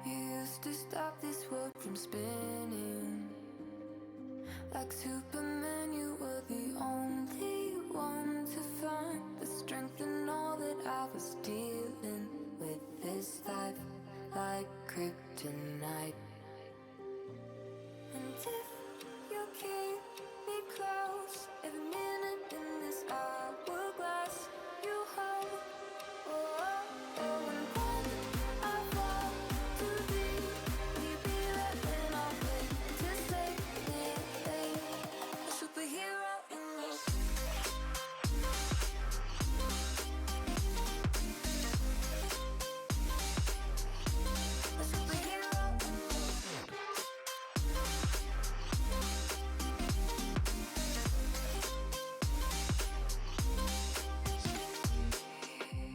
You used to stop this world from spinning. Like Superman, you were the only one to find the strength in all that I was dealing with. This life like kryptonite. And if you keep me close, every minute in this hourglass you hold. Oh, oh, oh, and when I fall too deep, will you be there when I wait to save me? A superhero in your a superhero in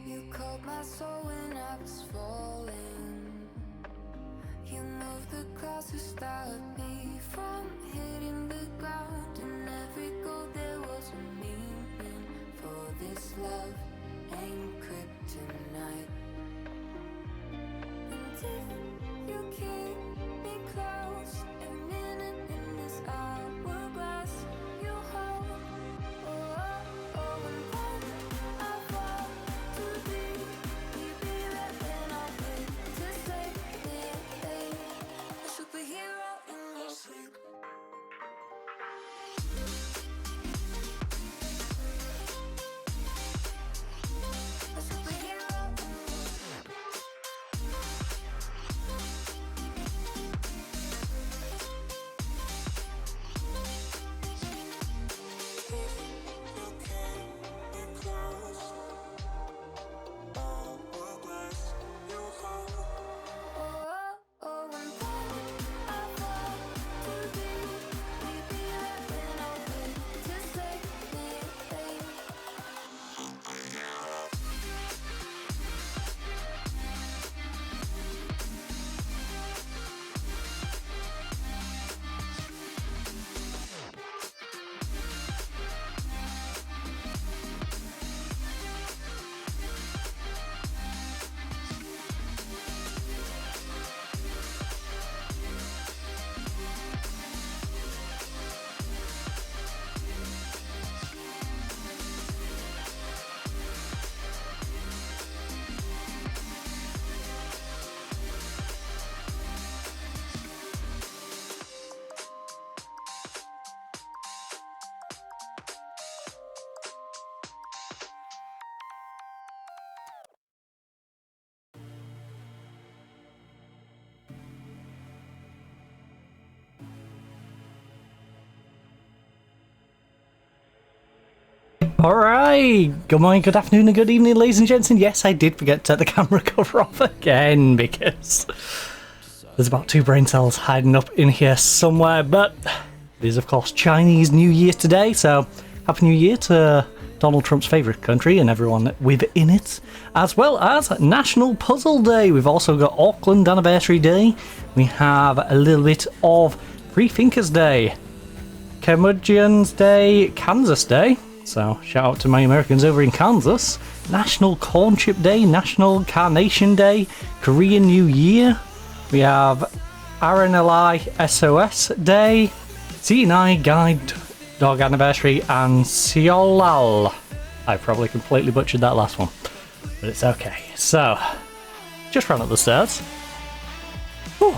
you called my soul when I was falling. You moved the clouds to stop me from hitting the ground. In every goal there was a meaning. For this love ain't kryptonite. And if you keep me close, every minute in this hourglass you hold. Oh, oh, oh, and when I fall too deep, will you be there when I wait to save me? A superhero in your sleep. A superhero in your sleep. Alright, good morning, good afternoon and good evening ladies and gents, and yes, I did forget to take the camera cover off again because there's about 2 brain cells hiding up in here somewhere, but it is of course Chinese New Year today, so Happy New Year to Donald Trump's favourite country and everyone within it, as well as National Puzzle Day. We've also got Auckland Anniversary Day, we have a little bit of Free Thinkers Day, Curmudgeon's Day, Kansas Day. So, shout out to my Americans over in Kansas. National Corn Chip Day, National Carnation Day, Korean New Year. We have RNLI SOS Day, CNI Guide Dog Anniversary, and Seolal. I probably completely butchered that last one, but it's okay. So, just ran up the stairs. Whew,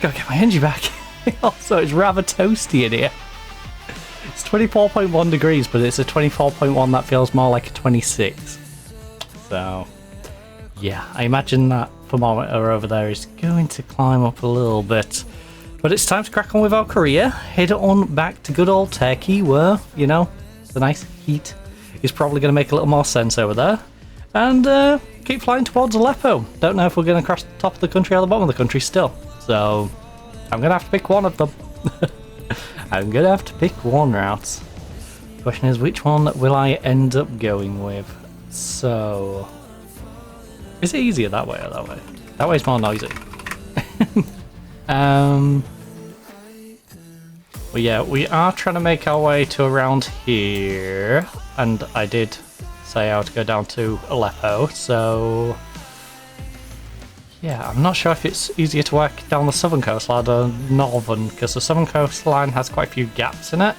gotta get my energy back. Also, it's rather toasty in here. It's 24.1 degrees, but it's a 24.1 that feels more like a 26. So, yeah, I imagine that thermometer over there is going to climb up a little bit. But it's time to crack on with our career. Head on back to good old Turkey, where, you know, the nice heat is probably going to make a little more sense over there. And keep flying towards Aleppo. Don't know if we're going to cross the top of the country or the bottom of the country still. So, I'm going to have to pick one of them. I'm gonna have to pick one route. Question is, which one will I end up going with? So, is it easier that way or that way? That way's more noisy. But yeah, we are trying to make our way to around here, and I did say I would go down to Aleppo, so Yeah, I'm not sure if it's easier to work down the southern coastline or northern, because the southern coastline has quite a few gaps in it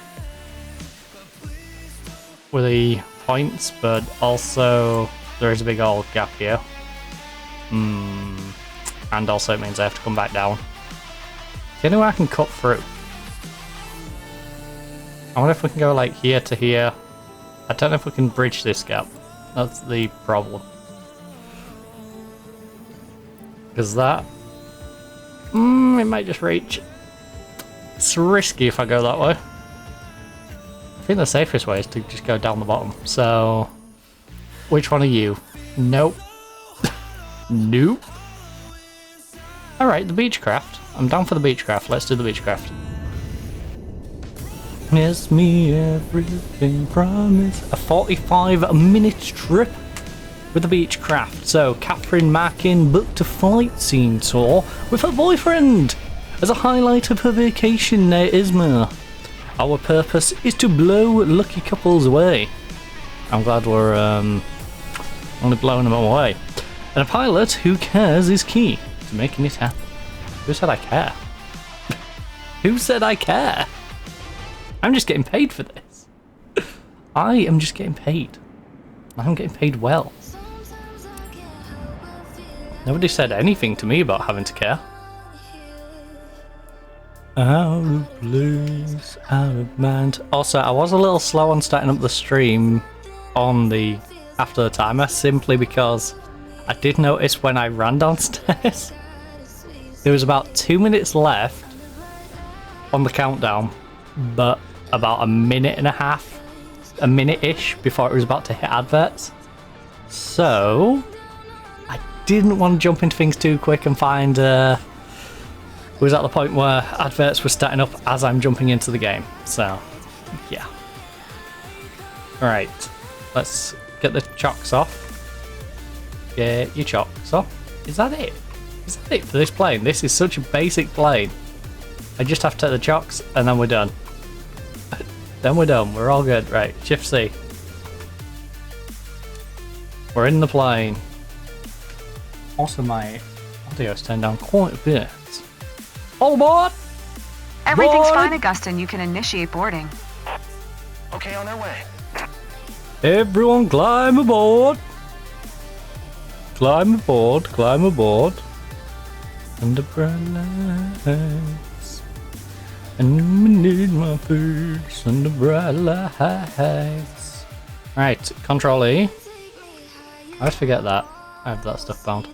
with the points, but also there is a big old gap here. And also it means I have to come back down. The only way I can cut through. I wonder if we can go like here to here. I don't know if we can bridge this gap. That's the problem. Because that... it might just reach. It's risky if I go that way. I think the safest way is to just go down the bottom. So... which one are you? Nope. Nope. Alright, the Beechcraft. I'm down for the Beechcraft. Let's do the Beechcraft. Miss me everything, promise. A 45-minute trip with the Beechcraft. So, Catherine Mackin booked a fight scene tour with her boyfriend as a highlight of her vacation near Izmir. Our purpose is to blow lucky couples away. I'm glad we're only blowing them away. And a pilot who cares is key to making it happen. Who said I care? Who said I care? I'm just getting paid for this. I am just getting paid. I'm getting paid well. Nobody said anything to me about having to care. Out of place, out of mind. Also, I was a little slow on starting up the stream on the after the timer, simply because I did notice when I ran downstairs, there was about 2 minutes left on the countdown, but about a minute and a half, a minute-ish before it was about to hit adverts. So I didn't want to jump into things too quick and find it was at the point where adverts were starting up as I'm jumping into the game. So yeah. Alright, let's get the chocks off. Get your chocks off. Is that it? Is that it for this plane? This is such a basic plane. I just have to take the chocks and then we're done. Then we're done. We're all good. Right, Shift C. We're in the plane. Also, my audio's turned down quite a bit. All aboard! Everything's fine, Augustine. You can initiate boarding. Okay, on our way. Everyone climb aboard! Climb aboard, climb aboard. Under bright lights. And we need my face under bright lights. Right, Control E. I always forget that. I have that stuff bound.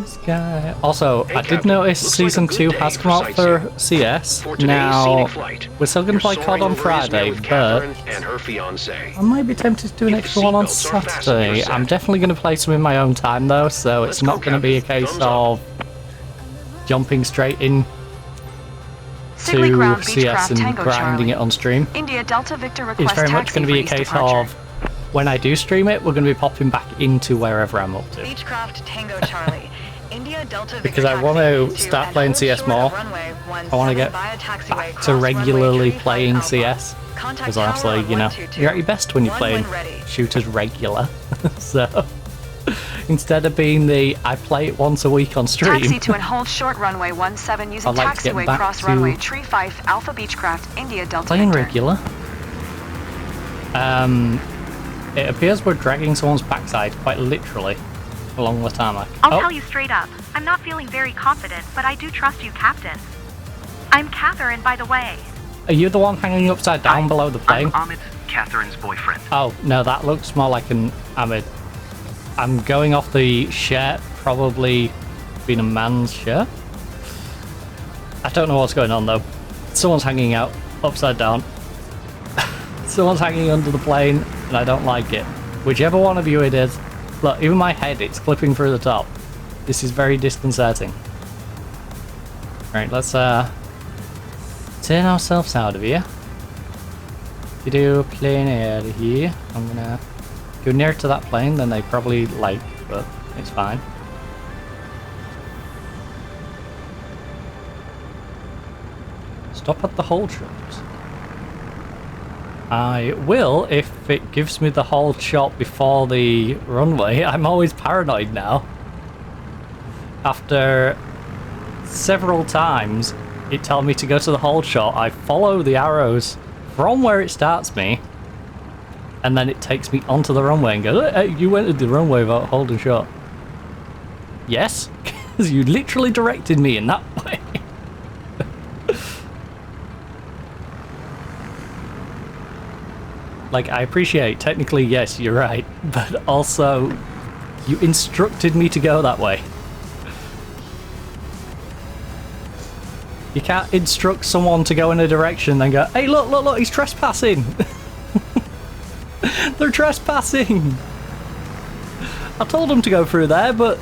Sky. Also, Hey, I did Captain. notice Looks Season like a 2 good has day come for out for sightseeing. CS. For today's Now, scenic flight, we're still going to play you're COD on soaring over Izmir Friday, with but Catherine and her fiancé. I might be tempted to do an Keep the extra one on seatbelts or fasten Saturday. your I'm set. definitely going to play some in my own time though, so it's Let's go, not going to be a Captain. case Thumbs up. of jumping straight in Sigley to Ground CS Beechcraft and Tango grinding Charlie. it on stream. India Delta Victor It's request very much taxi going to be a freeze case departure. of when I do stream it, we're going to be popping back into wherever I'm up to. Beechcraft Tango Charlie. India Delta Victor Because I taxi want to to start and playing hold CS short more. of runway I want to get 17 via taxiway back cross to runway regularly 35 playing Alpha. CS. Contact Because tower honestly, on you know, 122. you're at your best when you're One playing when ready. shooters regular. So, instead of being the I play it once a week on stream, Taxi to and hold short runway 17 using I'd like to get taxiway back cross to runway Tree 5 Alpha Beechcraft India Delta playing Victor. regular. It appears we're dragging someone's backside, quite literally, along the tarmac. I'll tell you straight up, I'm not feeling very confident, but I do trust you, Captain. I'm Catherine, by the way. Are you the one hanging upside down below the plane? I'm Ahmed, Catherine's boyfriend. Oh, no, that looks more like an Ahmed. I'm going off the shirt, probably being a man's shirt. I don't know what's going on, though. Someone's hanging out, upside down. Someone's hanging under the plane, and I don't like it. Whichever one of you it is. Look, even my head, it's clipping through the top. This is very disconcerting. Right, let's turn ourselves out of here. You do plane out of here. I'm gonna go near to that plane than they probably like, but it's fine. Stop at the hold shot. I will if it gives me the hold shot before the runway. I'm always paranoid now. after several times it telling me to go to the hold shot, I follow the arrows from where it starts me, and then it takes me onto the runway and goes, hey, you went to the runway without holding shot. Yes, because you literally directed me in that way. Like, I appreciate, technically, yes, you're right, but also, you instructed me to go that way. You can't instruct someone to go in a direction and then go, hey, look, look, look, he's trespassing. They're trespassing. I told them to go through there, but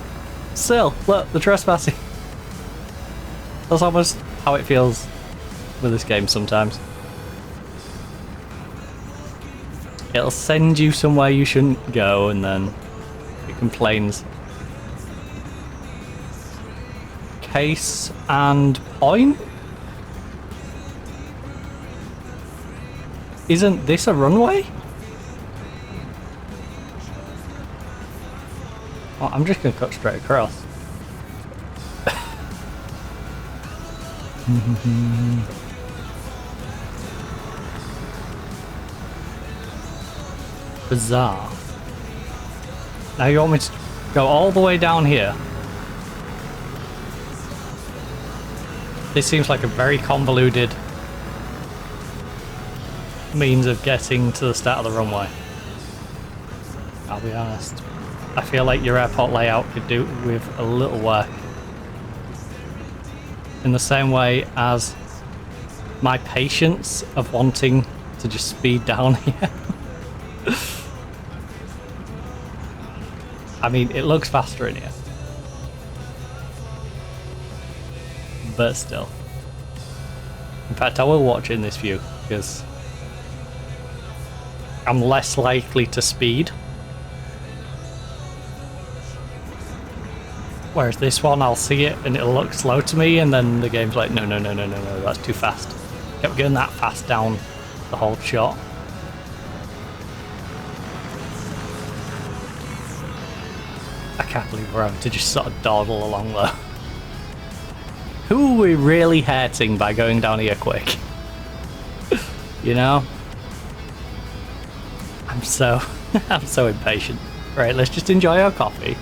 still, look, they're trespassing. That's almost how it feels with this game sometimes. It'll send you somewhere you shouldn't go, and then it complains. Case and point? Isn't this a runway? Well, I'm just gonna cut straight across. Bizarre. Now you want me to go all the way down here? This seems like a very convoluted means of getting to the start of the runway. I'll be honest. I feel like your airport layout could do with a little work. In the same way as my patience of wanting to just speed down here. I mean, it looks faster in here. But still. In fact, I will watch in this view, because I'm less likely to speed. Whereas this one, I'll see it and it'll look slow to me, and then the game's like, no, no, no, no, no, no, that's too fast. Kept going that fast down the whole shot. I can't believe we're having to just sort of dawdle along there. Who are we really hurting by going down here quick? You know? I'm so impatient. Right, let's just enjoy our coffee.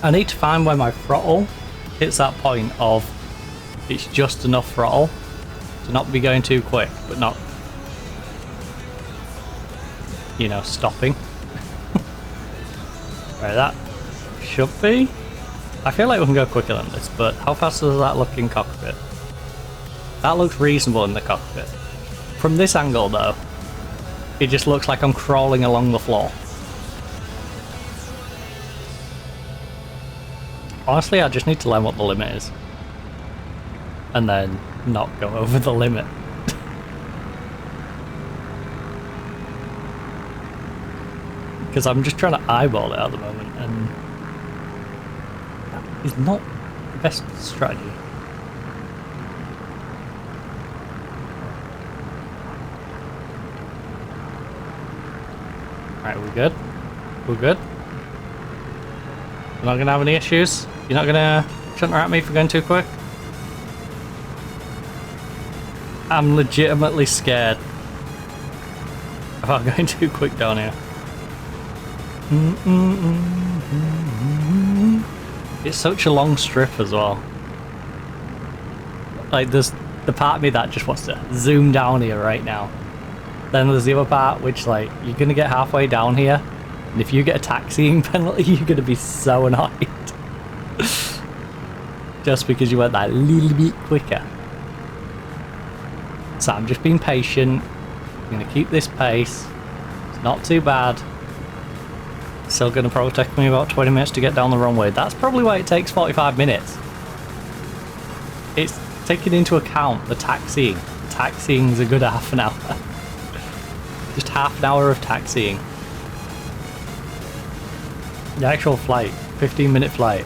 I need to find where my throttle hits that point of it's just enough throttle to not be going too quick, but not, you know, stopping. Right, that should be. I feel like we can go quicker than this, but how fast does that look in cockpit? That looks reasonable in the cockpit. From this angle though, it just looks like I'm crawling along the floor. Honestly, I just need to learn what the limit is. And then not go over the limit. Because I'm just trying to eyeball it at the moment, and that is not the best strategy. Alright, we're good? We're good? We're not going to have any issues? You're not going to chunt at me for going too quick? I'm legitimately scared about going too quick down here. It's such a long strip as well. Like, there's the part of me that just wants to zoom down here right now. Then there's the other part which, like, you're going to get halfway down here, and if you get a taxiing penalty, you're going to be so annoyed. Just because you went that little bit quicker. So I'm just being patient. I'm going to keep this pace. It's not too bad. Still going to probably take me about 20 minutes to get down the runway. That's probably why it takes 45 minutes. It's taking into account the taxiing. Taxiing's a good half an hour. Just half an hour of taxiing. The actual flight, 15-minute flight.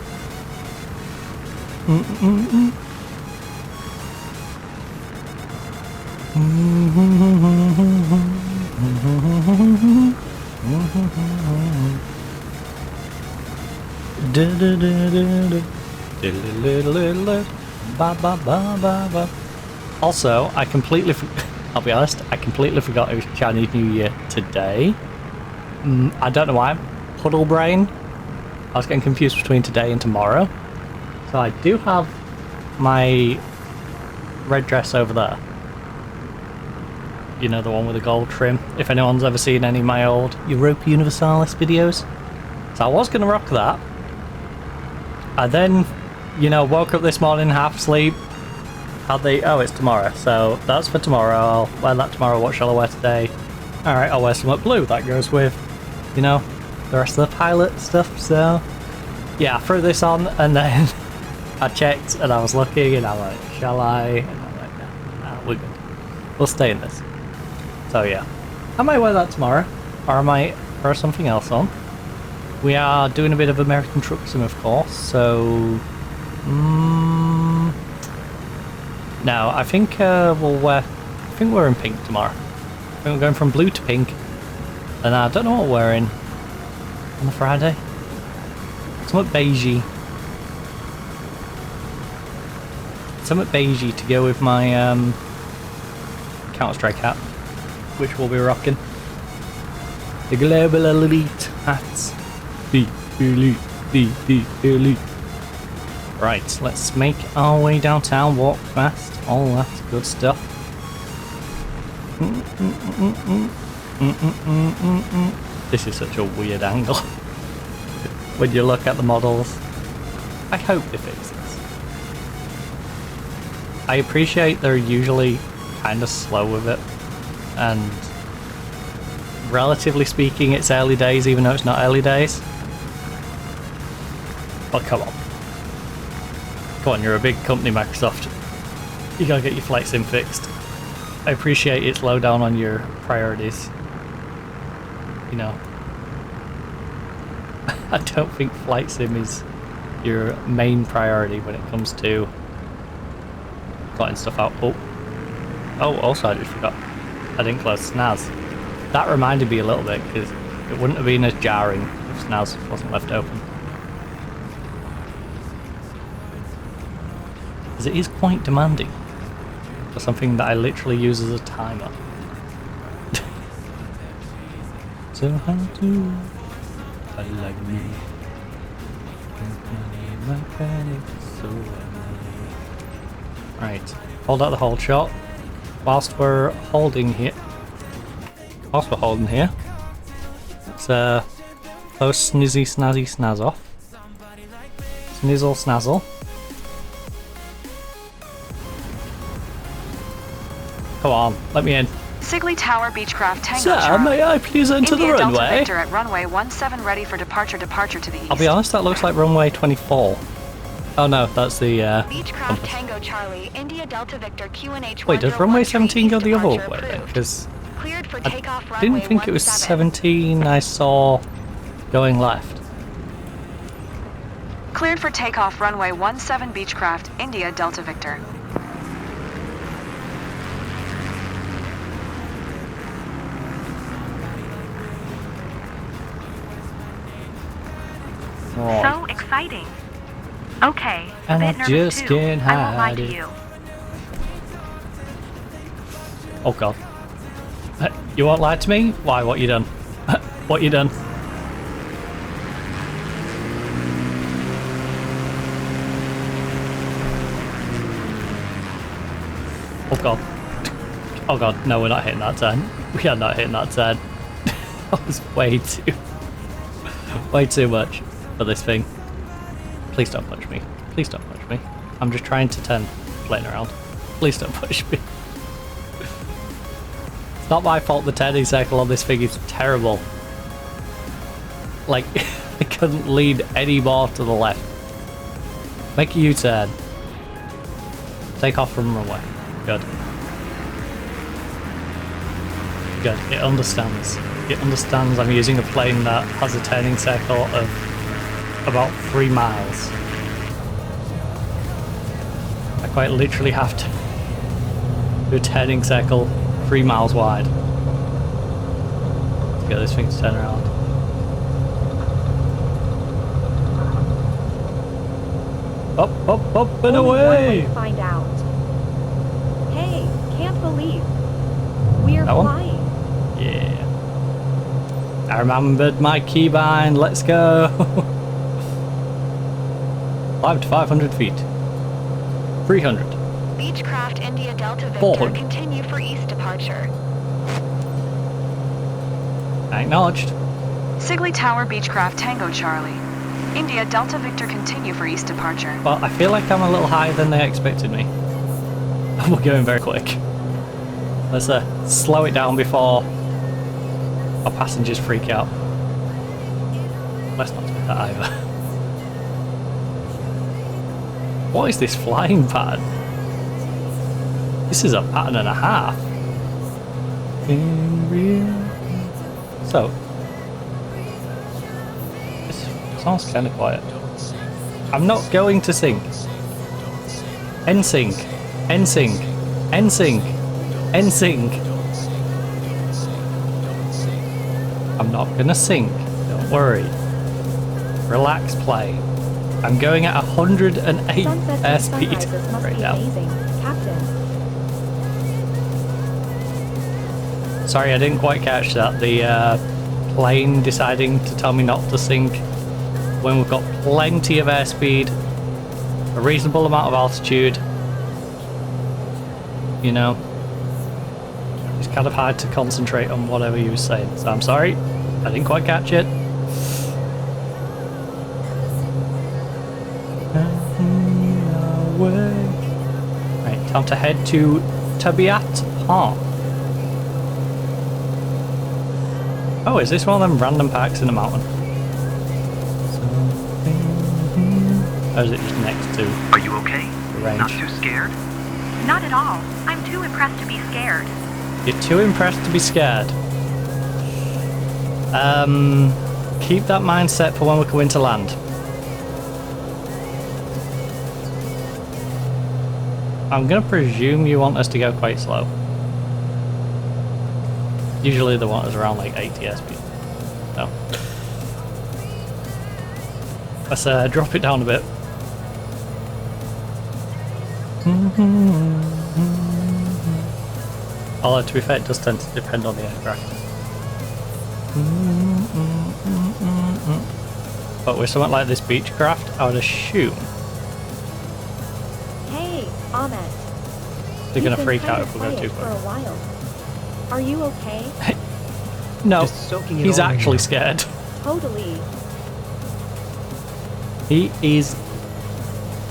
Also, I'll be honest, I completely forgot it was Chinese New Year today. I don't know why. Puddle brain. I was getting confused between today and tomorrow. So I do have my red dress over there. You know, the one with the gold trim. If anyone's ever seen any of my old Europa Universalis videos. So I was going to rock that. I then, you know, woke up this morning half asleep. Oh, it's tomorrow. So that's for tomorrow. I'll wear that tomorrow. What shall I wear today? Alright, I'll wear something blue. That goes with, you know, the rest of the pilot stuff. So, yeah, I threw this on and then I checked and I was looking and I'm like, shall I? And I'm like, no, we're good. We'll stay in this. So yeah, I might wear that tomorrow, or I might throw something else on. We are doing a bit of American Truck Sim, of course, so... no, I think we're in pink tomorrow. I think we're going from blue to pink, and I don't know what we're wearing on the Friday. Somewhat beigey. Somewhat beigey to go with my Counter-Strike hat, which we'll be rocking. The Global Elite hats. The Elite. Right, let's make our way downtown, walk fast, all that good stuff. This is such a weird angle. When you look at the models. I hope they fix this. I appreciate they're usually kind of slow with it, and relatively speaking it's early days even though it's not early days. But come on, you're a big company, Microsoft. You gotta get your flight sim fixed. I appreciate it's low down on your priorities, you know. I don't think flight sim is your main priority when it comes to plotting stuff out. Oh, also I just forgot, I didn't close SNAS. That reminded me a little bit, because it wouldn't have been as jarring if SNAS wasn't left open. Because it is quite demanding for something that I literally use as a timer. So how to I like me. Right, hold out the hold shot. Whilst we're holding here, let's close snizzy snazzy snaz off. Snizzle snazzle. Come on, let me in. Sigley Tower Beechcraft Tango Sir, Charlie. may I please enter India the Delta runway? Victor at runway 17 ready for departure to the east. I'll be honest, that looks like runway 24. Oh no, that's the Beechcraft Tango Charlie, India Delta Victor QNH. Wait, does runway 17 go the other way then? Because Cleared for I takeoff didn't runway think it was 17. 17 I saw going left. Cleared for takeoff runway 17 Beechcraft, India Delta Victor. Right. So exciting. Okay, a And I bit nervous just too. can't I won't lie hide to it. you. Oh god. You won't lie to me? Why, what you done? What you done? Oh god. Oh god, no, we're not hitting that turn. We are not hitting that turn. That was way too much for this thing. Please don't punch me. Please don't punch me. I'm just trying to turn the plane around. Please don't push me. It's not my fault the turning circle on this thing is terrible. Like, I couldn't lean any more to the left. Make a U-turn. Take off from runway. Good. Good. It understands. It understands I'm using a plane that has a turning circle of about 3 miles. I quite literally have to do a turning circle 3 miles wide to get this thing to turn around. Up, up, up and Only one way away! to find out. Hey, can't believe we're That one? flying. Yeah. I remembered my keybind, let's go! 5 to 500 feet. 300. Beechcraft India Delta Victor, 400. continue for east departure. Acknowledged. Sigley Tower Beechcraft Tango Charlie. India Delta Victor continue for east departure. Well, I feel like I'm a little higher than they expected me. And we're going very quick. Let's slow it down before our passengers freak out. Let's not do that either. What is this flying pattern? This is a pattern and a half. So, this sounds kind of quiet. I'm not going to sing. NSYNC, NSYNC, NSYNC, NSYNC. I'm not gonna sing. Don't worry. Relax, play. I'm going at 108 Sunsets and airspeed sunrises must right be now. amazing, Captain. Sorry, I didn't quite catch that. The plane deciding to tell me not to sink when we've got plenty of airspeed, a reasonable amount of altitude. You know, it's kind of hard to concentrate on whatever you were saying. So I'm sorry, I didn't quite catch it. Right, time to head to Tabiat Park. Oh, is this one of them random parks in the mountain? Or is it just next to Are you okay? the range? Not too scared? Not at all. I'm too impressed to be scared. You're too impressed to be scared. Keep that mindset for when we're going to land. I'm gonna presume you want us to go quite slow. Usually they want us around like 80 airspeed. No. Let's drop it down a bit. Although to be fair, it does tend to depend on the aircraft. But with something like this Beechcraft, I would assume Hey, Ahmed. they're gonna You've been freak kinda out if we go quiet too for a far. while. Are you okay? No, Just soaking it he's all in. actually scared. Totally. He is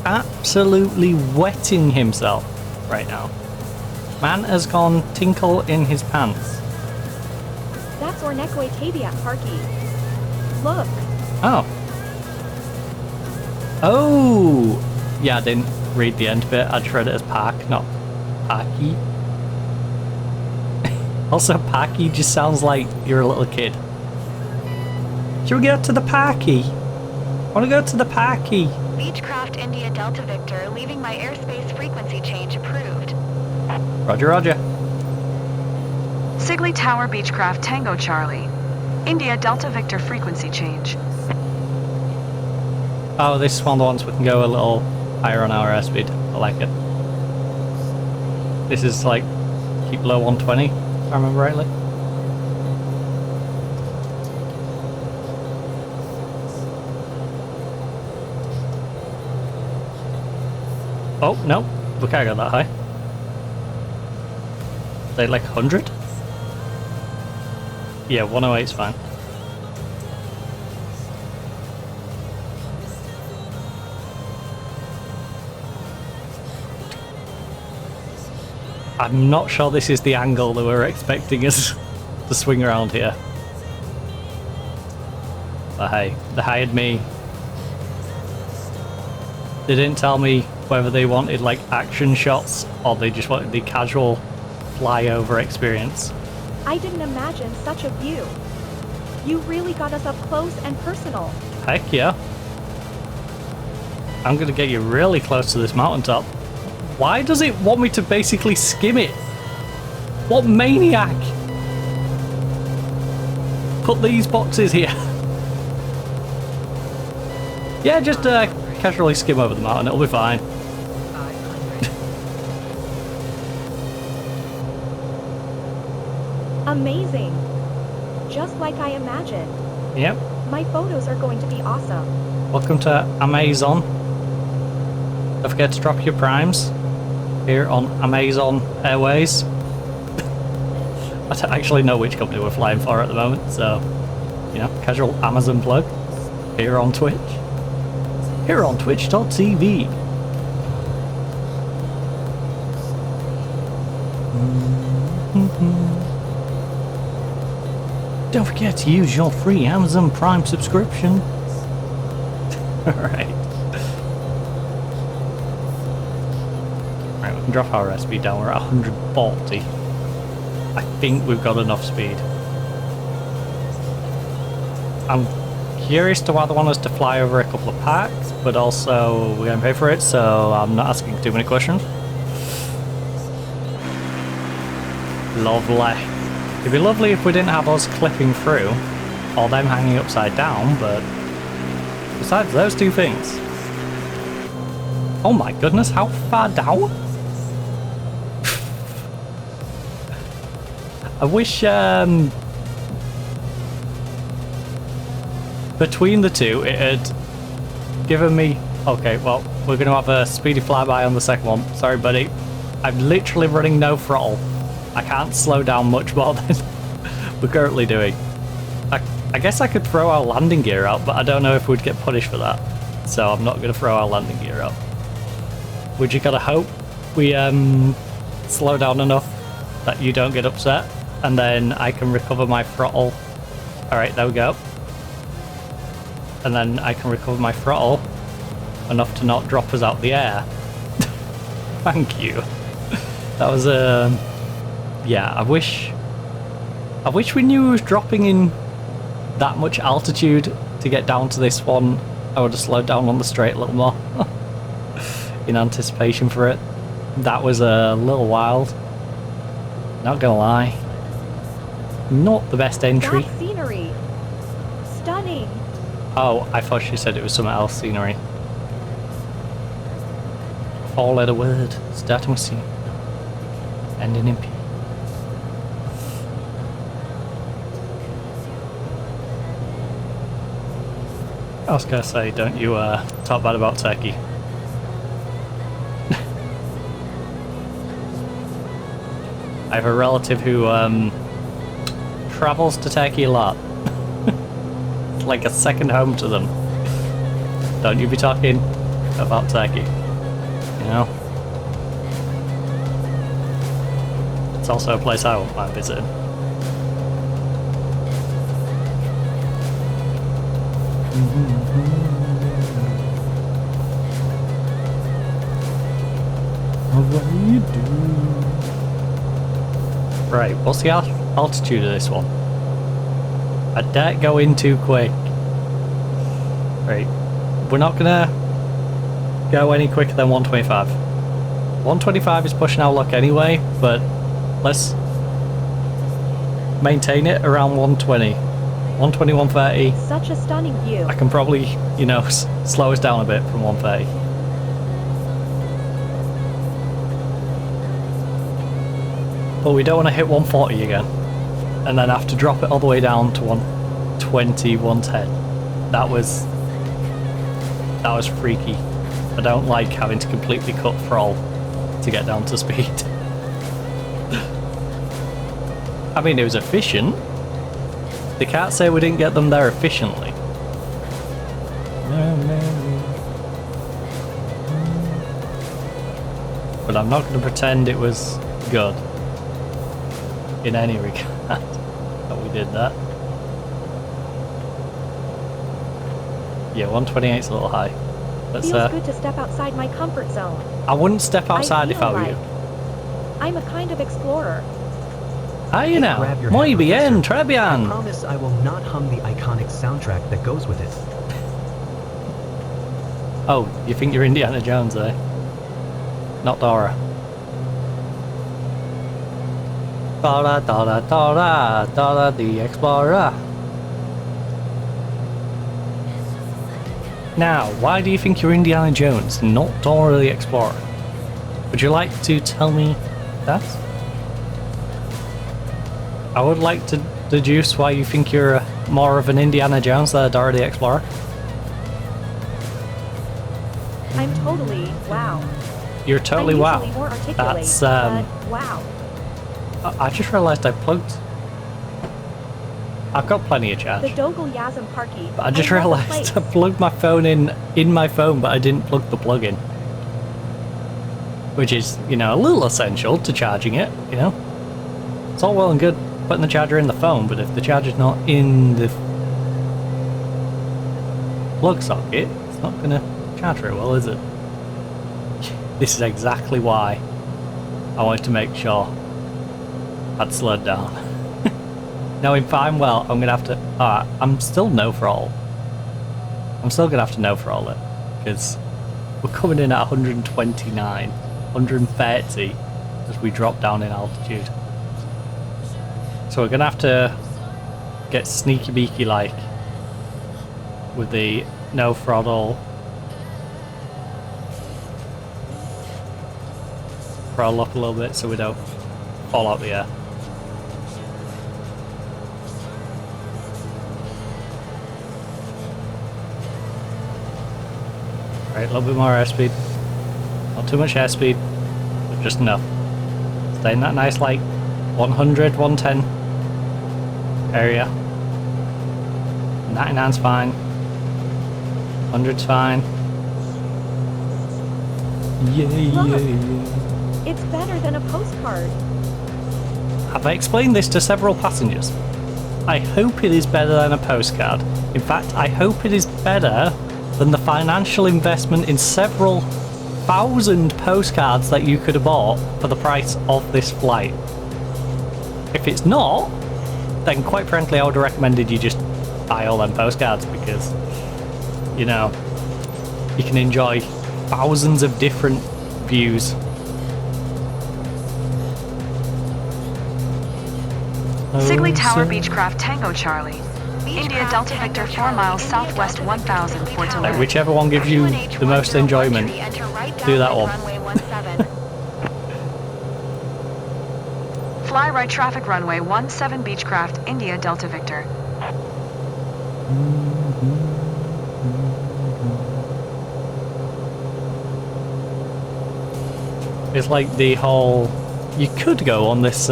absolutely wetting himself right now. Man has gone tinkle in his pants. That's Ornekwe Tabiat Parky. Look, Oh. Oh! Yeah, I didn't read the end bit. I just read it as Park, not Parky. Also, Parky just sounds like you're a little kid. Should we go to the Parky? I want to go to the Parky. Beechcraft India Delta Victor, leaving my airspace frequency change approved. Roger, roger. Sigley Tower Beechcraft Tango Charlie. India Delta Victor frequency change. Oh, this is one of the ones we can go a little higher on our airspeed. I like it. This is like, keep low 120, if I remember rightly. Oh, no. We can't go that high. They like 100? Yeah, 108 is fine. I'm not sure this is the angle that we're expecting us to swing around here. But hey, they hired me. They didn't tell me whether they wanted like action shots or they just wanted the casual flyover experience. I didn't imagine such a view. You really got us up close and personal. Heck yeah. I'm gonna get you really close to this mountaintop. Why does it want me to basically skim it? What maniac put these boxes here? Yeah, just casually skim over the mountain, it'll be fine. Amazing. Just like I imagined. Yep. My photos are going to be awesome. Welcome to Amazon. Don't forget to drop your primes here on Amazon Airways. I don't actually know which company we're flying for at the moment, so, you know, casual Amazon plug here on Twitch. Here on twitch.tv. Don't forget to use your free Amazon Prime subscription. Alright. Right, we can drop our speed down. We're at 140. I think we've got enough speed. I'm curious to why they want us to fly over a couple of parks, but also we're going to pay for it, so I'm not asking too many questions. Lovely. It'd be lovely if we didn't have us clipping through, or them hanging upside down, but besides those two things. Oh my goodness, how far down? I wish between the two it had given me... Okay, well, we're going to have a speedy flyby on the second one. Sorry, buddy. I'm literally running no throttle. I can't slow down much more than we're currently doing. I guess I could throw our landing gear out, but I don't know if we'd get punished for that. So I'm not going to throw our landing gear out. Would you gotta hope we slow down enough that you don't get upset, and then I can recover my throttle. Alright, there we go. And then I can recover my throttle enough to not drop us out the air. Thank you. That was yeah, I wish we knew it was dropping in that much altitude to get down to this one. I would have slowed down on the straight a little more in anticipation for it. That was a little wild. Not gonna lie. Not the best entry. That scenery. Stunning. Oh, I thought she said it was something else scenery. Four-letter word, starting with C, ending in P. I was gonna say, don't you talk bad about Turkey. I have a relative who travels to Turkey a lot. It's like a second home to them. Don't you be talking about Turkey, you know? It's also a place I won't mind visiting. Right, what's the altitude of this one? I don't go in too quick. Right, we're not gonna go any quicker than 125. 125 is pushing our luck anyway, but let's maintain it around 120. 120, 130. Such a stunning view. I can probably, you know, slow us down a bit from 130. But we don't want to hit 140 again. And then have to drop it all the way down to 120, 110. That was freaky. I don't like having to completely cut throttle to get down to speed. I mean, it was efficient. They can't say we didn't get them there efficiently. But I'm not going to pretend it was good in any regard that we did that. Yeah, 128's a little high. Let's, Feels good to step outside my comfort zone. I wouldn't step outside if I were you. I'm a kind of explorer. You know, Grab your muy hand, bien, Professor. très bien. I promise I will not hum the iconic soundtrack that goes with it. Oh, you think you're Indiana Jones, eh? Not Dora. Dora, Dora, Dora, Dora the Explorer. Now, why do you think you're Indiana Jones, not Dora the Explorer? Would you like to tell me that? I would like to deduce why you think you're more of an Indiana Jones than a Dora the Explorer. I'm totally wow. You're totally I'm wow. usually more articulate, That's but wow. I just realised I plugged. I've got plenty of charge. The Dogal Yazam Parky. But I just love the realised I place. plugged my phone in my phone, but I didn't plug the plug in. Which is, you know, a little essential to charging it, you know? It's all well and good putting the charger in the phone, but if the charger's not in the plug socket, it's not going to charge very well, is it? This is exactly why I wanted to make sure I'd slowed down. Knowing fine well, I'm going to have to... Alright, I'm still no throttle. I'm still going to have to no throttle it, because we're coming in at 129, 130 as we drop down in altitude. So we're going to have to get sneaky beaky like with the no throttle. Throttle up a little bit so we don't fall out the air. Right, a little bit more airspeed. Not too much airspeed, but just enough. Stay in that nice like 100, 110 area. 99's fine. 100's fine. Yeah. It's better than a postcard. Have I explained this to several passengers? I hope it is better than a postcard. In fact, I hope it is better than the financial investment in several thousand postcards that you could have bought for the price of this flight. If it's not, then quite frankly I would have recommended you just buy all them postcards, because, you know, you can enjoy thousands of different views. Sigley Tower Beechcraft Tango Charlie. India Delta Victor 4 miles southwest 1000 for Like, Toledo. whichever one gives you the most enjoyment, do that one. Fly right traffic runway 17 Beechcraft, India Delta Victor. It's like the whole, you could go on this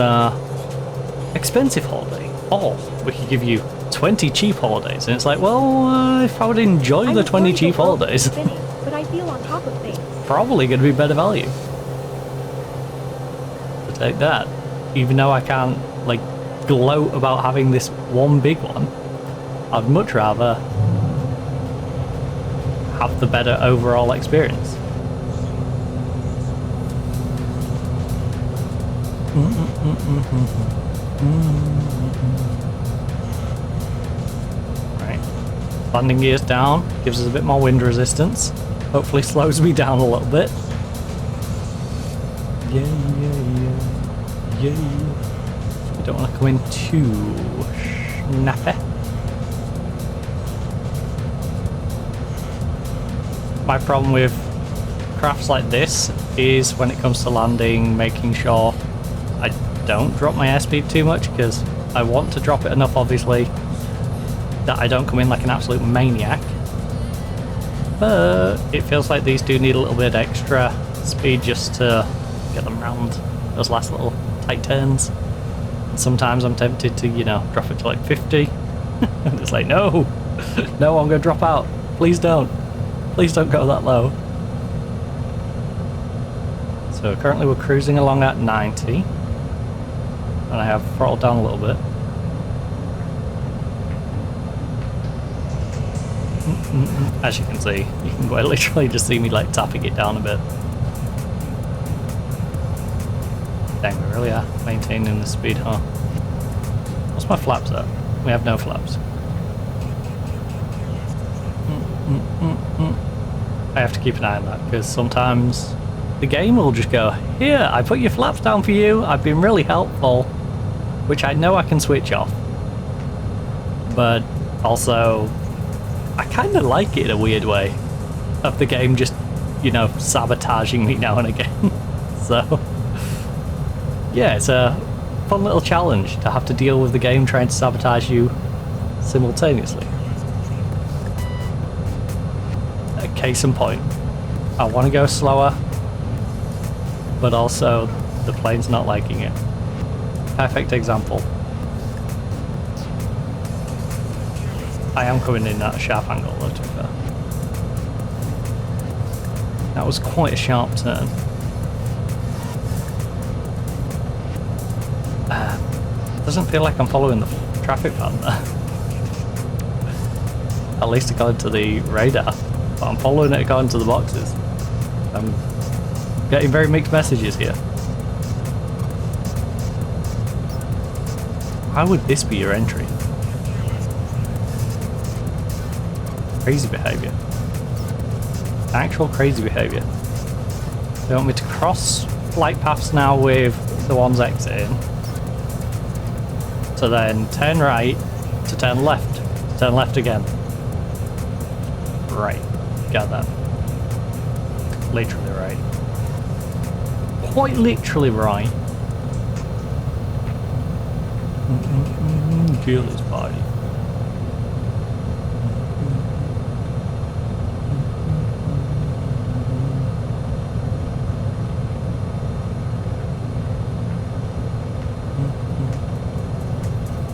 expensive holiday, or we could give you 20 cheap holidays, and it's like, well, if I would enjoy I'm the 20 afraid cheap the world holidays, is spinning, but I feel on top of things. probably going to be better value. So take that. Even though I can't like gloat about having this one big one, I'd much rather have the better overall experience. Right, landing gears down, gives us a bit more wind resistance, hopefully slows me down a little bit. Yeah. You don't want to come in too snappy. My problem with crafts like this is when it comes to landing, making sure I don't drop my airspeed too much, because I want to drop it enough, obviously, that I don't come in like an absolute maniac. But it feels like these do need a little bit extra speed just to get them round those last little tight turns. And sometimes I'm tempted to, you know, drop it to like 50. And it's like, no, no, I'm going to drop out. Please don't. Please don't go that low. So currently we're cruising along at 90. And I have throttled down a little bit. As you can see, you can quite literally just see me like tapping it down a bit. Dang, we really are maintaining the speed, huh? What's my flaps at? We have no flaps. I have to keep an eye on that, because sometimes the game will just go, here, I put your flaps down for you, I've been really helpful, which I know I can switch off. But also, I kind of like it in a weird way, of the game just, you know, sabotaging me now and again. So, yeah, it's a fun little challenge to have to deal with the game trying to sabotage you simultaneously. A case in point, I want to go slower, but also the plane's not liking it. Perfect example. I am coming in at a sharp angle though, to be fair. That was quite a sharp turn. Doesn't feel like I'm following the traffic pattern there. At least according to the radar. But I'm following it according to the boxes. I'm getting very mixed messages here. Why would this be your entry? Crazy behaviour. Actual crazy behaviour. They want me to cross flight paths now with the ones exiting. To then turn right, to turn left, to turn left again. Right. Got that. Literally right. Quite literally right. Julie's party.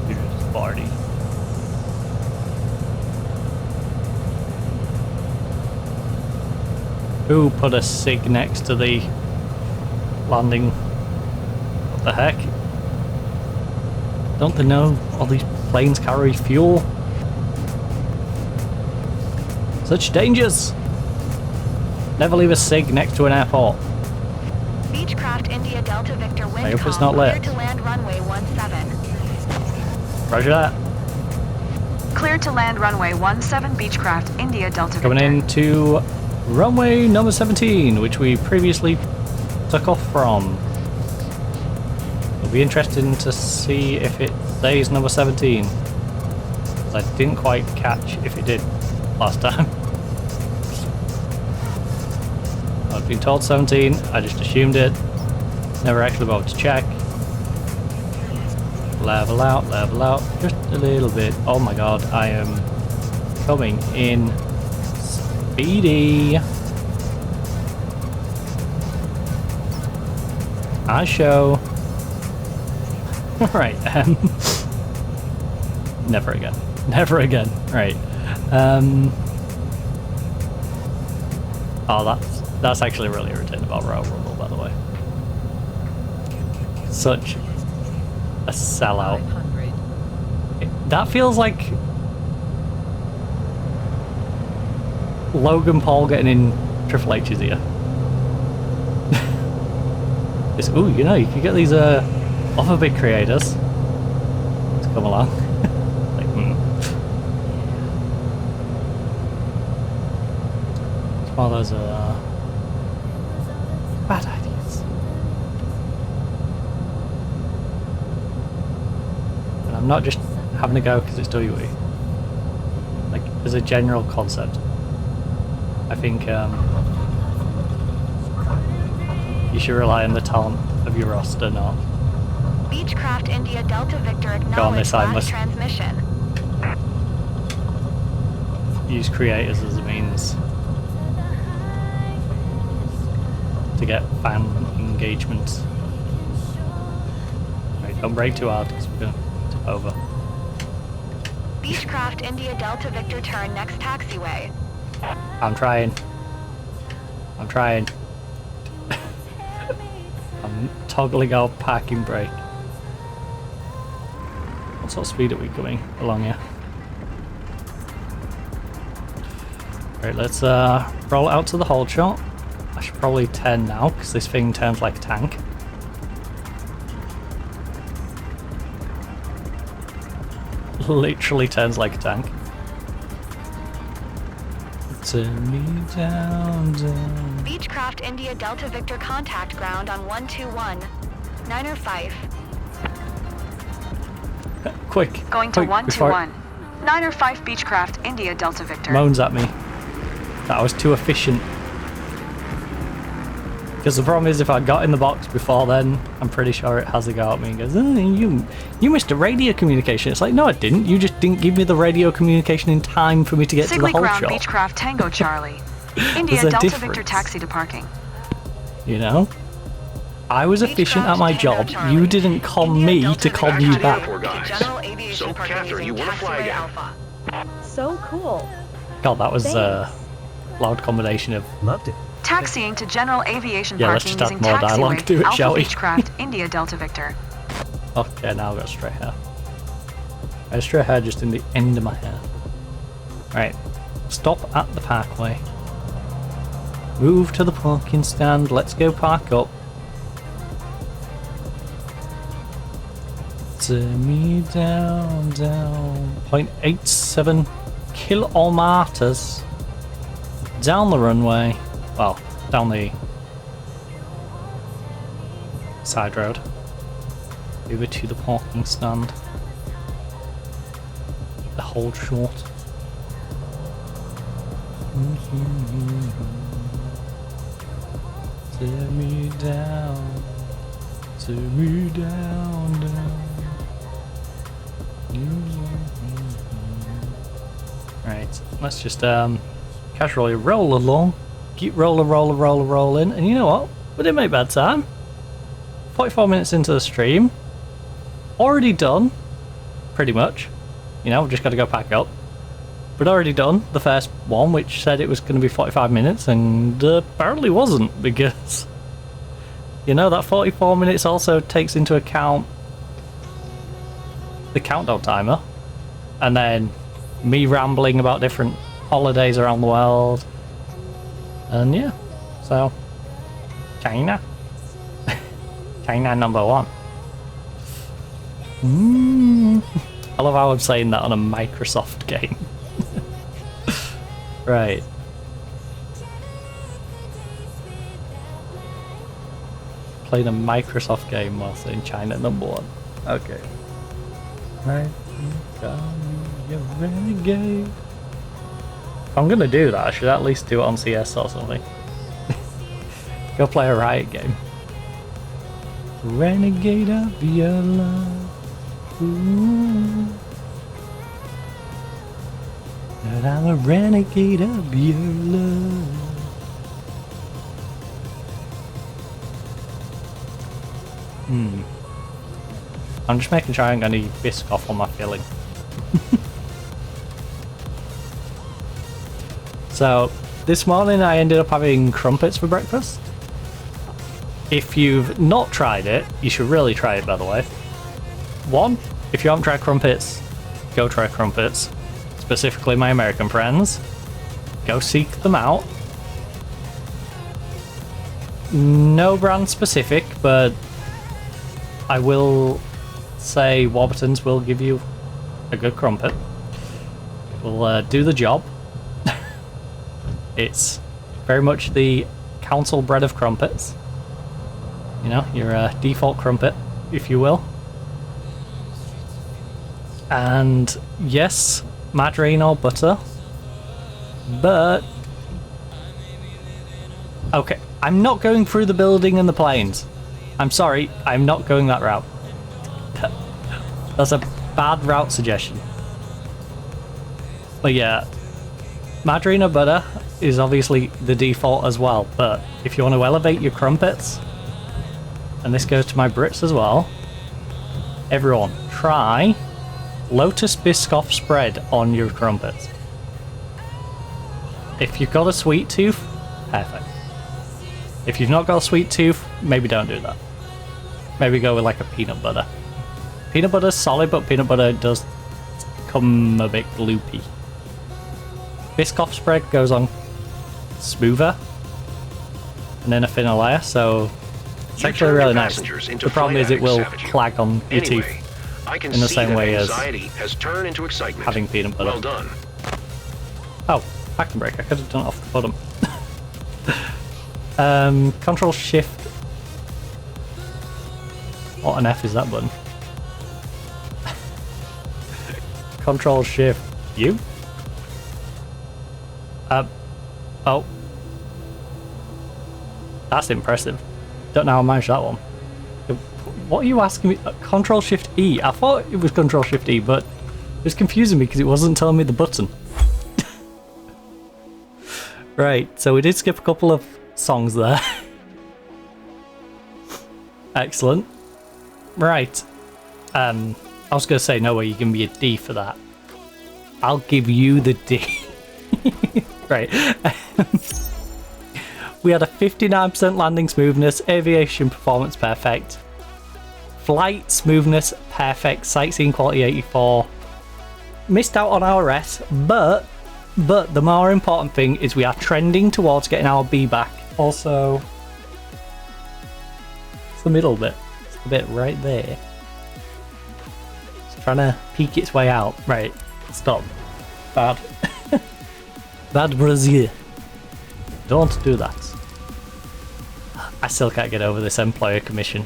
Julie's party. Who put a SIG next to the landing? What the heck? Don't they know all these planes carry fuel? Such dangers! Never leave a SIG next to an airport. Beechcraft India Delta Victor wind I hope it's calm, not lit. cleared to land runway 17. Roger that. Cleared to land runway 17 Beechcraft India Delta Coming Victor. into runway number 17, which we previously took off from. It'll be interesting to see if it stays number 17. 'Cause I didn't quite catch if it did last time. I've been told 17, I just assumed it. Never actually bothered to check. Level out, just a little bit. Oh my god, I am coming in speedy. I show. Right, never again. Never again. Right. Oh, that's actually really irritating about Royal Rumble, by the way. Such a sellout. That feels like Logan Paul getting in Triple H's ear. Ooh, you know, you could get these other big creators to come along. Like, It's one of those bad ideas. And I'm not just having a go because it's WWE. Like, as a general concept, I think you should rely on the talent of your roster, not Beechcraft India Delta Victor go on this acknowledged side, last transmission. use creators as a means to get fan engagement. Right, don't brake too hard because we're going to tip over. Beechcraft India Delta Victor turn next taxiway. I'm trying. I'm toggling out parking brake. What sort of speed are we going along here? Right, let's roll it out to the hold shot. I should probably turn now because this thing turns like a tank. Literally turns like a tank. Turn me down. Beechcraft India Delta Victor contact ground on 121. 9 or 5. Quick. Going to quick, 121. 905 Beechcraft, India Delta Victor. Moans at me that I was too efficient. Because the problem is, if I got in the box before then, I'm pretty sure it has a go at me and goes, oh, you missed a radio communication. It's like, no, I didn't. You just didn't give me the radio communication in time for me to get to the Sigley whole Ground shot. Beechcraft Tango Charlie. India a Delta difference. Victor taxi to parking. You know? I was efficient at my job. You didn't con me to con you back. Poor guys. So, Catherine, you want to fly again? So cool. God, that was a Thanks. loud combination of... Loved it. Taxiing to General Aviation Yeah, let's Parking just using have more dialogue to taxiway it, Alpha shall we? Beechcraft, India Delta Victor. Okay, now I've got straight hair. I have straight hair just in the end of my hair. Right, stop at the parkway. Move to the parking stand. Let's go park up. Turn me down. 0.87 kilometers down the runway. Well, down the side road. Over to the parking stand. The hold short. Turn me down. Turn me down. Right, let's just casually roll along. Keep rolling. And you know what? We didn't make bad time. 44 minutes into the stream. Already done. Pretty much. You know, we've just got to go pack up. But already done the first one, which said it was going to be 45 minutes, and apparently wasn't, because, you know, that 44 minutes also takes into account the countdown timer, and then me rambling about different holidays around the world, and yeah, so China number one. I love how I'm saying that on a Microsoft game. Right. Playing a Microsoft game while saying China number one. Okay. Right. You're renegade. If I'm gonna do that, I should at least do it on CS or something. Go play a Riot game. Renegade of your love. Ooh. That I'm a renegade of your love. I'm just making sure I ain't got any Biscoff on my filling. So, this morning I ended up having crumpets for breakfast. If you've not tried it, you should really try it, by the way. One, if you haven't tried crumpets, go try crumpets. Specifically my American friends. Go seek them out. No brand specific, but I will say Warburton's will give you a good crumpet. It will do the job. It's very much the council bread of crumpets. You know, your default crumpet, if you will. And yes, margarine or butter, but okay, I'm not going through the building and the planes. I'm sorry, I'm not going that route. That's a bad route suggestion. But yeah, margarine or butter is obviously the default as well, but if you want to elevate your crumpets, and this goes to my Brits as well, everyone try Lotus Biscoff spread on your crumpets. If you've got a sweet tooth, perfect. If you've not got a sweet tooth, maybe don't do that. Maybe go with like a peanut butter. Peanut butter's solid, but peanut butter does come a bit gloopy. Biscoff spread goes on smoother and then a thinner layer, so it's actually really nice. The problem is it will clag on your teeth in the same way as having peanut butter. Well done. Oh, vacuum brake. I could have done it off the bottom. Control Shift. What an F is that button? Control Shift You? Oh. That's impressive. Don't know how I managed that one. What are you asking me? Control Shift E. I thought it was Control Shift E, but it was confusing me because it wasn't telling me the button. Right, so we did skip a couple of songs there. Excellent. Right. I was going to say, no way, you can be a D for that. I'll give you the D. Right. We had a 59% landing smoothness, aviation performance perfect, flight smoothness perfect, sightseeing quality 84. Missed out on our S, but the more important thing is we are trending towards getting our B back. Also, it's the middle bit. It's the bit right there. It's trying to peek its way out. Right, stop. Bad. Bad Brazil. Don't do that. I still can't get over this employer commission.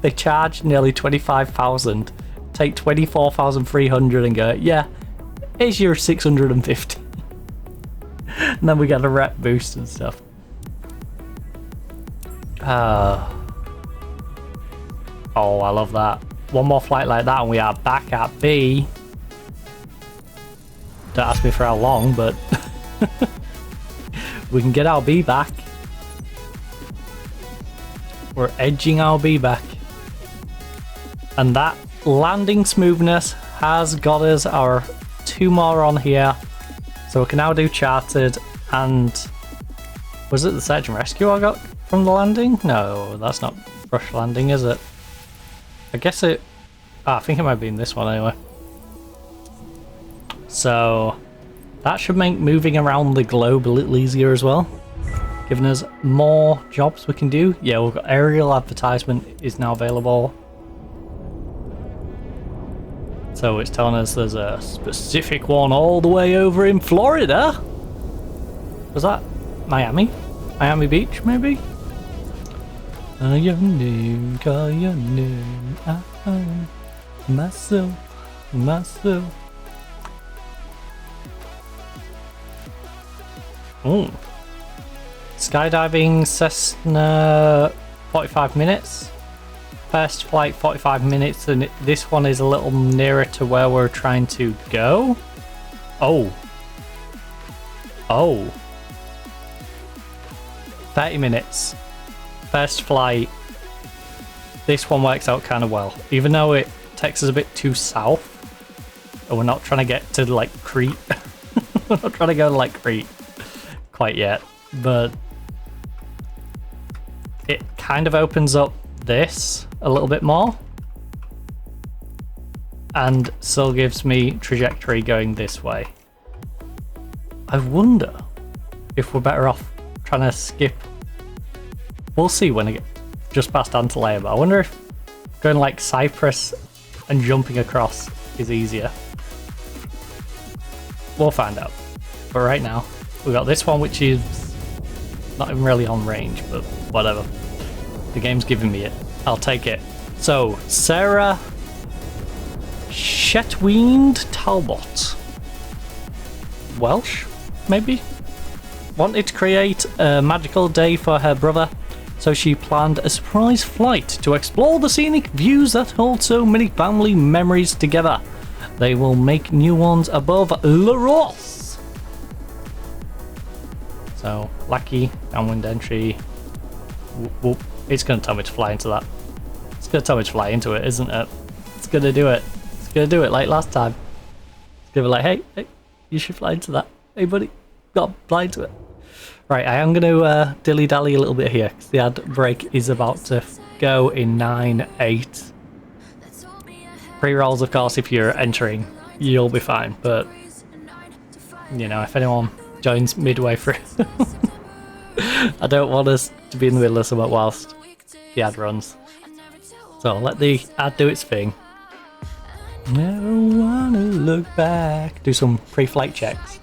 They charge nearly 25,000, take 24,300 and go, yeah, here's your 650. And then we get a rep boost and stuff. Oh, I love that. One more flight like that and we are back at B. Don't ask me for how long, but we can get our B back. We're edging our B back. And that landing smoothness has got us our 2 more on here. So we can now do chartered and... Was it the search and rescue I got from the landing? No, that's not rush landing, is it? I guess it... I think it might be in this one anyway. So that should make moving around the globe a little easier as well, giving us more jobs we can do. Yeah, we've got aerial advertisement is now available. So it's telling us there's a specific one all the way over in Florida. Was that Miami? Miami Beach, maybe? Your name, call your name. Myself. Ooh. Skydiving Cessna 45 minutes. First flight 45 minutes, and this one is a little nearer to where we're trying to go. Oh. 30 minutes. First flight. This one works out kind of well, even though it takes us a bit too south. And we're not trying to get to like Crete. We're not trying to go to like Crete quite yet, but it kind of opens up this a little bit more and still gives me trajectory going this way. I wonder if we're better off trying to skip. We'll see when I get just past Antalya, but I wonder if going like Cyprus and jumping across is easier. We'll find out. But right now we got this one, which is not even really on range, but whatever. The game's giving me it. I'll take it. So, Sarah Shetwind Talbot. Welsh, maybe? Wanted to create a magical day for her brother, so she planned a surprise flight to explore the scenic views that hold so many family memories together. They will make new ones above La Rosse. So, Lackey, downwind entry. Whoop, whoop. It's going to tell me to fly into that. It's going to tell me to fly into it, isn't it? It's going to do it. It's going to do it like last time. It's going to be like, hey, you should fly into that. Hey, buddy, got to fly into it. Right, I am going to dilly-dally a little bit here, because the ad break is about to go in 9-8. Pre-rolls, of course, if you're entering, you'll be fine, but, you know, if anyone joins midway through, I don't want us to be in the middle of something whilst the ad runs. So let the ad do its thing. Never wanna look back. Do some pre-flight checks.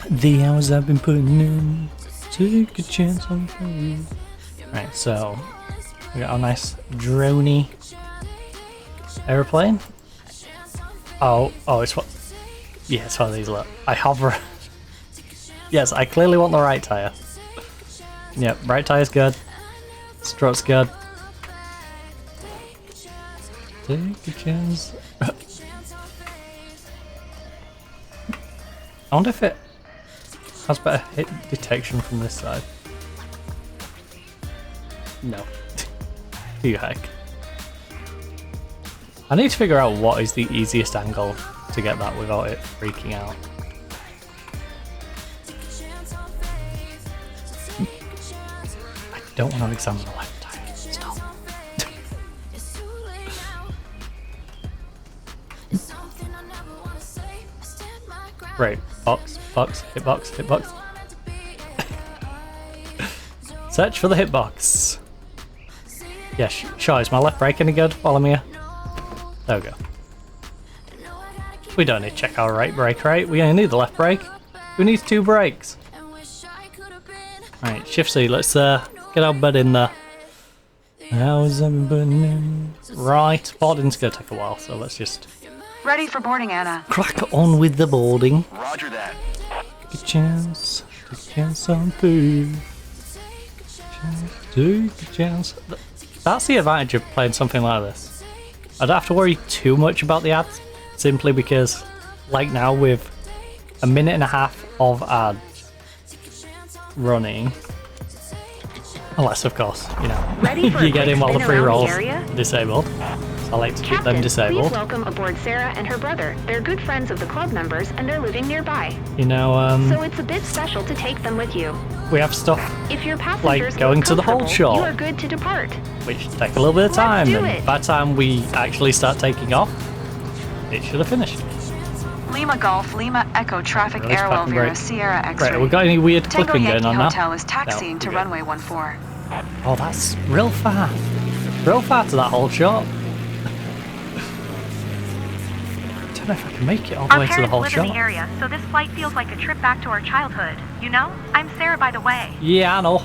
The hours I've been putting in, take a chance on you. Right, so We got a nice droney aeroplane. Oh, it's what? Yeah, it's one of these. Look, I hover. Yes, I clearly want the right tire. Yep, right tire's good. Strut's good. Take a chance. I wonder if it has better hit detection from this side. No. You heck. I need to figure out what is the easiest angle to get that without it freaking out. I don't want to examine the left tire. Stop. Right, box, hitbox, hitbox. Search for the hitbox. Yeah, sure, is my left brake any good while I'm here? There we go. We don't need to check our right brake, right? We only need the left brake. Who needs 2 brakes? Right, shift C, let's get our bed in there. How's everybody in? Right, boarding's gonna take a while, so let's just... Ready for boarding, Anna. crack on with the boarding. Roger that. Take a chance on food. Take a chance. That's the advantage of playing something like this. I don't have to worry too much about the ads, simply because, like now, with a minute and a half of ads running, unless of course, you know, Ready for a you get quick in while the spin free around the rolls area? disabled. So I like to keep them Captain, disabled. please welcome aboard Sarah and her brother. They're good friends of the club members and they're living nearby. You know, So it's a bit special to take them with you. we have stuff If your passengers like going look to the whole comfortable, shop, you are good to depart. which take a little bit of time, do and it. by the time we actually start taking off, it should have finished. Lima Golf, Lima Echo Traffic Release Air parking Elvira brake. Sierra X-ray. Right, we got any weird Tango clipping Yankee going on Hotel now? is taxiing to we're good. runway 14. Oh, that's real far. Real far to that whole shop. I don't know if I can make it all the Our way to the parents whole live in the shop. area, so this flight feels like a trip back to our childhood. You know? I'm Sarah, by the way. Yeah, I know.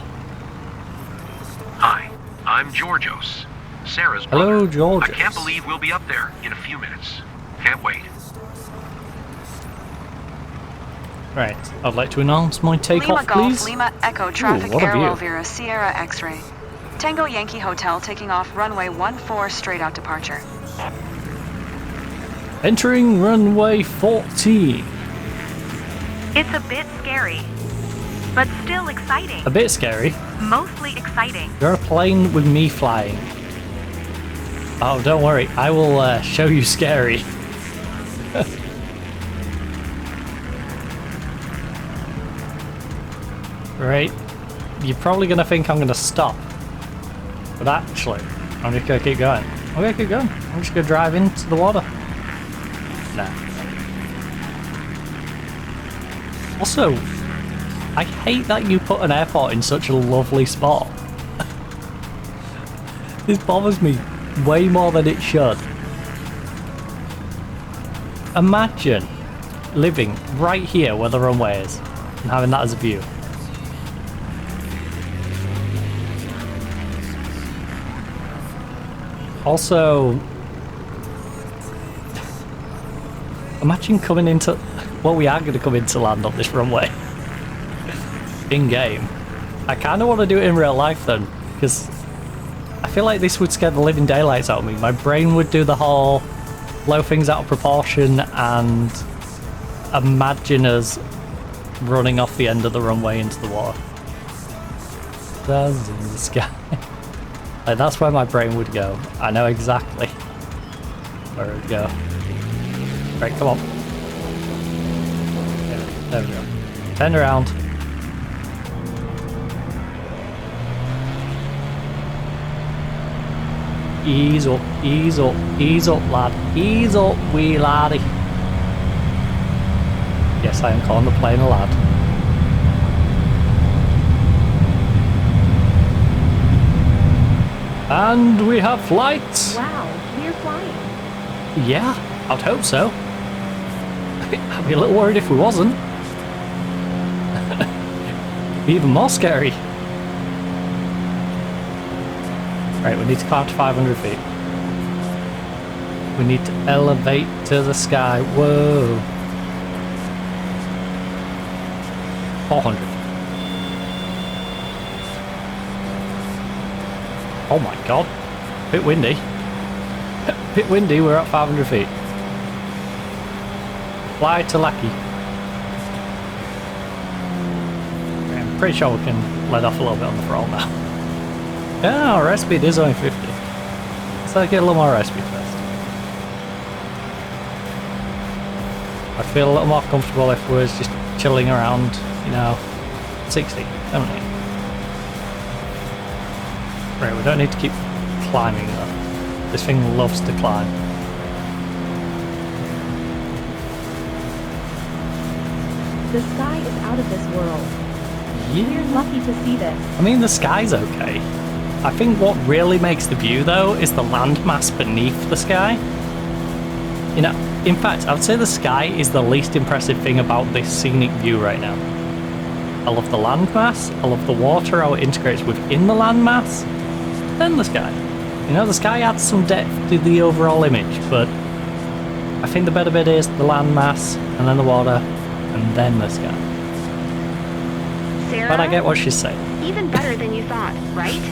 Hi, I'm Georgios, Sarah's Hello, brother. Georgios. I can't believe we'll be up there in a few minutes. Can't wait. Right, I'd like to announce my Lima takeoff, Golf, please. Lima Echo Traffic what a Air view. Elvira Sierra X-ray. Tango Yankee Hotel taking off runway 14 straight out departure. Entering runway 14. It's a bit scary, but still exciting. A bit scary. Mostly exciting. You're a plane with me flying. Oh, don't worry, I will show you scary. Right, you're probably gonna think I'm gonna stop, but actually, I'm just gonna keep going. I'm gonna keep going. I'm just gonna drive into the water. Nah. Also, I hate that you put an airport in such a lovely spot. This bothers me way more than it should. Imagine living right here where the runway is and having that as a view. Also, imagine coming into... Well, we are going to come into land on this runway. In-game. I kind of want to do it in real life then, because I feel like this would scare the living daylights out of me. My brain would do the whole blow things out of proportion and imagine us running off the end of the runway into the water. Stars in the sky. Like, that's where my brain would go. I know exactly where it would go. Right, come on. Yeah, there we go. Turn around. Ease up, lad. Ease up, wee laddie. Yes, I am calling the plane a lad. And we have flight. Wow, we're flying. Yeah, I'd hope so. I'd be a little worried if we wasn't. Be even more scary. Right, we need to climb to 500 feet. We need to elevate to the sky. Whoa. 400. Oh my god. Bit windy. Bit windy, we're at 500 feet. Fly to Lackey. I'm pretty sure we can let off a little bit on the throttle now. Yeah, our airspeed is only 50. So get a little more airspeed first. I'd feel a little more comfortable if we was just chilling around, you know, 60, 70. Right, we don't need to keep climbing though. This thing loves to climb. The sky is out of this world. Yeah. We're lucky to see this. I mean, the sky's okay. I think what really makes the view though is the landmass beneath the sky. You know, in fact, I would say the sky is the least impressive thing about this scenic view right now. I love the landmass, I love the water, how it integrates within the landmass, then the sky. You know, the sky adds some depth to the overall image, but I think the better bit is the landmass, and then the water, and then the sky. Sarah? But I get what she's saying. Even better than you thought, right?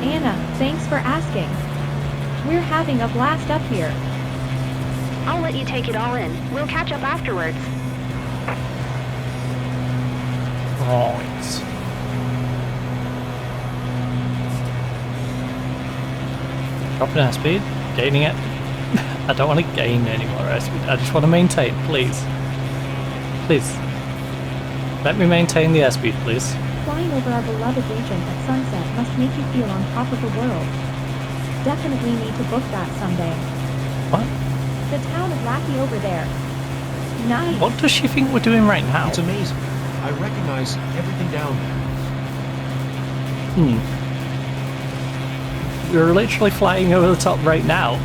Anna, thanks for asking. We're having a blast up here. I'll let you take it all in. We'll catch up afterwards. Right. Dropping airspeed, gaining it. I don't want to gain any more airspeed. I just want to maintain, please. Please. Let me maintain the airspeed, please. Flying over our beloved region at sunset must make you feel on top of the world. Definitely need to book that someday. What? The town of Lackey over there. Nice. What does she think we're doing right now? It's amazing. I recognize everything down there. We're literally flying over the top right now.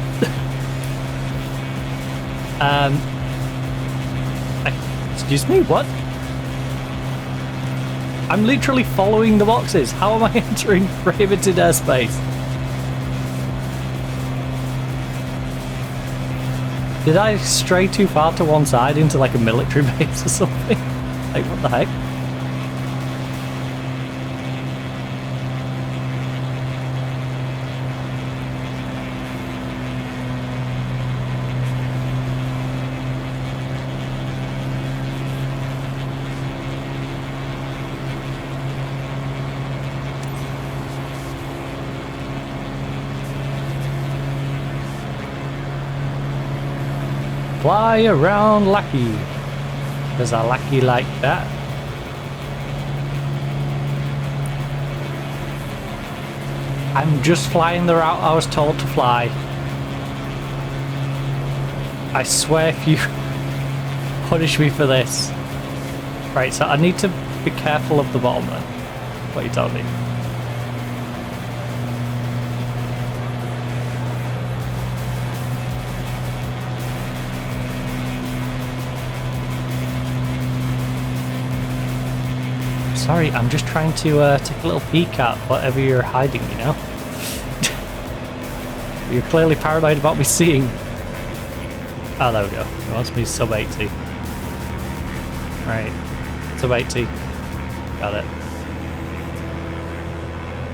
Excuse me, what? I'm literally following the boxes. How am I entering prohibited airspace? Did I stray too far to one side into like a military base or something? Like, what the heck? Fly around Lackey. There's a Lackey like that. I'm just flying the route I was told to fly. I swear if you punish me for this. Right, so I need to be careful of the bottom then. What you told me. Sorry, I'm just trying to take a little peek at whatever you're hiding, you know? You're clearly paranoid about me seeing. Oh, there we go. It wants me sub 80. Right. Sub 80. Got it.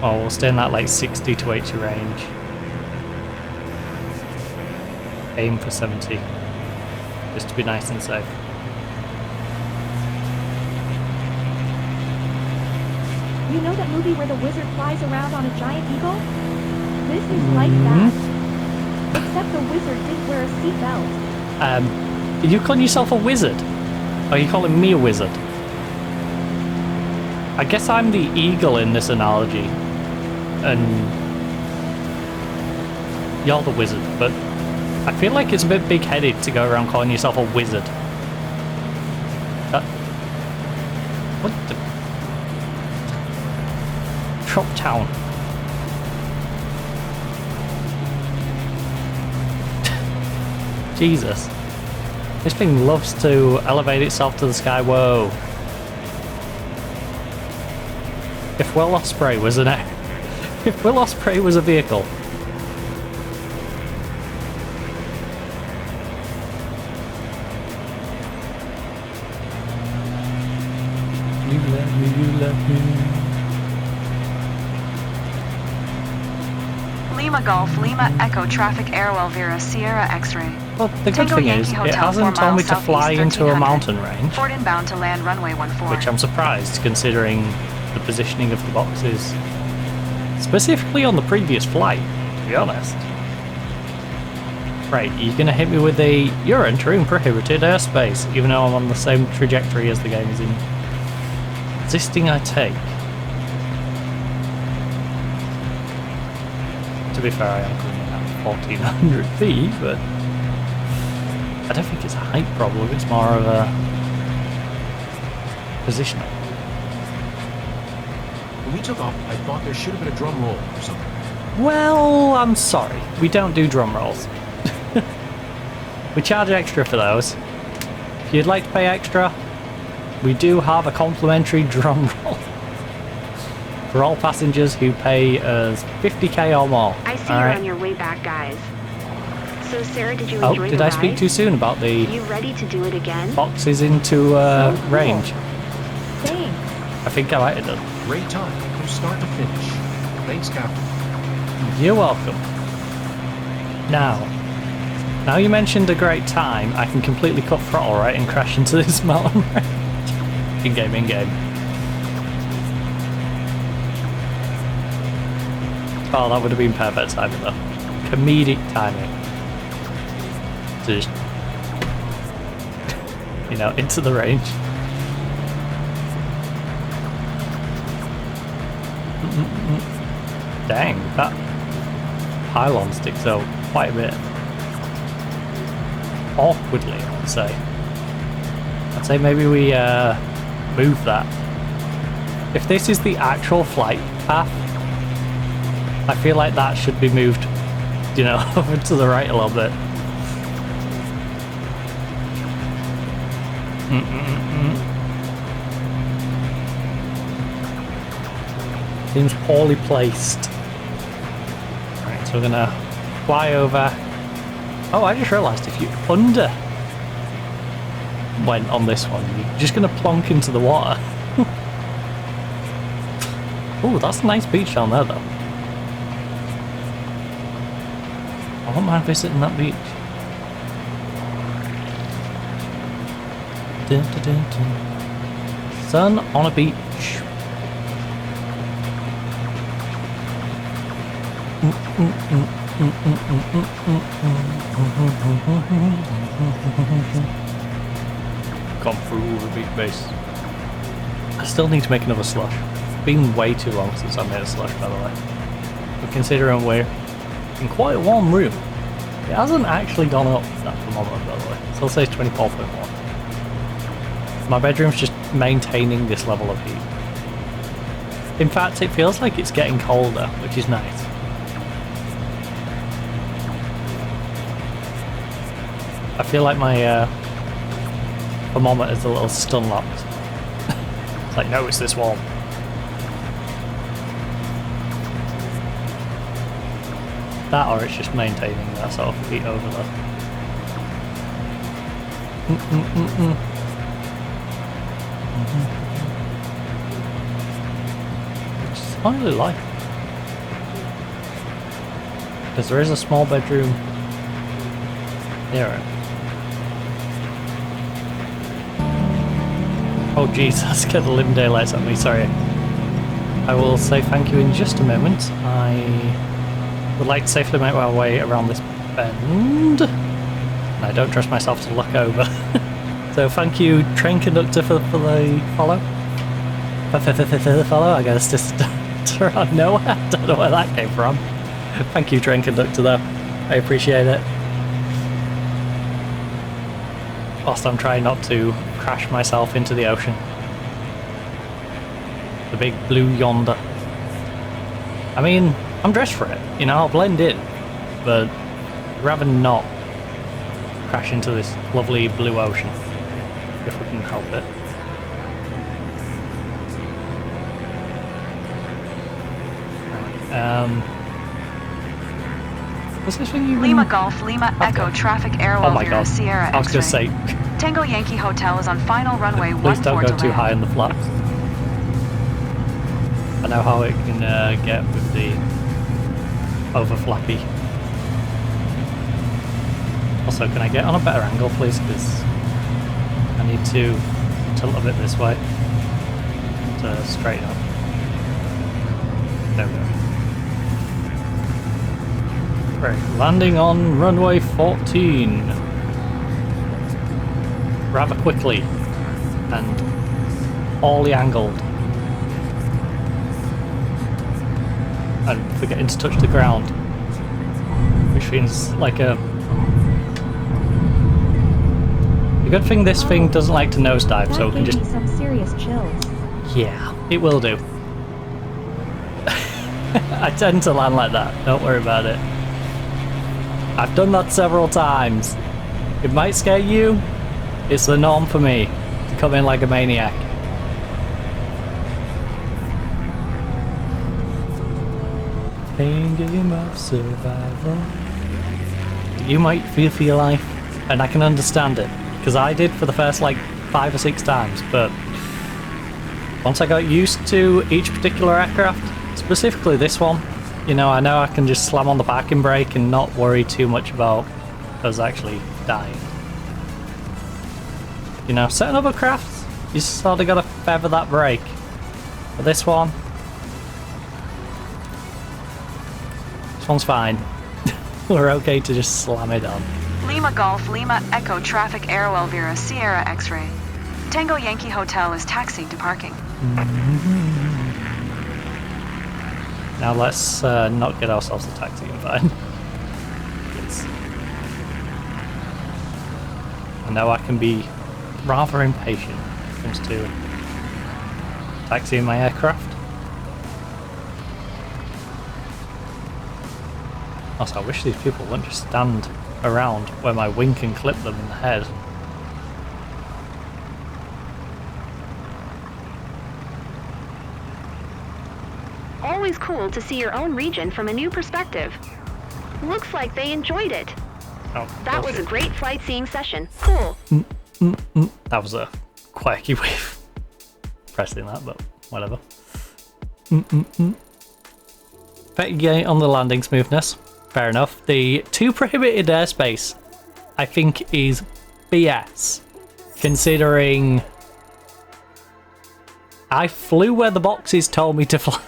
Oh, we'll stay in that like 60 to 80 range. Aim for 70. Just to be nice and safe. You know that movie where the wizard flies around on a giant eagle? This is like that. Except the wizard did wear a seatbelt. Are you calling yourself a wizard? Or are you calling me a wizard? I guess I'm the eagle in this analogy. And you're the wizard, but I feel like it's a bit big-headed to go around calling yourself a wizard. What the... Drop town. Jesus. This thing loves to elevate itself to the sky. Whoa. If Will Osprey was an If Will Ospreay was a vehicle. You let me, you let me. Lima Golf, Lima Echo Traffic Airwell Vera Sierra X-ray. Well, the good Tango thing Yankee is, it Hotel, hasn't 4 told me miles to fly southeast, into a 1300. mountain range, Ford inbound to land runway 14. which I'm surprised considering the positioning of the boxes. Specifically on the previous flight, to be honest. Right, you're gonna hit me with a, you're entering prohibited airspace, even though I'm on the same trajectory as the game is in. Insisting I take. To be fair, I am coming in at 1400 feet, but I don't think it's a height problem, it's more of a positioning. When we took off, I thought there should have been a drum roll or something. Well, I'm sorry, we don't do drum rolls. We charge extra for those. If you'd like to pay extra, we do have a complimentary drum roll for all passengers who pay us 50k or more. I see you're on your way back, guys. So, Sarah, did you enjoy the ride? Oh, did I speak too soon about the You ready to do it again? boxes into So cool. range? Thanks. I think I might have done. Great time, from start to finish. Thanks, Captain. You're welcome. Now you mentioned a great time, I can completely cut throttle right and crash into this mountain range. In-game, in-game. Oh, that would have been perfect timing though. Comedic timing. To just, you know, into the range. Dang, that pylon sticks out quite a bit. Awkwardly, I would say. I'd say maybe we move that. If this is the actual flight path, I feel like that should be moved, you know, over to the right a little bit. Seems poorly placed. Right, so we're gonna fly over. Oh, I just realised if you under went on this one, you're just gonna plonk into the water. Oh, that's a nice beach down there though. I wouldn't mind visiting that beach. Dun, dun, dun, dun. Sun on a beach. Gone through the big base. I still need to make another slush. It's been way too long since I made a slush, by the way. But considering we're in quite a warm room, it hasn't actually gone up that thermometer, by the way. So I'll say it's 24.1. My bedroom's just maintaining this level of heat. In fact, it feels like it's getting colder, which is nice. I feel like my thermometer's a little stun locked. It's like, no, it's this warm. That, or it's just maintaining that sort of heat over there. Which is highly likely. Because there is a small bedroom near it. Oh Jesus, get the living daylights at me, sorry. I will say thank you in just a moment. I would like to safely make my way around this bend. And I don't trust myself to look over. So thank you, train conductor, for the follow. For the follow, I guess just around nowhere. I don't know where that came from. Thank you, train conductor, though. I appreciate it. Whilst I'm trying not to crash myself into the ocean. The big blue yonder. I mean, I'm dressed for it, you know, I'll blend in, but I'd rather not crash into this lovely blue ocean, if we can help it. What's this thing you Lima Golf, Lima Echo, traffic Airwell Oh my Vero god. Sierra I was gonna X-ray. say, Tango Yankee Hotel is on final runway 14 please don't go to too land. high in the flaps. I know how it can get with the over flappy. Also, can I get on a better angle, please? Because I need to tilt a bit this way to straighten up. There we go. Right, landing on runway 14. Rather quickly and all angled. And forgetting to touch the ground. Which feels like a... The good thing this thing doesn't like to nosedive, so it can just... That gave me some serious chills. Yeah, it will do. I tend to land like that, don't worry about it. I've done that several times. It might scare you, it's the norm for me to come in like a maniac. Playing game of survival. You might fear for your life, and I can understand it, because I did for the first like 5 or 6 times, but once I got used to each particular aircraft, specifically this one, you know I can just slam on the parking brake and not worry too much about us actually dying. You know, certain other crafts, you sort of gotta feather that brake. But this one's fine. We're okay to just slam it on. Lima Golf, Lima Echo, traffic Airwell Vero Sierra X-ray. Tango Yankee Hotel is taxiing to parking. Now let's not get ourselves a taxi in fine. Please. I know I can be rather impatient when it comes to taxiing my aircraft. Also, I wish these people wouldn't just stand around where my wing can clip them in the head. Always cool to see your own region from a new perspective. Looks like they enjoyed it. Oh, that was a great flight seeing session. Cool. That was a quirky way of pressing that, but whatever. Petty gate on the landing smoothness. Fair enough. The too prohibited airspace, I think, is BS. Considering I flew where the boxes told me to fly.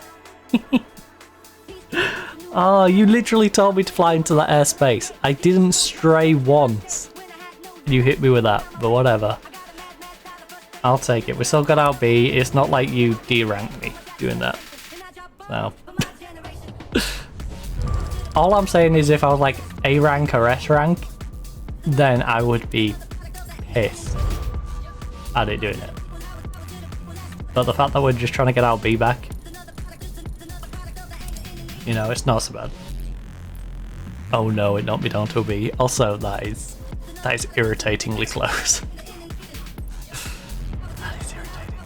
Oh, you literally told me to fly into that airspace. I didn't stray once. You hit me with that, but whatever. I'll take it. We still got our B. It's not like you D-ranked me doing that. So. All I'm saying is if I was like A rank or S rank, then I would be pissed at it doing it. But the fact that we're just trying to get our B back, you know, it's not so bad. Oh no, it knocked me down to a B. Also, that is irritatingly close. That is irritating.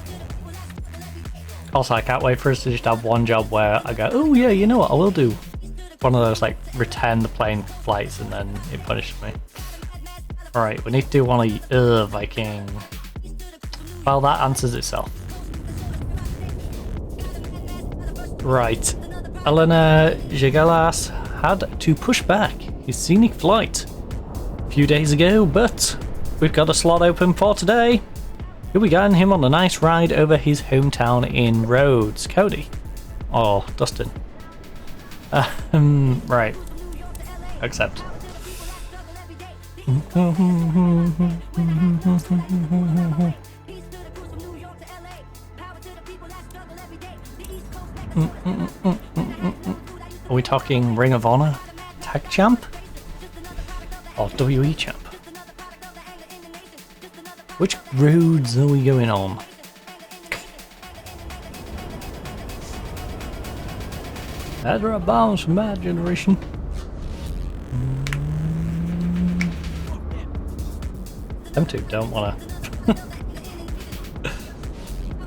Also, I can't wait for us to just have one job where I go, oh yeah, you know what, I will do one of those like return the plane flights and then it punishes me. Alright, we need to do one of Viking. Well, that answers itself. Right. Elena Jigalas had to push back his scenic flight a few days ago, but we've got a slot open for today. Here we got him on a nice ride over his hometown in Rhodes. Cody. Or Dustin. Right. Accept. Are we talking Ring of Honor Tag Champ? Or WE Champ? Which roads are we going on? There are bounds from my generation. Them two don't wanna.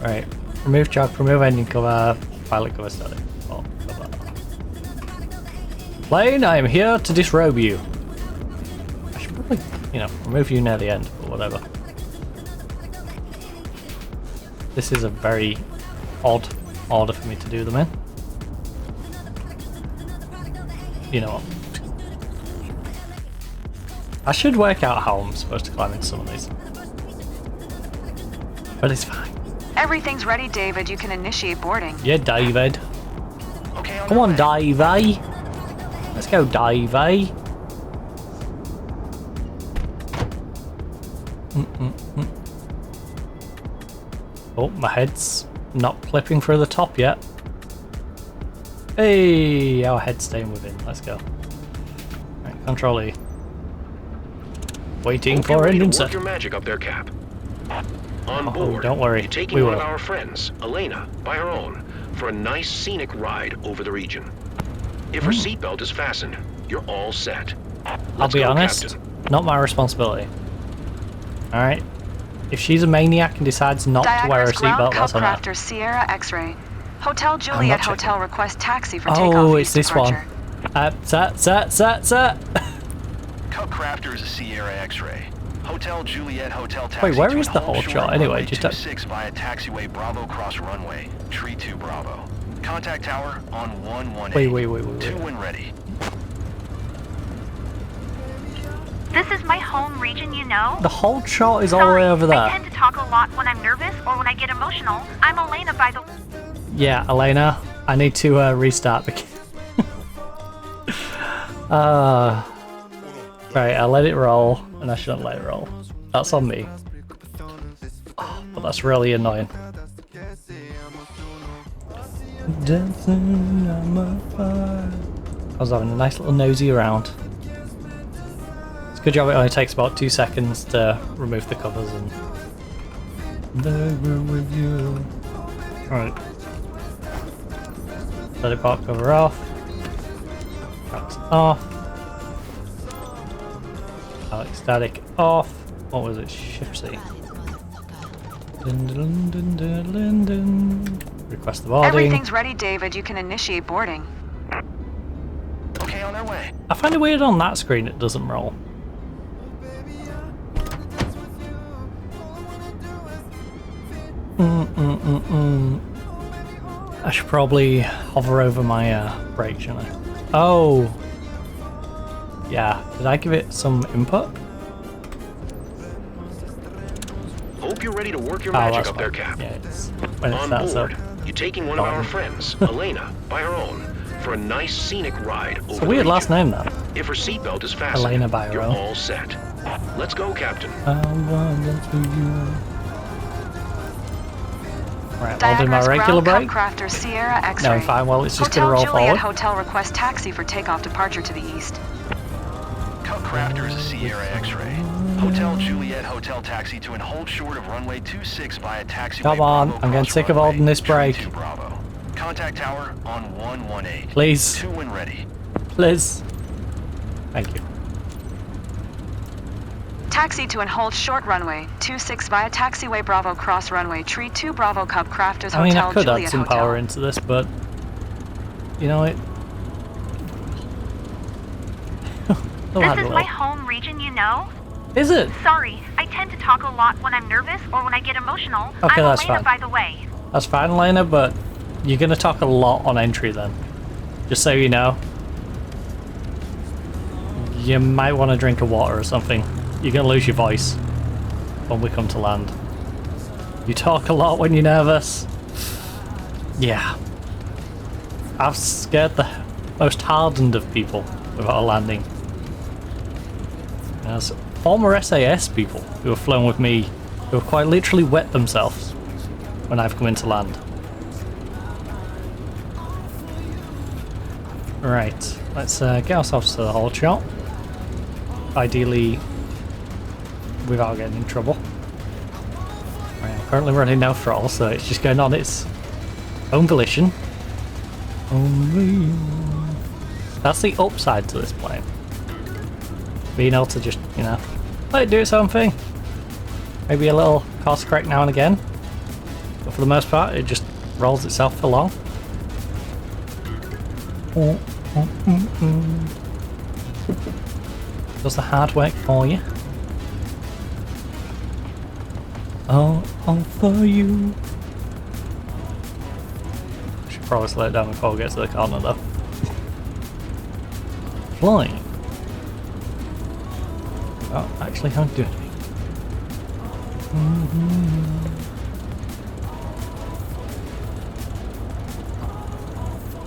Right. Remove chock, remove engine cover, pilot cover static. Oh, cover. Plane, I am here to disrobe you. I should probably, you know, remove you near the end, but whatever. This is a very odd order for me to do them in. You know what? I should work out how I'm supposed to climb into some of these. But it's fine. Everything's ready, David. You can initiate boarding. Yeah, David. Okay, Come on, Davey. Let's go, Davey. Oh, my head's not clipping through the top yet. Hey, our head's staying within. Let's go. Right, Control E. Waiting for an insert. Work your magic up there, Cap. On Oh, board, don't worry. you're taking We one will. of our friends, Elena, by her own, for a nice scenic ride over the region. If her seatbelt is fastened, you're all set. I'll Let's be go, honest, Captain. not my responsibility. Alright? If she's a maniac and decides not to wear a Diagnos ground seatbelt, that's on her. Cubcrafter Sierra X-ray. Hotel not Juliet checking. Hotel request taxi for takeoff. Oh, east it's this one. departure. Sir. Cubcrafter is a Sierra X-ray. Hotel Juliet Hotel taxi. Wait, where to is an the whole whole shore shot? Anyway, runway just 26 via taxiway Bravo cross runway, tree 2 Bravo. Contact tower on 118. Wait. 2 when ready. This is my home region, you know? The whole shot is all the Sorry, way over I there. tend to talk a lot when I'm nervous or when I get emotional. I'm Elena, by the... Yeah, Elena, I need to restart the right, I'll let it roll, and I shouldn't let it roll. That's on me. Oh, but that's really annoying. Dancing on my fire. I was having a nice little nosy around. It's a good job it only takes about 2 seconds to remove the covers and... There with you. Right. Let it pop cover off. That's off. Alex static off. What was it? Shift C. Request the boarding. Everything's ready, David. You can initiate boarding. Okay, on their way. I find it weird on that screen it doesn't roll. I should probably hover over my brake, shouldn't I? Oh! Yeah, did I give it some input? Hope you're ready to work your Oh, magic that's up there, fine. Cap. Yeah, it's when it's On that, so... board, you're taking one of our friends, Elena, by her own, for a nice scenic ride over It's the a weird region. last name, though. If her seatbelt is fastened, Elena by her you're own. all set. Let's go, Captain. Right, I'll do my Diagnos regular ground brake. Cubcrafter Sierra X-ray. No, fine, well, it's just Hotel gonna roll Juliet forward. Hotel request taxi for takeoff departure to the east. Cubcrafter is a Sierra X-ray. Hotel Juliet Hotel taxi to and hold short of runway 26 via taxiway Come on, Bravo I'm getting cross sick of runway, holding this tree brake. 2 Bravo. Contact tower on 118. Please. 2 when ready. Please. Thank you. Taxi to and hold short runway 26 via taxiway Bravo cross runway tree 2 Bravo Cubcrafters I mean, Hotel I could Juliet add some Hotel. power into this, but... You know, it... We'll This add a is my little. home region, you know? Is it? Sorry, I tend to talk a lot when I'm nervous or when I get emotional. Okay, I'm that's Elena, fine. by the way. That's fine, Elena, but you're going to talk a lot on entry then. Just so you know. You might want to drink a water or something. You're going to lose your voice when we come to land. You talk a lot when you're nervous. Yeah. I've scared the most hardened of people without a landing. There's former SAS people who have flown with me who have quite literally wet themselves when I've come into land. Right, let's get ourselves to the whole shot. Ideally, without getting in trouble. Right, I'm currently running no throttle, so it's just going on its own volition. Only that's the upside to this plane. Being able to just, you know, let it do its own thing. Maybe a little course correct now and again, but for the most part, it just rolls itself along. Does the hard work for you? All for you. Should probably slow it down before we get to the corner though. Flying. Oh, actually, how do it?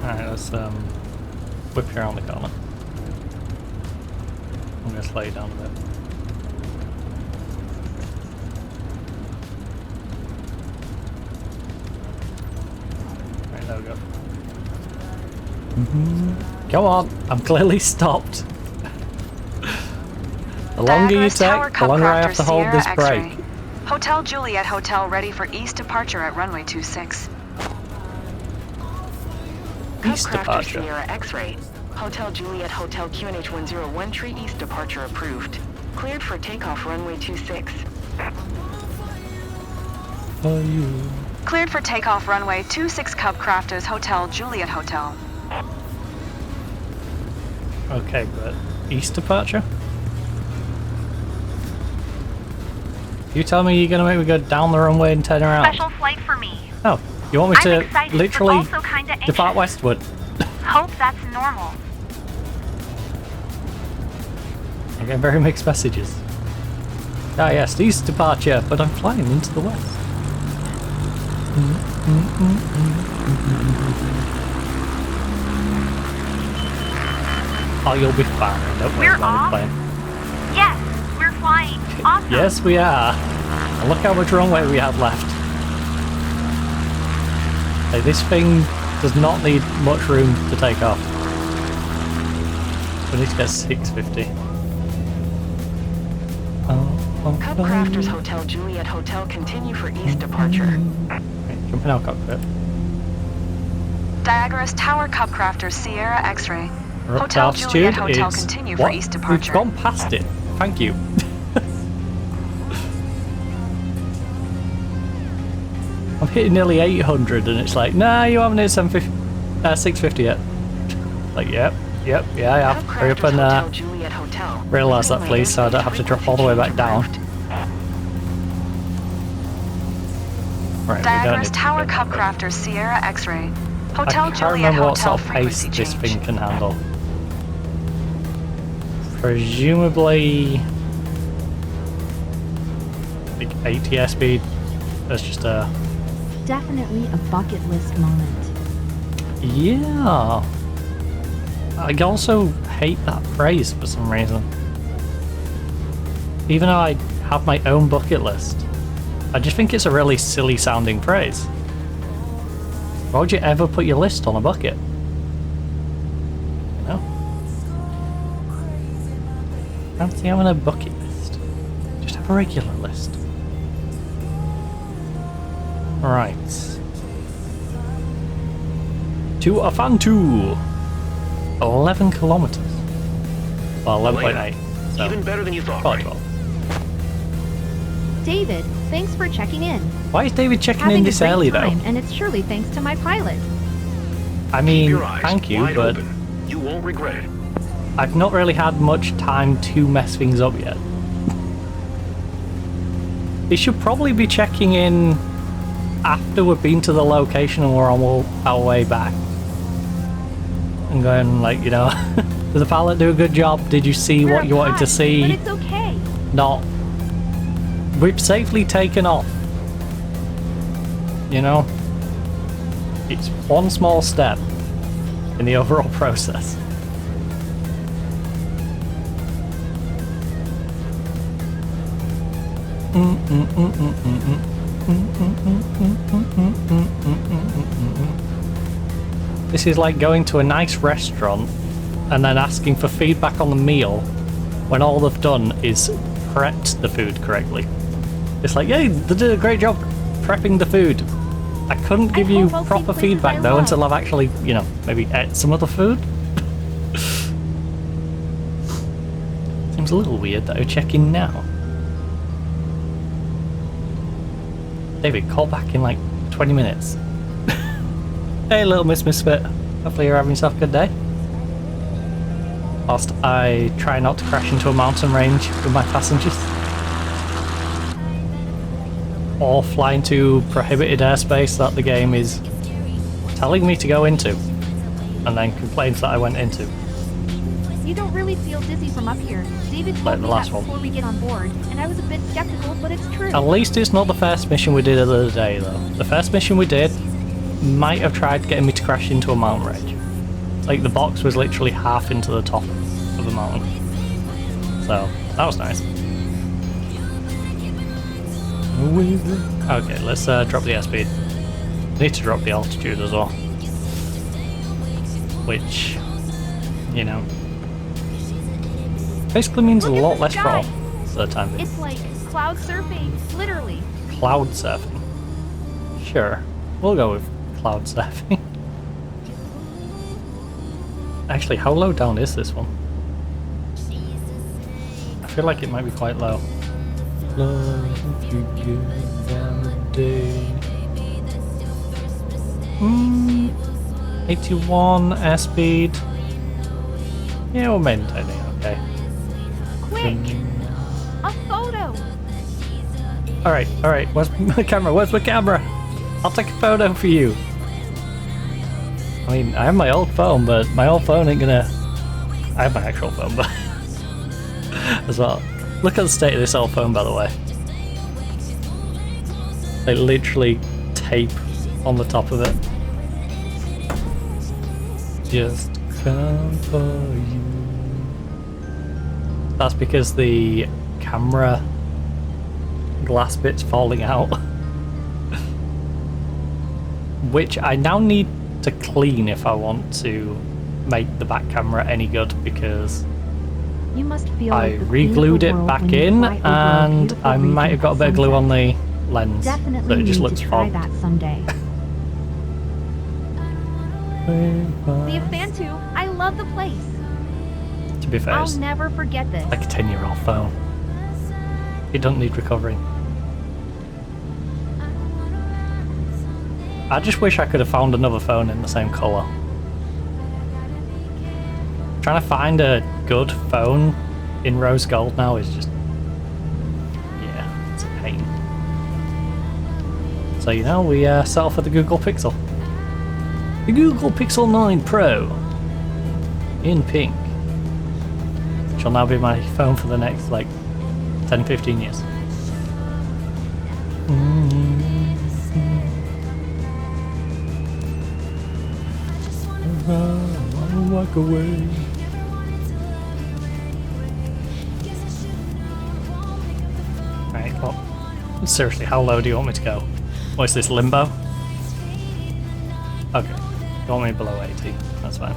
Alright, let's whip you around the corner. I'm gonna slow you down a bit. Right, there we go. Come on, I'm clearly stopped. The longer you take, the longer I have to hold this brake. Hotel Juliet Hotel ready for east departure at runway 26. East departure. Sierra X-ray. Hotel Juliet Hotel QNH 101 Tree East departure approved. Cleared for takeoff runway 26. For you. Cleared for takeoff runway 26 Cub Crafters Hotel Juliet Hotel. Okay, but east departure? You tell me you're gonna make me go down the runway and turn around. Special flight for me. Oh, you want me I'm to excited, but literally also kinda anxious. depart westward? Hope that's normal. I get very mixed messages. Ah yes, east departure, but I'm flying into the west. Oh, you'll be fine. Don't worry We're about off? the plane. Yes, we're flying. Awesome. Yes, we are. And look how much runway we have left. Like, this thing does not need much room to take off. We need to get 650. Cub Crafters Hotel Juliet Hotel continue for east departure. Right, jumping out cockpit. Diagorus Tower Cub Crafters Sierra X-ray. We're up to Hotel altitude. Juliet Hotel It's continue what? for east We've departure. gone past it. Thank you. I'm hitting nearly 800 and it's like, nah, you haven't hit 650 yet. Like, yeah, I have. Hurry up and realise that, please, so I don't have to drop all the way back down. Right, we don't Diagorus need to Tower get Cub that. Crafters Sierra X-ray. I Hotel can't Juliet remember what Hotel sort of pace frequency this change. thing can handle. Presumably like 80 airspeed. That's just a Definitely a bucket list moment. yeah. I also hate that phrase for some reason. Even though I have my own bucket list, I just think it's a really silly sounding phrase. Why would you ever put your list on a bucket? You know? Fancy having a bucket list. Just have a regular list. Right. To Afantu. 11 kilometers. Well, 11.8. So Even better than you thought, probably right? 12. David, thanks for checking in. Why is David checking Having in a this great early, though? time, and it's surely thanks to my pilot. I Keep mean, your eyes thank you, wide but open. You won't regret it. I've not really had much time to mess things up yet. He should probably be checking in after we've been to the location and we're on our way back. And going like, you know, did the pilot do a good job? Did you see what you wanted to see? But it's okay. Not. We've safely taken off. You know? It's one small step in the overall process. This is like going to a nice restaurant and then asking for feedback on the meal when all they've done is prepped the food correctly. It's like, yeah, they did a great job prepping the food. I couldn't give you proper feedback though until I've actually, you know, maybe ate some of the food. Seems a little weird though, check in now. David, call back in like 20 minutes. Hey little Miss Misfit, hopefully you're having yourself a good day. whilst I try not to crash into a mountain range with my passengers. Or fly into prohibited airspace that the game is telling me to go into, and then complains that I went into. You don't really feel dizzy from up here. David told Like the me last that one. before we get on board, and I was a bit skeptical, but it's true. At least it's not the first mission we did the other day, though. The first mission we did might have tried getting me to crash into a mountain range. Like, the box was literally half into the top of the mountain. So, that was nice. Okay, let's drop the airspeed. Need to drop the altitude as well. Which, you know, basically means a lot less throttle for the time being. It's like cloud surfing, literally. Cloud surfing. Sure, we'll go with cloud surfing. Actually, how low down is this one? I feel like it might be quite low. 81 airspeed. Yeah, we're maintaining okay. Quick! A photo! Alright, where's my camera? Where's my camera? I'll take a photo for you. I mean, I have my old phone, but my old phone ain't gonna... I have my actual phone, but... as well. Look at the state of this old phone, by the way. They literally tape on the top of it. Just come for you. That's because the camera glass bit's falling out. Which I now need to clean if I want to make the back camera any good, because You must feel I like the re-glued queen it of the back world when you in, fly over a and beautiful I might region have got a at bit of glue on sunset. the lens, Definitely so it just need looks to try fogged. that someday. Be a fan too. I love the place. To be fair, I'll it's never forget this. like a 10-year-old phone. It doesn't need recovering. I just wish I could have found another phone in the same colour. Trying to find a good phone in rose gold now is just... yeah, it's a pain. So, you know, we settle for the Google Pixel. The Google Pixel 9 Pro in pink. Which will now be my phone for the next, like, 10-15 years. Walk away. Right, well, seriously, how low do you want me to go? What is this, limbo? Okay, you want me below 80, that's fine.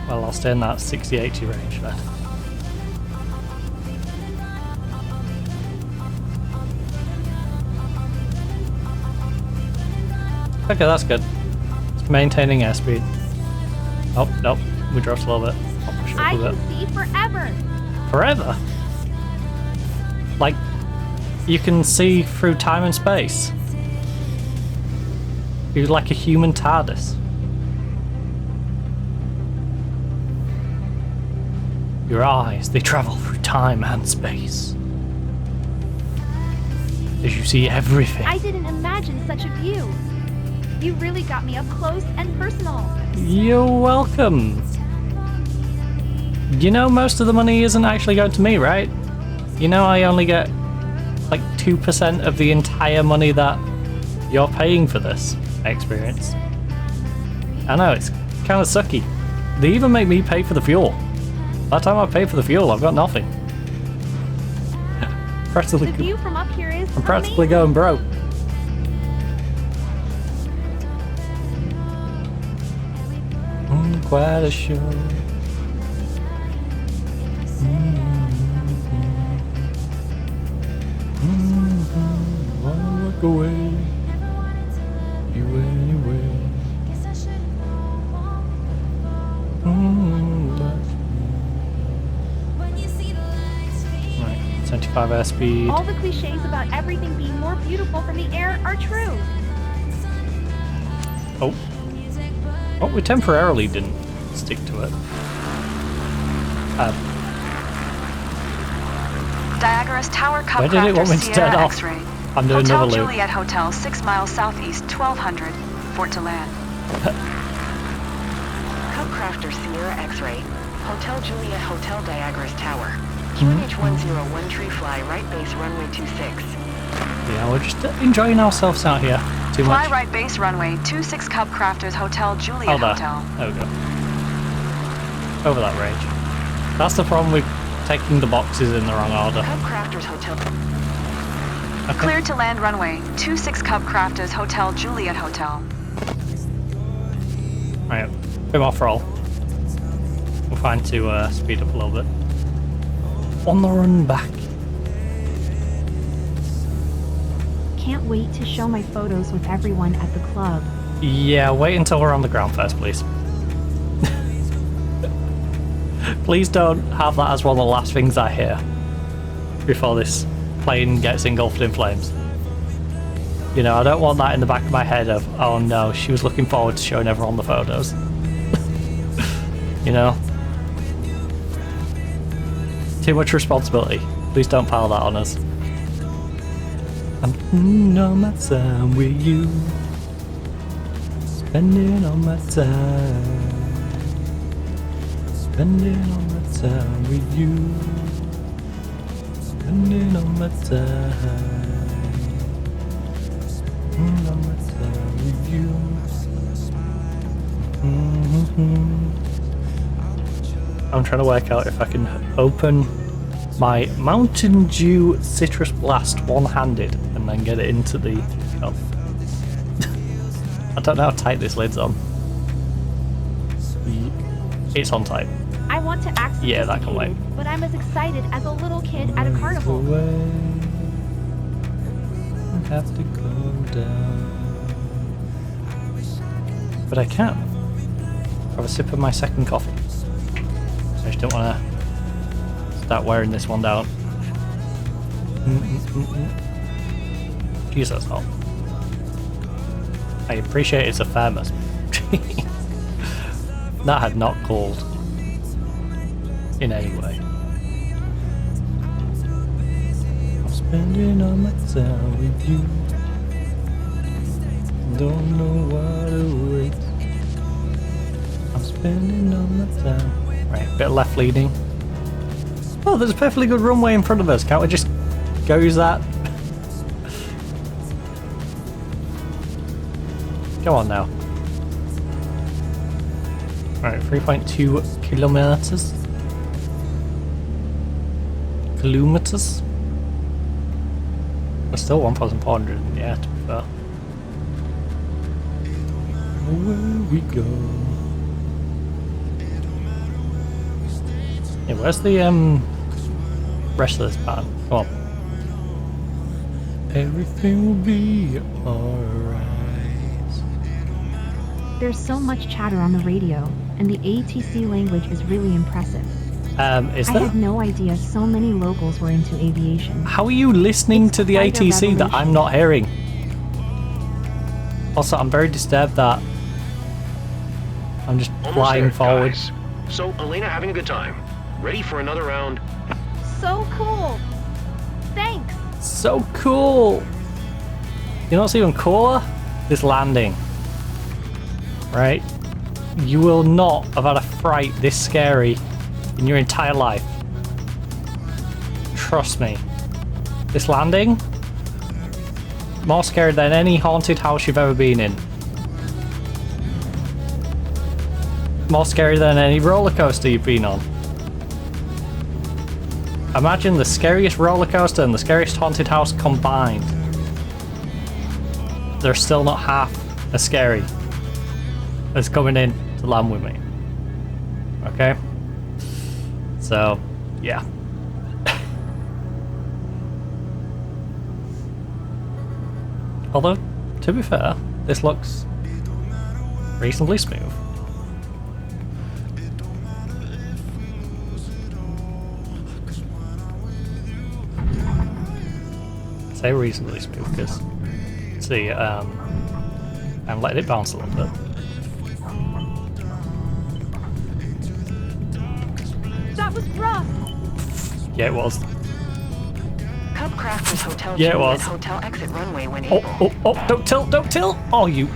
Well, I'll stay in that 60-80 range then. Okay, that's good. It's maintaining airspeed. Oh, nope, we dropped a little bit. I'll push it I up a can bit. see forever. Forever? Like, you can see through time and space. You're like a human TARDIS. Your eyes, they travel through time and space. As you see everything. I didn't imagine such a view. You really got me up close and personal. You're welcome. You know, most of the money isn't actually going to me, right? You know, I only get like 2% of the entire money that you're paying for this experience. I know, it's kind of sucky. They even make me pay for the fuel. By the time I pay for the fuel, I've got nothing. Practically, The view from up here is I'm practically amazing. going broke. Quite a show. Wanna walk away, you anyway. Right, 75 airspeed. All the cliches about everything being more beautiful from the air are true. Oh, Well, we temporarily didn't stick to it. Diagoras Tower Cup Where did it want me to turn Sierra off? X-ray. I'm doing Hotel another loop. Juliet Hotel, 6 miles southeast, 1200. Fort to land. Cubcrafter Sierra X-ray. Hotel Juliet Hotel Diagoras Tower. QNH 101 tree fly right base runway 26. Yeah, we're just enjoying ourselves out here. Too Fly much. right base runway 26 Cubcrafters Hotel Juliet Oh, there. Hotel. There we go. Over that range. That's the problem with taking the boxes in the wrong order. Cubcrafters Hotel. Okay. Cleared to land runway 26 Cubcrafters Hotel Juliet Hotel. Right, bit more throttle. We're fine to speed up a little bit. On the run back. Can't wait to show my photos with everyone at the club. Yeah, wait until we're on the ground first, please. Please don't have that as one of the last things I hear before this plane gets engulfed in flames. You know, I don't want that in the back of my head of, oh no, she was looking forward to showing everyone the photos. You know? Too much responsibility. Please don't pile that on us. I'm spending all my time with you. Spending all my time. Spending all my time with you. Spending all my time. Spending all my time with you. I'm trying to work out if I can open my Mountain Dew Citrus Blast one-handed and then get it into the cup. I don't know how tight this lid's on. It's on tight. I want to act Yeah, that can sophisticated, wait. but I'm as excited as a little kid at a carnival. I have to go down. But I can. Have a sip of my second coffee. I just don't want to start wearing this one down. Jeez, that's hot. I appreciate it's a thermos. That had not cooled in any way. I'm spending all my time with you. Don't know what to wait. I'm spending all my time. Right, bit of left leading. Oh, there's a perfectly good runway in front of us. Can't we just go use that? Go on now. Alright, 3.2 kilometers. Kilometers? We're still 1,400 in the air, to be fair. Where we go. Yeah, where's the rest of this pattern? Come on. Everything will be alright. There's so much chatter on the radio, and the ATC language is really impressive. Is I there? had no idea so many locals were into aviation. How are you listening to the quite a ATC that I'm revelation. not hearing? Also, I'm very disturbed that I'm just Almost flying there, forward. guys. So, Elena having a good time. Ready for another round? So cool! Thanks! So cool! You know what's even cooler? This landing. Right? You will not have had a fright this scary in your entire life. Trust me. This landing, more scary than any haunted house you've ever been in. More scary than any roller coaster you've been on. Imagine the scariest roller coaster and the scariest haunted house combined. They're still not half as scary as coming in to land with me. Okay? So, yeah. Although, to be fair, this looks reasonably smooth. I say reasonably smooth because, see, I'm letting it bounce a little bit. was drugged. Yeah, it was. Cub Crafters Hotel Yeah, it Juliet was. Hotel exit runway when Oh, able. oh, oh, don't tilt, don't tilt! Oh, you...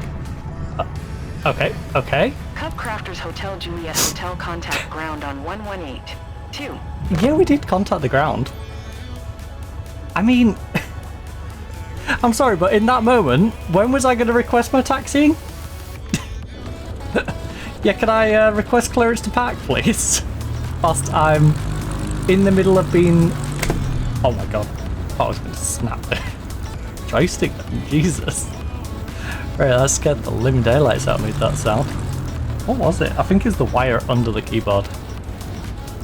okay, okay. Cub Crafters Hotel Juliet Hotel contact ground on 1182. Yeah, we did contact the ground. I mean... I'm sorry, but in that moment, when was I going to request my taxiing? Yeah, can I request clearance to park, please? Whilst I'm in the middle of being... Oh my god. I thought I was going to snap the joystick then. Jesus. Right, that scared the living daylights out of me, that sound. What was it? I think it's the wire under the keyboard.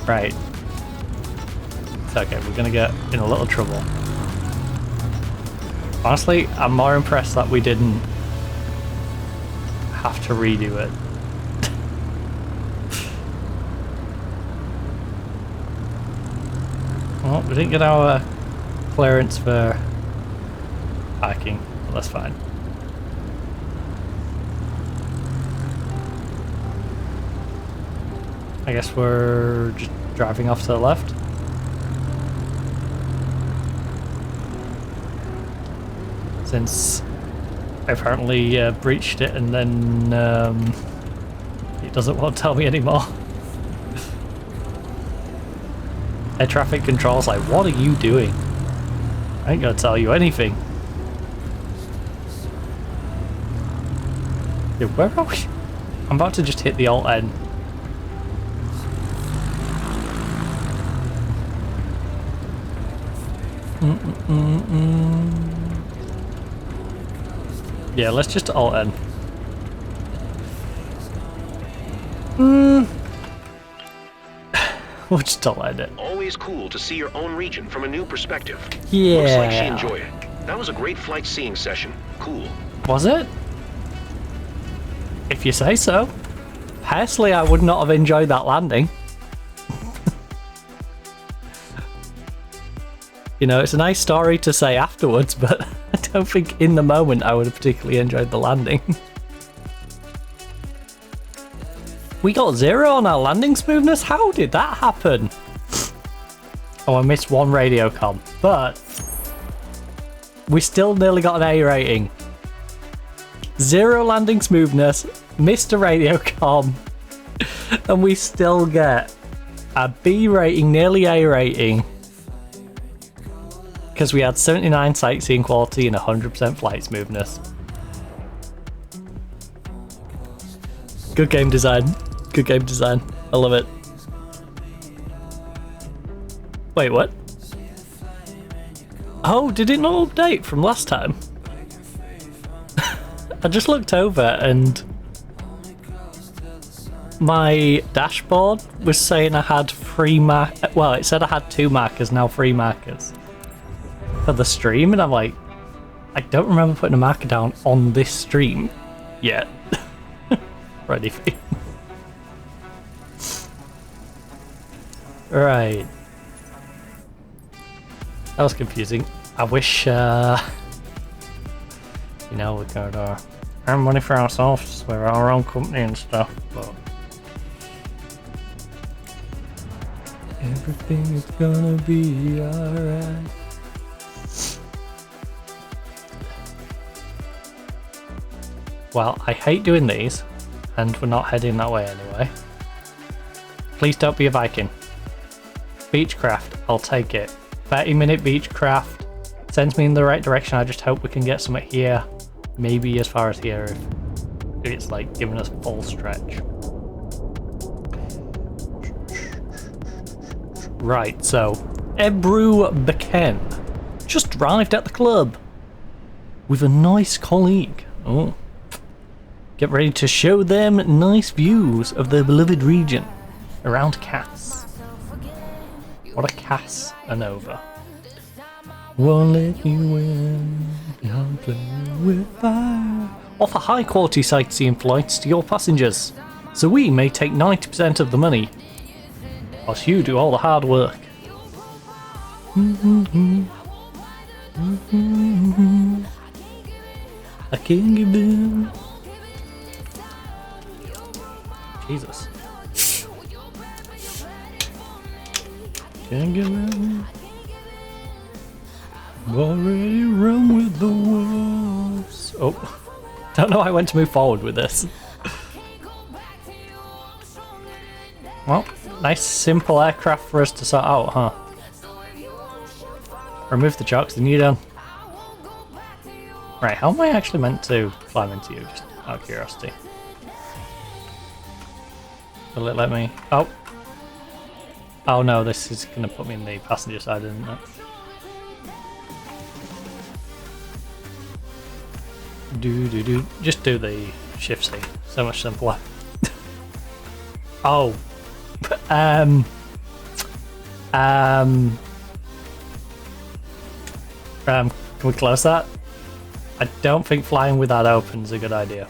Right. It's okay, we're going to get in a little trouble. Honestly, I'm more impressed that we didn't have to redo it. Well, we didn't get our clearance for parking, but that's fine. I guess we're just driving off to the left. Since I apparently breached it and then it doesn't want to tell me anymore. Air traffic control's like, what are you doing? I ain't gonna tell you anything. Dude, where are we? I'm about to just hit the Alt-N. Yeah, let's just Alt-N. We'll just Alt-N it. Always cool to see your own region from a new perspective. Yeah. Looks like she enjoyed it. That was a great flight seeing session. Cool. Was it? If you say so. Personally, I would not have enjoyed that landing. You know, it's a nice story to say afterwards, but I don't think in the moment I would have particularly enjoyed the landing. We got 0 on our landing smoothness? How did that happen? Oh, I missed one radio comm, but we still nearly got an A rating. 0 landing smoothness, missed a radio comm, and we still get a B rating, nearly A rating. Because we had 79 sightseeing quality and 100% flight smoothness. Good game design. Good game design. I love it. Wait, what? Oh, did it not update from last time? I just looked over and my dashboard was saying I had 3 well, it said I had 2 markers, now 3 markers for the stream, and I'm like, I don't remember putting a marker down on this stream yet. Ready for you. Right. That was confusing. I wish, you know, we could earn money for ourselves with our own company and stuff, but everything is gonna be alright. Well, I hate doing these, and we're not heading that way anyway. Please don't be a Viking. Beechcraft, I'll take it. 30-minute Beechcraft sends me in the right direction. I just hope we can get some here, maybe as far as here if it's like giving us full stretch. Right, so Ebru Beken just arrived at the club with a nice colleague. Oh. Get ready to show them nice views of their beloved region around Cass. What a Cass Anova. Won't let you win. I'll play with fire. Offer high quality sightseeing flights to your passengers, so we may take 90% of the money, whilst you do all the hard work. I can't give them. Jesus. Can't give in. Already run with the wolves. Oh, don't know. I went to move forward with this. Well, nice simple aircraft for us to sort out, huh? Remove the chocks, then you done. Right, how am I actually meant to climb into you? Just out of curiosity. Will it let me? Oh. Oh no, this is going to put me in the passenger side, isn't it? Do. Just do the shift C. So much simpler. Oh. Can we close that? I don't think flying with that open is a good idea.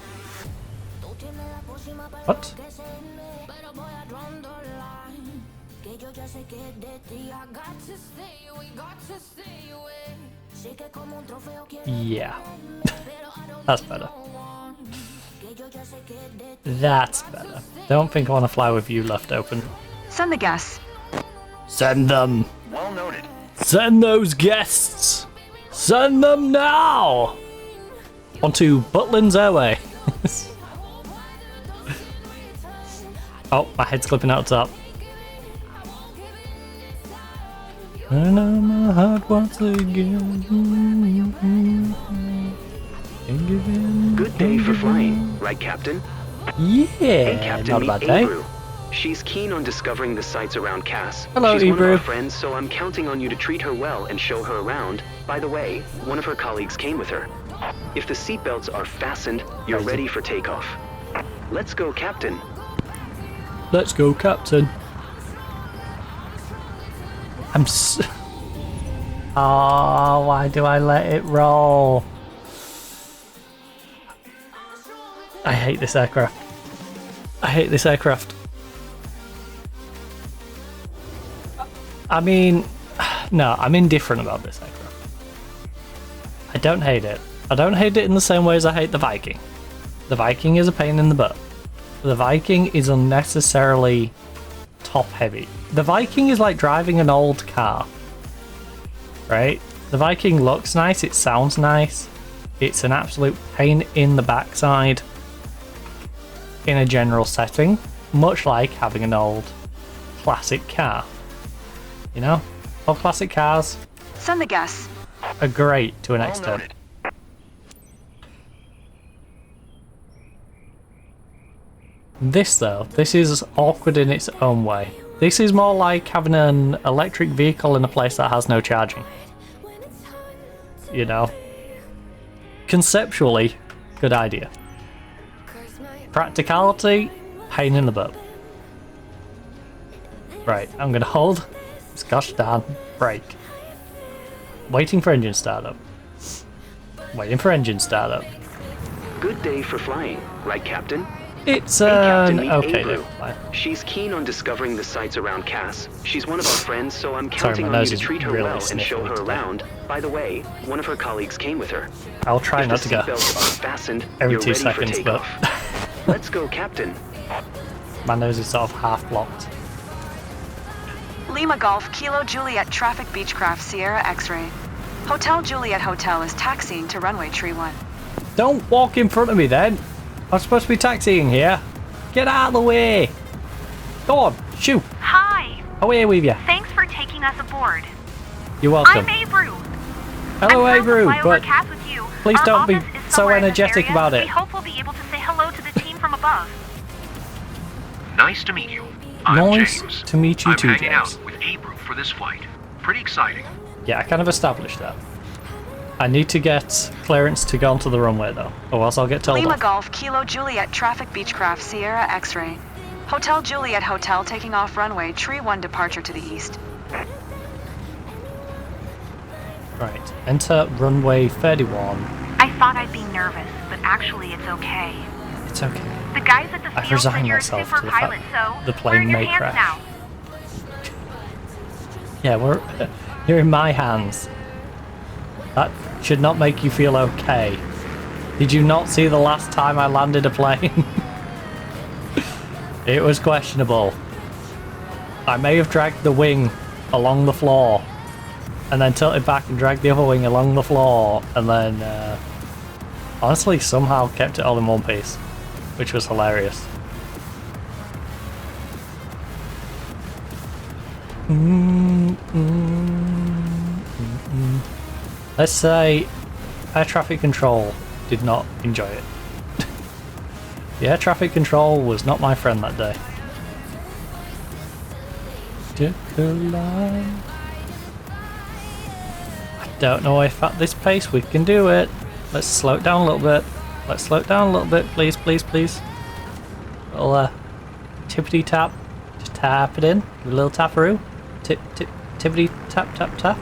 What? Yeah. That's better. That's better. Don't think I want to fly with you left open. Send the guests. Send them. Well noted. Send those guests. Send them now. Onto Butlin's Airway. Oh, my head's clipping out top. I know my heart once again. Good day for flying, right, Captain? Yeah, hey, Captain, not a bad day. Ebru. She's keen on discovering the sights around Cass. Hello, She's one of our Ebru. friends, so I'm counting on you to treat her well and show her around. By the way, one of her colleagues came with her. If the seatbelts are fastened, you're ready for takeoff. Let's go, Captain. Let's go, Captain. Oh, why do I let it roll? I hate this aircraft. I hate this aircraft. I mean, no, I'm indifferent about this aircraft. I don't hate it. I don't hate it in the same way as I hate the Viking. The Viking is a pain in the butt. The Viking is unnecessarily top heavy. The Viking is like driving an old car, right? The Viking looks nice, it sounds nice. It's an absolute pain in the backside in a general setting, much like having an old classic car. You know, old classic cars Send the guests. are great to an extent. This though, this is awkward in its own way. This is more like having an electric vehicle in a place that has no charging. You know? Conceptually, good idea. Practicality, pain in the butt. Right, I'm gonna hold this gosh darn brake. Waiting for engine startup. Waiting for engine startup. Good day for flying, right, Captain? It's Captain, meet okay. Ebru. She's keen on discovering the sights around Cass. She's one of our friends, so I'm Sorry, counting my on you nose to is treat her really well and show her sniffly today. around. By the way, one of her colleagues came with her. I'll try If not the to go seatbelts are fastened, every you're 2 ready seconds, for but takeoff. Let's go, Captain. my nose is sort of half blocked. Lima Golf, Kilo Juliet Traffic Beechcraft Sierra X-Ray. Hotel Juliet Hotel is taxiing to runway tree 1. Don't walk in front of me then. I'm supposed to be taxiing here. Get out of the way. Go on, shoot. Hi. Away with you. Thanks for taking us aboard. You're welcome. I'm Ebru. Hello, I'm thrilled to fly Ebru, over but Cass with you. please Our don't be office is so somewhere in this energetic area. about it. We hope we'll be able to say hello to the team from above. Nice to meet you. I'm Nice James. to meet you I'm too, hanging James. out with Ebru for this flight. Pretty exciting. Yeah, I kind of established that. I need to get clearance to go onto the runway though, or else I'll get told Lima off. Golf, Kilo Juliet Traffic Beechcraft Sierra X-Ray. Hotel Juliet Hotel taking off runway tree 1 departure to the east. Right, enter runway 31. I thought I'd be nervous, but actually it's okay. It's okay. The guys at the I've field resigned said you're a myself super to the pilot, fact so the plane we're in your may hands crash. now. Yeah, you're in my hands. That should not make you feel okay. Did you not see the last time I landed a plane? It was questionable. I may have dragged the wing along the floor, and then tilted back and dragged the other wing along the floor, and then honestly somehow kept it all in one piece, which was hilarious. Let's say air traffic control did not enjoy it. The air traffic control was not my friend that day. I don't know if at this pace we can do it. Let's slow it down a little bit. Let's slow it down a little bit, please, please, please. Little tippity tap. Just tap it in. Give it a little taparoo. Tip, tip, tippity tap, tap, tap.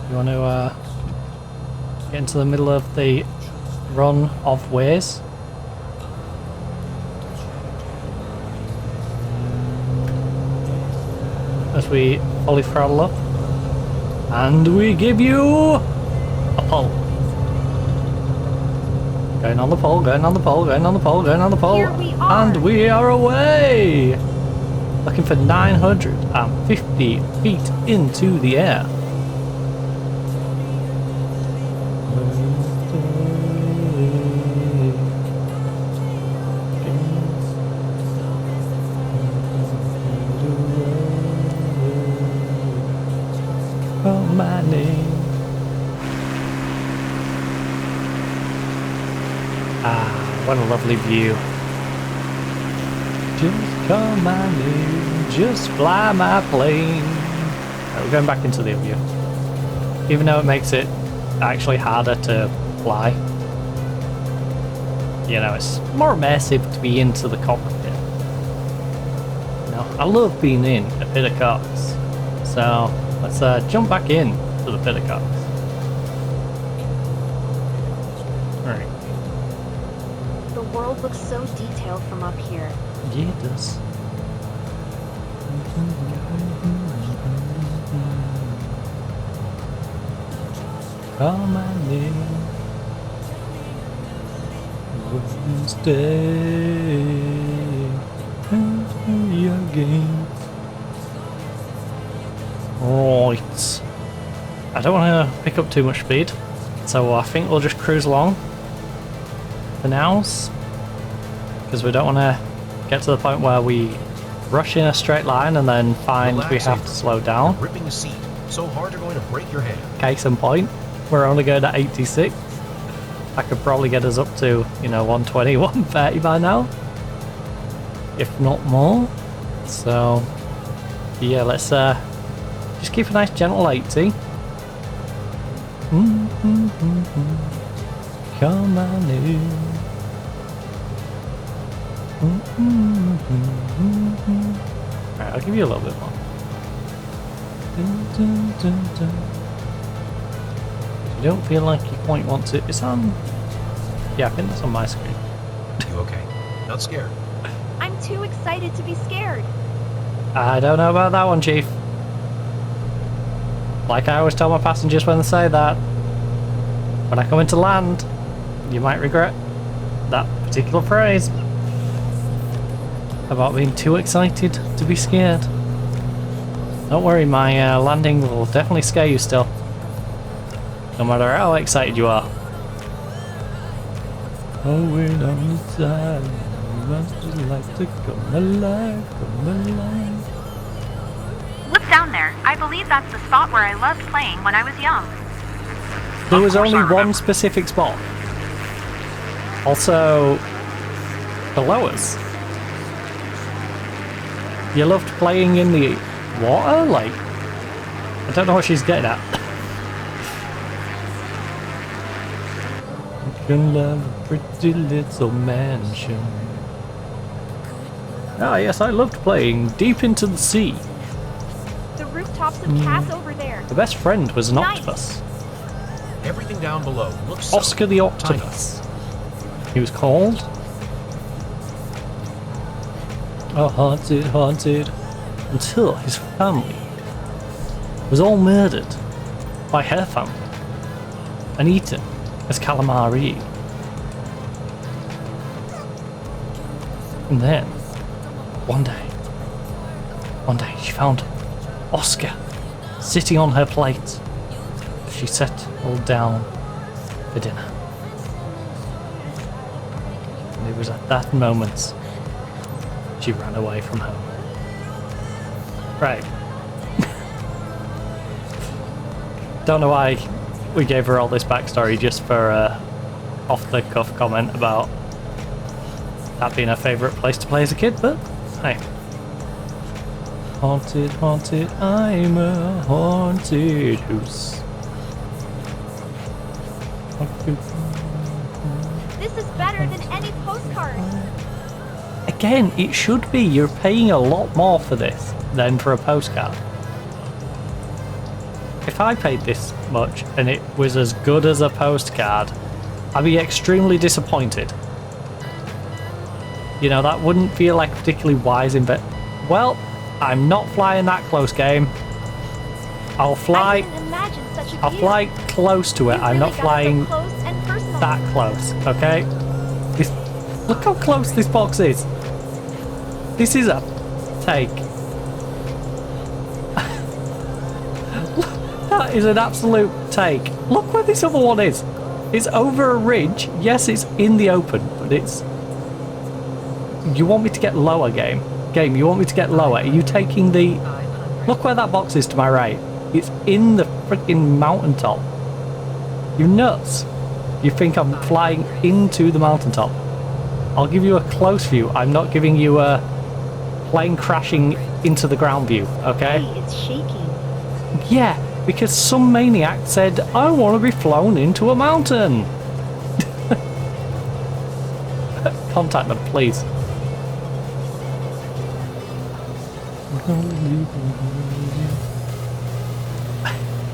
You want to get into the middle of the run of ways? As we fully throttle up, and we give you a pull. Going on the pole, going on the pole, going on the pole, going on the pole, and we are away! Looking for 950 feet into the air. My name. Ah, what a lovely view. Just call my name, just fly my plane. Right, we're going back into the view. Even though it makes it actually harder to fly. You know, it's more immersive to be into the cockpit. You know, I love being in a pit of cocks. So let's jump back in to the pit of cocks. Alright. The world looks so detailed from up here. Yeah, it does. Call my name Wednesday your game. Right. I don't want to pick up too much speed, so I think we'll just cruise along for now, because we don't want to get to the point where we rush in a straight line and then find we have to slow down. You're gripping the seat so hard you're going to break your hand. Case in point, we're only going at 86. I could probably get us up to, you know, 120, 130 by now, if not more. So yeah, let's just keep a nice gentle 80. Come on in. Alright, I'll give you a little bit more. You don't feel like you quite want to. It's on. Yeah, I think that's on my screen. You okay? Not scared? I'm too excited to be scared. I don't know about that one, Chief. Like I always tell my passengers when they say that, when I come into land, you might regret that particular phrase about being too excited to be scared. Don't worry, my landing will definitely scare you still, no matter how excited you are. Oh, we're on the side, I just like to come alive, come alive. Look down there. I believe that's the spot where I loved playing when I was young. There was only one specific spot. Also, below us. You loved playing in the water? Like, I don't know what she's getting at. You can love a pretty little mansion. Ah, yes, I loved playing deep into the sea. The rooftops of Cass over there. The best friend was an Nice. octopus. Everything down below looks so Oscar the octopus. He was called. Oh, haunted, haunted. Until his family was all murdered by her family and eaten as calamari. And then, one day, she found Oscar sitting on her plate. She settled down for dinner. And it was at that moment she ran away from home. Right. Don't know why we gave her all this backstory just for off-the-cuff comment about that being her favourite place to play as a kid, but hey. Haunted, haunted, I'm a haunted house. This is better than any postcard. Again, it should be. You're paying a lot more for this than for a postcard. If I paid this much and it was as good as a postcard, I'd be extremely disappointed. You know, that wouldn't feel like particularly wise investment. Well, I'm not flying that close, game. I'll fly close to it. I'm not flying that close, okay? Look how close this box is. This is a take. That is an absolute take. Look where this other one is. It's over a ridge. Yes, it's in the open, but it's... You want me to get lower, game? Game, you want me to get lower? Are you taking the... Look where that box is to my right. It's in the freaking mountaintop. You nuts? You think I'm flying into the mountaintop? I'll give you a close view. I'm not giving you a plane crashing into the ground view, okay? Hey, it's shaking. Yeah, because some maniac said, I want to be flown into a mountain. Contact them, please.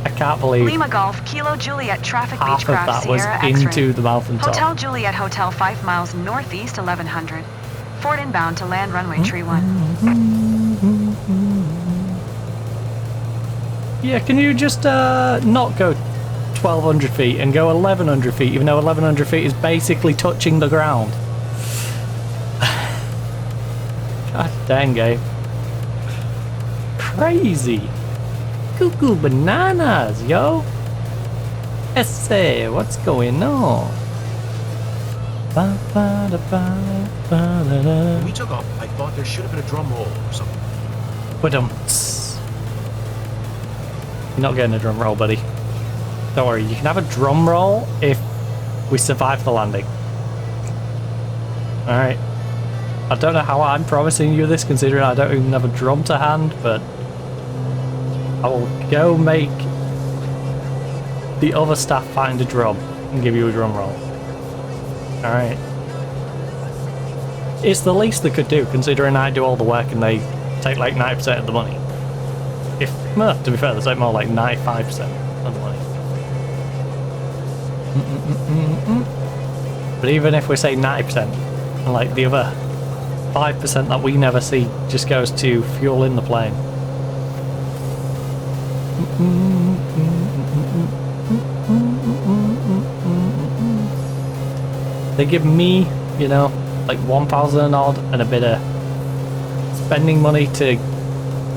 I can't believe Lima Golf, Kilo Juliet, traffic half of Beechcraft, that was Sierra into X-ray. the mountaintop. Hotel Juliet Hotel 5 miles northeast 1100. Ford inbound to land runway tree 1. Yeah, can you just not go 1,200 feet and go 1,100 feet, even though 1,100 feet is basically touching the ground? God dang, Gabe. Crazy. Cuckoo bananas, yo. Essay, what's going on? When we took off, I thought there should have been a drum roll or something. But you're not getting a drum roll, buddy. Don't worry, you can have a drum roll if we survive the landing. Alright. I don't know how I'm promising you this, considering I don't even have a drum to hand, but I will go make the other staff find a drum and give you a drum roll. Alright. It's the least they could do, considering I do all the work and they take like 90% of the money. If, well, to be fair, they take more like 95% of the money. But even if we say 90%, and like the other 5% that we never see just goes to fuel in the plane. They give me, you know, like 1,000 odd and a bit of spending money to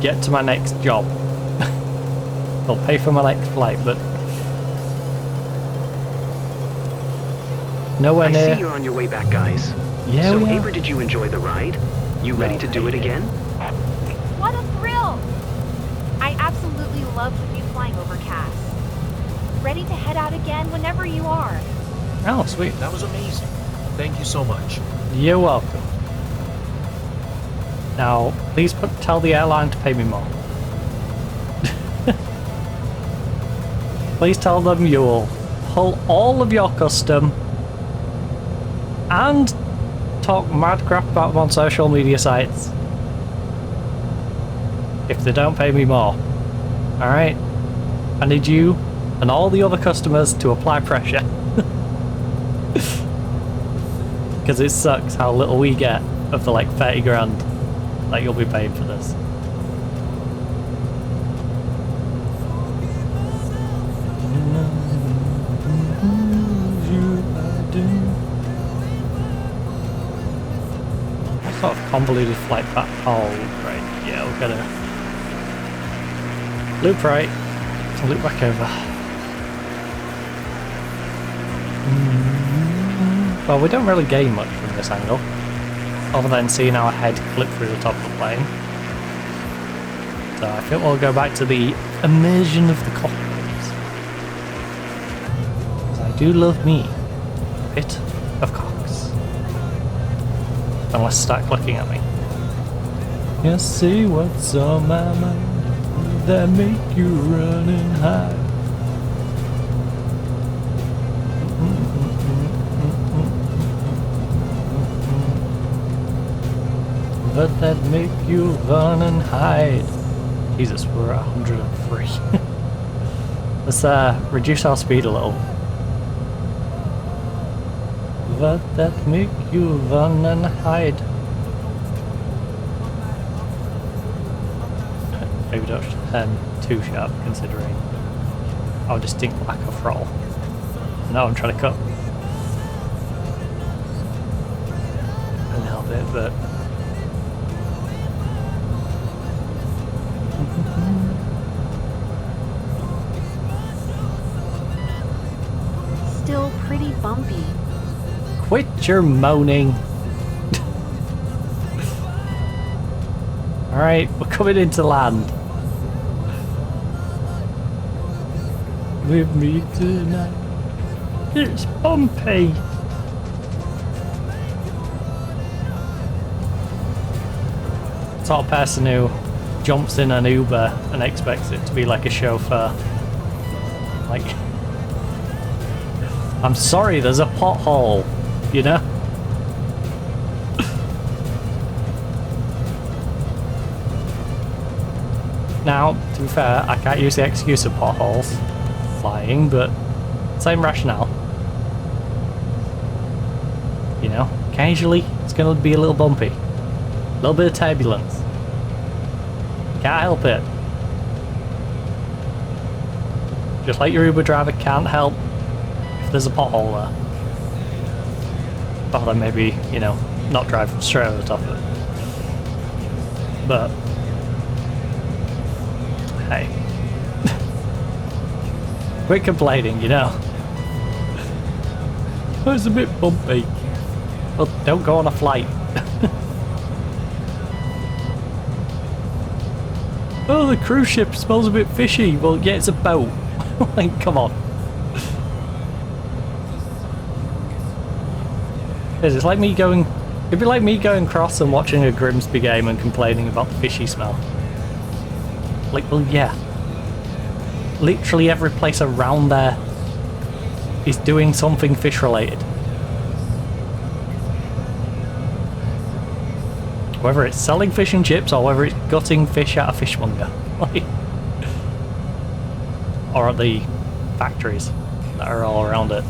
get to my next job. They'll pay for my next flight, but nowhere near. I see you're on your way back, guys. Yeah, so, we are. Aver, did you enjoy the ride? You ready to do it again? What a thrill! I absolutely loved you flying over Cass. Ready to head out again whenever you are. Oh, sweet. That was amazing. Thank you so much. You're welcome. Now, please tell the airline to pay me more. Please tell them you'll pull all of your custom and talk mad crap about them on social media sites if they don't pay me more. Alright? I need you and all the other customers to apply pressure. Because it sucks how little we get of the like 30 grand that you'll be paying for this. What sort of Convoluted flight back. Oh, right. Yeah, we're gonna loop right and loop back over. Well, we don't really gain much from this angle, other than seeing our head clip through the top of the plane. So I think we'll go back to the immersion of the cockpit. Because I do love me a bit of cocks. Unless start clicking at me. You see what's on my mind that make you run and hide. But that make you run and hide. Jesus, we're at 103. Let's reduce our speed a little. But that make you run and hide. Maybe don't turn too sharp considering our distinct lack of throttle. Now I'm trying to cut a little bit, but Still pretty bumpy. quit your moaning. Alright, we're coming into land. With me tonight. It's bumpy. Sort of person who jumps in an Uber and expects it to be like a chauffeur. Like, I'm sorry, there's a pothole, you know? Now, to be fair, I can't use the excuse of potholes flying, but same rationale. You know, occasionally it's going to be a little bumpy. A little bit of turbulence. Can't help it. Just like your Uber driver can't help if there's a pothole there. Or then maybe, you know, not drive straight over the top of it. But hey. Quit complaining, you know. Oh, it's a bit bumpy. Well, don't go on a flight. Oh, the cruise ship smells a bit fishy. Well, yeah, it's a boat. Like, come on. It's like me going... It'd be like me going across and watching a Grimsby game and complaining about the fishy smell. Like, well, yeah. Literally every place around there is doing something fish related. Whether it's selling fish and chips or whether it's gutting fish out of fishmonger. Like, or at the factories that are all around it.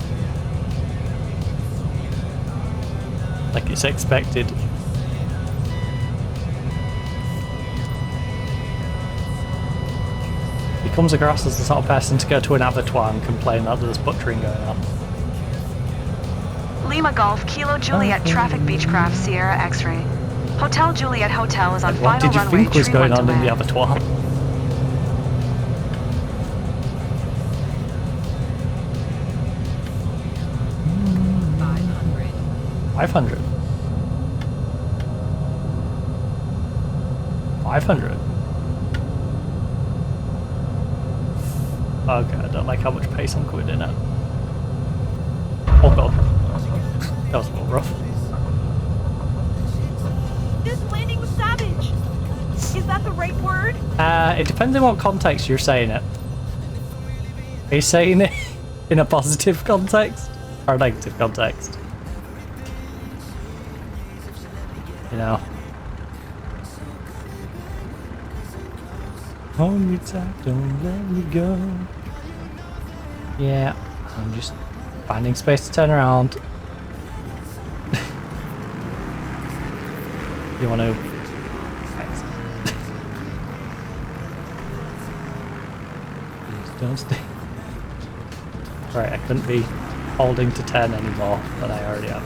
Like it's expected. He comes across as the sort of person to go to an abattoir and complain that there's butchering going on. Lima Golf, Kilo Juliet, Traffic Beechcraft, Sierra X-Ray. Hotel Juliet Hotel is on Like, what final did you runway. think was going on in the abattoir? $500. $500. Okay, I don't like how much pace I'm coming in at. Oh god. That was a little rough. This landing was savage. Is that the right word? It depends on what context you're saying it. Are you saying it in a positive context or a negative context? You know. Hold me tight, don't let me go. Yeah, I'm just finding space to turn around. You want to? Thanks. Please don't stay. Right, I couldn't be holding to 10 anymore, but I already have.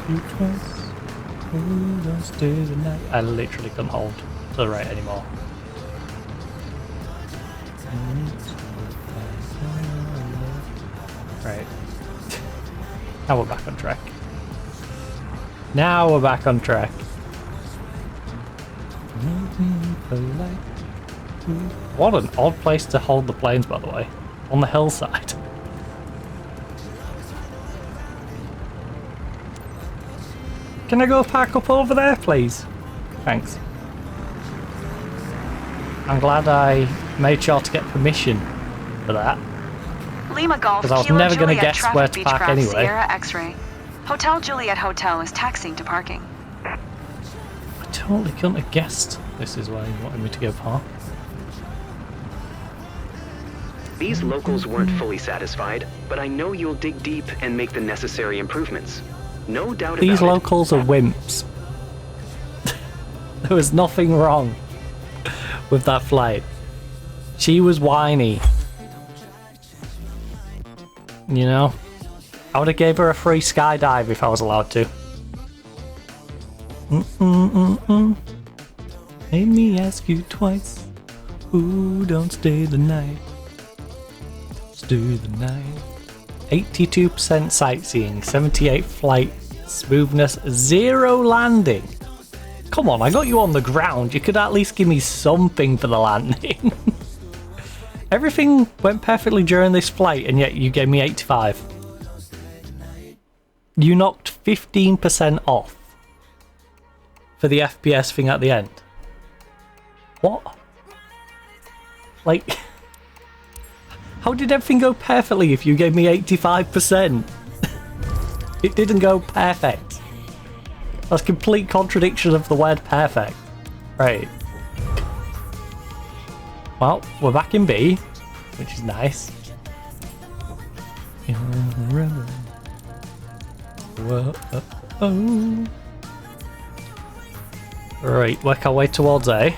you twice. Who don't stay the night? I literally couldn't hold to the right anymore. Right. Now we're back on track. Now we're back on track. What an odd place to hold the planes, by the way. On the hillside. Can I go park up over there, please? Thanks. I'm glad I made sure to get permission for that. Lima Golf, Because I was Kilo never going to Juliet, guess where Traffic to park Beechcraft, anyway. Sierra X-ray. Hotel Juliet Hotel is taxiing to parking. I totally couldn't have guessed this is where you wanted me to go park. These locals weren't fully satisfied, but I know you'll dig deep and make the necessary improvements. No doubt about it. These locals are wimps. There was nothing wrong with that flight. She was whiny. You know? I would have gave her a free skydive if I was allowed to. Made me ask you twice. Ooh, don't stay the night. Stay the night. 82% sightseeing, 78 flight smoothness, 0 landing. Come on, I got you on the ground. You could at least give me something for the landing. Everything went perfectly during this flight, and yet you gave me 85. You knocked 15% off for the FPS thing at the end. What? Like, how did everything go perfectly if you gave me 85%? It didn't go perfect. That's complete contradiction of the word perfect. Right. Well, we're back in B, which is nice. Whoa. Right, work our way towards A.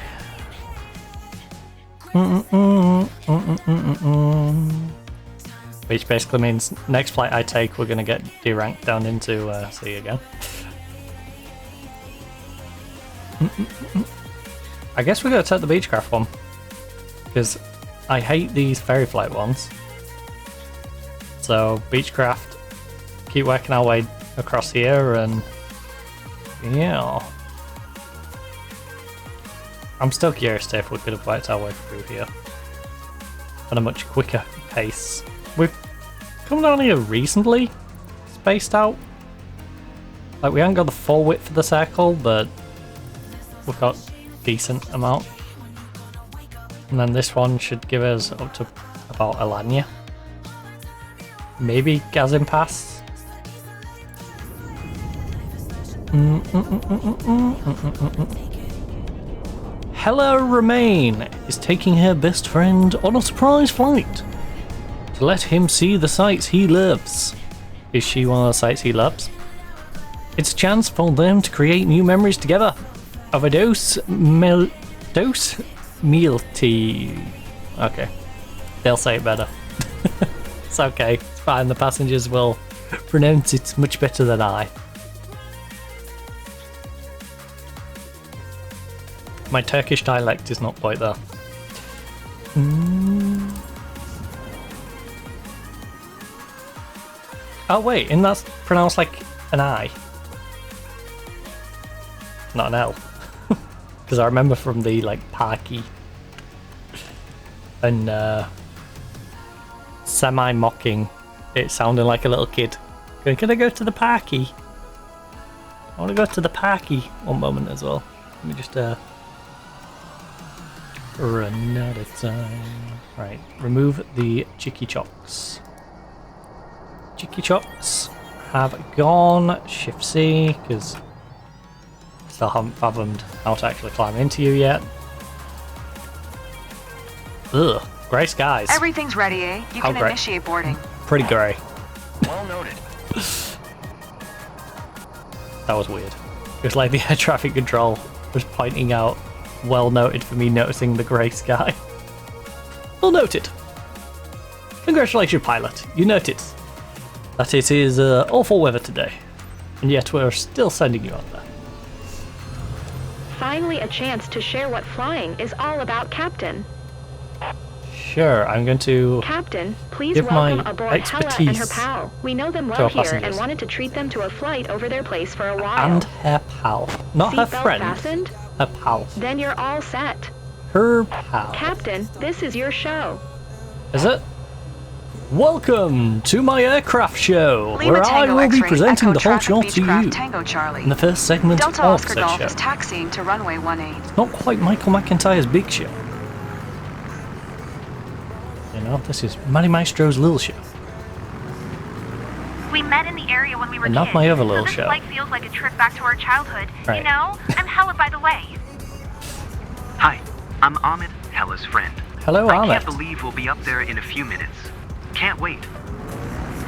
Which basically means next flight I take, we're going to get deranked down into C again. I guess we're going to take the Beechcraft one. Because I hate these ferry flight ones. So, Beechcraft, keep working our way across here and... yeah. I'm still curious to if we could have worked our way through here at a much quicker pace. We've come down here reasonably spaced out. Like, we haven't got the full width of the circle, but we've got a decent amount. And then this one should give us up to about Alanya. Maybe Gazin Pass. Hella Remain is taking her best friend on a surprise flight to let him see the sights he loves. Is she one of the sights he loves? It's a chance for them to create new memories together. Of a dose meal tea. Okay, they'll say it better. It's okay, it's fine. The passengers will pronounce it much better than I. My Turkish dialect is not quite there. Oh wait, and that's pronounced like an I. Not an L. Because I remember from the like Parky and semi-mocking, it sounded like a little kid going, can I go to the Parky? I want to go to the Parky one moment as well. Let me just run out of time. Right, remove the Chicky Chocks. Chicky Chocks have gone. Shift C, because still haven't fathomed how to actually climb into you yet. Ugh, grey skies. Everything's ready, eh? You can initiate boarding. Pretty grey. Well noted. That was weird. It was like the air traffic control was pointing out, well noted for me noticing the grey sky. Well noted. Congratulations, pilot. You noticed that it is awful weather today. And yet we're still sending you up there. Finally a chance to share what flying is all about, Captain. Sure, I'm going to Captain, please give my welcome aboard Hella and her expertise pal. We know them to well our here passengers. and wanted to treat them to a flight over their place for a while. And her pal. Not her Seatbelt friend. fastened? Her pal. Then you're all set. Her pal. Captain, this is your show. Is it? Welcome to my aircraft show, Lima where I Tango will be X-ray, presenting Echo the whole show Traffic to Beechcraft you Tango Charlie. in the first segment Delta of Oscar said Golf show. is taxiing to runway 18. Not quite Michael McIntyre's big show. You know, this is Matty Maestro's little show. We met in the area when we were And kids. not my other little so this show. flight feels like a trip back to our childhood. Right. You know, I'm Hella, by the way. Hi, I'm Ahmed, Hella's friend. Hello, I Ahmed. can't believe we'll be up there in a few minutes. Can't wait.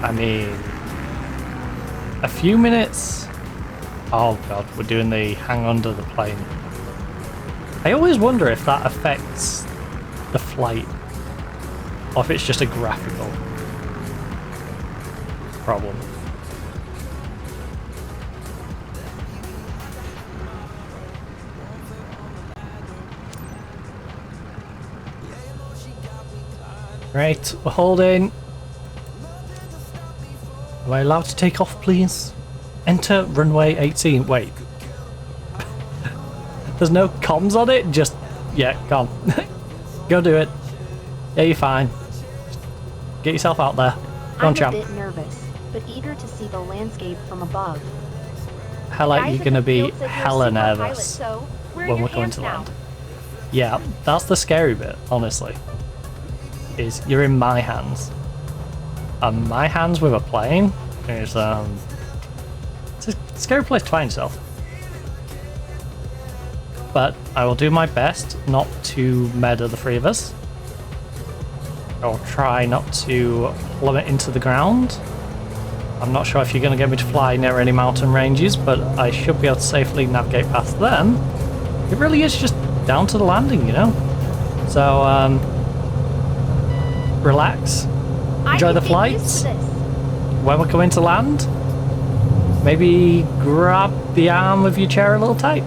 I mean, a few minutes. Oh god, we're doing the hang under the plane. I always wonder if that affects the flight, or if it's just a graphical problem. Right, we're holding. Am I allowed to take off, please? Enter runway 18. Wait. There's no comms on it? Just, yeah, go on. Go do it. Yeah, you're fine. Get yourself out there. Go on, champ. I'm a bit nervous, but eager to see the landscape from above. Hella, Guys you're at gonna the be field said you're a hella super pilot, nervous so we're in when your we're going hands to now. land. Yeah, that's the scary bit, honestly. Is you're in my hands. And my hands with a plane is it's a scary place to find yourself. But I will do my best not to murder the three of us. I'll try not to plummet into the ground. I'm not sure if you're going to get me to fly near any mountain ranges, but I should be able to safely navigate past them. It really is just down to the landing, you know? So, relax. Enjoy the flights. When we're going to land, maybe grab the arm of your chair a little tight.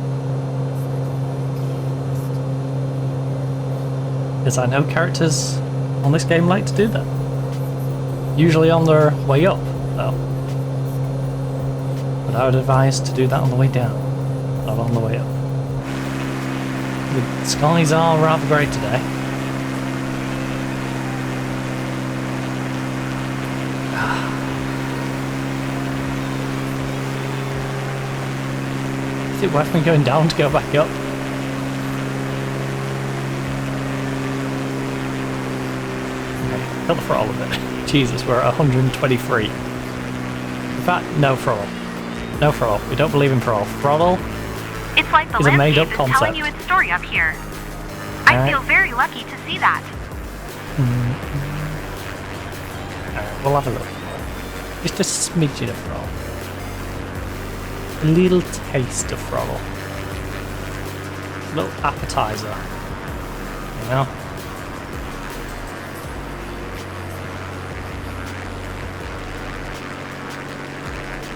Because I know characters on this game like to do that. Usually on their way up, though. But I would advise to do that on the way down, not on the way up. The skies are rather grey today. Is it worth me going down to go back up? Okay, cut the throttle a bit. Jesus, we're at 123. In fact, no throttle. No throttle. We don't believe in throttle. Throttle It's like the is a made-up landscape is concept. telling you its story up here. I Alright. feel very lucky to see that. Alright, we'll have a look. Just a smidgen of throttle. A little taste of throttle. A little appetizer. You know?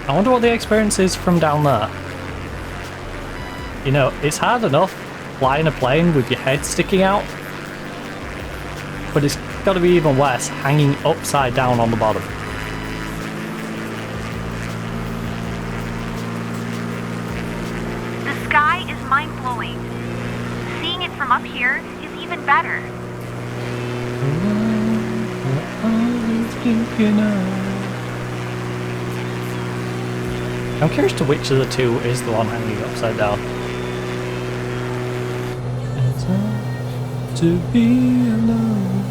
I wonder what the experience is from down there. You know, it's hard enough flying a plane with your head sticking out, but it's got to be even worse hanging upside down on the bottom. The sky is mind-blowing. Seeing it from up here is even better. I'm curious to which of the two is the one hanging upside down. It's hard to be alone.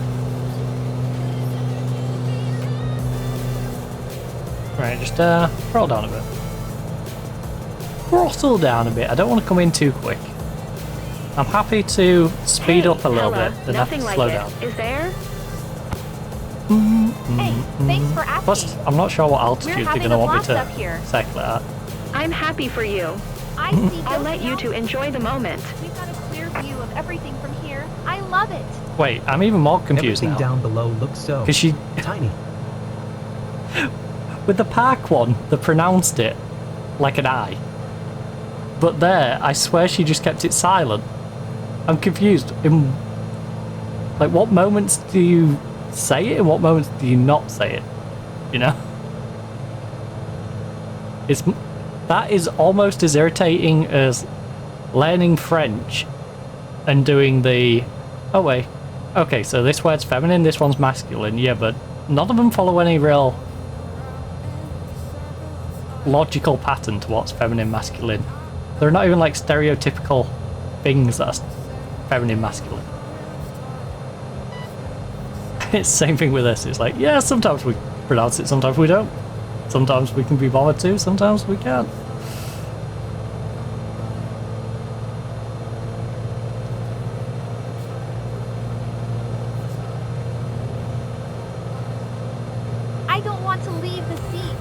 Right, just throttle down a bit. Throttle down a bit. I don't want to come in too quick. I'm happy to speed up a little Hella, bit, then have to nothing like slow it. down. Is there? Hey, thanks for asking. Plus, I'm not sure what We're altitude they're having going to a want me blast to up here. cycle it at. I'm happy for you. I see. I'll let you two enjoy the moment. We've got a clear view of everything from here. I love it. Wait, I'm even more confused Everything now. down below looks so Because she, tiny. with the park one, they pronounced it like an eye. But there, I swear she just kept it silent. I'm confused. In like, what moments do you say it and what moments do you not say it? You know? That is almost as irritating as learning French and doing the... Oh wait. Okay, so this word's feminine, this one's masculine. Yeah, but none of them follow any real logical pattern to what's feminine, masculine. They're not even like stereotypical things that are feminine, masculine. It's the same thing with this. It's like, yeah, sometimes we pronounce it, sometimes we don't. Sometimes we can be bothered to, sometimes we can't. I don't want to leave the seat.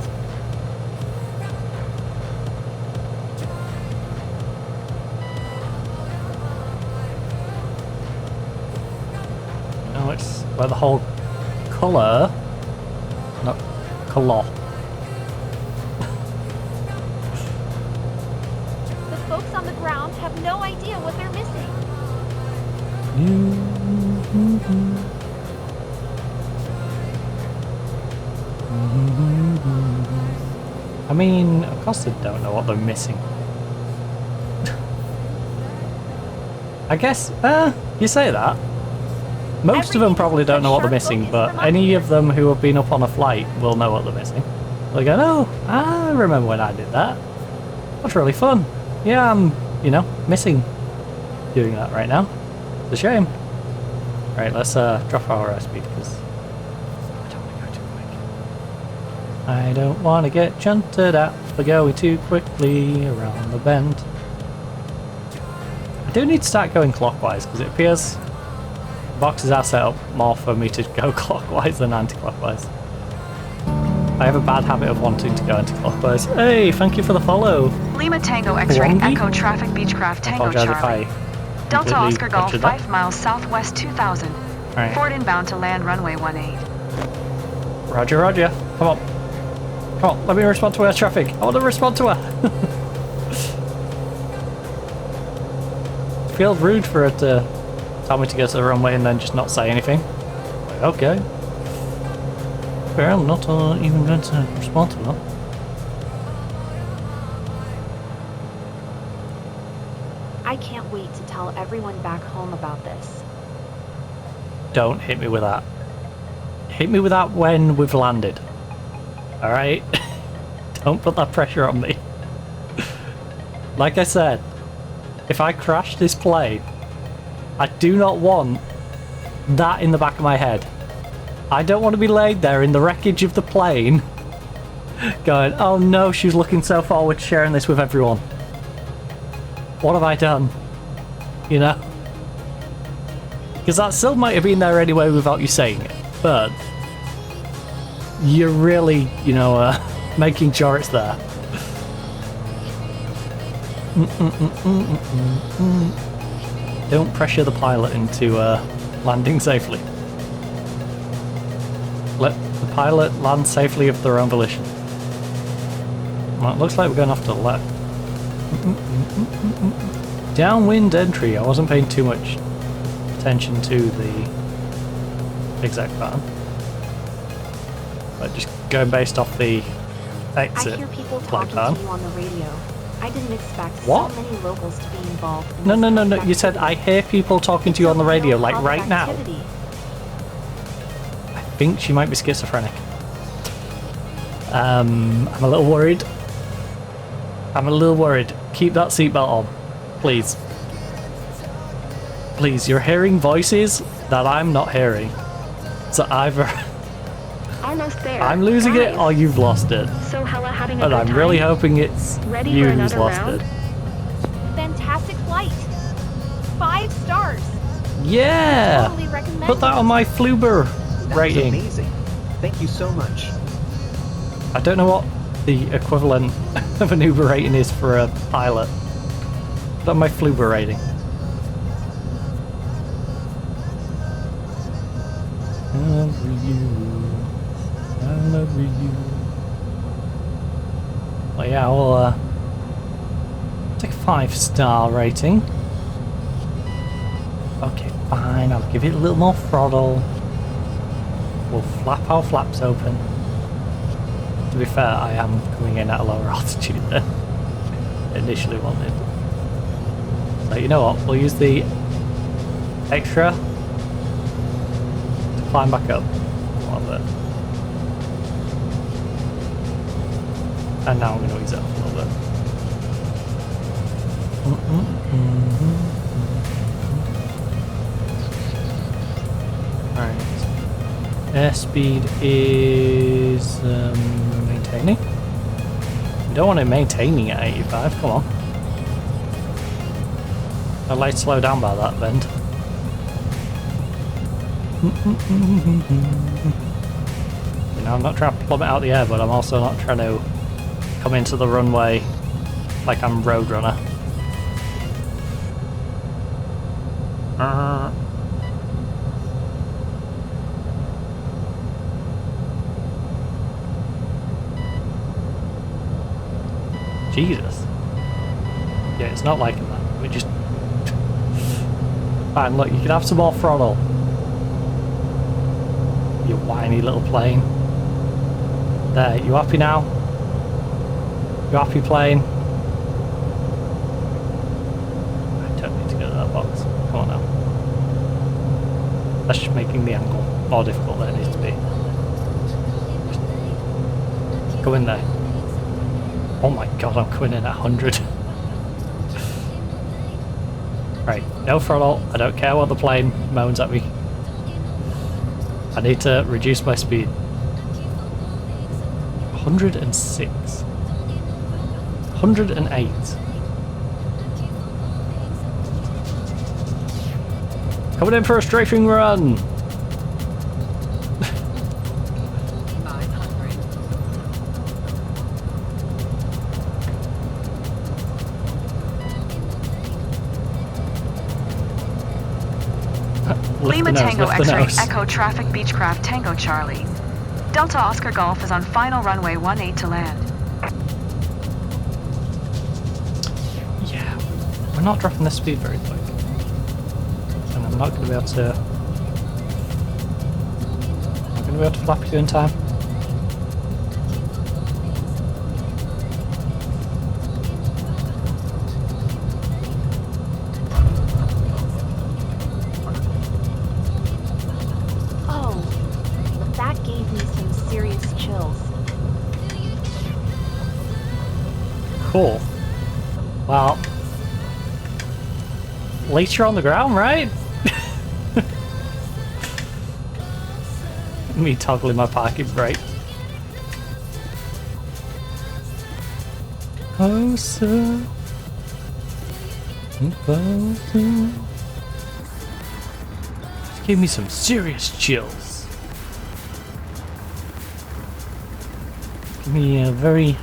No, it's where the whole colour, not colour. The folks on the ground have no idea what they're missing. I mean, of course they don't know what they're missing. I guess, you say that. Most of them probably don't know what they're missing, but any of them who have been up on a flight will know what they're missing. They go, oh, I remember when I did that. That's really fun. Yeah, I'm, you know, missing doing that right now. It's a shame. Right, let's drop our speed because I don't want to go too quick. I don't want to get shunted at for going too quickly around the bend. I do need to start going clockwise because it appears boxes are set up more for me to go clockwise than anti-clockwise. I have a bad habit of wanting to go anti-clockwise. Hey, thank you for the follow. Lima Tango X-ray Echo Traffic Beechcraft Tango Charlie. Delta Oscar Golf 5 miles southwest 2000. Right. Ford inbound to land runway 18. Roger, roger. Come on. Come on, let me respond to her traffic. I want to respond to her. Feels rude for her to tell me to go to the runway and then just not say anything. Like, okay. Okay, I'm not even going to respond to that. I can't wait to tell everyone back home about this. Don't hit me with that. Hit me with that when we've landed. Alright? Don't put that pressure on me. Like I said, if I crash this plane, I do not want that in the back of my head. I don't want to be laid there in the wreckage of the plane going, oh no, she's looking so forward to sharing this with everyone. What have I done? You know? Because that still might have been there anyway without you saying it, but you're really, you know, making sure it's there. Don't pressure the pilot into landing safely. Let the pilot land safely of their own volition. Well, it looks like we're going off to the left. Downwind entry. I wasn't paying too much attention to the exact pattern, but just going based off the exit. I hear people talking to you on the radio. I didn't expect what? so many locals to be involved in No. You said I hear people talking to you on the radio, like right now. I think she might be schizophrenic. I'm a little worried. Keep that seatbelt on, please. Please, you're hearing voices that I'm not hearing. So either Almost there. I'm losing it or you've lost it. So Hella having a And good I'm time? really hoping it's Ready you for who's another lost round? it. Fantastic flight. 5 stars. Yeah! Totally recommend Put that on my Fluber rating. That's amazing. Thank you so much. I don't know what the equivalent of an Uber rating is for a pilot. Put on my Fluber rating. I love you. But yeah, we'll take a 5-star rating. Okay, fine, I'll give it a little more throttle. We'll flap our flaps open. To be fair, I am coming in at a lower altitude than initially wanted. So you know what, we'll use the extra to climb back up a little bit. And now I'm going to ease it up a little bit. Alright. Airspeed is maintaining. You don't want it maintaining at 85, come on. I'd like to slow down by that bend. You know, I'm not trying to plummet out the air, but I'm also not trying to come into the runway like I'm Roadrunner. Jesus. Yeah, it's not liking that. We just... Fine, look, you can have some more throttle. You whiny little plane. There, you happy now? You happy plane? I don't need to go to that box. Come on now. That's just making the angle more difficult than it needs to be. Just go in there. Oh my god, I'm coming in at 100. Right, no throttle. I don't care what the plane moans at me. I need to reduce my speed. 106. 108. Coming in for a strafing run. Lima Tango X-Ray Echo Traffic Beechcraft Tango Charlie. Delta Oscar Golf is on final runway 18 to land. Yeah, we're not dropping the speed very quick. And I'm not going to be able to... I'm going to be able to flap you in time. Cool. Well, at least you're on the ground, right? Me toggling my parking brake. Closer. Closer. Just give me some serious chills. Give me a very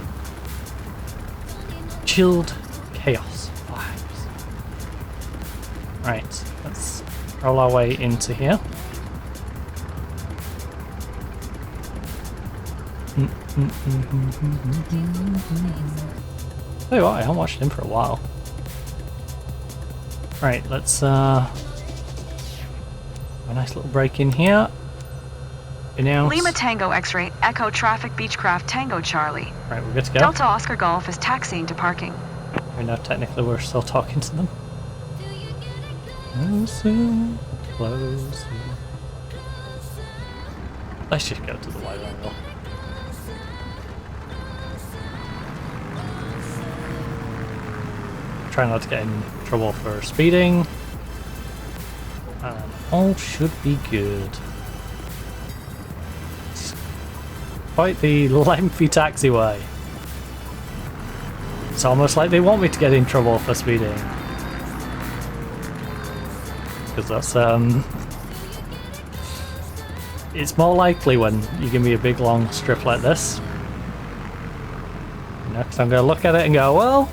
chilled chaos vibes. Right, let's roll our way into here. Tell you what, I haven't watched him for a while. Right, let's have a nice little break in here. Announce. Lima Tango X-Ray Echo Traffic Beechcraft Tango Charlie. Right, we're good to go. Delta Oscar Golf is taxiing to parking. I know technically we're still talking to them. Closer, closer. Let's just go to the wide angle. Try not to get in trouble for speeding. And all should be good. Quite the lengthy taxiway. It's almost like they want me to get in trouble for speeding. Because that's it's more likely when you give me a big long strip like this. You know, because I'm going to look at it and go, well,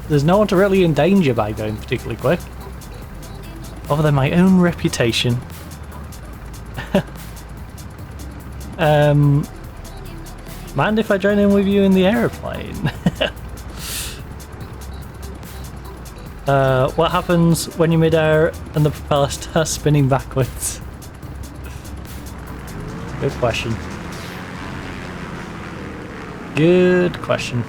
there's no one to really endanger by going particularly quick. Other than my own reputation. Mind if I join in with you in the aeroplane? What happens when you're midair and the propeller starts spinning backwards? Good question. Good question.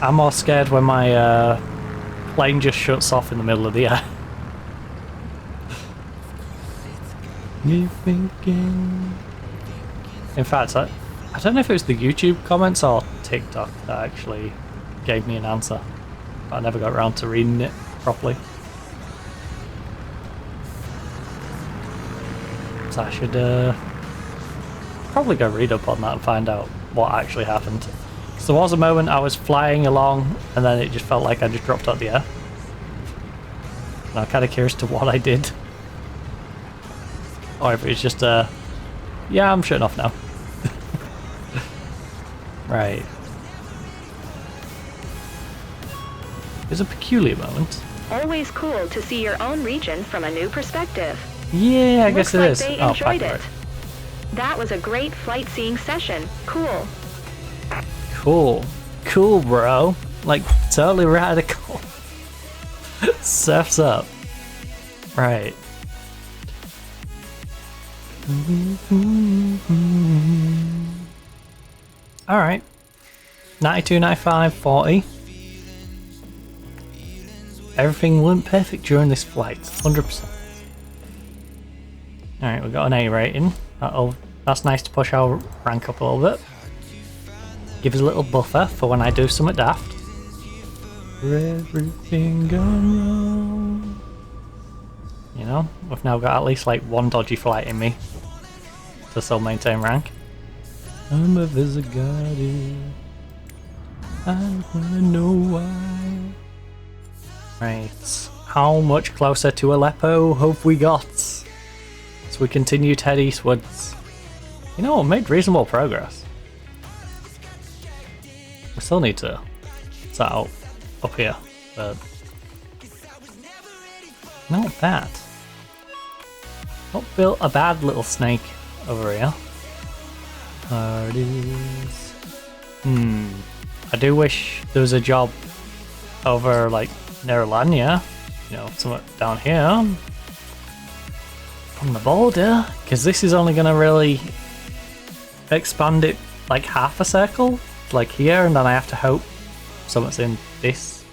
I'm more scared when my plane just shuts off in the middle of the air. You thinking? In fact, I don't know if it was the YouTube comments or TikTok that actually gave me an answer. But I never got around to reading it properly. So I should probably go read up on that and find out what actually happened. So there was a moment I was flying along and then it just felt like I just dropped out of the air. And I'm kind of curious to what I did. Or if it's just yeah, I'm shutting off now. Right. It's a peculiar moment. Always cool to see your own region from a new perspective. Yeah, I guess it is. They Oh, enjoyed right. it. That was a great flight seeing session. Cool. Cool. Cool, bro. Like, totally radical. Surf's up. Right. Alright. 92, 95, 40. Everything went perfect during this flight. 100%. Alright, we got an A rating. That's nice to push our rank up a little bit. Give us a little buffer for when I do something daft. For everything gone wrong. You know, we've now got at least like one dodgy flight in me to still maintain rank. I'm a Visigotti. I wanna know why. Right, how much closer to Aleppo have we got? As we continue to head eastwards. You know, we made reasonable progress. We still need to set out up here, but not bad. Not built a bad little snake over here. Parties. I do wish there was a job over like near Lanya, you know, somewhere down here on the border, because this is only going to really expand it like half a circle, like here, and then I have to hope someone's in this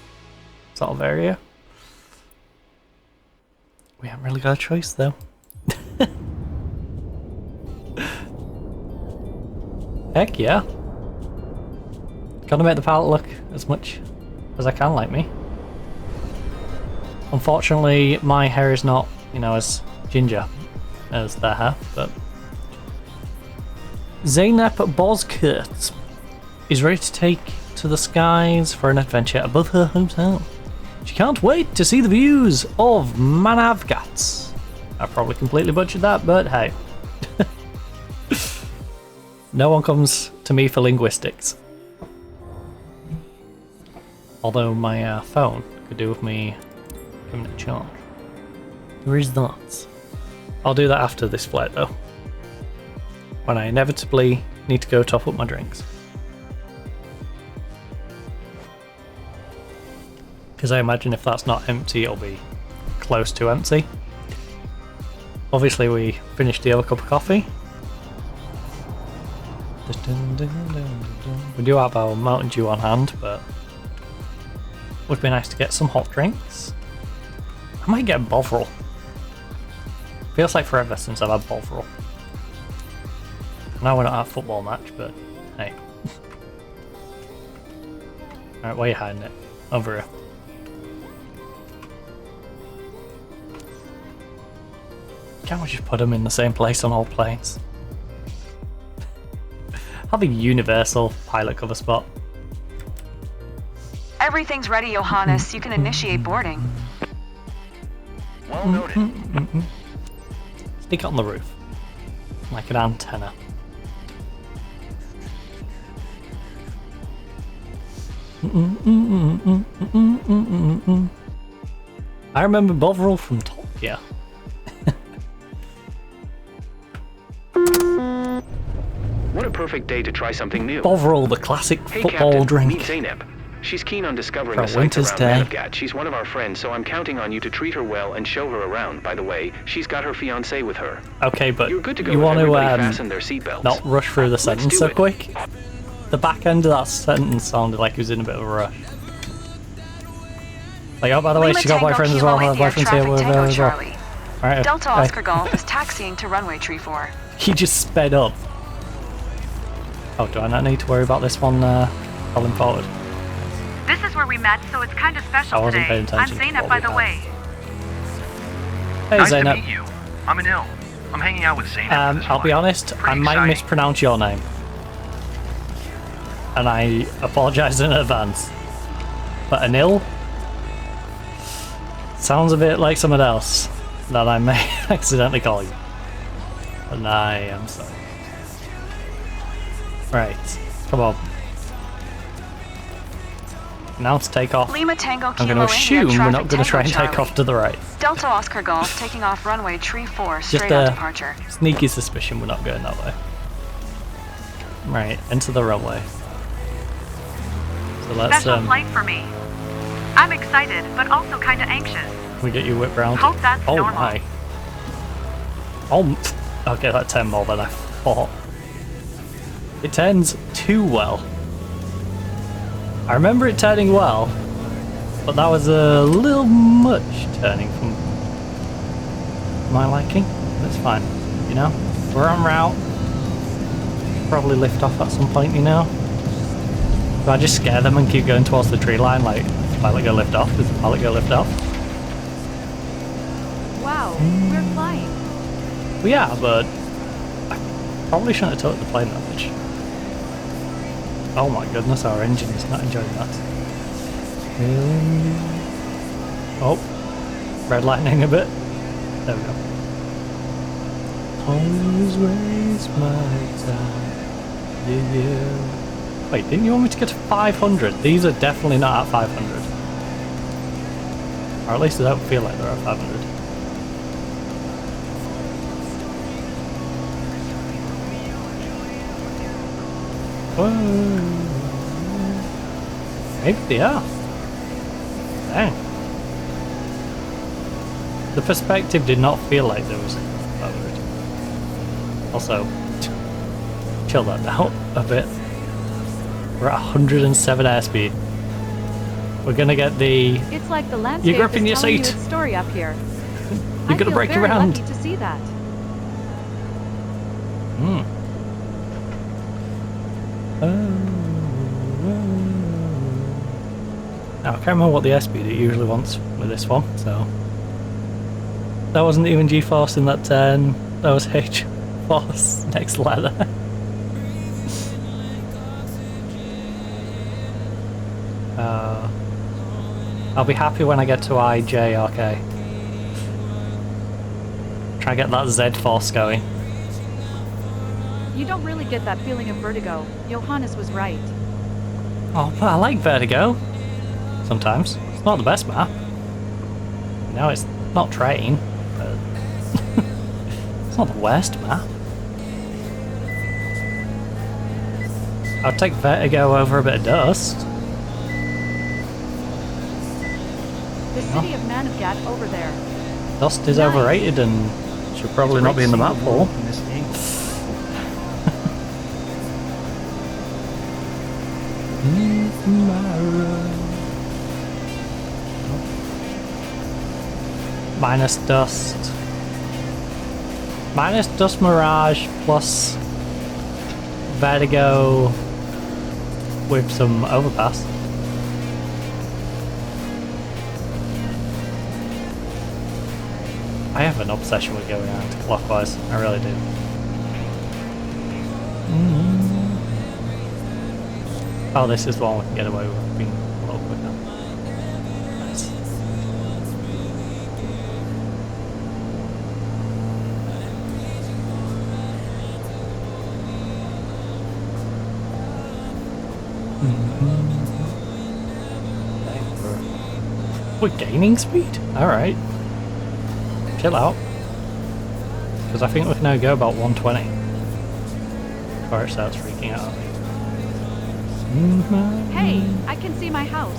sort of area. We haven't really got a choice though. Heck yeah. Gotta make the palette look as much as I can like me. Unfortunately, my hair is not, you know, as ginger as their hair, but Zeynep Bozkurt is ready to take to the skies for an adventure above her hotel. She can't wait to see the views of Manavgat. I probably completely butchered that, but hey. No one comes to me for linguistics. Although my phone could do with me giving it a charge. There is that. I'll do that after this flight though. When I inevitably need to go top up my drinks. Because I imagine if that's not empty, it'll be close to empty. Obviously we finished the other cup of coffee. We do have our Mountain Dew on hand, but would be nice to get some hot drinks. I might get Bovril. Feels like forever since I've had Bovril. I know we're not at a football match, but hey. Alright, where are you hiding it? Over here. Can't we just put them in the same place on all planes? Have a universal pilot cover spot. Everything's ready, Johannes. You can initiate boarding. Well noted. Stick it on the roof. Like an antenna. I remember Bovril from Top Gear. What a perfect day to try something new. Bovril, the classic Hey, football Captain, drink. meet Zeynep. She's keen on discovering For a the sights winter's around day. Manavgat. She's one of our friends, so I'm counting on you to treat her well and show her around. By the way, she's got her fiancé with her. Okay, but You're good to go you if want everybody to fasten their seatbelts. not rush through the Let's sentence do so it. quick. The back end of that sentence sounded like he was in a bit of a rush. Like, oh, by the way, Lima she got Tango boyfriends as Kilo well. Her India, boyfriend's here traffic with her Tango as well. Charlie. Alright, Delta okay. Oscar Golf is taxiing to runway tree 4. He just sped up. Oh, do I not need to worry about this one falling forward? This is where we met, so it's kind of I special wasn't today. paying I'm attention to Zeynep, what by we the had. way. Hey, Nice to Zeynep. meet you. I'm Anil. I'm hanging out with Zeynep for this I'll be one. honest, I Pretty might exciting. mispronounce your name. And I apologise in advance. But Anil sounds a bit like someone else that I may accidentally call you. And I am sorry. Right, come on. Now to take off. Lima Tango I'm Kilo going to India, assume we're traffic not going to try and Tango take Charlie. off to the right. Delta Oscar Golf taking off runway tree 4 Just straight on a departure. sneaky suspicion we're not going that way. Right, enter the runway. So let's Special flight for me. I'm excited, but also kind of anxious. we get you whipped round. Hope that's oh normal. my. Oh, okay, that 10 more than I thought. It turns too well. I remember it turning well, but that was a little much turning from my liking. That's fine, you know? We're en route. Probably lift off at some point, you know? Do I just scare them and keep going towards the tree line like, pilot go lift off? Does the pilot go lift off? Wow, we're flying. Well, yeah, but I probably shouldn't have took the plane that much. Oh my goodness, our engine is not enjoying that. Oh, red lightning a bit. There we go. Always waste my time. Yeah. Wait, didn't you want me to get to 500? These are definitely not at 500. Or at least I don't feel like they're at 500. Whoa. Maybe they are. Dang. The perspective did not feel like there was 500. Also, chill that down a bit. We're at 107 airspeed. We're gonna get the... It's like the landscape You're gripping is your telling you seat. its story up here. You're gonna break your hand. I feel very lucky to see that. Hmm. Now, I can't remember what the airspeed it usually wants with this one, so... That wasn't even G-force in that turn, that was H-force next letter. I'll be happy when I get to IJRK. Try and get that Z-force going. You don't really get that feeling of vertigo. Johannes was right. Oh, but I like Vertigo. Sometimes. It's not the best map. No, it's not Train, but it's not the worst map. I'll take Vertigo over a bit of Dust. The city of Manavgat over there. Dust is overrated and should probably not be in the map pool. Minus Dust. Minus Dust Mirage plus Vertigo with some overpass. I have an obsession with going anti-clockwise, I really do. Oh, this is the one we can get away with being a little quicker. Nice. We're gaining speed? Alright. Chill out. Because I think we can now go about 120. before it starts freaking out. Hey, I can see my house.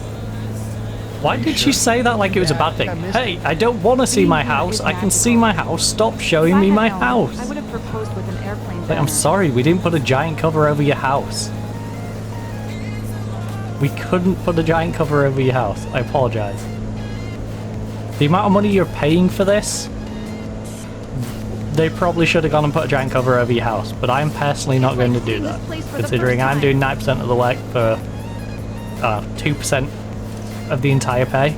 Why did she say that like it was a bad thing? Hey, I don't want to see my house. I can see my house. Stop showing me my house. I would have proposed with an airplane. Like, I'm sorry, we didn't put a giant cover over your house. We couldn't put a giant cover over your house. I apologize. The amount of money you're paying for this, they probably should have gone and put a giant cover over your house, but I'm personally not going to do that, considering I'm doing 9% of the work for 2% of the entire pay.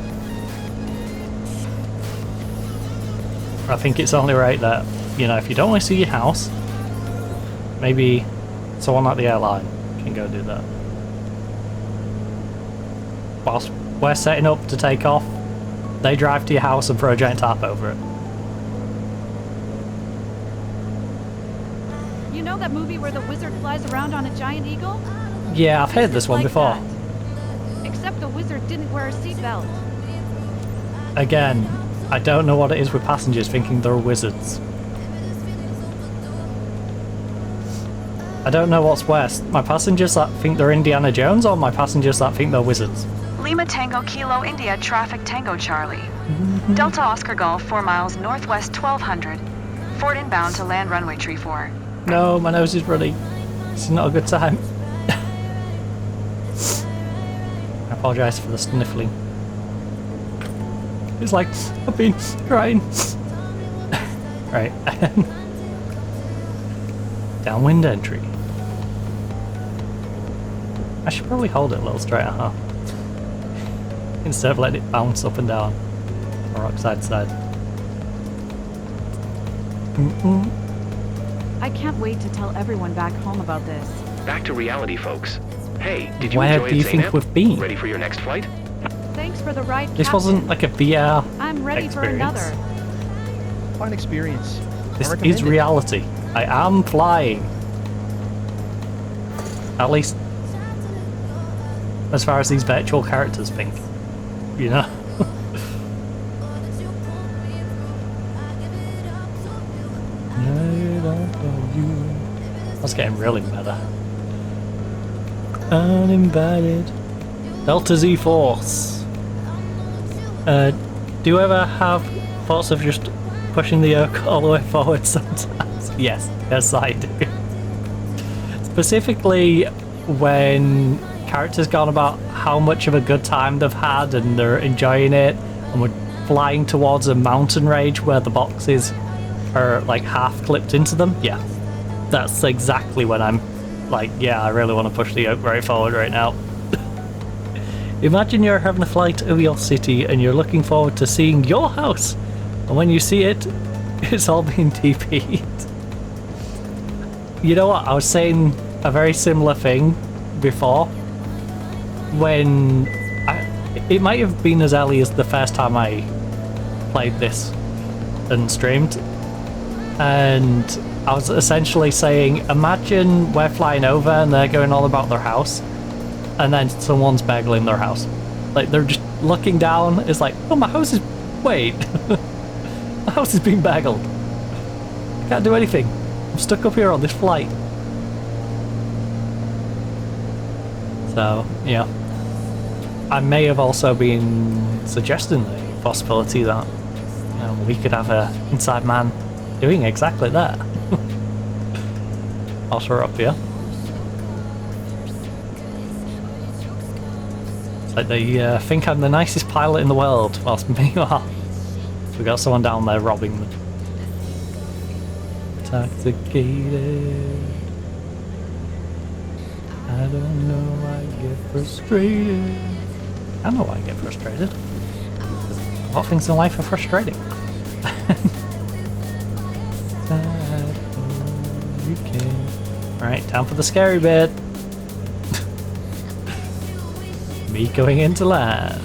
I think it's only right that, you know, if you don't want to see your house, maybe someone at the airline can go do that. Whilst we're setting up to take off, they drive to your house and throw a giant tarp over it. You know that movie where the wizard flies around on a giant eagle? Yeah, I've heard this one before. That. Except the wizard didn't wear a seatbelt. Again, I don't know what it is with passengers thinking they're wizards. I don't know what's worse, my passengers that think they're Indiana Jones or my passengers that think they're wizards. Lima Tango Kilo India Traffic Tango Charlie. Delta Oscar Golf 4 miles northwest 1200. Ford inbound to land runway tree 4. No, my nose is runny. This is not a good time. I apologise for the sniffling. It's like, I've been crying. Right. Downwind entry. I should probably hold it a little straighter, huh? Instead of letting it bounce up and down. Or rock side to side. I can't wait to tell everyone back home about this. Back to reality, folks. Hey, did you Where enjoy do you it, think Zainab? we've been? Ready for your next flight? Thanks for the ride, This Captain. wasn't like a VR I'm ready experience. for another. Fun experience. This I recommend is it. reality. I am flying. At least as far as these virtual characters think. You know? That's getting really meta. Uninvited. Delta Z Force. Do you ever have thoughts of just pushing the yoke all the way forward sometimes? Yes, I do. Specifically when characters gone about how much of a good time they've had and they're enjoying it, and we're flying towards a mountain range where the boxes are like half clipped into them. Yeah, that's exactly when I'm like, yeah, I really want to push the yoke right forward right now. Imagine you're having a flight over your city and you're looking forward to seeing your house, and when you see it, it's all being TP'd. You know what, I was saying a very similar thing before when it might have been as early as the first time I played this and streamed, and I was essentially saying, imagine we're flying over and they're going all about their house, and then someone's burgling their house. Like, they're just looking down, it's like, oh, my house is... wait. My house is being burgled. I can't do anything. I'm stuck up here on this flight. So, yeah. I may have also been suggesting the possibility that, you know, we could have a inside man doing exactly that. Whilst we're up here. It's like they think I'm the nicest pilot in the world, whilst meanwhile we got someone down there robbing them. Intoxicated. I don't know, I get frustrated. I know why I get frustrated. A lot of things in life are frustrating. Alright, time for the scary bit. Me going into land.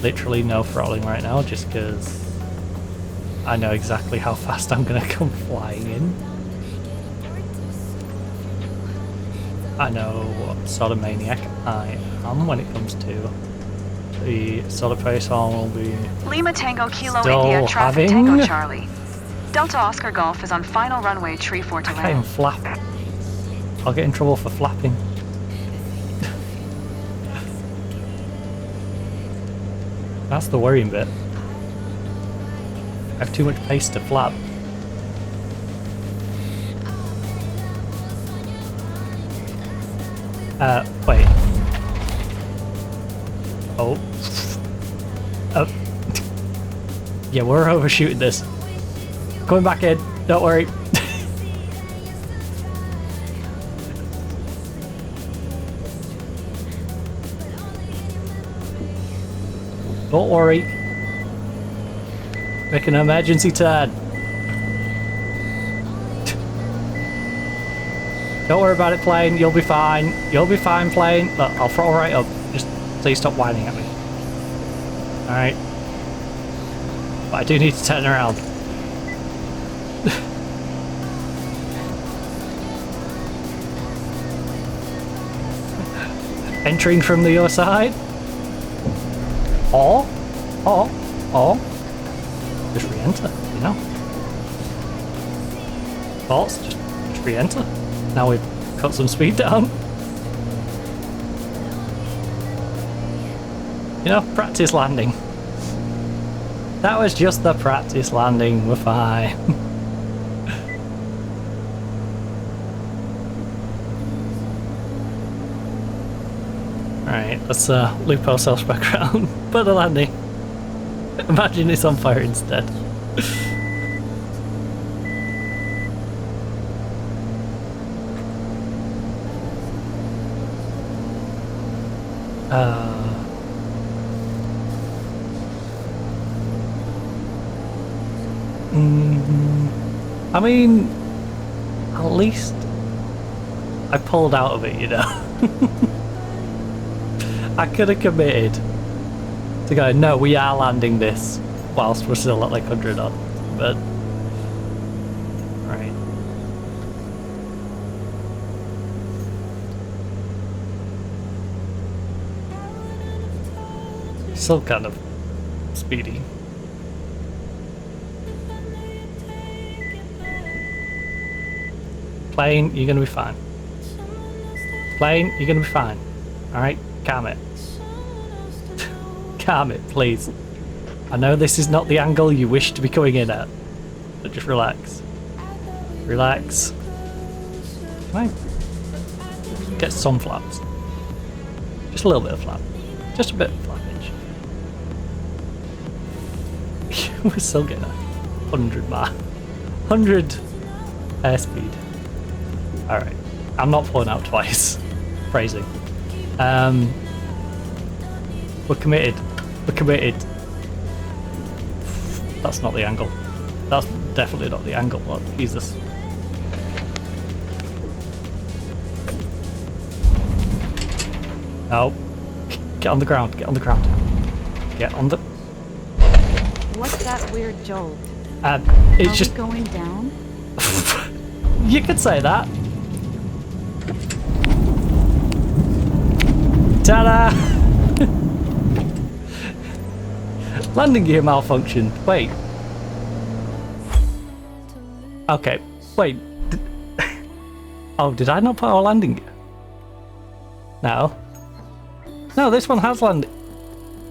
Literally no throttling right now, just because I know exactly how fast I'm gonna come flying in. I know what sort of maniac I am when it comes to the sort of person will be Lima Tango Kilo still India Traffic having Tango Charlie. Delta Oscar Golf is on final runway tree 4 to I can't even land. flap. I'll get in trouble for flapping. That's the worrying bit. I have too much pace to flap. Wait. Oh. Oh. Yeah, we're overshooting this. Coming back in, don't worry. Don't worry. Make an emergency turn. Don't worry about it, plane. You'll be fine. You'll be fine, plane. Look, I'll throttle right up. Just please stop whining at me. Alright. But I do need to turn around. Entering from the other side. Or just re-enter, you know? Thoughts? Just re-enter. Now we've cut some speed down. You know, practice landing. That was just the practice landing, we're fine. Alright, let's loop ourselves back around. Put the landing. Imagine it's on fire instead. I mean, at least I pulled out of it, you know. I could have committed to go, no, we are landing this whilst we're still at like 100 on, but right. Still kind of speedy. Plane, you're gonna be fine. Plane, you're gonna be fine. Alright, calm it. Calm it, please. I know this is not the angle you wish to be coming in at, but just relax. Relax. Can I get some flaps? Just a little bit of flap. Just a bit of flappage. We're still getting a 100 mile. 100 airspeed. Alright. I'm not pulling out twice. Phrasing. We're committed. We're committed. That's not the angle. That's definitely not the angle. What? Jesus. No. Get on the ground. Get on the ground. Get on the... What's that weird jolt? It's Are just... we going down? You could say that. Ta-da! Landing gear malfunctioned. Wait. Okay. Wait. Oh, did I not put our landing gear? No. No, this one has landing.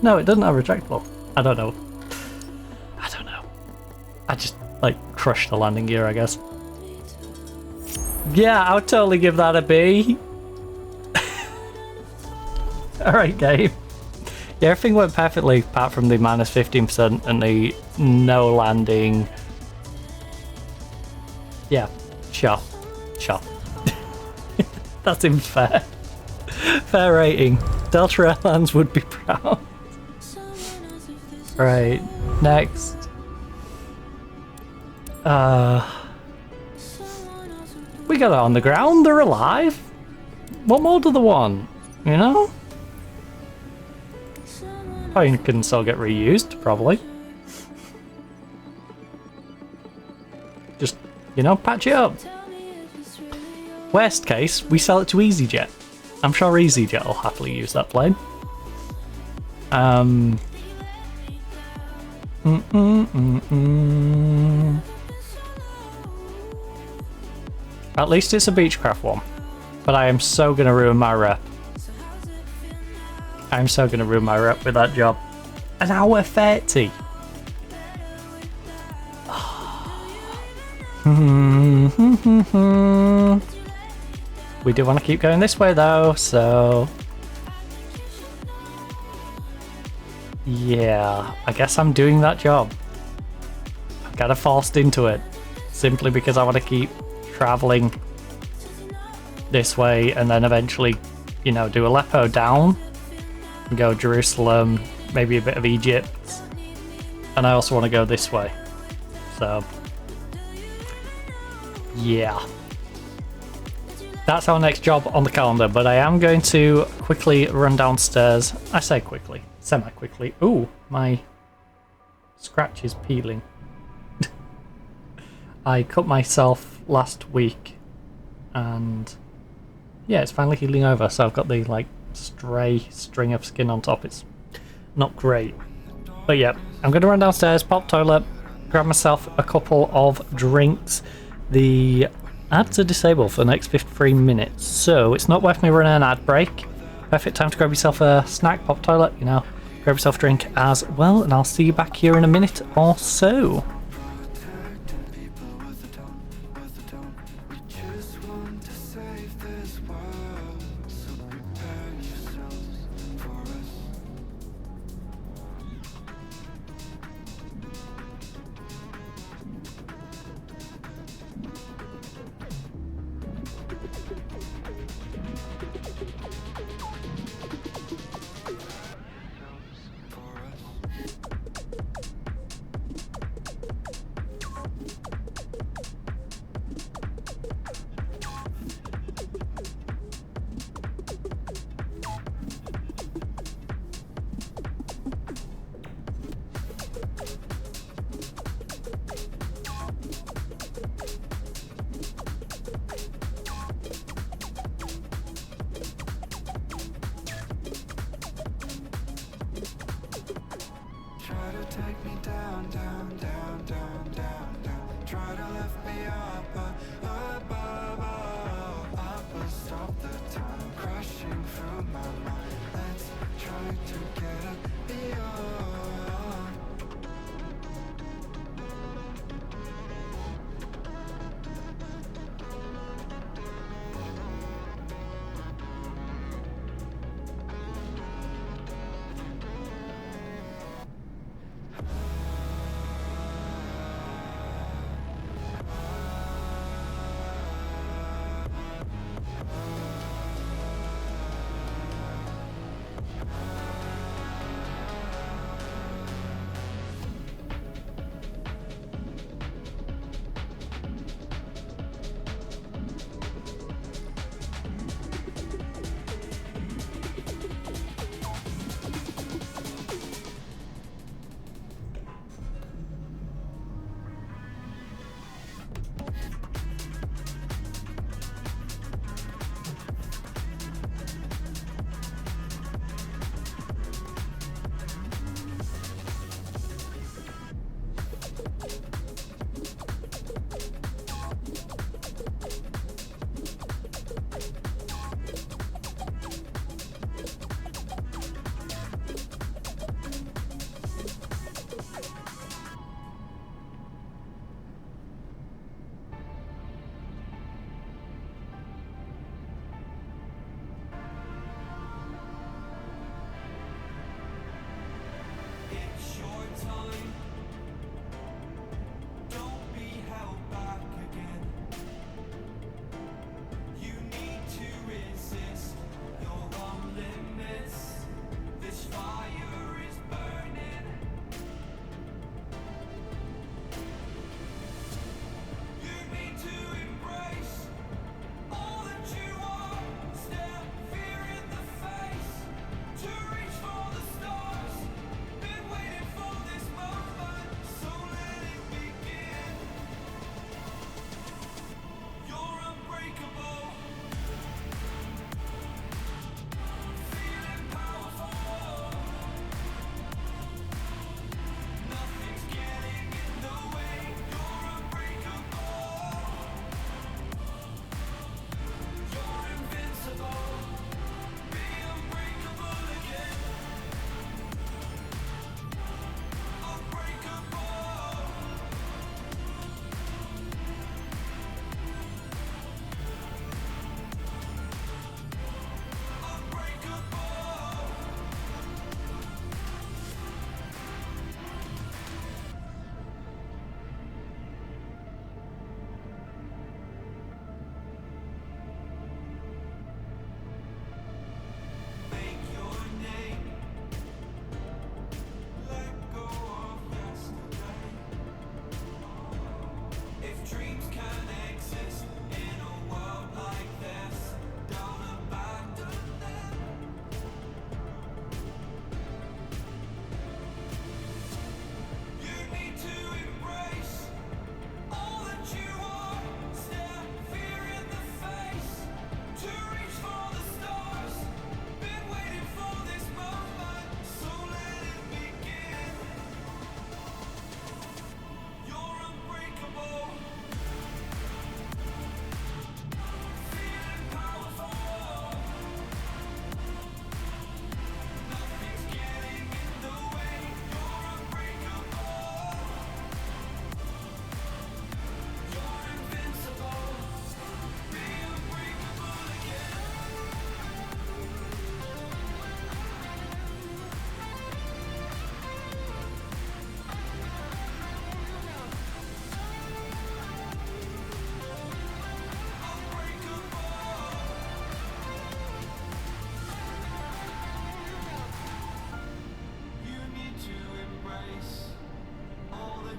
No, it doesn't have retractable. I don't know. I don't know. I just, like, crushed the landing gear, I guess. Yeah, I would totally give that a B. Alright, game. Yeah, everything went perfectly apart from the minus 15% and the no landing. Yeah, sure. Sure. That seems fair. Fair rating. Delta Airlines would be proud. Right, next. We got it on the ground, they're alive. What more do they want? You know? Probably can still get reused, probably. Just, you know, patch it up. Worst case, we sell it to EasyJet. I'm sure EasyJet will happily use that plane. At least it's a Beechcraft one. But I am so gonna ruin my rep. I'm so gonna ruin my rep with that job. An hour 30. We do want to keep going this way though, so yeah, I guess I'm doing that job. I'm kind of forced into it simply because I want to keep traveling this way and then eventually, you know, do Aleppo down and go Jerusalem, maybe a bit of Egypt, and I also want to go this way, so yeah, that's our next job on the calendar. But I am going to quickly run downstairs. I say quickly, semi-quickly. Ooh, my scratch is peeling. I cut myself last week and yeah, it's finally healing over, so I've got the like stray string of skin on top. It's not great, but yeah, I'm gonna run downstairs, pop toilet, grab myself a couple of drinks. The ads are disabled for the next 53 minutes, so it's not worth me running an ad break. Perfect time to grab yourself a snack, pop toilet, you know, grab yourself a drink as well, and I'll see you back here in a minute or so.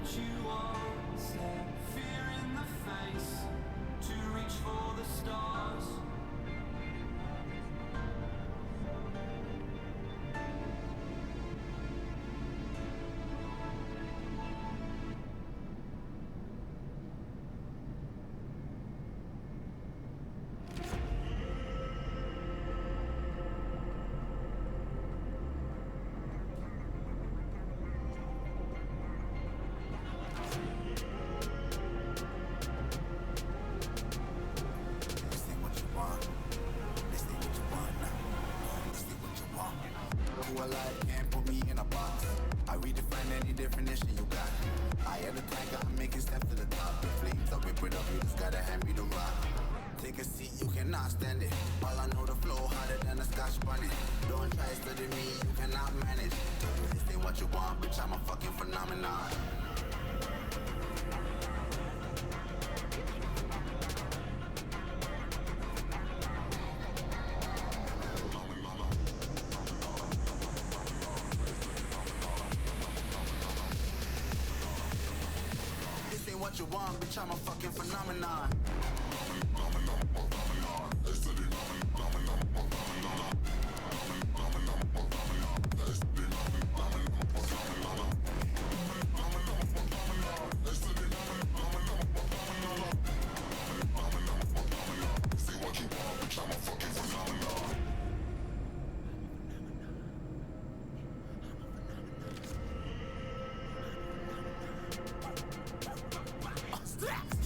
what you want. Stare fear in the face to reach for the stars. What you want, bitch, I'm a fucking phenomenon.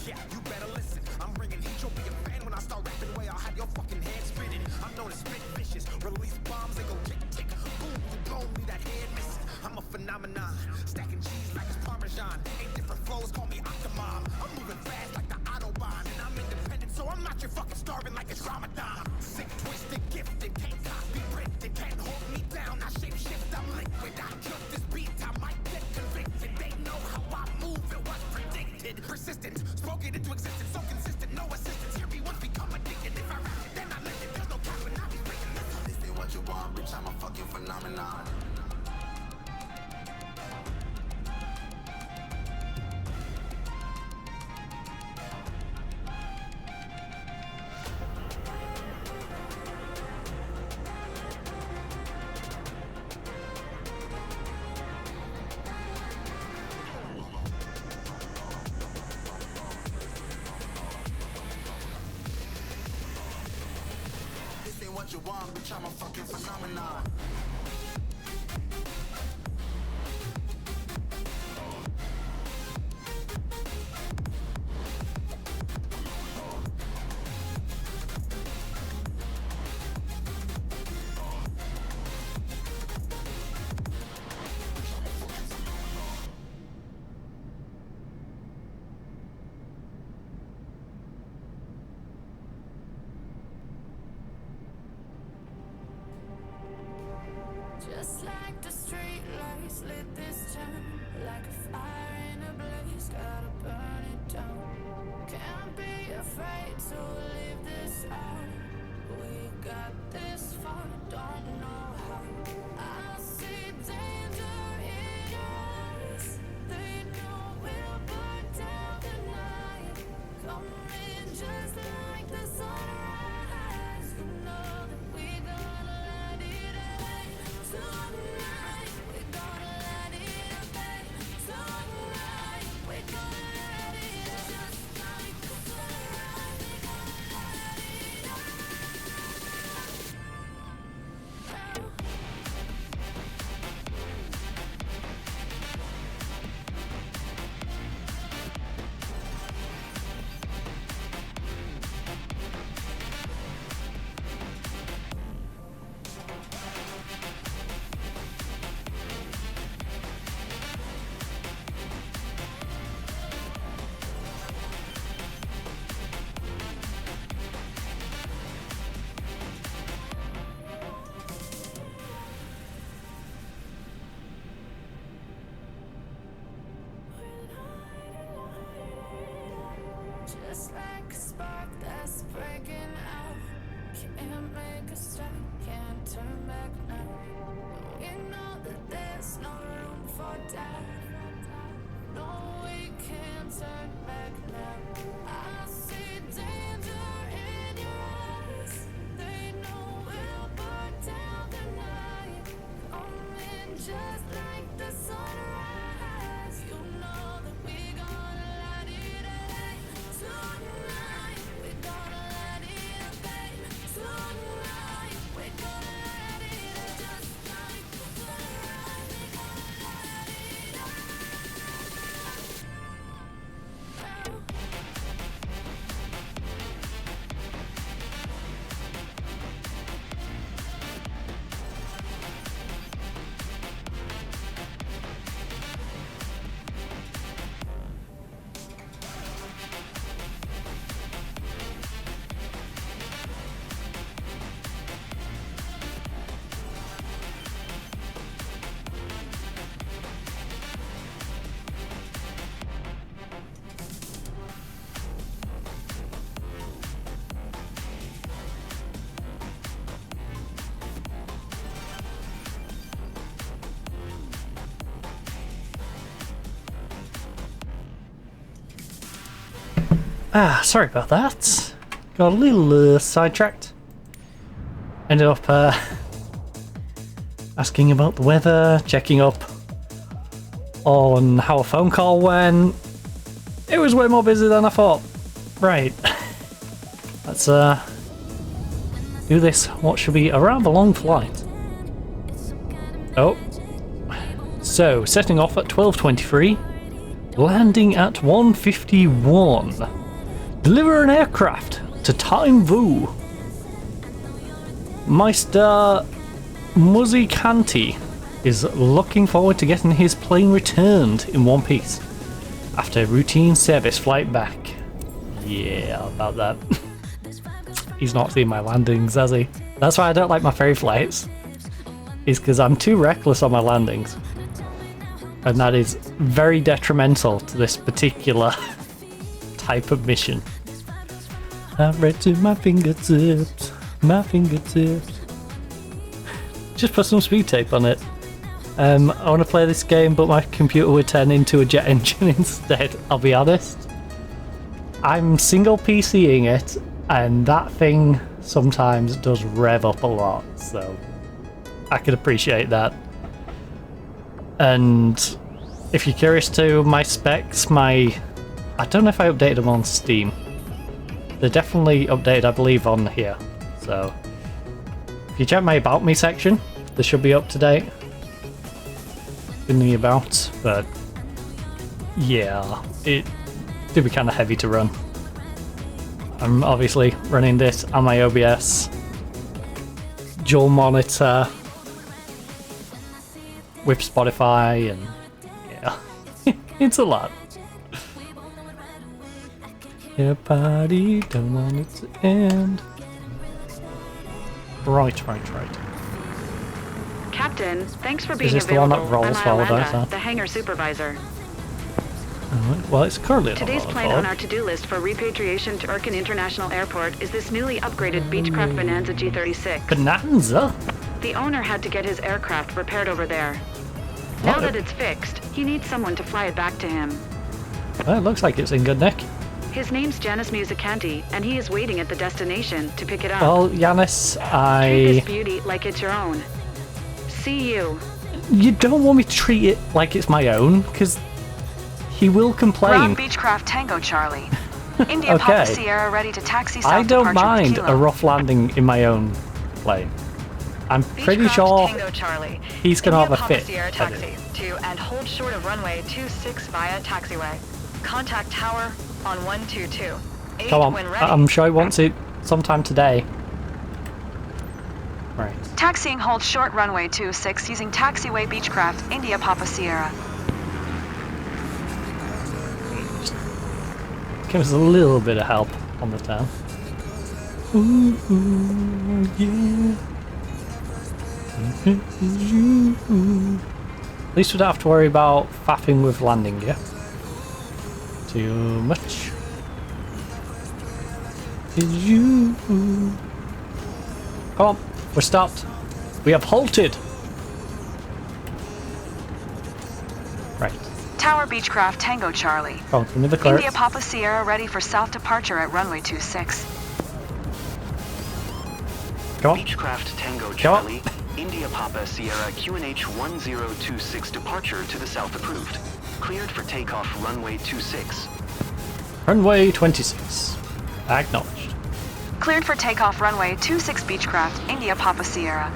Yeah, you better listen. I'm bringing heat, you'll be a fan when I start rapping way. I'll have your fucking head spinning. I'm known as spit vicious. Release bombs, they go tick tick. Boom, you blow me, that head missing. I'm a phenomenon. Stacking cheese like it's Parmesan. 8 different flows, call me Octomom. I'm moving fast like the Autobahn. And I'm independent, so I'm not your fucking starving like it's Ramadan. Sick, twisted, gifted, can't copy, printed, can't hold me down. I shape shift, I'm liquid. I killed this beat, I might get convicted. They know how I move, it was predicted. Persistent, spoken into existence, so consistent, no assistance. Hear me once, become addicted. If I rap it, then I live it. There's no cap when I be breaking this. This ain't what you want, bitch, I'm a fucking phenomenon. What you want, bitch, I'm a fucking phenomenon. Just like the street lights lit this town, like a fire in a blaze, gotta burn it down. Can't be afraid to leave this out. We got this far, don't know how. I see danger in your eyes. They know we'll burn down the night. Coming just like the sunrise. You know that we gonna let it rain. Tonight, we gonna let it rain. Tonight, we gonna let it just like the sunrise. We gonna let it rain. Just like a spark that's breaking out. Can't make a stop, can't turn back now. We know that there's no room for doubt. No Sorry about that. Got a little sidetracked. Ended up asking about the weather, checking up on how a phone call went. It was way more busy than I thought. Right. Let's do this, what should be a rather long flight. Oh. So, setting off at 12:23, landing at 1:51. Deliver an aircraft to Time Vu. Meister Muzzicanti is looking forward to getting his plane returned in one piece after a routine service flight back. Yeah, about that. He's not seen my landings, has he? That's why I don't like my ferry flights. Is because I'm too reckless on my landings. And that is very detrimental to this particular type of mission. I've read to my fingertips, my fingertips. Just put some speed tape on it. I want to play this game, but my computer would turn into a jet engine instead, I'll be honest. I'm single PCing it, and that thing sometimes does rev up a lot, so I could appreciate that. And if you're curious to my specs, I don't know if I updated them on Steam. They're definitely updated, I believe, on here. So if you check my About Me section, they should be up to date in the About, but yeah, it did be kind of heavy to run. I'm obviously running this on my OBS dual monitor with Spotify, and yeah, it's a lot. Yeah, party, don't want it to end. Right. Captain, thanks for being Is this the one available. that rolls I'm while Iolanda, the hangar supervisor. Well, it's currently Today's plane on our to-do list for repatriation to Erkin International Airport is this newly upgraded Beechcraft Bonanza G36. Bonanza? The owner had to get his aircraft repaired over there. Now that it's fixed, he needs someone to fly it back to him. Well, it looks like it's in good nick. His name's Janis Musicanti, and he is waiting at the destination to pick it up. Well, Janis, Treat this beauty like it's your own. See you. You don't want me to treat it like it's my own, because he will complain. Ground Beechcraft Tango Charlie. India Okay. Papa Sierra ready to taxi south I don't departure mind with a Kilo. rough landing in my own plane. I'm pretty Beechcraft sure Tango Charlie. he's going to have India a Papa fit. Sierra at taxi it. to and hold short of runway 26 via taxiway. Contact tower on 122. Aid Come on, when ready. I'm sure he wants it sometime today. Right. Taxiing hold short runway 26 using taxiway Beechcraft, India Papa Sierra. Give us a little bit of help on the town. Ooh, yeah. At least we don't have to worry about faffing with landing yet. Too much. Is you. Come on, we're stopped. We have halted. Right. Tower Beechcraft Tango Charlie. Oh, give me the clearance. India Papa Sierra ready for south departure at runway 26. Go on. Beechcraft Tango Charlie, India Papa Sierra QNH 1026 departure to the south approved. Cleared for takeoff runway 26. Runway 26. Acknowledged. Cleared for takeoff runway 26 Beechcraft, India Papa Sierra.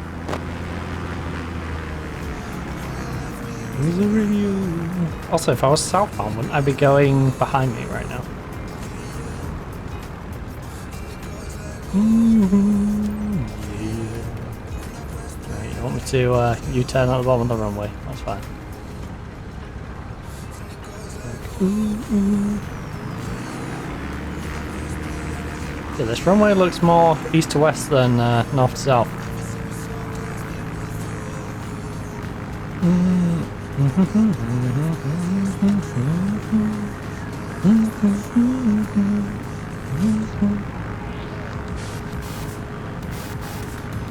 Also, if I was southbound, wouldn't I be going behind me right now? Right, you want me to U-turn at the bottom of the runway? That's fine. Yeah, this runway looks more east to west than north to south. I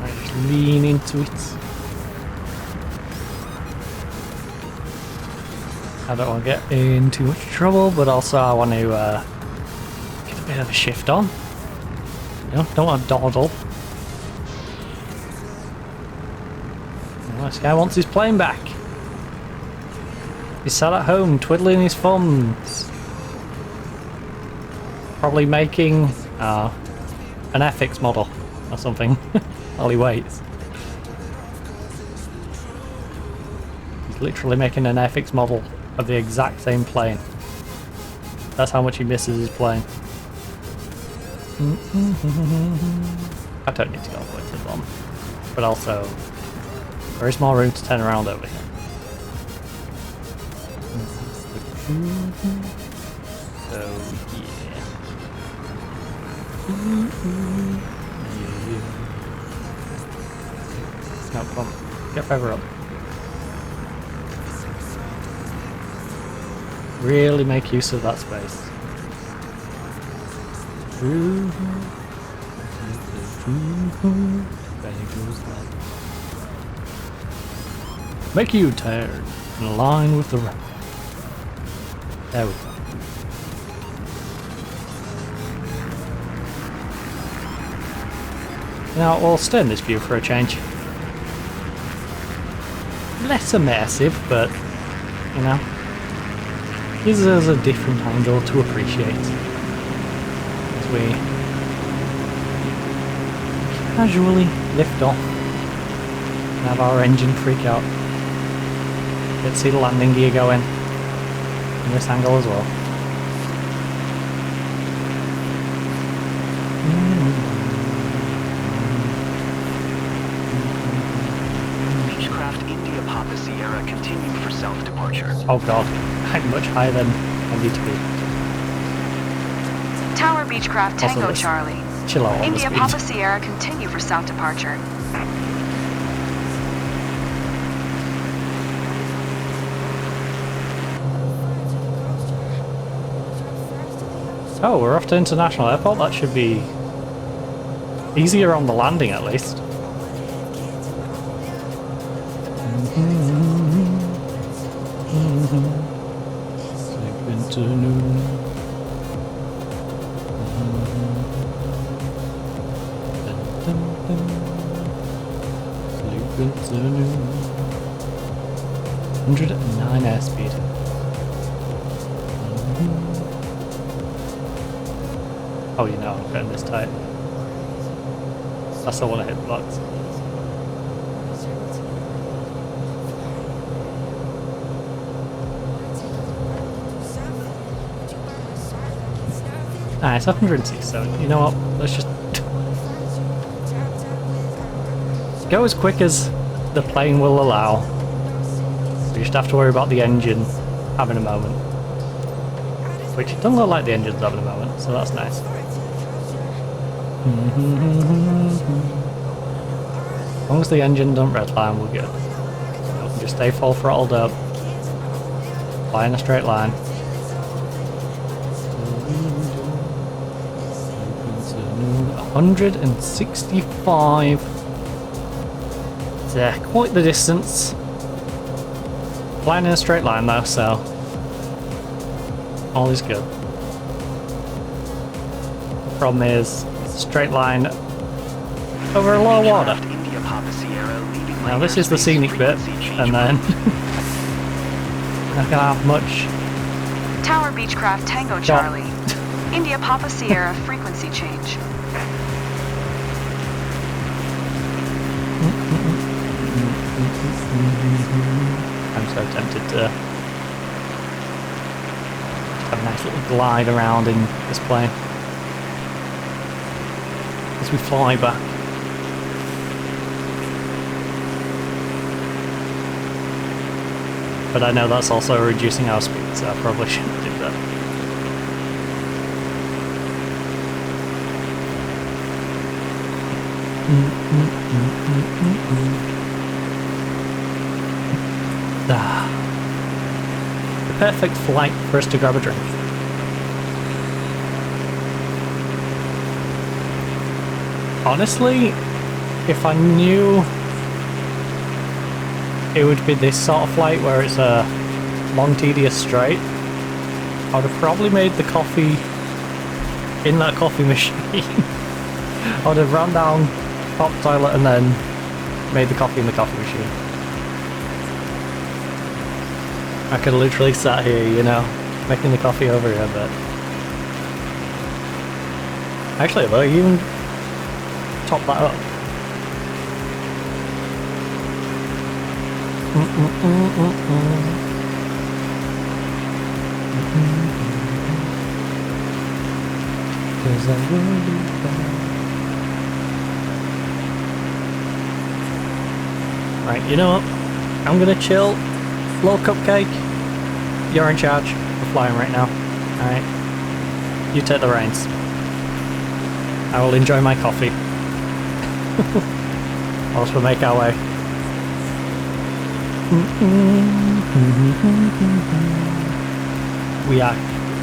just lean into it. I don't want to get in too much trouble, but also I want to get a bit of a shift on. You know, don't want to dawdle. Well, this guy wants his plane back. He's sat at home twiddling his thumbs. Probably making an FX model or something while he waits. He's literally making an FX model of the exact same plane. That's how much he misses his plane. I don't need to go all the way to the bottom. But also, there is more room to turn around over here. So, yeah. No problem. Get further up. Really make use of that space. Make you turn in line with the road. There we go. Now we'll stay in this view for a change. Less immersive, but you know, gives us a different angle to appreciate as we casually lift off and have our engine freak out. Let's see the landing gear go in this angle as well. Beechcraft India Papa Sierra continue for south departure. Oh god, I'm much higher than I need to be. Tower Beechcraft Tango Also, Charlie. Chill out on India the Papa speed. Sierra continue for south departure. Oh, we're off to International Airport. That should be easier on the landing at least. Sleep into noon. Sleep into noon. 109 airspeed. Oh, you know, I'm getting this tight. I still want to hit the blocks. Ah, it's 106, so you know what? Let's just go as quick as the plane will allow. We just have to worry about the engine having a moment. Which doesn't look like the engine's having a moment, so that's nice. As long as the engine don't redline, we're good. So we can just stay full throttled up. Fly in a straight line. 165. It's quite the distance. Flying in a straight line though, so All is good. The problem is, it's a straight line over a lot of water. Now this is the scenic bit, and then not gonna have much. Tower Beechcraft Tango Charlie. India Papa Sierra frequency change. I'm so tempted to have a nice little glide around in this plane as we fly back. But I know that's also reducing our speed, so I probably shouldn't do that. The perfect flight for us to grab a drink. Honestly, if I knew it would be this sort of flight where it's a long, tedious straight, I would have probably made the coffee in that coffee machine. I would have run down, popped the toilet, and then made the coffee in the coffee machine. I could have literally sat here, you know, making the coffee over here, but... Actually, though, you even top that up. Right, you know what? I'm gonna chill. Little cupcake. You're in charge. We're flying right now. Alright. You take the reins. I will enjoy my coffee. Whilst we make our way. We are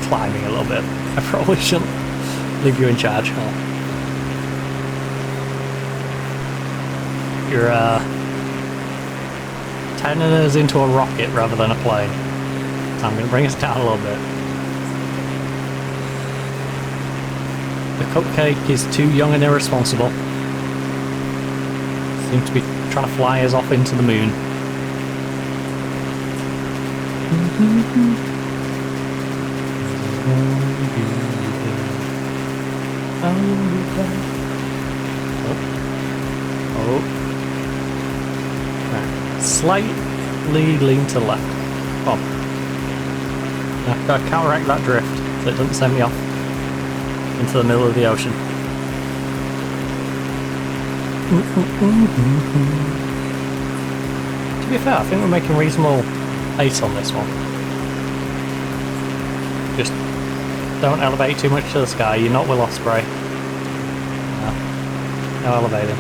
climbing a little bit. I probably shouldn't leave you in charge. Oh. You're 10 us into a rocket rather than a plane. So I'm going to bring us down a little bit. The cupcake is too young and irresponsible. Seems to be trying to fly us off into the moon. Oh. Right. Slightly lean to the left. Come on. I've got to counteract that drift so it doesn't send me off into the middle of the ocean. To be fair, I think we're making reasonable pace on this one. Just don't elevate too much to the sky. You're not Will Ospreay. No elevating.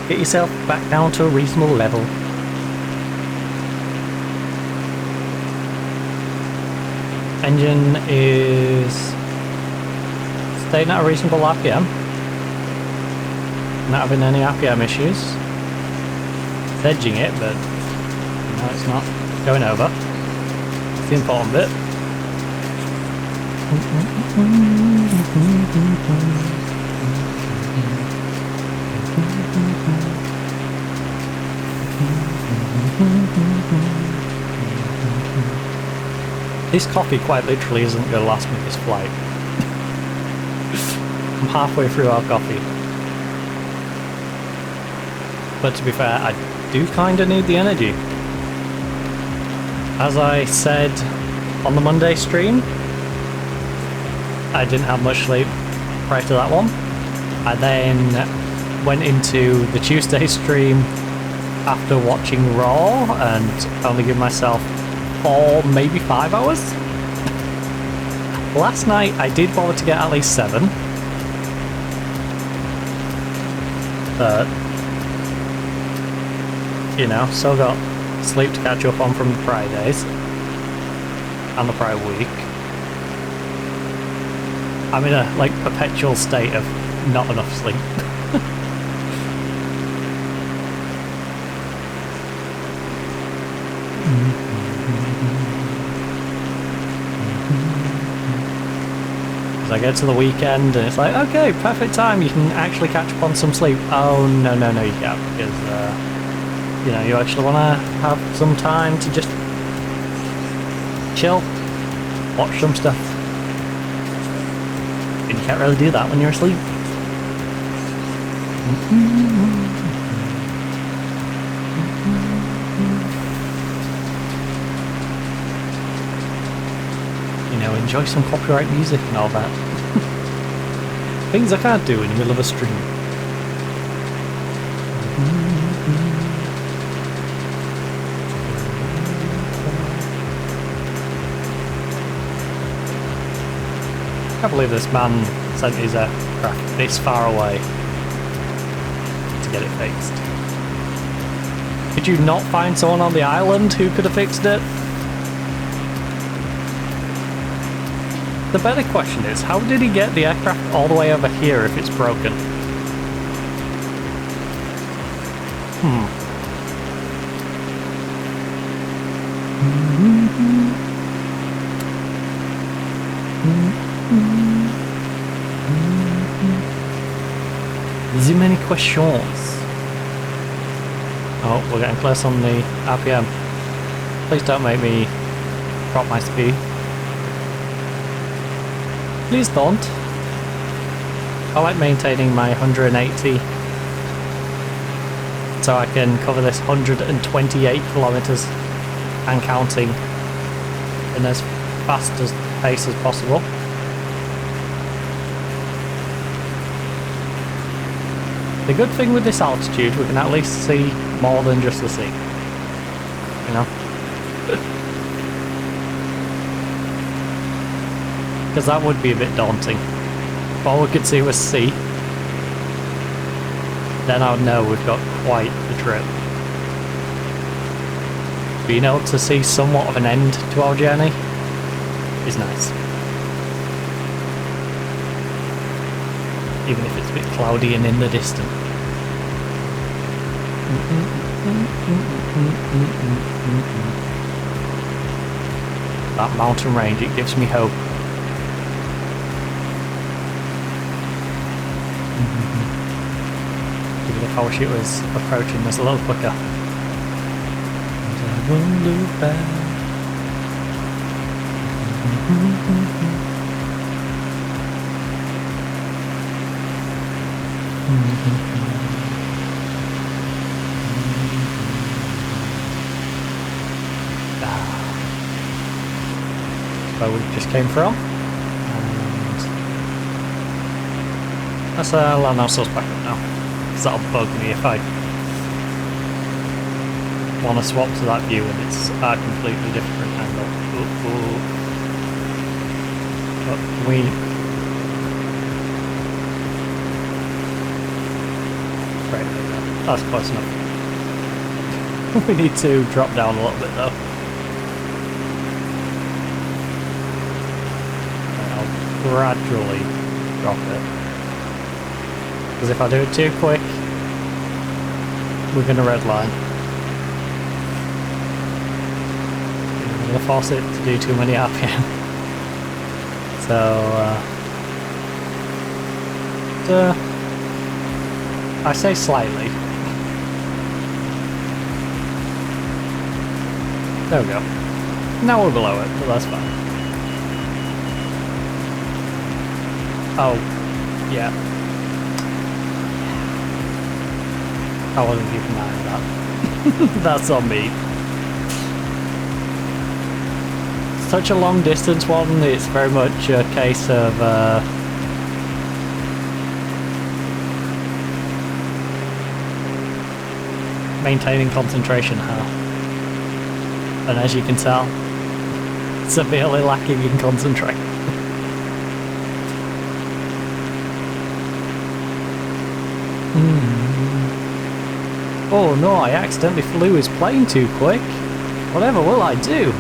Get yourself back down to a reasonable level. Engine is staying at a reasonable RPM. Not having any RPM issues. It's edging it, but no, it's not going over. It's the important bit. This coffee quite literally isn't going to last me this flight. I'm halfway through our coffee. But to be fair, I do kind of need the energy. As I said on the Monday stream, I didn't have much sleep prior to that one. I then went into the Tuesday stream after watching Raw and only give myself 4, maybe 5 hours. Last night I did bother to get at least 7. But, you know, still got sleep to catch up on from the prior days and the prior week. I'm in a, like, perpetual state of not enough sleep. As I get to the weekend and it's like, okay, perfect time, you can actually catch up on some sleep. Oh, no, you can't, because, you know, you actually want to have some time to just chill, watch some stuff. And you can't really do that when you're asleep. You know, enjoy some copyright music and all that. Things I can't do in the middle of a stream. I can't believe this man sent his aircraft this far away to get it fixed. Did you not find someone on the island who could have fixed it? The better question is, how did he get the aircraft all the way over here if it's broken? So many questions. Oh, we're getting close on the RPM. Please don't make me drop my speed. Please don't. I like maintaining my 180 so I can cover this 128 kilometers and counting in as fast as pace as possible. The good thing with this altitude, we can at least see more than just the sea. You know? Because that would be a bit daunting. If all we could see was sea, then I would know we've got quite the trip. Being able to see somewhat of an end to our journey is nice. Even if it's a bit cloudy and in the distance. That mountain range, it gives me hope. Even if I wish it was approaching us a little quicker. And I won't look back. Where we just came from, and let's land ourselves back up now, because that'll bug me if I want to swap to that view and it's a completely different angle. But we right, that's close enough. We need to drop down a little bit though. Gradually drop it, because if I do it too quick we're going to redline. I'm going to force it to do too many RPM. So I say slightly. There we go. Now we're below it, but that's fine. Oh, yeah. I wasn't keeping an eye on that. That's on me. Such a long distance one, it's very much a case of maintaining concentration, and as you can tell, severely lacking in concentration. Oh no, I accidentally flew his plane too quick. Whatever will I do?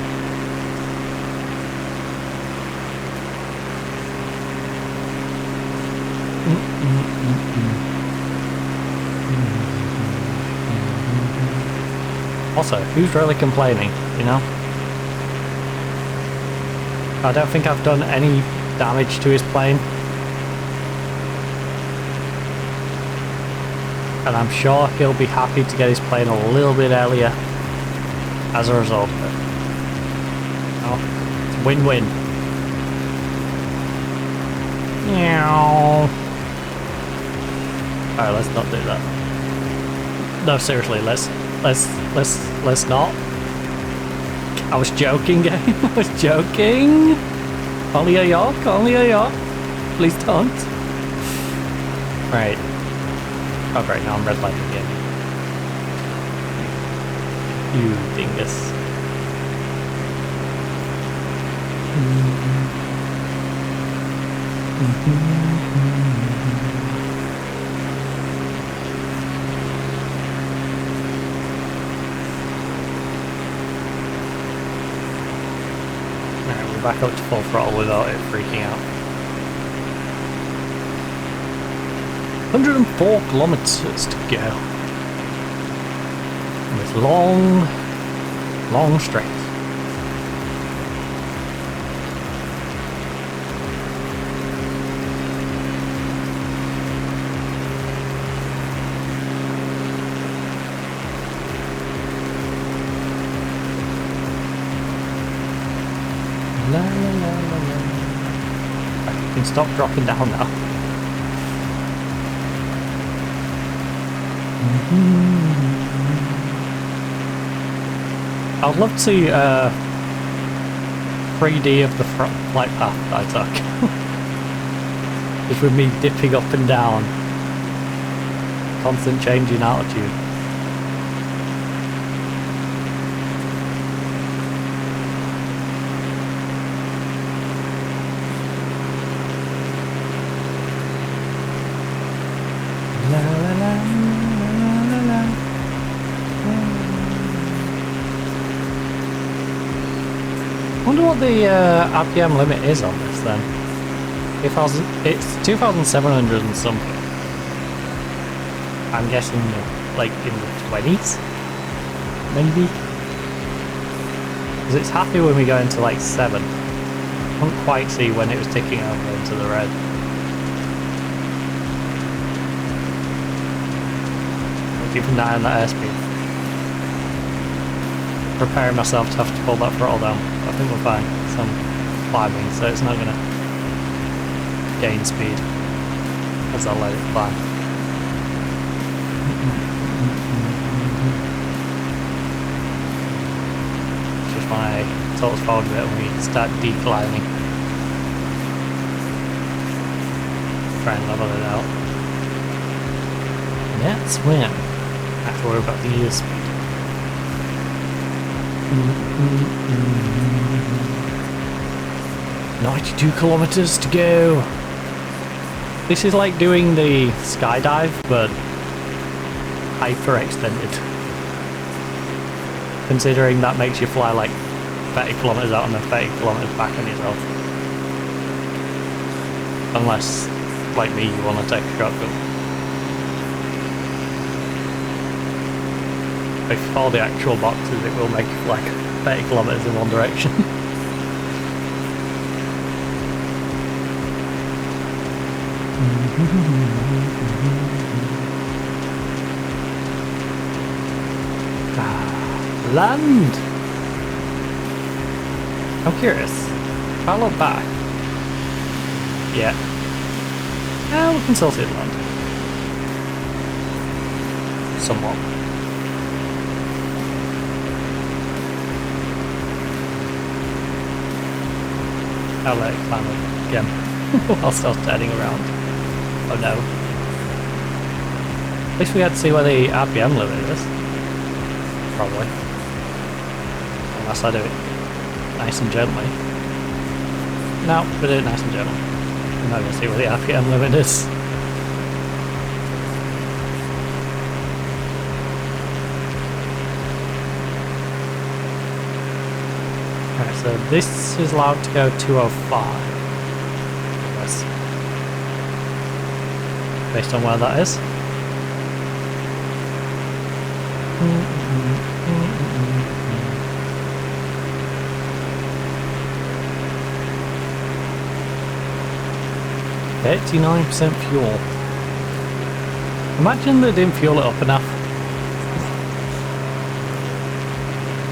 Also, who's really complaining, you know? I don't think I've done any damage to his plane. And I'm sure he'll be happy to get his plane a little bit earlier as a result of it. Oh, it's win-win. Meow. Alright, let's not do that. No, seriously, let's not. I was joking, game. I was joking. Only a yacht, only a yacht. Please don't. Right. Oh great, now I'm red lighting again. You dingus. Alright, we're back up to full throttle without it freaking out. 104 kilometers to go. With long straight. La la la la la. I can stop dropping down now. I'd love to see 3D of the flight path that I took. Just with me dipping up and down. Constant change in altitude. La la la la la la. I wonder what the RPM limit is on this then. It's 2,700 and something. I'm guessing like in the 20s? Maybe? Because it's happy when we go into like 7. I couldn't quite see when it was ticking over into the red. Keeping an eye on that airspeed. Preparing myself to have to pull that throttle down. I think we're fine. So I'm climbing, so it's not going to gain speed as I let it climb. Just my toes forward a bit when we start declining. Try and level it out. And that's when I have to worry about the airspeed. 92 kilometers to go. This is like doing the skydive, but hyper extended. Considering that makes you fly like 30 kilometers out and then 30 kilometers back on yourself. Unless, like me, you want to take a shotgun. If all the actual boxes, it will make like 30 kilometers in one direction. Land! I'm curious. If I look back. Yeah. Yeah, we can still see the land. Somewhat. I'll let it climb up again whilst I was turning around. Oh no. At least we had to see where the RPM limit is. Probably. Unless I do it nice and gently. No, we did it nice and gently. I'm not going to see where the RPM limit is. Alright, so this is allowed to go 205. Yes. Based on where that is. 39% fuel. Imagine they didn't fuel it up enough.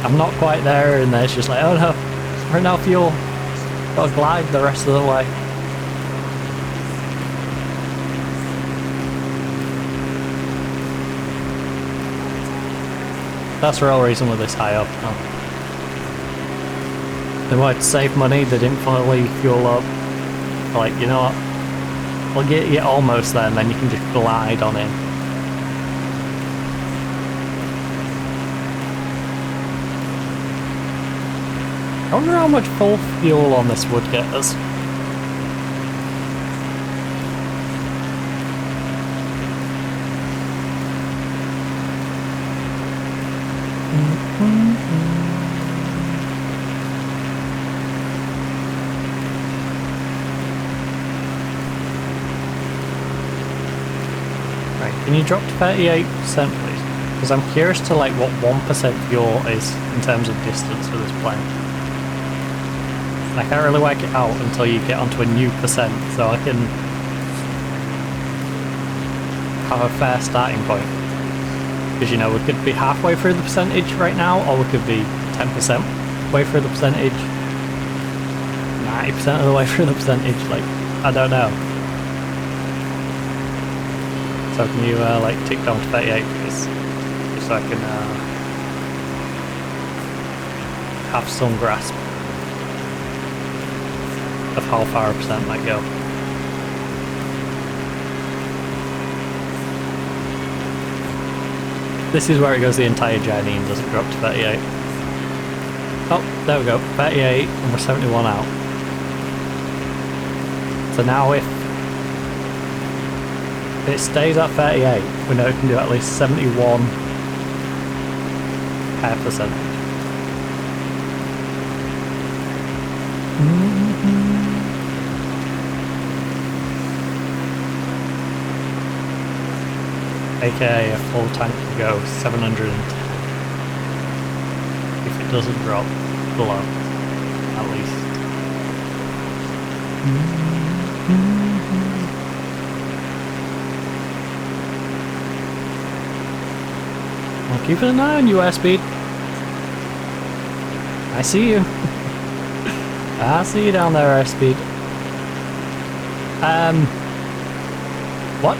I'm not quite there, and it's just like, oh no, we're out of fuel. Gotta glide the rest of the way. That's the real reason we're this high up. Oh. They wanted to save money, they didn't fully fuel up. They're like, you know what? We'll get you almost there, and then you can just glide on in. I wonder how much full fuel on this would get us. Right, can you drop to 38%, please? Because I'm curious to like what 1% fuel is in terms of distance for this plane. I can't really work it out until you get onto a new percent, so I can have a fair starting point. Because, you know, we could be halfway through the percentage right now, or we could be 10% way through the percentage, 90% of the way through the percentage, like, I don't know. So can you, like, tick down to 38, please? Just so I can, have some grasp of how far a percent might go. This is where it goes the entire journey and doesn't drop to 38. Oh, there we go, 38 and we're 71 out. So now if it stays at 38, we know it can do at least 71 per percentage. AKA a full tank to go 710 if it doesn't drop below, at least. Well, keep an eye on you, airspeed. I see you. I see you down there, airspeed. What?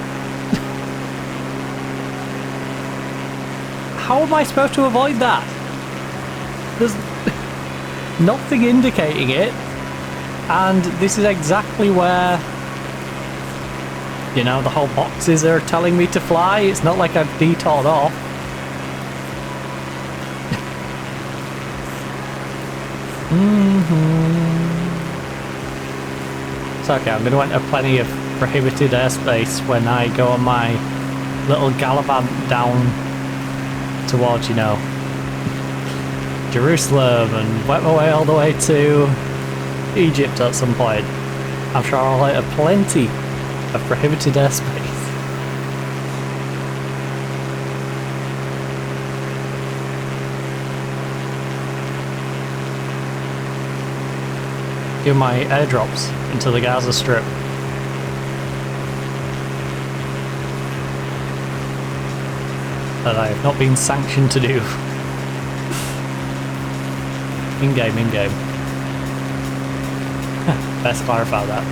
How am I supposed to avoid that? There's nothing indicating it, and this is exactly where, you know, the whole boxes are telling me to fly. It's not like I've detoured off. It's okay, I'm going to enter plenty of prohibited airspace when I go on my little gallivant down towards, you know, Jerusalem and work my way all the way to Egypt at some point. I'm sure I'll hit plenty of prohibited airspace. Do my airdrops into the Gaza Strip. That I have not been sanctioned to do. In-game, in-game. Best clarify that.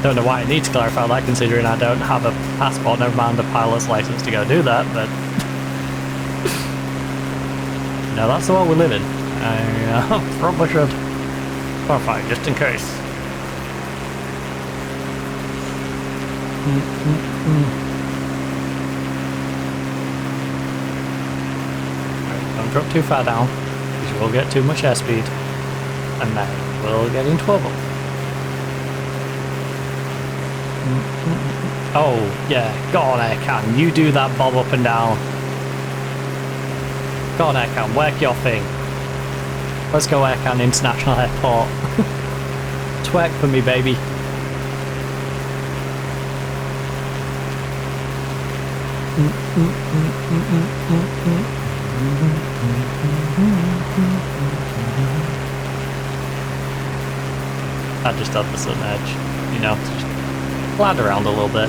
Don't know why I need to clarify that, considering I don't have a passport, never mind a pilot's license to go do that, but... no, that's the world we live in. I probably should clarify, just in case. Don't drop too far down, because you will get too much airspeed, and then we'll get into trouble. Oh, yeah, go on Aircan, you do that bob up and down. Go on Aircan, work your thing. Let's go Aircan International Airport. Twerk for me, baby. I just had the sun edge, you know, to just glide around a little bit.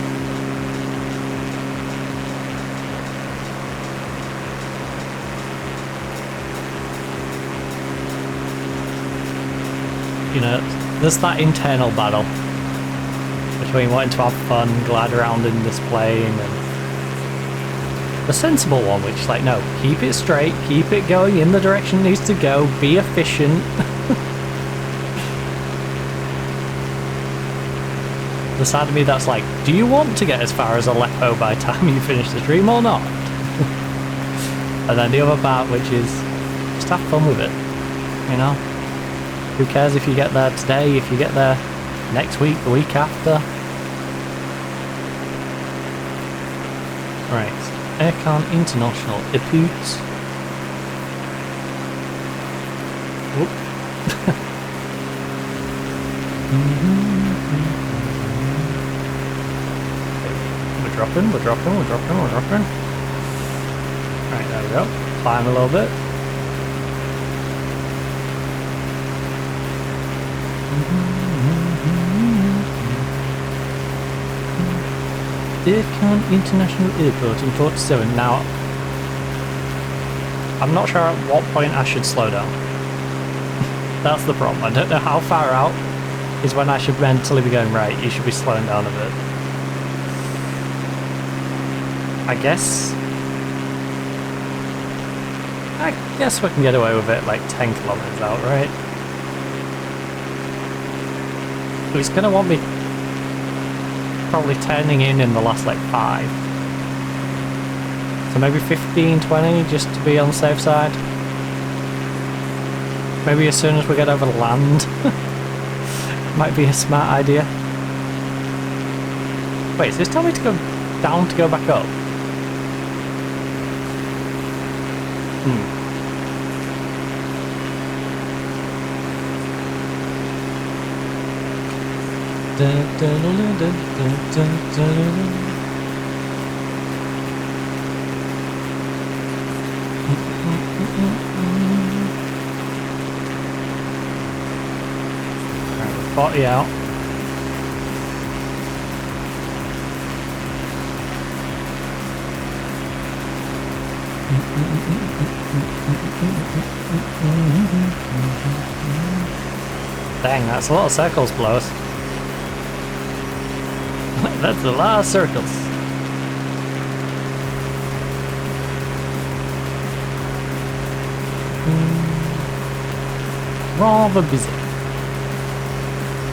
You know, there's that internal battle between wanting to have fun, glide around in this plane, and the sensible one, which is like, no, keep it straight, keep it going in the direction it needs to go, be efficient. The side of me that's like, do you want to get as far as Aleppo by the time you finish the stream or not? And then the other part, which is just have fun with it, you know? Who cares if you get there today, if you get there next week, the week after? Right, Aircon International, Iput. Whoop. We're dropping. Right, there we go. Climb a little bit. Aircon International Airport in Port 7. Now, I'm not sure at what point I should slow down. That's the problem. I don't know how far out is when I should mentally be going, right, you should be slowing down a bit. I guess we can get away with it like 10 kilometers out, right? But he's going to want me probably turning in the last like 5. So maybe 15, 20 just to be on the safe side. Maybe as soon as we get over the land. Might be a smart idea. Wait, is this telling me to go down to go back up? Alright, 40 out. Dang, that's a lot of circles below us. That's a lot of circles. Rather busy.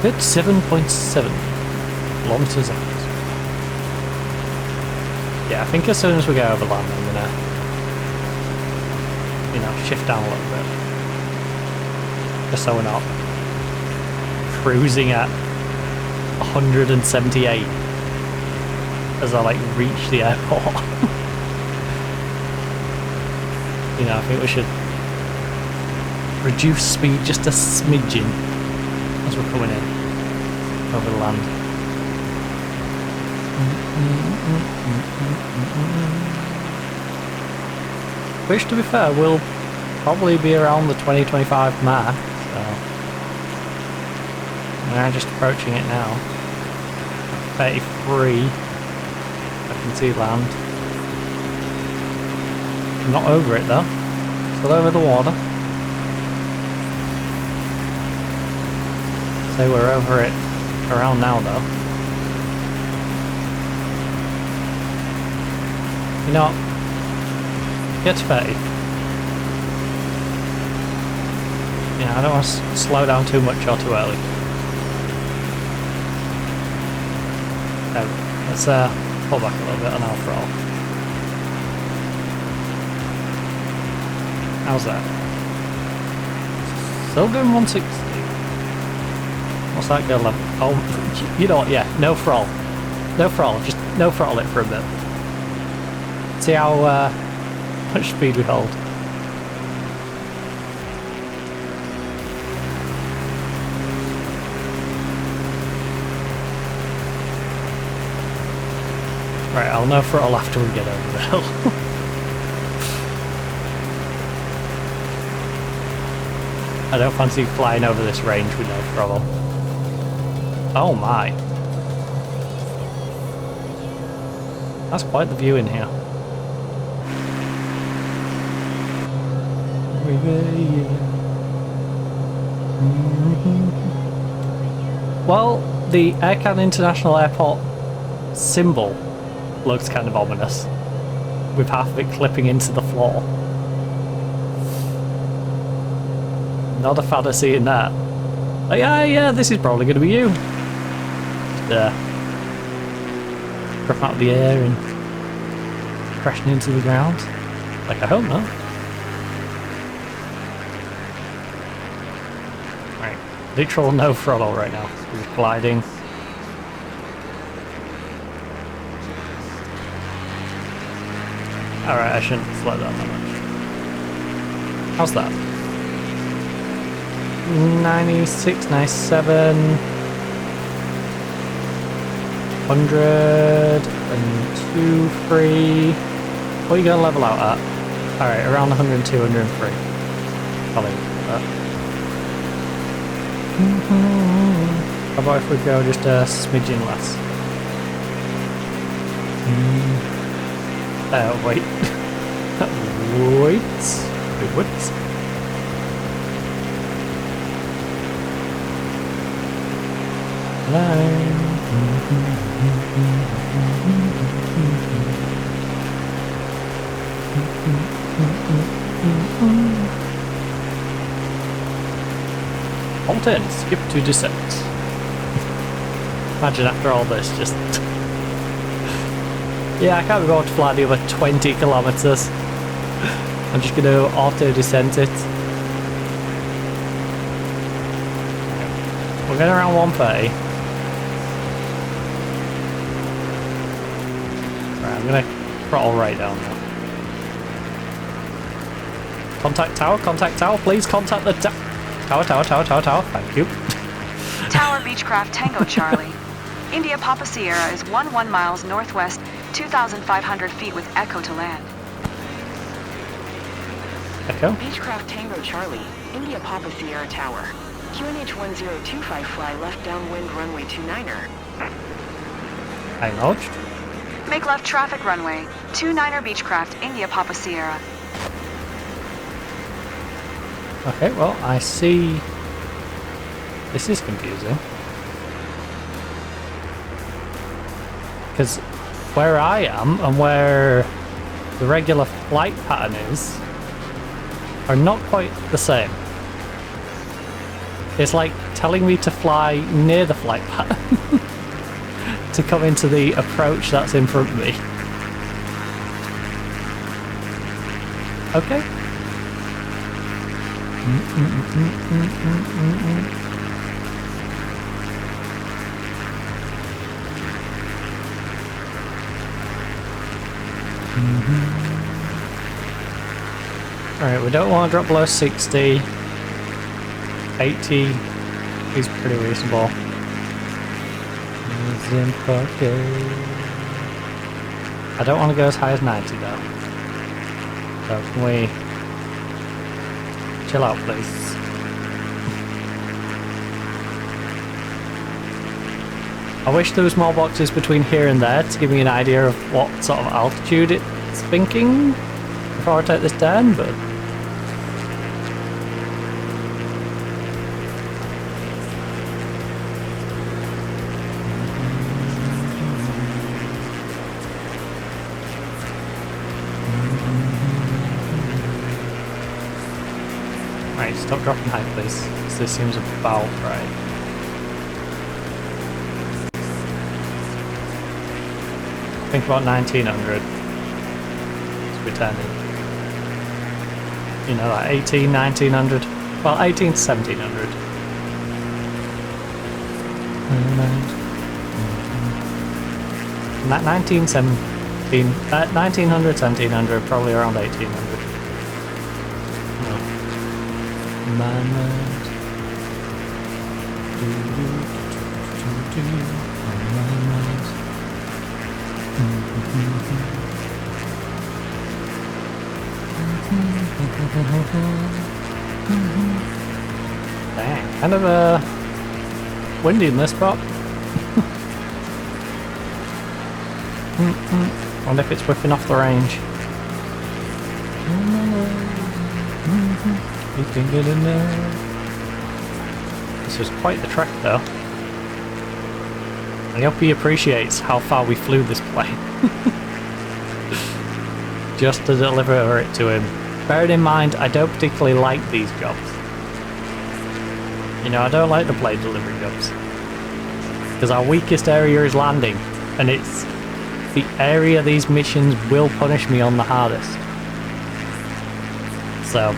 37.7 kilometers out. Yeah, I think as soon as we go over land, I'm gonna, you know, shift down a little bit. Just so we're not cruising at 178 as I like reach the airport. You know, I think we should reduce speed just a smidgen as we're coming in over the land. Which, to be fair, will probably be around the 2025 mark, so I'm just approaching it now. 33, I can see land. I'm not over it though, still over the water. So we're over it around now though. You know what? Get to 30. Yeah, I don't want to slow down too much or too early. So, let's pull back a little bit on our throttle. How's that? Still doing 160. What's that go level? Oh, you know what? Yeah, no throttle. No throttle. Just no throttle it for a bit. See how much speed we hold. Right, I'll no throttle after we get over the hill. I don't fancy flying over this range with no throttle. Oh my. That's quite the view in here. Well, the Aircan International Airport symbol looks kind of ominous, with half of it clipping into the floor. Not a fan of seeing that. Oh, yeah, this is probably going to be you. Just drop out of the air and crashing into the ground. Like, I hope not. Right, literal no throttle right now. He's gliding. Alright, I shouldn't slow down that much. How's that? 96, 97, 102, 3. What are you going to level out at? Alright, around 102, 103. Probably that. How about if we go just a smidgen less? Wait. Wait. What? Alt N, skip to descent. Imagine after all this, just... yeah, I can't be going to fly the other 20 kilometers. I'm just going to auto-descent it. We're getting around 130. Right, I'm going to throttle right down now. Contact tower, please contact the tower. Tower, thank you. Tower Beechcraft Tango Charlie. India Papa Sierra is 11 miles northwest, 2,500 feet with Echo to land. Echo? Beechcraft Tango Charlie, India Papa Sierra Tower. QNH 1025 fly left downwind runway 29er. Acknowledged. Make left traffic runway, 29er Beechcraft, India Papa Sierra. Okay, well, I see... This is confusing. Because where I am and where the regular flight pattern is are not quite the same. It's like telling me to fly near the flight pattern to come into the approach that's in front of me. Okay. Alright, we don't want to drop below 60. 80 is pretty reasonable. I don't want to go as high as 90 though. So can we chill out, please? I wish there was more boxes between here and there to give me an idea of what sort of altitude it's thinking before I take this down, but right, stop dropping height, please. This seems about right. Think about 1900. It's returning. You know, like 18, 1900. Well, 18 to 1700. And that 1900, 1700, probably around 1800. Dang, kind of windy in this spot. Wonder if it's whipping off the range. You can get in there. This was quite the trek though. I hope he appreciates how far we flew this plane. Just to deliver it to him. Bearing in mind, I don't particularly like these jobs. You know, I don't like the plane delivery jobs. Because our weakest area is landing. And it's the area these missions will punish me on the hardest. So...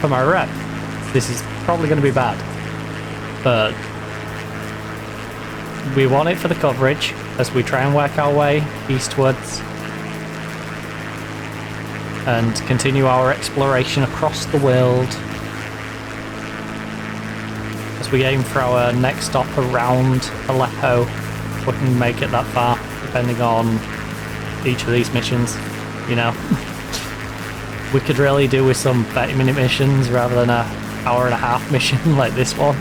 for my rep, this is probably going to be bad. But... we want it for the coverage as we try and work our way eastwards and continue our exploration across the world as we aim for our next stop around Aleppo, if we can make it that far, depending on each of these missions, you know. We could really do with some 30-minute missions rather than an hour-and-a-half mission like this one.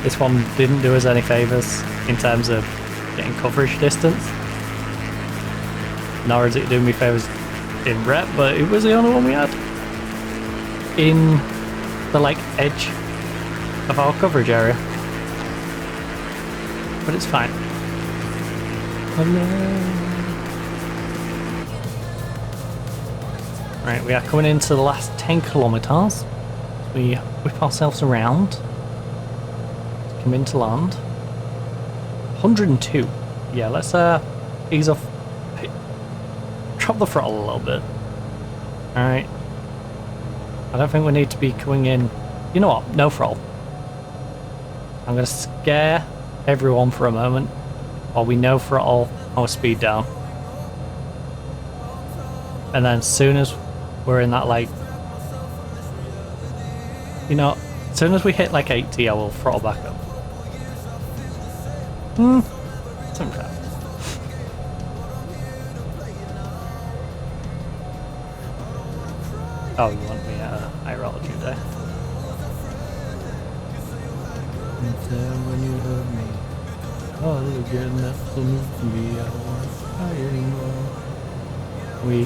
This one didn't do us any favours in terms of getting coverage distance. Nor is it doing me favours in rep, but it was the only one we had in the like edge of our coverage area. But it's fine. Hello. Right, we are coming into the last 10 kilometres. We whip ourselves around. Come into land. 102. Yeah, let's ease off. Drop the throttle a little bit. Alright. I don't think we need to be coming in. You know what? No throttle. I'm going to scare everyone for a moment while we no throttle our speed down. And then as soon as we're in that, like, you know, as soon as we hit like 80, I will throttle back up. Some crap. Oh, you want me at a higher altitude there? When you hurt me, oh, again, that's the me. I want anymore. We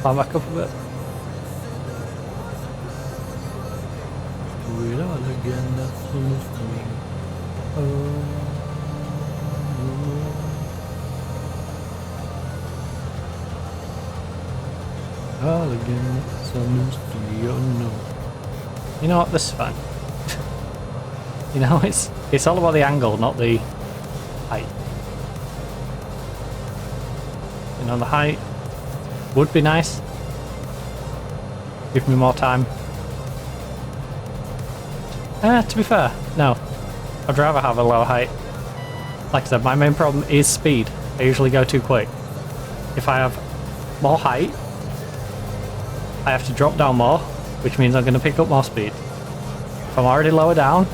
climb back up a bit. Do it all again, that's the me. Oh. All again, some mystery unknown. You know what? This is fine. You know, it's all about the angle, not the height. You know, the height would be nice. Give me more time. To be fair, no. I'd rather have a low height. Like I said, my main problem is speed. I usually go too quick. If I have more height, I have to drop down more, which means I'm going to pick up more speed. If I'm already lower down,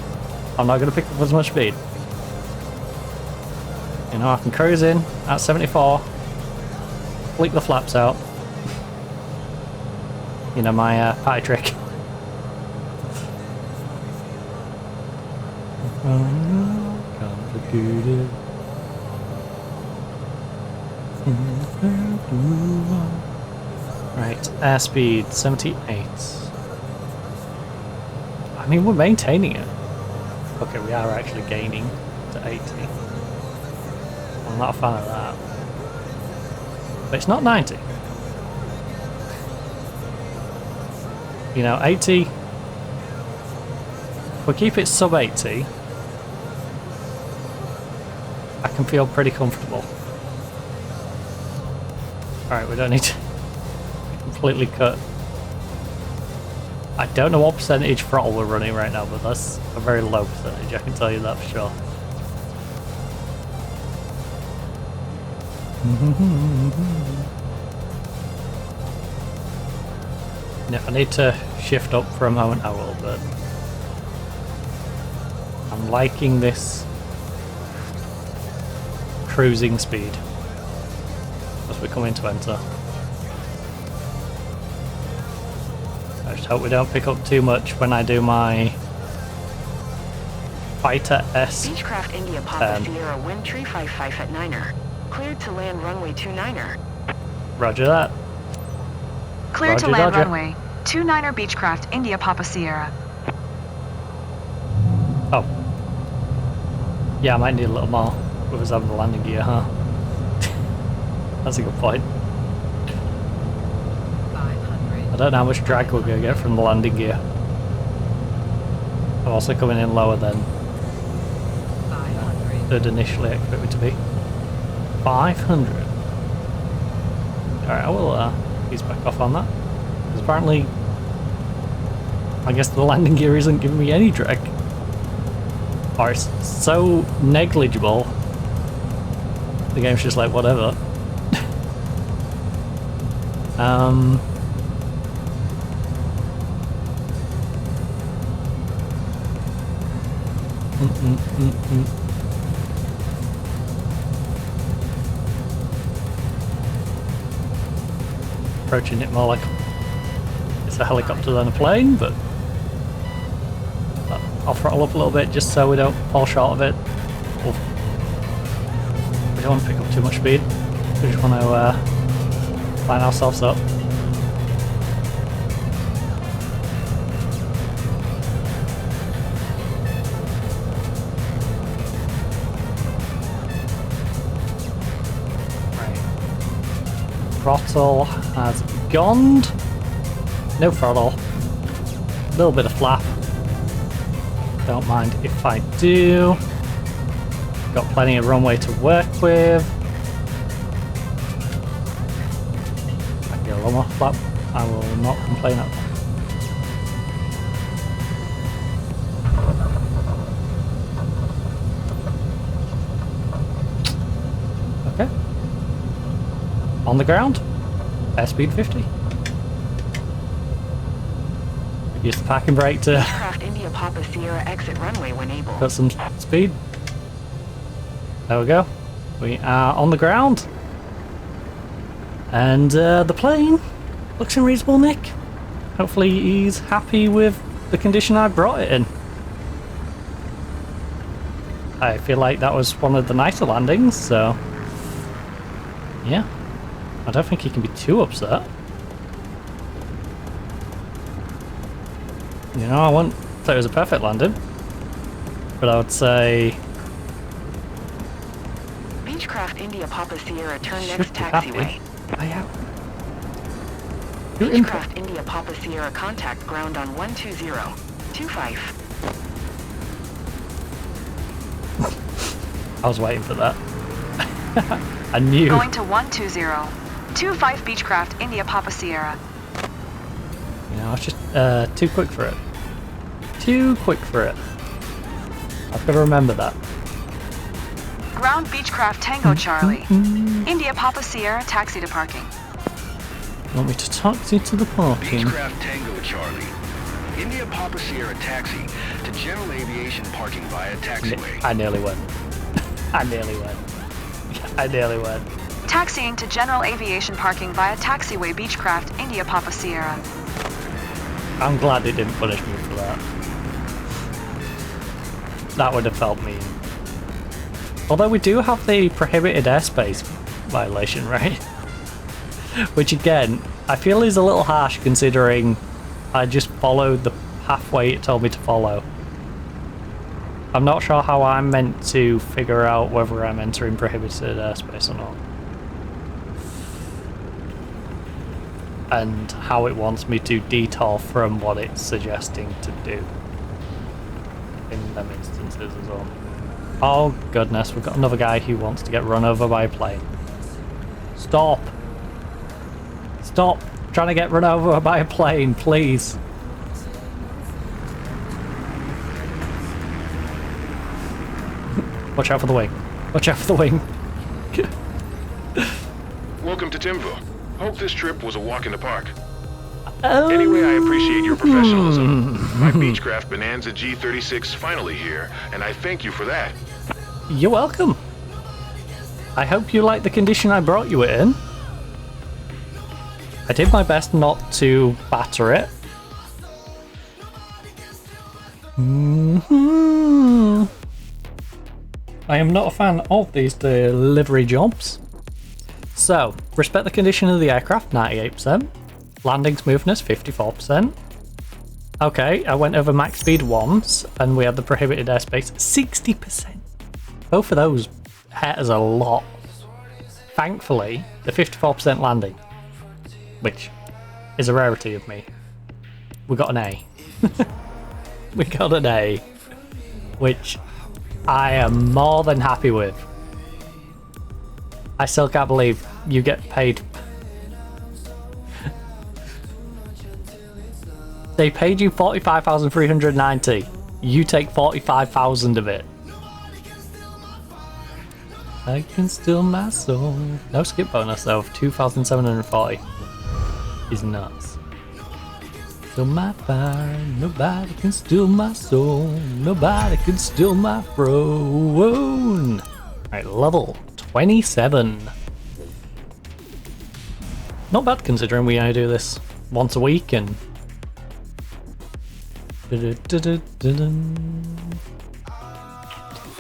I'm not going to pick up as much speed. You know, I can cruise in at 74, flick the flaps out. You know, my party trick. Complicated. Right, airspeed 78. I mean, we're maintaining it. Okay, we are actually gaining to 80. I'm not a fan of that. But it's not 90. You know, 80. If we keep it sub 80, I can feel pretty comfortable. Alright, we don't need to completely cut. I don't know what percentage throttle we're running right now, but that's a very low percentage, I can tell you that for sure. And if I need to shift up for a moment, I will, but I'm liking this cruising speed as we come into enter. I just hope we don't pick up too much when I do my fighter-esque. Beechcraft India Papa Sierra Wind Tree 55 at Niner. Cleared to land runway 29er. Roger that. Clear to Roger, land Roger. runway 29er Beechcraft India Papa Sierra. Oh. Yeah, I might need a little more with us having the landing gear, huh? That's a good point. I don't know how much drag we're going to get from the landing gear. I'm also coming in lower than they'd initially expect me to be. 500. Alright, I will ease back off on that. Because apparently, I guess the landing gear isn't giving me any drag. Or it's so negligible, the game's just like, whatever. Approaching it more like it's a helicopter than a plane, but I'll throttle up a little bit just so we don't fall short of it. We don't want to pick up too much speed. We just want to line ourselves up. Throttle has gone. No throttle. A little bit of flap. Don't mind if I do. Got plenty of runway to work with. I can get a little more flap. I will not complain at all. Okay. On the ground, airspeed 50. Use the parking brake to India Papa Sierra exit runway when able. got some speed. There we go. We are on the ground. And the plane looks in reasonable nick. Hopefully he's happy with the condition I brought it in. I feel like that was one of the nicer landings, so yeah. I don't think he can be too upset. You know, I wouldn't say it was a perfect landing, but I would say Beechcraft India Papa Sierra turn next taxiway. Beechcraft India Papa Sierra contact ground on 12025. I was waiting for that. I knew. Going to 12025 Beechcraft India Papa Sierra. You know, I was just too quick for it. Too quick for it. I've got to remember that. Ground Beechcraft Tango Charlie. India Papa Sierra taxi to parking. You want me to taxi to the parking? Beechcraft Tango Charlie. India Papa Sierra taxi to General Aviation parking via taxiway. I nearly went. I nearly went. I nearly went. Taxiing to General Aviation parking via taxiway Beechcraft India Papa Sierra. I'm glad it didn't punish me for that. That would have felt mean. Although we do have the prohibited airspace violation, right? Which again, I feel is a little harsh considering I just followed the pathway it told me to follow. I'm not sure how I'm meant to figure out whether I'm entering prohibited airspace or not. And how it wants me to detour from what it's suggesting to do. In them instances as well. Oh goodness, we've got another guy who wants to get run over by a plane. Stop! Stop trying to get run over by a plane, please. Watch out for the wing. Watch out for the wing. Welcome to Timville. Hope this trip was a walk in the park. Anyway, I appreciate your professionalism. My Beechcraft Bonanza G36 finally here, and I thank you for that. You're welcome. I hope you like the condition I brought you in. I did my best not to batter it. I am not a fan of these delivery jobs. So, respect the condition of the aircraft, 98%. Landing smoothness, 54%. Okay, I went over max speed once, and we had the prohibited airspace, 60%. Both of those hurt a lot. Thankfully, the 54% landing, which is a rarity of me, we got an A. We got an A, which I am more than happy with. I still can't believe you get paid. They paid you 45,390. You take 45,000 of it. I can steal my soul. No skip bonus though of 2,740. Is nuts. Steal my fire. Nobody can steal my soul. Nobody can steal my throne. Alright, level 27. Not bad considering we only do this once a week and.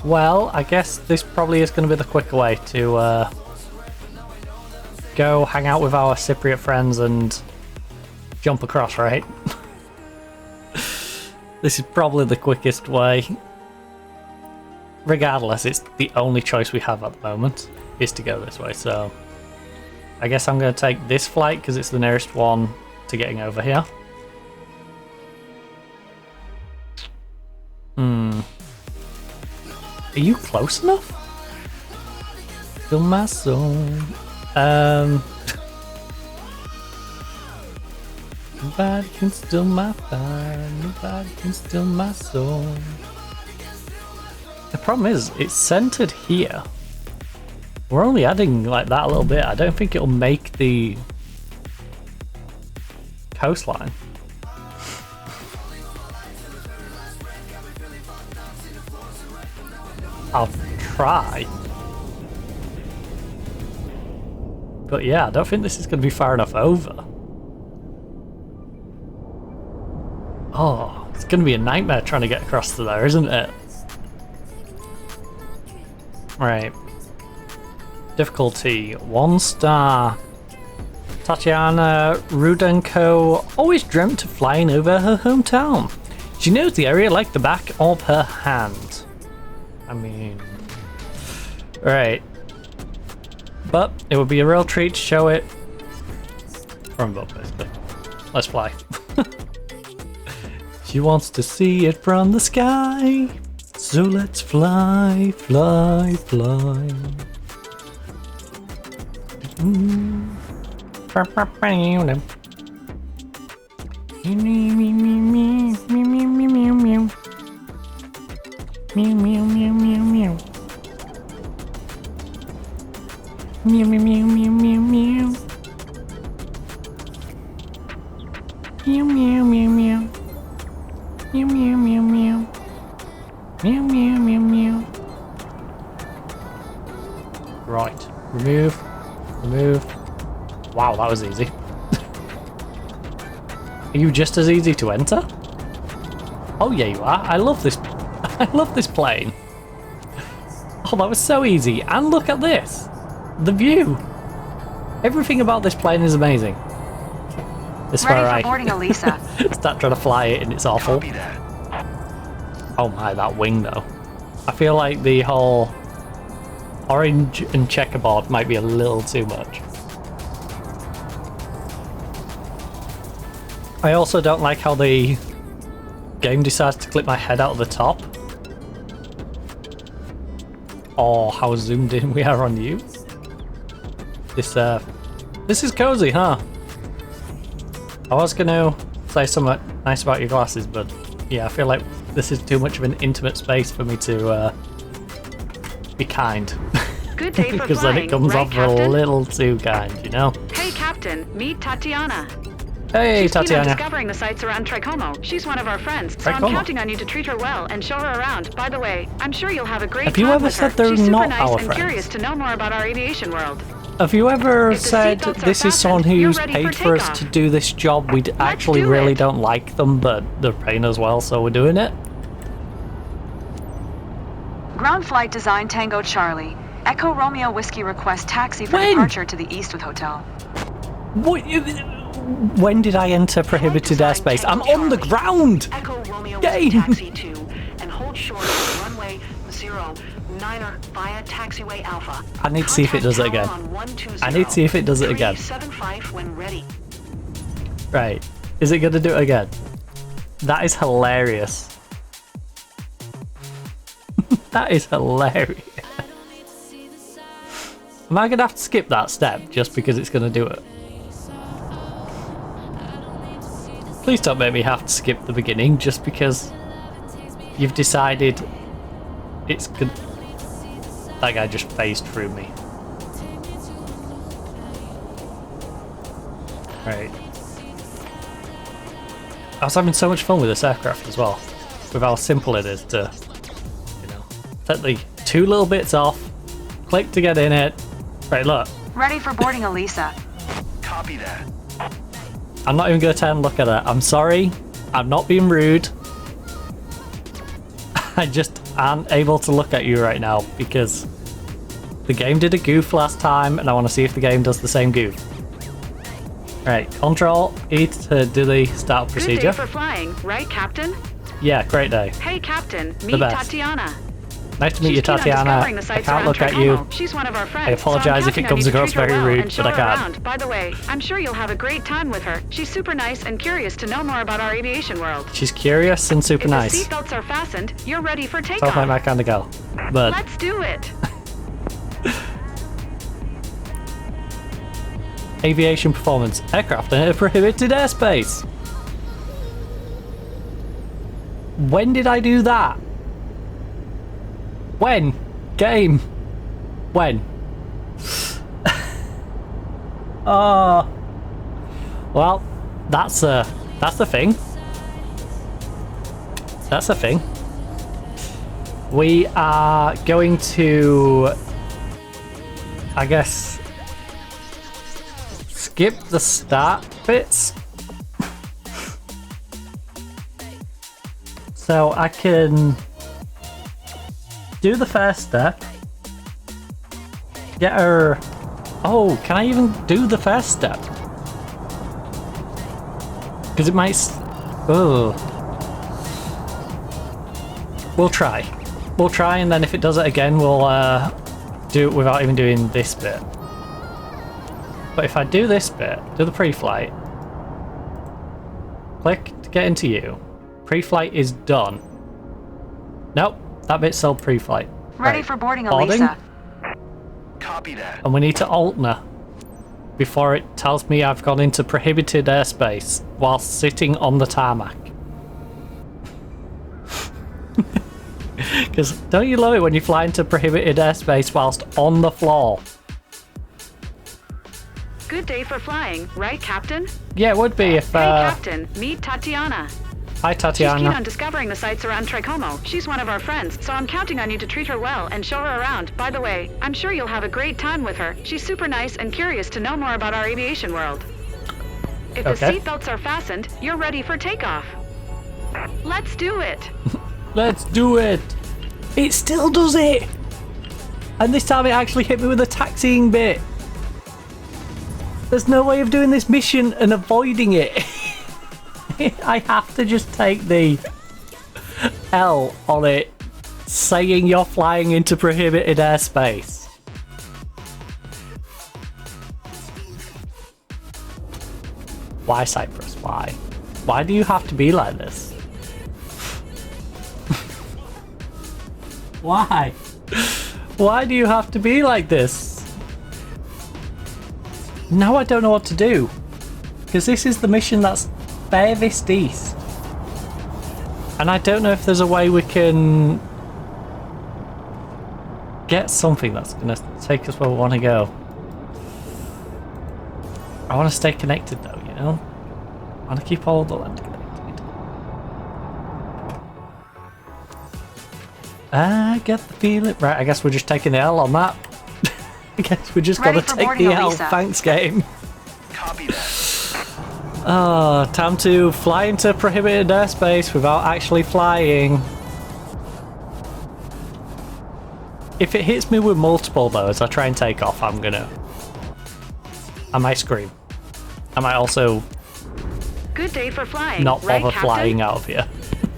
Well, I guess this probably is going to be the quicker way to go hang out with our Cypriot friends and jump across, right? This is probably the quickest way. Regardless, it's the only choice we have at the moment, is to go this way, so I guess I'm going to take this flight because it's the nearest one to getting over here. Are you close enough? Still my soul. Nobody can steal my fire. Nobody can steal my soul. The problem is, it's centered here. We're only adding like that a little bit. I don't think it'll make the coastline. I'll try. But yeah, I don't think this is going to be far enough over. Oh, it's going to be a nightmare trying to get across to there, isn't it? Right. Difficulty 1 star. Tatiana Rudenko always dreamt of flying over her hometown. She knows the area like the back of her hand. I mean, right. But it would be a real treat to show it from above, basically. Let's fly. She wants to see it from the sky. So let's fly, fly, fly. Meow meow meow meow meow. Meow meow meow meow meow meow. Meow meow meow meow. Meow meow meow meow. Meow meow meow meow. Right. Remove. Remove. Wow, that was easy. Are you just as easy to enter? Oh yeah, you are. I love this. I love this plane. Oh, that was so easy. And look at this. The view. Everything about this plane is amazing. This Ready for boarding, Elisa. Start trying to fly it and it's awful. Oh my, that wing though. I feel like the whole orange and checkerboard might be a little too much. I also don't like how the game decides to clip my head out of the top. Oh, how zoomed in we are on you. This is cozy, huh? I was gonna say something nice about your glasses, but yeah, I feel like this is too much of an intimate space for me to be kind. Good day for because flying, then it comes right, off Captain? a little too kind, you know? Hey, Captain, meet Tatiana. Hey, She's keen on Tatiana. discovering the sights around Tricomo. She's one of our friends, so I'm Tricomo. counting on you to treat her well and show her around. By the way, I'm sure you'll have a great Have time you ever with said her. they're She's super not nice our and friends? curious to know more about our aviation world. Have you ever If the said seatbelts are this is someone fastened, you're who's ready paid for for us takeoff? to do this job? We actually do really it. don't like them, but they're paying us well, so we're doing it? Ground flight design Tango Charlie. Echo Romeo Whiskey request taxi for departure to the Eastwood Hotel. What? When did I enter prohibited airspace? I'm on the ground! Echo Romeo Game! taxi 2 and hold short of runway 09er via taxiway Alpha. I need to see if it does it again. I need to see if it does it again. 375 when ready. Right. Is it going to do it again? That is hilarious. That is hilarious. Am I going to have to skip that step just because it's going to do it? Please don't make me have to skip the beginning just because you've decided it's good. That guy just phased through me. Right. I was having so much fun with this aircraft as well, with how simple it is to, you know, take the 2 little bits off, click to get in it. Right, look. Ready for boarding Elisa. Copy that. I'm not even going to turn and look at it. I'm sorry. I'm not being rude. I just aren't able to look at you right now because the game did a goof last time and I want to see if the game does the same goof. Right, Control E to do the start procedure. Good day for flying, right, Captain? Yeah, great day. Hey, Captain. The Meet best. Tatiana. Nice to meet you, Tatiana. I can't look at you. She's one of our friends, I apologize if it comes across very rude, but I can't. By the way, I'm sure you'll have a great time with her. She's super nice and curious to know more about our aviation world. She's curious and super nice. If the seatbelts are fastened, you're ready for takeoff. Sounds like my kind of girl. But let's do it. aviation performance. Aircraft in a prohibited airspace. When did I do that? When? Game. When? Oh. Well, that's the thing. That's the thing. We are going to, I guess, skip the start bits. So I can do the first step. Get her. Oh, can I even do the first step? Because it might. Oh. We'll try. We'll try, and then if it does it again, we'll do it without even doing this bit. But if I do this bit, do the pre-flight. Click to get into you. Pre-flight is done. Nope. That bit's still pre-flight. Ready for boarding, Elisa. Copy that. And we need to alternate before it tells me I've gone into prohibited airspace while sitting on the tarmac. Because don't you love it when you fly into prohibited airspace whilst on the floor? Good day for flying, right, Captain? Yeah, it would be if. Hey, Captain, meet Tatiana. Hi, Tatiana. She's keen on discovering the sights around Tricomo. She's one of our friends, so I'm counting on you to treat her well and show her around. By the way, I'm sure you'll have a great time with her. She's super nice and curious to know more about our aviation world. If the seatbelts are fastened, you're ready for takeoff. Let's do it. Let's do it. It still does it. And this time it actually hit me with a taxiing bit. There's no way of doing this mission and avoiding it. I have to just take the L on it, saying you're flying into prohibited airspace. Why, Cyprus? Why? Why do you have to be like this? Why? Why do you have to be like this? Now I don't know what to do. Because this is the mission that's furthest east. And I don't know if there's a way we can get something that's going to take us where we want to go. I want to stay connected though, you know? I want to keep all the land connected. I get the feeling. Right, I guess we're just taking the L on that. I guess we just got to take the L. Thanks, game. Copy that. Oh, time to fly into prohibited airspace without actually flying. If it hits me with multiple though as I try and take off, I might scream. I might also Good day for flying. not right, bother Captain? flying out of here.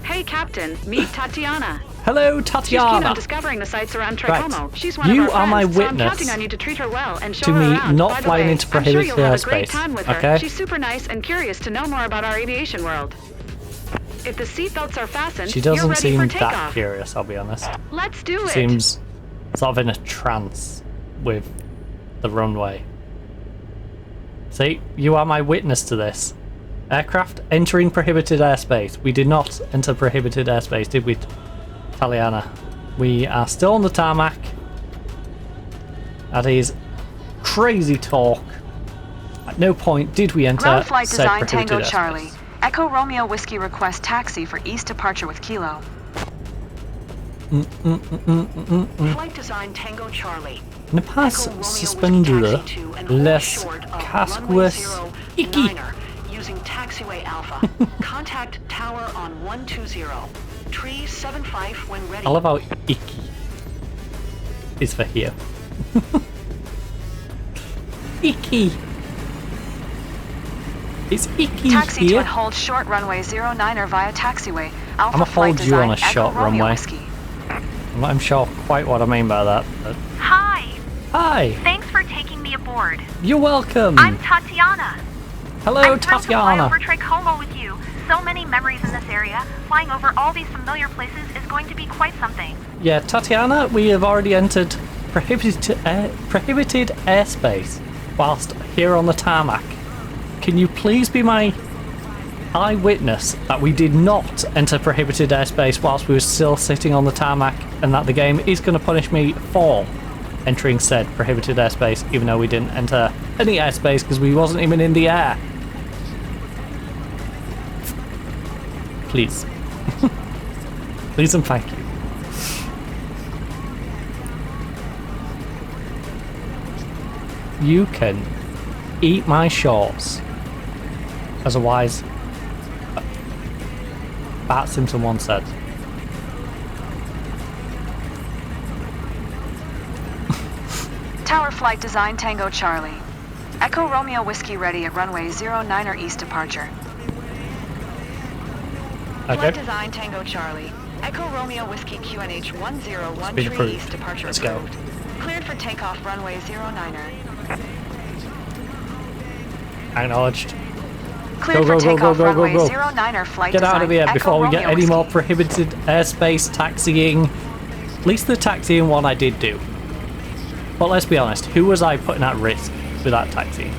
Hey, Captain. Meet Tatiana. Hello, She's keen Tatiana. on discovering the sights around Right. Tricomo. She's one You of our are my friends, so I'm witness counting on you to treat her well and show to her me around. not By the flying way, into I'm sure prohibited you'll have a great airspace, time with okay? her. She's super nice and curious to know more about our aviation world. If the seatbelts are fastened, She you're doesn't ready seem for that takeoff. curious, I'll be honest. Let's do it. Seems sort of in a trance with the runway. See, you are my witness to this. Aircraft entering prohibited airspace. We did not enter prohibited airspace, did we, Taliana? We are still on the tarmac. That is crazy talk. At no point did we enter Ground flight said design prohibited Tango airspace. Charlie. Echo Romeo Whiskey request taxi for east departure with Kilo. Flight design Tango Charlie. Ne pas suspendere les casques icky. Using taxiway Alpha. Contact tower on 120. Tree 75 when ready. I love how icky is for here. Icky. It's icky Taxi here. to and hold short runway 09er via taxiway. Alpha I'ma flight hold you on design a Echo short Romeo runway. Whiskey. I'm not even sure quite what I mean by that. But... Hi. Hi. Thanks for taking me aboard. You're welcome. I'm Tatiana. Hello, I'm thrilled to fly Tatiana. over Tricomo with you. So many memories in this area. Flying over all these familiar places is going to be quite something. Yeah, Tatiana, we have already entered prohibited airspace whilst here on the tarmac. Can you please be my eyewitness that we did not enter prohibited airspace whilst we were still sitting on the tarmac, and that the game is going to punish me for entering said prohibited airspace even though we didn't enter any airspace because we wasn't even in the air? Please. Please and thank you. You can eat my shorts, as a wise Bart Simpson once said. Tower flight design Tango Charlie. Echo Romeo Whiskey ready at runway 09er east departure. Okay. Flight design Tango Charlie. Echo Romeo Whiskey QNH 101 Been tree approved. east departure Let's go. approved. Cleared for takeoff runway 09er. Acknowledged. Cleared Go, for go, go, takeoff go, go, runway go. 09er flight Get design out of here Echo before we get Romeo any Whiskey. more prohibited airspace taxiing. At least the taxiing one I did do. But let's be honest, who was I putting at risk with that taxiing?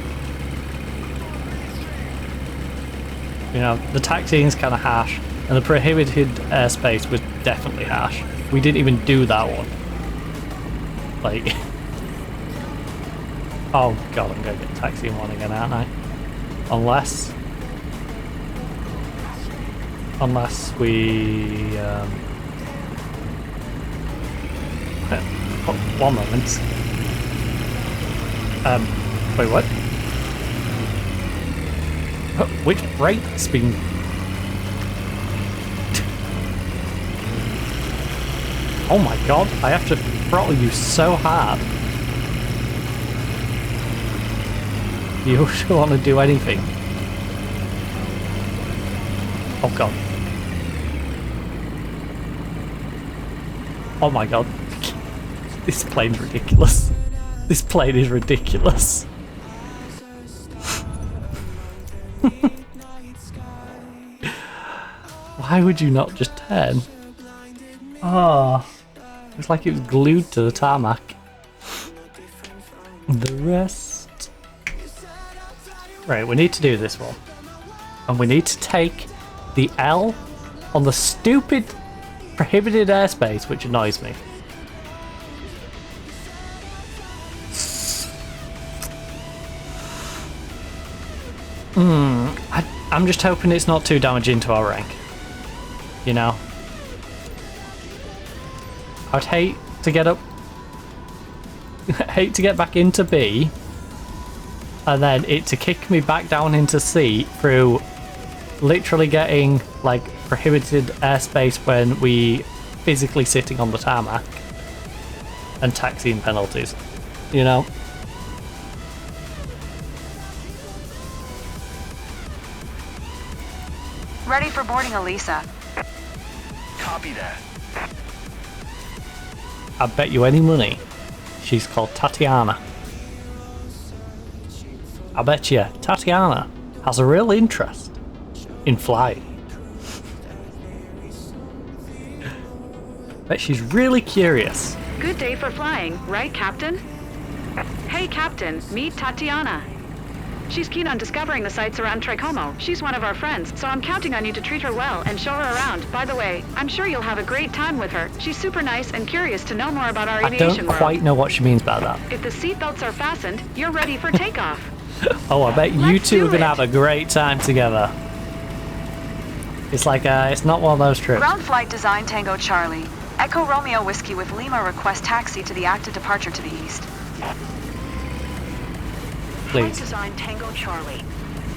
You know, the taxiing's kind of harsh, and the prohibited airspace was definitely harsh. We didn't even do that one. Like... oh god, I'm gonna get taxiing one again, aren't I? Unless we oh, one moment. Wait, what? Oh, which brake's been... oh my god, I have to throttle you so hard. You don't want to do anything. Oh god. Oh my god. This plane's ridiculous. This plane is ridiculous. Why would you not just turn? Oh, it's like it was glued to the tarmac. The rest... right, we need to do this one. And we need to take the L on the stupid prohibited airspace, which annoys me. I'm just hoping it's not too damaging to our rank. You know? I'd hate to get up... hate to get back into B, and then it to kick me back down into C through literally getting, like, prohibited airspace when we physically sitting on the tarmac. and taxiing penalties, you know? Ready for boarding, Elisa. Copy that. I bet you any money she's called Tatiana. I bet you Tatiana has a real interest in flying. Bet she's really curious. Good day for flying, right, Captain? Hey, Captain, meet Tatiana. She's keen on discovering the sights around Tricomo. She's one of our friends, so I'm counting on you to treat her well and show her around. By the way, I'm sure you'll have a great time with her. She's super nice and curious to know more about our I aviation don't quite world. know what she means by that. If the seatbelts are fastened, you're ready for takeoff. Oh, I bet you two are going to have a great time together. It's like, it's not one of those trips. Ground flight design Tango Charlie. Echo Romeo Whiskey with Lima request taxi to the active departure to the east. Please. Design Tango Charlie.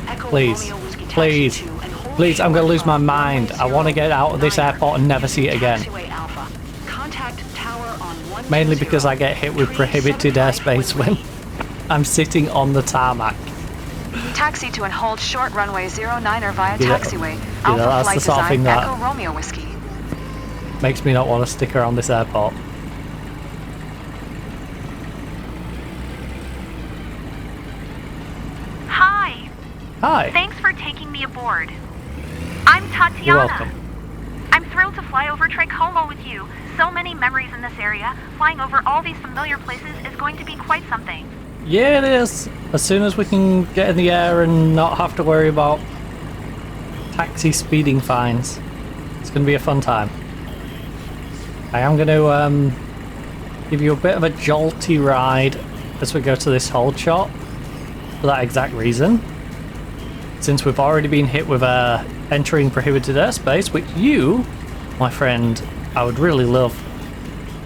Echo Please. Romeo Whiskey Please. Taxi 2 and hold Please, I'm going to short lose my on mind. I want to get out of this airport and never see it again. Taxiway Alpha. Contact tower on 120. Mainly because I get hit with prohibited airspace when I'm sitting on the tarmac. Taxi to and hold short runway 09er via You know- taxiway. you know, Alpha that's flight the sort of thing design that- Echo Romeo Whiskey. Makes me not want to stick around this airport. Hi. Hi. Thanks for taking me aboard. I'm Tatiana. You're welcome. I'm thrilled to fly over Tricomo with you. So many memories in this area. Flying over all these familiar places is going to be quite something. Yeah, it is. As soon as we can get in the air and not have to worry about taxi speeding fines, it's going to be a fun time. I am going to give you a bit of a jolty ride as we go to this hold shot for that exact reason. Since we've already been hit with entering prohibited airspace, which you, my friend, I would really love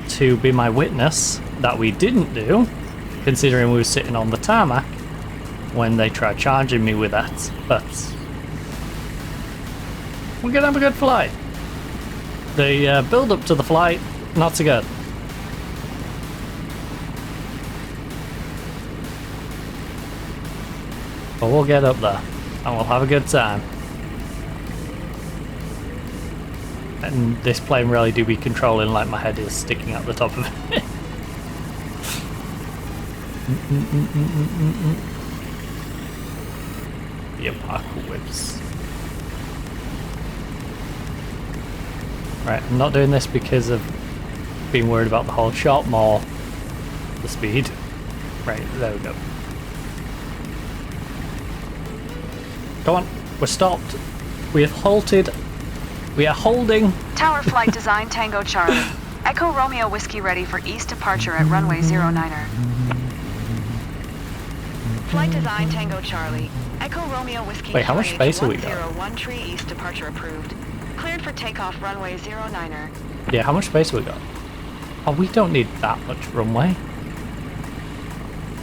to be my witness that we didn't do, considering we were sitting on the tarmac when they tried charging me with that. But we're gonna have a good flight. The build up to the flight, not so good. But we'll get up there and we'll have a good time. And this plane really do be controlling like my head is sticking out the top of it. The apocalypse. Right, I'm not doing this because of being worried about the whole shot, more the speed. Right, there we go. Come on, we're stopped. We have halted. We are holding. Tower flight design Tango Charlie. Echo Romeo Whiskey ready for east departure at runway 09er. Flight design Tango Charlie. Echo Romeo Whiskey. Wait, how much space have we got? 101 east departure approved. Cleared for takeoff runway 09er. Yeah, how much space have we got? Oh, we don't need that much runway.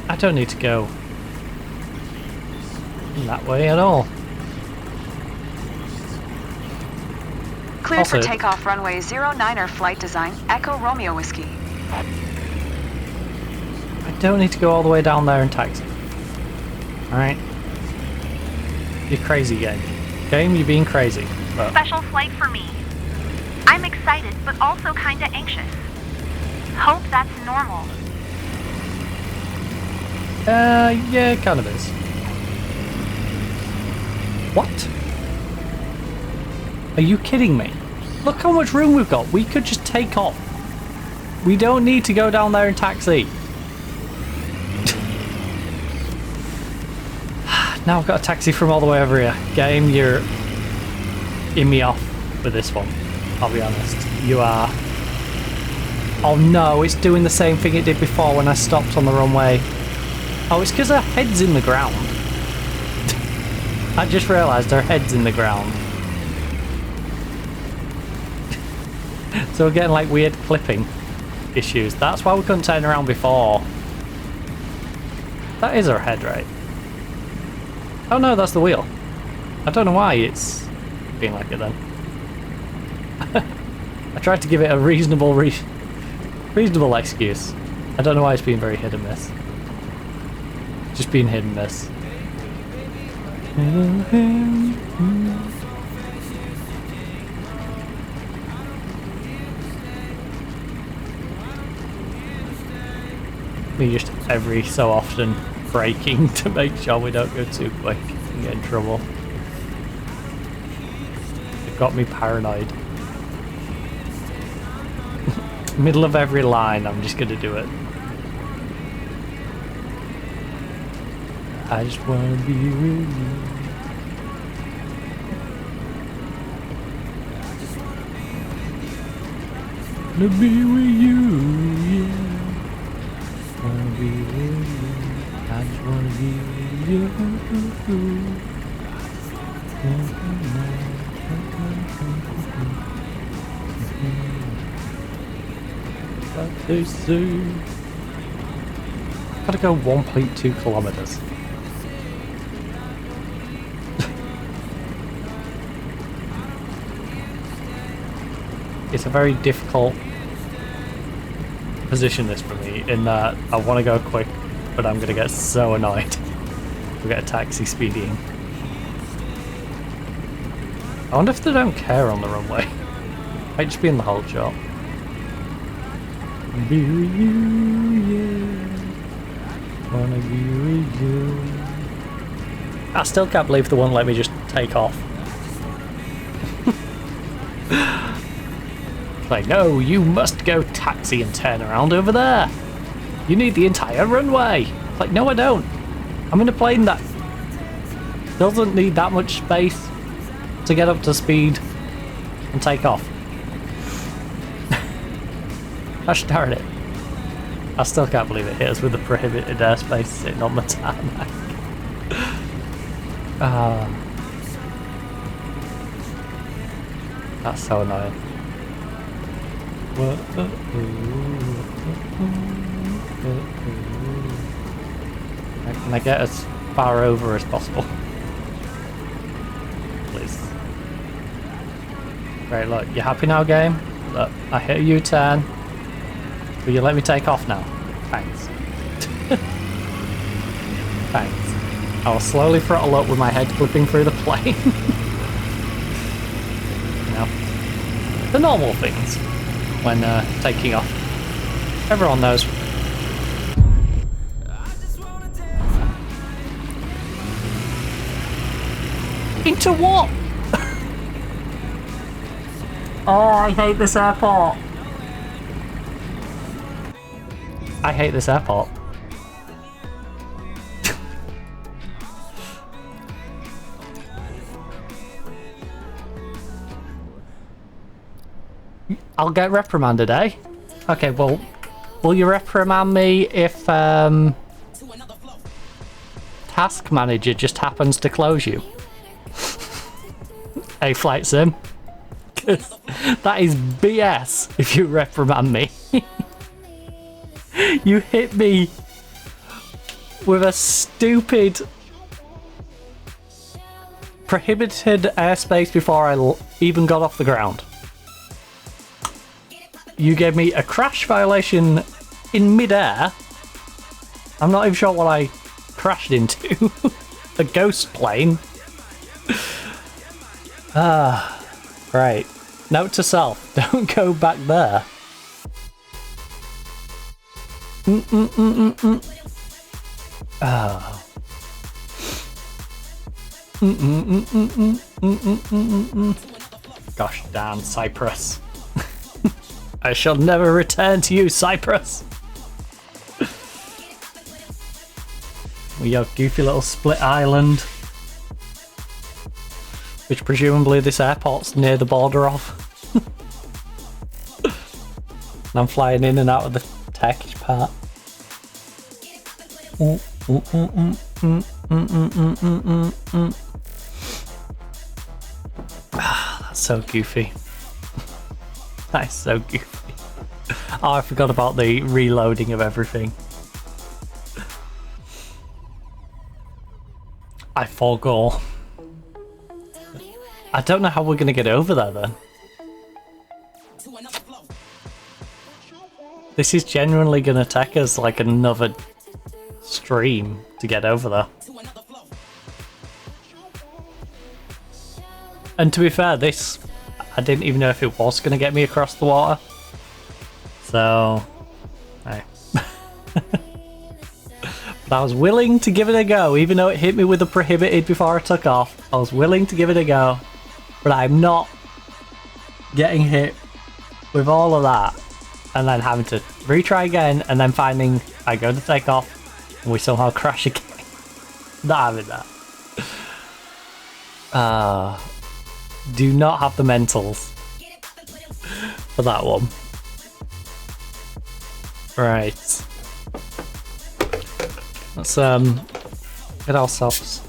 I don't need to go that way at all. Cleared Also, for takeoff runway 09er flight design Echo Romeo Whiskey. I don't need to go all the way down there and taxi. Alright? You're crazy, game. Game, you're being crazy. But Special flight for me. I'm excited, but also kinda anxious. Hope that's normal. yeah, it kind of is. What? Are you kidding me? Look how much room we've got. We could just take off. We don't need to go down there and taxi. Now I've got a taxi from all the way over here. Game, you're in me off with this one. I'll be honest. You are. Oh no, it's doing the same thing it did before when I stopped on the runway. Oh, it's because her head's in the ground. I just realised her head's in the ground. So we're getting like weird clipping issues. That's why we couldn't turn around before. That is her head, right? Oh no, that's the wheel. I don't know why it's being like it then. I tried to give it a reasonable excuse. I don't know why it's being very hit and miss. Just being hit and miss. We just every so often braking to make sure we don't go too quick and get in trouble. It got me paranoid. Middle of every line, I'm just gonna do it. I just wanna be with you. Wanna be with you, yeah. Wanna be with you. I just wanna be with you. What they say. Gotta go 1.2 kilometers. It's a very difficult position this for me, in that I want to go quick, but I'm gonna get so annoyed if we get a taxi speeding. I wonder if they don't care on the runway. Might just be in the whole shot. Be with you, yeah. Wanna be with you. I still can't believe they won't let me just take off. Like, no, you must go taxi and turn around over there. You need the entire runway. Like, no, I don't. I'm in a plane that doesn't need that much space to get up to speed and take off. Gosh darn it. I still can't believe it hit us with the prohibited airspace sitting on the tarmac. That's so annoying. Can I get as far over as possible? Please. Great, look, you happy now, game? Look, I hit a U-turn. Will you let me take off now? Thanks. Thanks. I will slowly throttle up with my head flipping through the plane. You know, the normal things when taking off. Everyone knows. Into what? Oh, I hate this airport. I hate this airport. I'll get reprimanded, eh? Okay, well, will you reprimand me if Task Manager just happens to close you? Hey, Flight Sim. 'Cause that is BS if you reprimand me. You hit me with a stupid prohibited airspace before I even got off the ground. You gave me a crash violation in mid-air. I'm not even sure what I crashed into. A ghost plane. Ah, right. Note to self, don't go back there. Ah. Gosh damn, Cyprus. I shall never return to you, Cyprus. Your goofy little split island, which presumably this airport's near the border of. And I'm flying in and out of the Turkish part. That's so goofy. That is so goofy. Oh, I forgot about the reloading of everything. I forgot. I don't know how we're gonna get over there then. This is genuinely going to take us like another stream to get over there. And to be fair, this, I didn't even know if it was going to get me across the water. So, hey. But I was willing to give it a go, even though it hit me with a prohibited before I took off. I was willing to give it a go. But I'm not getting hit with all of that and then having to retry again and then finding I go to take off and we somehow crash again. Not having that. Do not have the mentals for that one. Right. Let's get ourselves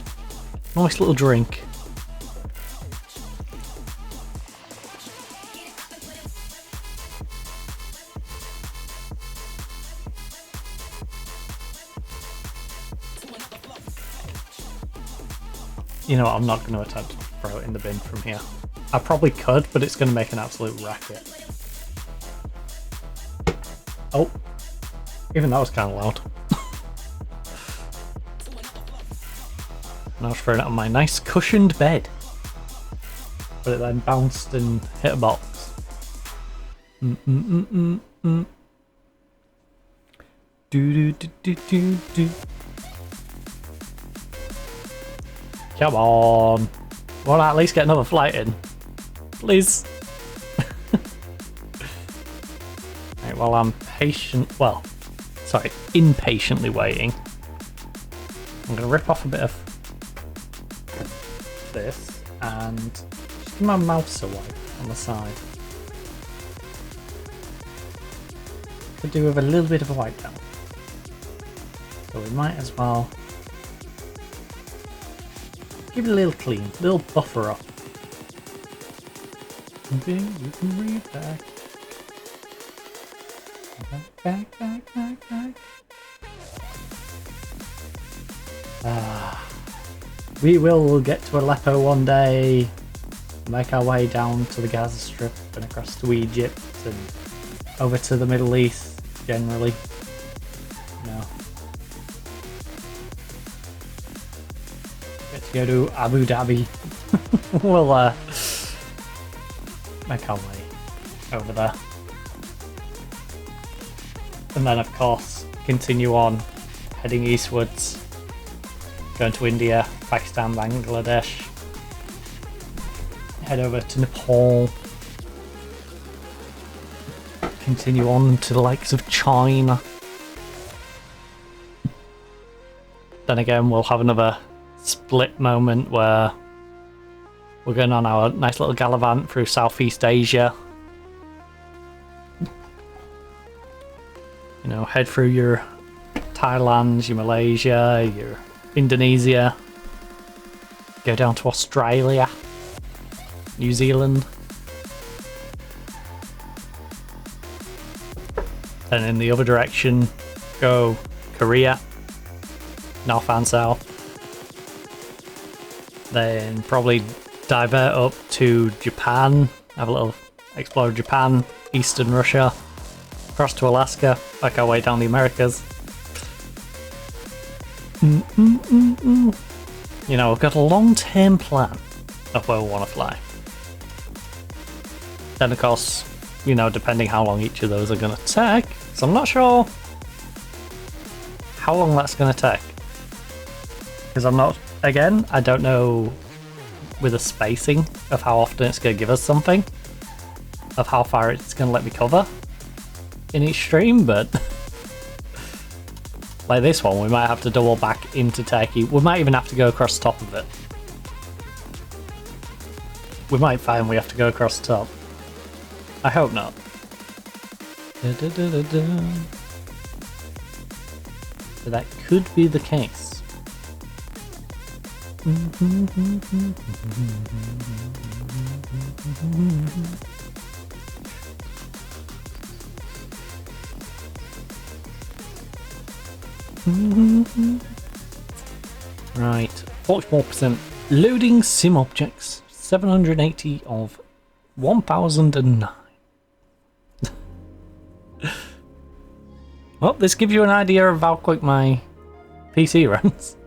a nice little drink. You know what, I'm not going to attempt to throw it in the bin from here. I probably could, but it's going to make an absolute racket. Oh, even that was kind of loud. And I was throwing it on my nice cushioned bed. But it then bounced and hit a box. Do do do do do do. Come on. Well, at least get another flight in. Please. Right, while I'm impatiently waiting, I'm going to rip off a bit of this and just give my mouse a wipe on the side. Could do with a little bit of a wipe down. So we might as well give it a little clean, a little buffer up. And then you can read back. Back. We will get to Aleppo one day, make our way down to the Gaza Strip and across to Egypt and over to the Middle East generally. No. Get to go to Abu Dhabi. We'll make our way over there. And then of course continue on heading eastwards, going to India, Pakistan, Bangladesh, head over to Nepal, continue on to the likes of China. Then again we'll have another split moment where we're going on our nice little gallivant through Southeast Asia. You know, head through your Thailand, your Malaysia, your Indonesia, go down to Australia, New Zealand, then in the other direction go Korea, north and south, then probably divert up to Japan, have a little explore Japan, eastern Russia, across to Alaska, back our way down the Americas. You know, I've got a long-term plan of where we want to fly. Then of course, you know, depending how long each of those are going to take, so I'm not sure how long that's going to take. Because I'm not, again, I don't know with the spacing of how often it's going to give us something, of how far it's going to let me cover in each stream, but like this one, we might have to double back into Turkey. We might even have to go across the top of it. We might find we have to go across the top. I hope not. But that could be the case. Right, 44% loading sim objects, 780 of 1009. Well, this gives you an idea of how quick my PC runs.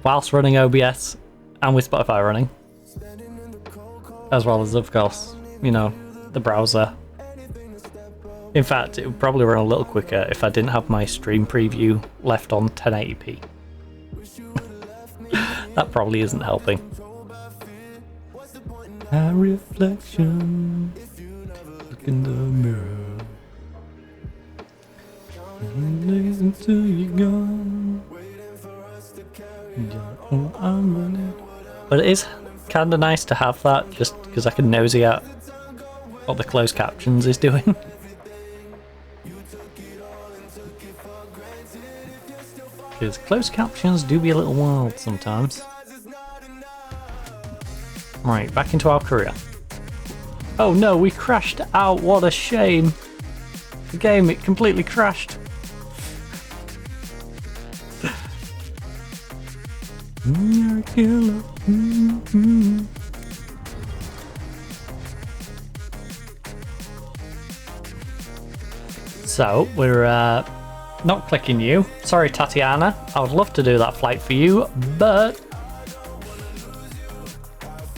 Whilst running OBS and with Spotify running. As well as, of course, you know, the browser. In fact, it would probably run a little quicker if I didn't have my stream preview left on 1080p. That probably isn't helping. A reflection. Look in the mirror. Until you're gone. But it is kind of nice to have that, just because I can nosy at what the closed captions is doing. Because closed captions do be a little wild sometimes. Right, back into our career. Oh no, we crashed out, what a shame. The game, it completely crashed. You're a killer. So, we're not clicking you. Sorry, Tatiana. I would love to do that flight for you, but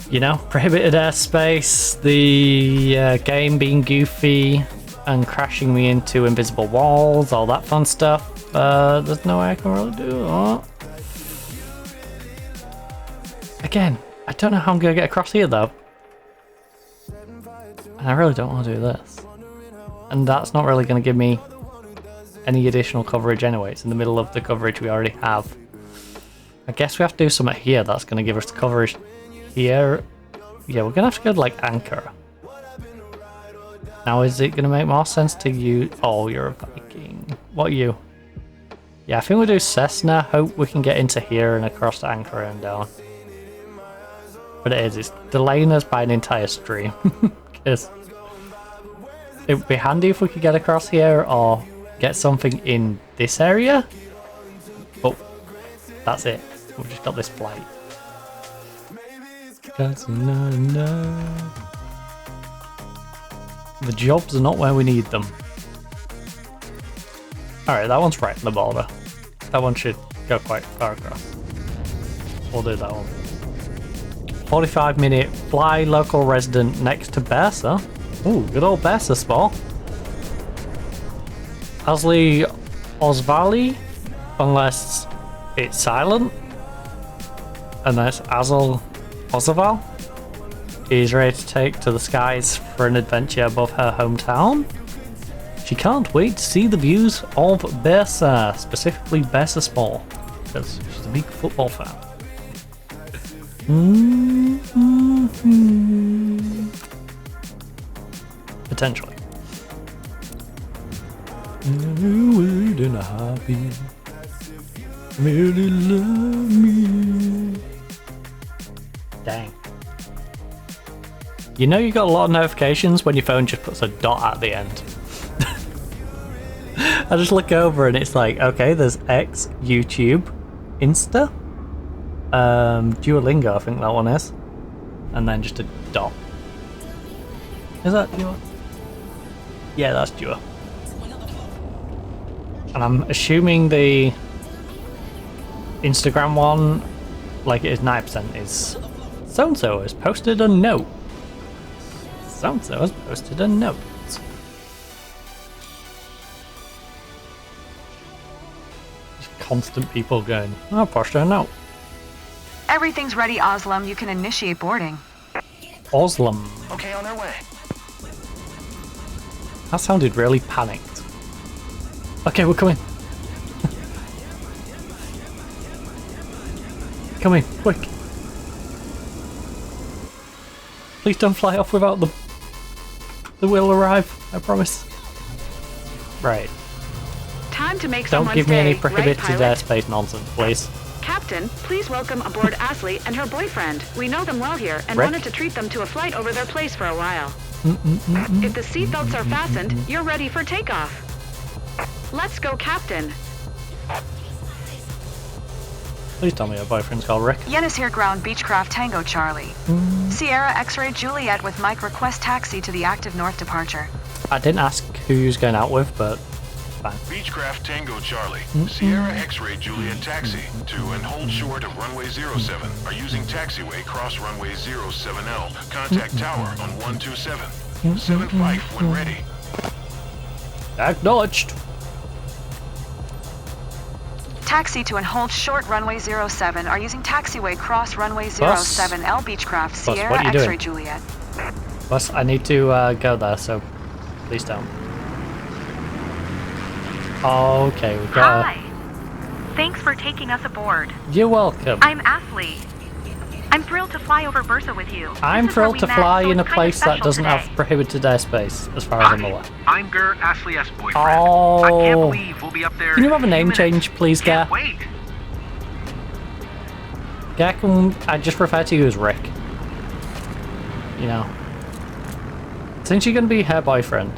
you know, prohibited airspace, the game being goofy and crashing me into invisible walls, all that fun stuff. There's no way I can really do that. Again, I don't know how I'm going to get across here though. And I really don't want to do this. And that's not really going to give me any additional coverage anyway. It's in the middle of the coverage we already have. I guess we have to do something here that's going to give us the coverage here. Yeah, we're going to have to go to like Anchor. Now is it going to make more sense to use... Oh, you're a Viking. What are you? Yeah, I think we'll do Cessna. Hope we can get into here and across to Anchor and down. But it's delaying us by an entire stream. Because it would be handy if we could get across here or get something in this area. But that's it. We've just got this flight. The jobs are not where we need them. Alright, that one's right on the border. That one should go quite far across. We'll do that one. 45-minute fly, local resident next to Bersa. Ooh, good old Bersa spot. Asli Osvali, unless it's silent. And that's Asl Ozaval. Is ready to take to the skies for an adventure above her hometown. She can't wait to see the views of Bersa, specifically Bersa Sport, because she's a big football fan. Potentially. In a hobby. Really love me. Dang. You know you got a lot of notifications when your phone just puts a dot at the end. I just look over and it's like, okay, there's X, YouTube, Insta, Duolingo, I think that one is, and then just a dot. Is that Duo? Yeah, that's Duo. And I'm assuming the Instagram one, like it is 9%, is so-and-so has posted a note. So-and-so has posted a note. Just constant people going, oh, posted a note. Everything's ready, Oslam. You can initiate boarding. Oslam. Okay, on our way. That sounded really panicked. Okay, we're coming. Come in, quick. Please don't fly off without them. They will arrive, I promise. Right. Time to make Don't someone's give me any day, prohibited right, pilot? airspace nonsense, please. Captain, please welcome aboard Asli and her boyfriend. We know them well here and Rick? wanted to treat them to a flight over their place for a while. If the seatbelts are fastened, you're ready for takeoff. Let's go, Captain. Please tell me your boyfriend's called Rick. Yenis here, ground Beechcraft Tango Charlie. Sierra X-Ray Juliet with Mike request taxi to the active north departure. I didn't ask who you was going out with, but fine. Beechcraft Tango Charlie, Sierra X-Ray Juliet Taxi to and hold short of runway 07. Are using taxiway cross runway 07L. Contact tower on 127. 75 when ready. Acknowledged. Taxi to and hold short runway 07. Are using taxiway cross runway 07L Beechcraft Sierra what are you X-Ray doing? Juliet. Plus, I need to go there, so please don't. Okay, we've got. Hi. Thanks for taking us aboard. You're welcome. I'm Ashley. I'm thrilled to fly over Bursa with you. I'm This is where thrilled we to met, fly so in a it's kind of place that special doesn't today. have prohibited airspace, as far as I'm aware. I'm Ger Ashley S. boyfriend. Oh. I can't believe we'll be up there. Can you have a in name few minutes. change, please, Gar? Can't wait. Gar, I just refer to you as Rick. You know. Since you're going to be her boyfriend,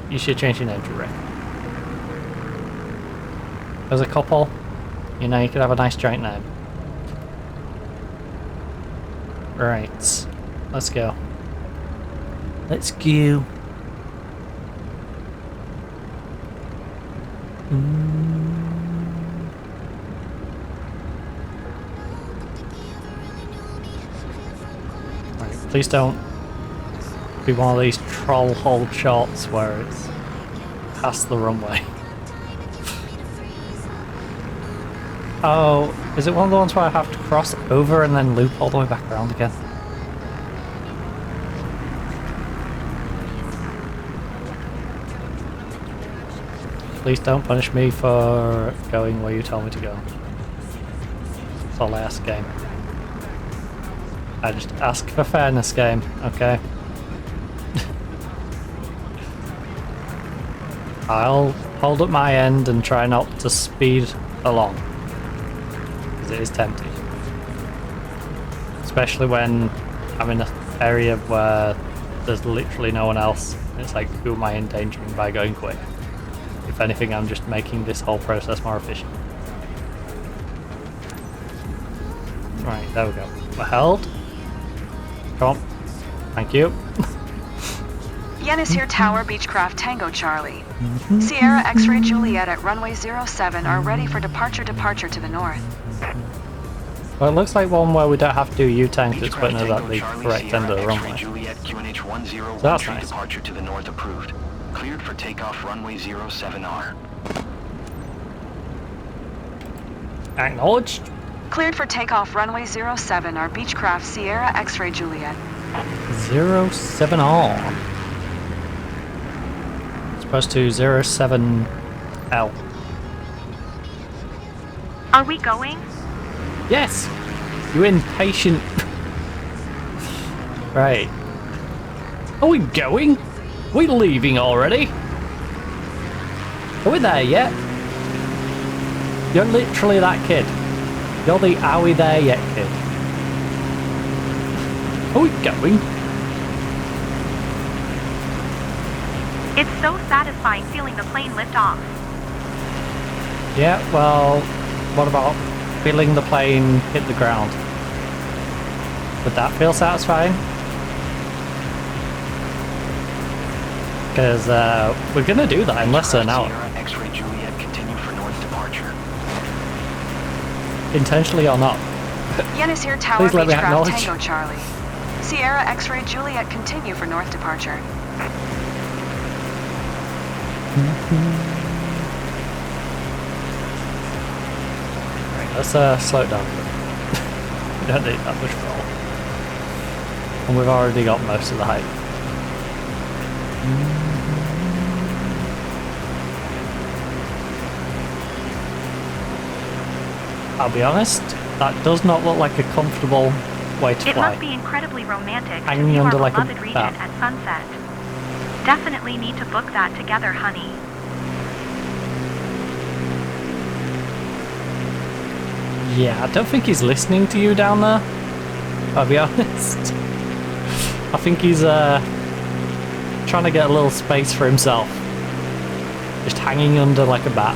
you should change your name to Rick. As a couple, you know, you could have a nice joint name. Right, let's go. Let's go. Right, please don't be one of these troll hold shots where it's past the runway. Oh, is it one of the ones where I have to cross over and then loop all the way back around again? Please don't punish me for going where you told me to go. That's all I ask, game. I just ask for fairness, game, okay? I'll hold up my end and try not to speed along. Because it is tempting. Especially when I'm in an area where there's literally no one else. It's like, who am I endangering by going quick? If anything, I'm just making this whole process more efficient. Right, there we go. We're held. Come on. Thank you. Yen is here, Tower, Beechcraft, Tango, Charlie. Sierra X-Ray Juliet at runway 07 are ready for departure to the north. Well, it looks like one where we don't have to do U-turn because it's putting us at the correct end of the runway. Juliet QNH 101 So that's tree nice. departure to the north approved. Cleared for takeoff runway 07R. Acknowledged. Cleared for takeoff runway 07 are Beechcraft Sierra X-Ray Juliet. 07R. Supposed to 07L. Are we going? Yes! You impatient. Right. Are we going? Are we leaving already? Are we there yet? You're literally that kid. You're the are we there yet kid. Are we going? It's so satisfying feeling the plane lift off. Yeah, well, what about feeling the plane hit the ground? Would that feel satisfying? Because we're going to do that in less than an hour. Sierra X-Ray Juliet continue for north departure. Intentionally or not. Yen is here, Tower, Please let me Beechcraft, acknowledge. Tango, Charlie. Sierra X-Ray Juliet continue for north departure. Right, let's slow it down a bit. We don't need that much roll. And we've already got most of the height. I'll be honest, that does not look like a comfortable way to It fly. must be incredibly romantic to Hanging view our under like a beloved region at sunset. Definitely need to book that together, honey. Yeah, I don't think he's listening to you down there. I'll be honest. I think he's trying to get a little space for himself. Just hanging under like a bat.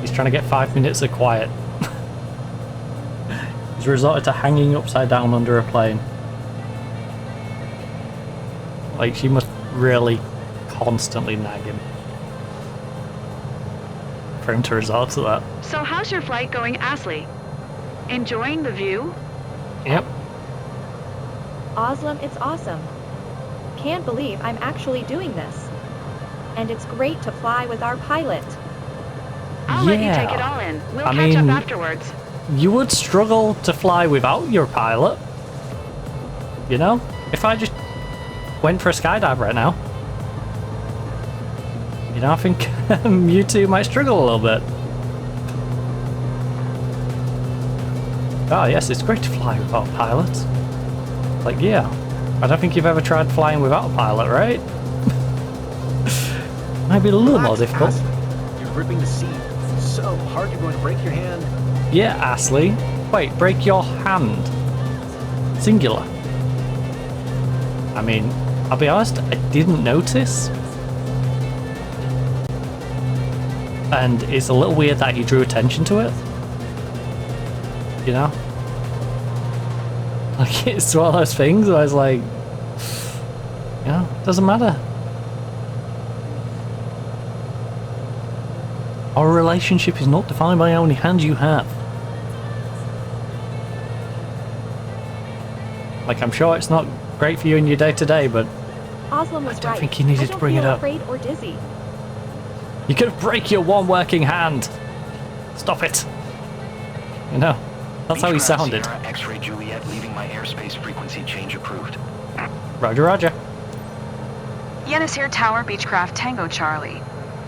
He's trying to get 5 minutes of quiet. He's resorted to hanging upside down under a plane. Like, she must really constantly nag him for him to resort to that. So how's your flight going, Ashley? Enjoying the view? Yep. Oslam, it's awesome. Can't believe I'm actually doing this. And it's great to fly with our pilot. I'll let you take it all in. We'll catch up afterwards. You would struggle to fly without your pilot. You know? If I just went for a skydive right now, you know, I think you two might struggle a little bit. Oh yes, it's great to fly without a pilot. Like, yeah. I don't think you've ever tried flying without a pilot, right? Might be a little more difficult. You're gripping the seat so hard you're going to break your hand. Yeah, Ashley. Wait, break your hand. Singular. I mean, I'll be honest, I didn't notice. And it's a little weird that he drew attention to it. You know? Like, it's one of those things where I was like, you know, doesn't matter. Our relationship is not defined by how many hands you have. Like, I'm sure it's not great for you in your day-to-day, but Oslam was I don't right. think you needed to bring it up. I don't feel afraid or dizzy. You're gonna break your one working hand. Stop it. You know, that's how he sounded. Sierra X-ray Juliet leaving my airspace frequency change approved. Roger, roger. Yenis here, Tower Beechcraft Tango Charlie.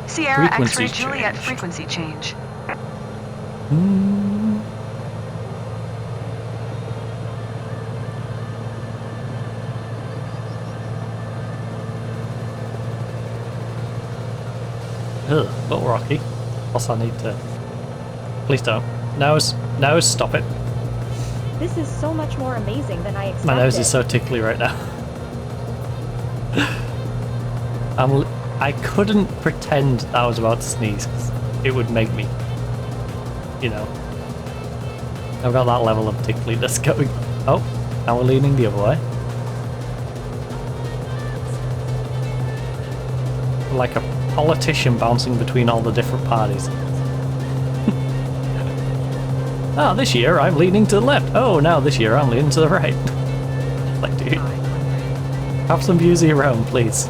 Sierra Frequency X-ray Juliet change. frequency change. Ugh, a little rocky. Also, I need to. Please don't. Nose, stop it. This is so much more amazing than I expected. My nose is so tickly right now. I couldn't pretend that I was about to sneeze, 'cause it would make me, you know. I've got that level of tickliness going. Oh, now we're leaning the other way. Like a politician bouncing between all the different parties. Oh, this year I'm leaning to the left. Oh, now this year I'm leaning to the right. Like, dude, have some views of your own, please.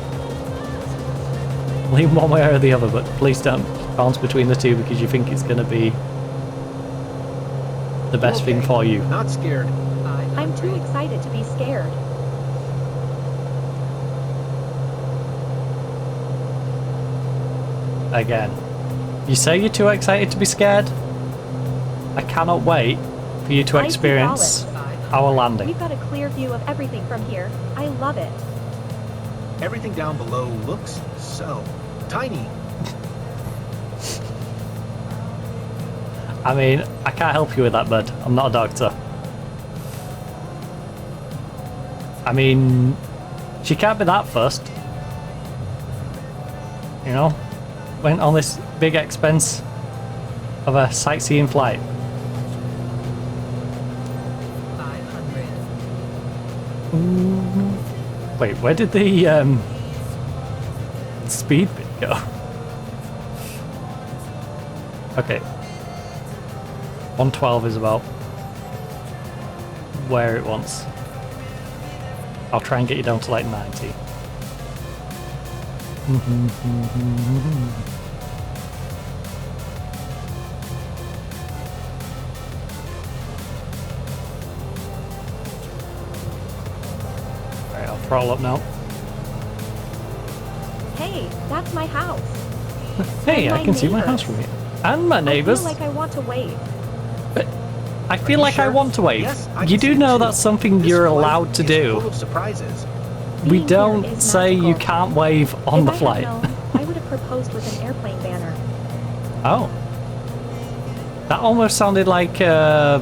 Lean one way or the other, but please don't bounce between the two because you think it's going to be the best thing for you. Not scared. I'm too excited to be scared. Again, you say you're too excited to be scared? I cannot wait for you to I see experience Wallace. our landing. We've got a clear view of everything from here. I love it. Everything down below looks so tiny. I mean, I can't help you with that, bud. I'm not a doctor. I mean, she can't be that fussed. You know? Went on this big expense of a sightseeing flight. 500. Wait, where did the speed bit go? Okay. 112 is about where it wants. I'll try and get you down to like 90. Alright, I'll throttle up now. Hey, that's my house. Hey, And I my can see my neighbors. house from here. And my neighbours. I feel like I want to wave. But I feel like I want to wave. Yes, I You can see do it know too. that's something This you're flight allowed to is do. full of surprises. We Being here don't is say you magical. can't wave on the If flight. I had known, I would have proposed with an airplane banner. Oh. That almost sounded like a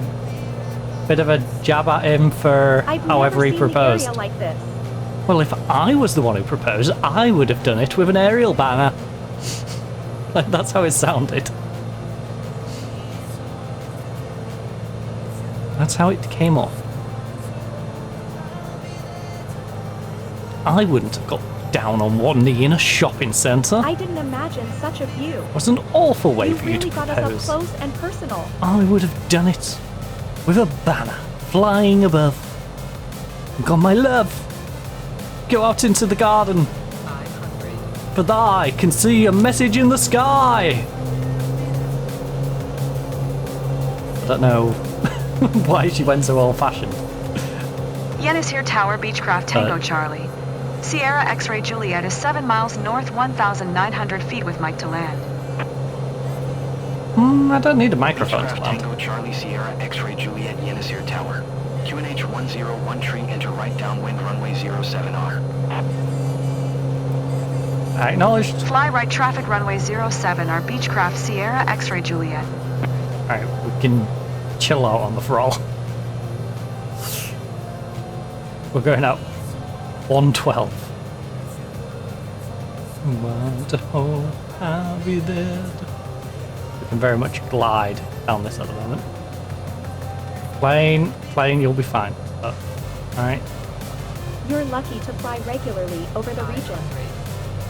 bit of a jab at him for I've however never he seen proposed. the area like this. Well, if I was the one who proposed, I would have done it with an aerial banner. Like, that's how it sounded. That's how it came off. I wouldn't have got down on one knee in a shopping centre. I didn't imagine such a view. It was an awful way You for you really to got propose. us up close and personal. I would have done it with a banner flying above. God, my love, go out into the garden, for I can see a message in the sky. I don't know why she went so old-fashioned. Yenis here, Tower, Beechcraft, Tango, Charlie. Sierra X-Ray Juliet is 7 miles north, 1,900 feet with Mike to land. I don't need a microphone to Beechcraft, land. Tango, Charlie, Sierra X-Ray Juliet, Yenisir Tower. QNH 101 tree, enter right downwind runway 07R. Acknowledged. Fly right traffic runway 07, our Beechcraft Sierra X-Ray Juliet. Alright, we can chill out on the throttle. We're going out 112. Wonderful, I'll be dead. We can very much glide down this at the moment. Plane, you'll be fine. Alright. You're lucky to fly regularly over the region.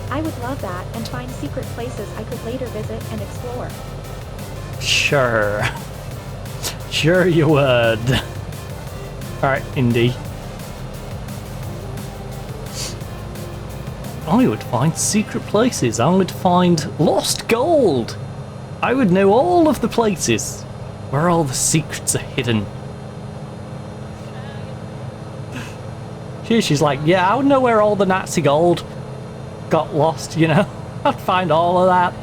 I would love that and find secret places I could later visit and explore. Sure. Sure you would. Alright, Indy. I would find secret places. I would find lost gold. I would know all of the places where all the secrets are hidden. She's like, yeah, I would know where all the Nazi gold got lost, you know? I'd find all of that.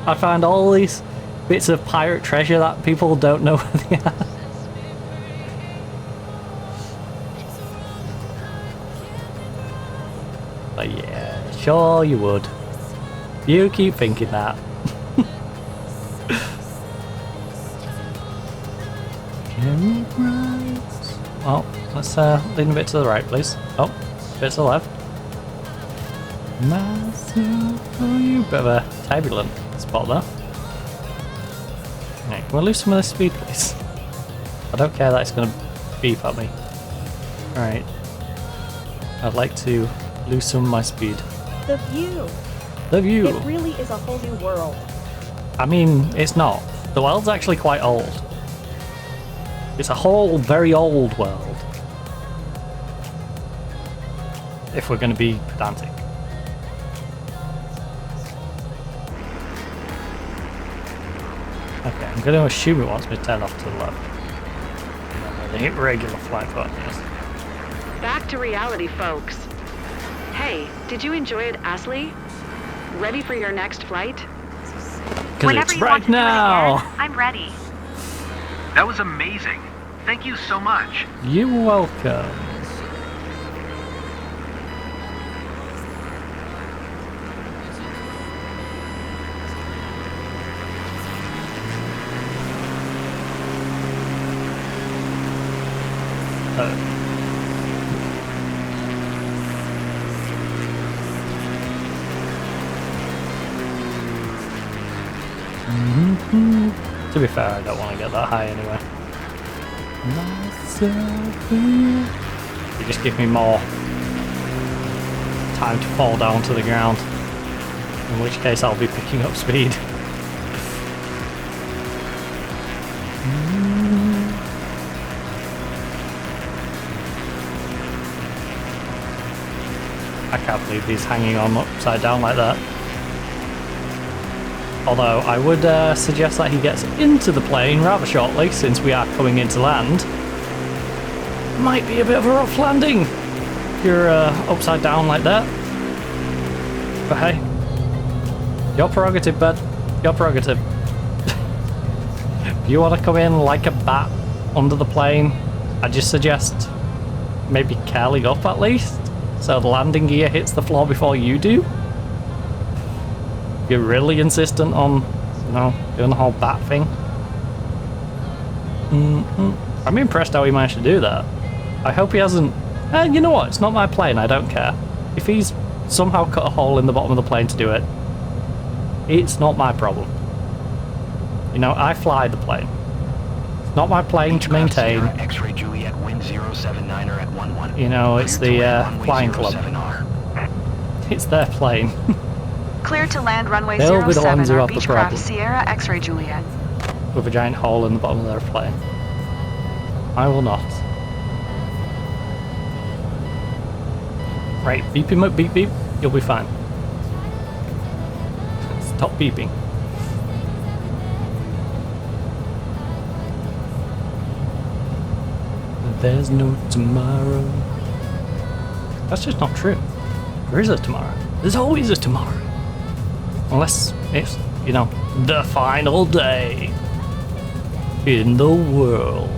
I'd find all these bits of pirate treasure that people don't know where they are. But yeah, sure you would. You keep thinking that. Well, let's lean a bit to the right, please. Oh, a bit to the left. Myself for you. Bit of a turbulent spot there. Right, can we lose some of this speed, please? I don't care that it's going to beep at me. Alright. I'd like to lose some of my speed. The view. The view. It really is a whole new world. I mean, it's not. The world's actually quite old. It's a whole very old world. If we're going to be pedantic. Okay, I'm going to assume it wants me to turn off to the left. The regular flight button, yes. Back to reality, folks. Hey, did you enjoy it, Ashley? Ready for your next flight? Because it's right now! Again, I'm ready. That was amazing. Thank you so much. You're welcome. To be fair, I don't want to get that high anyway. You just give me more time to fall down to the ground, in which case I'll be picking up speed. I can't believe he's hanging on upside down like that. Although I would suggest that he gets into the plane rather shortly, since we are coming into land. Might be a bit of a rough landing if you're upside down like that. But hey, your prerogative, bud. Your prerogative. If you want to come in like a bat under the plane, I just suggest maybe curling up at least, so the landing gear hits the floor before you do. If you're really insistent on, you know, doing the whole bat thing. I'm impressed how he managed to do that. I hope he hasn't... you know what? It's not my plane. I don't care. If he's somehow cut a hole in the bottom of the plane to do it, it's not my problem. You know, I fly the plane. It's not my plane to maintain. X-ray Juliet, wind 079er at 11. You know, it's the flying club. 07R. It's their plane. Cleared to land runway They'll be the 07 ones who or have the Beechcraft problem. Sierra X-Ray Juliet. With a giant hole in the bottom of their plane. I will not. Right, beep him up, beep beep. You'll be fine. Stop beeping. There's no tomorrow. That's just not true. There is a tomorrow. There's always a tomorrow. Unless it's, you know, the final day in the world.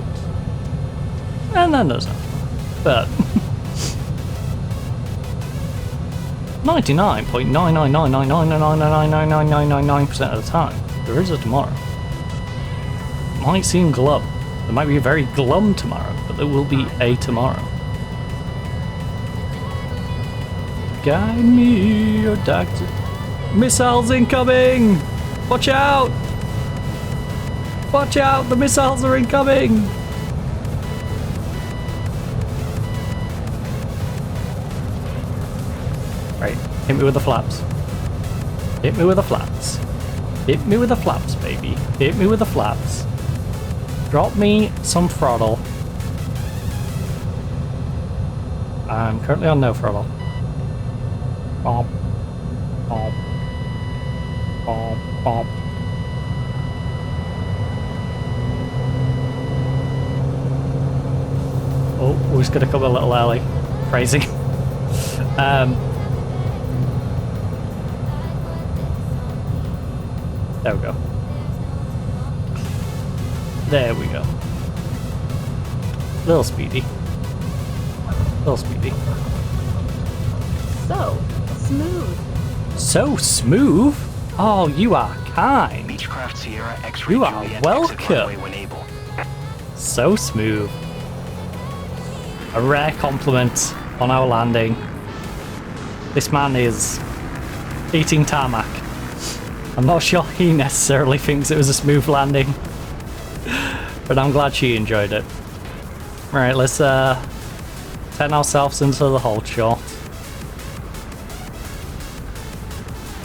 And then there's not. But 99.99999999999% of the time, there is a tomorrow. Might seem glum. There might be a very glum tomorrow, but there will be a tomorrow. Guide me, your doctor. Missiles incoming! Watch out! Watch out! The missiles are incoming! Right, hit me with the flaps. Hit me with the flaps. Hit me with the flaps, baby. Hit me with the flaps. Drop me some throttle. I'm currently on no throttle. Bomb. Bomb. Bomb. Bomb. Oh, we're just gonna come a little early. Crazy. There we go. There we go. Little speedy. Little speedy. So smooth. So smooth? Oh, you are kind. Beechcraft Sierra X-Ray You are Juliet exit welcome. runway when able. So smooth. A rare compliment on our landing. This man is eating tarmac. I'm not sure he necessarily thinks it was a smooth landing, but I'm glad she enjoyed it. Right, let's turn ourselves into the hold short.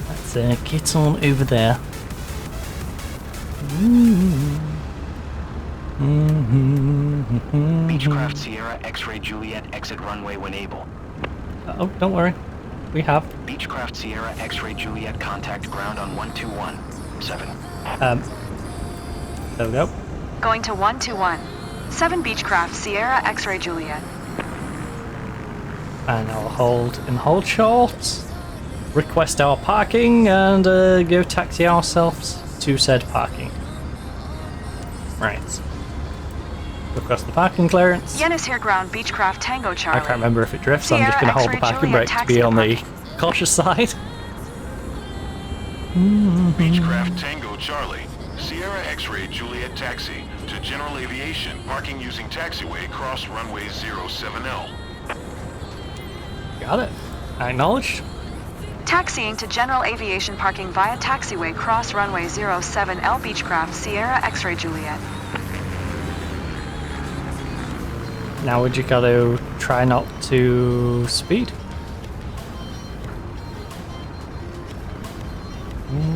Let's get on over there. Beechcraft Sierra X-Ray Juliet exit runway when able. Oh, don't worry. We have. Beechcraft Sierra X-Ray Juliet contact ground on 1217. There we go. Going to 121. 7 Beechcraft Sierra X-Ray Juliet. And I'll hold in hold short. Request our parking and go taxi ourselves to said parking. Right. Request the parking clearance. Yenis here ground Beechcraft Tango Charlie. I can't remember if it drifts, so I'm just going to hold the parking brake to be on the cautious side. Beechcraft Tango Charlie, Sierra X-Ray Juliet Taxi to General Aviation, parking using taxiway cross runway 07L. Got it. Acknowledged. Taxiing to General Aviation parking via taxiway cross runway 07L Beechcraft Sierra X-Ray Juliet. Now we just got to try not to speed.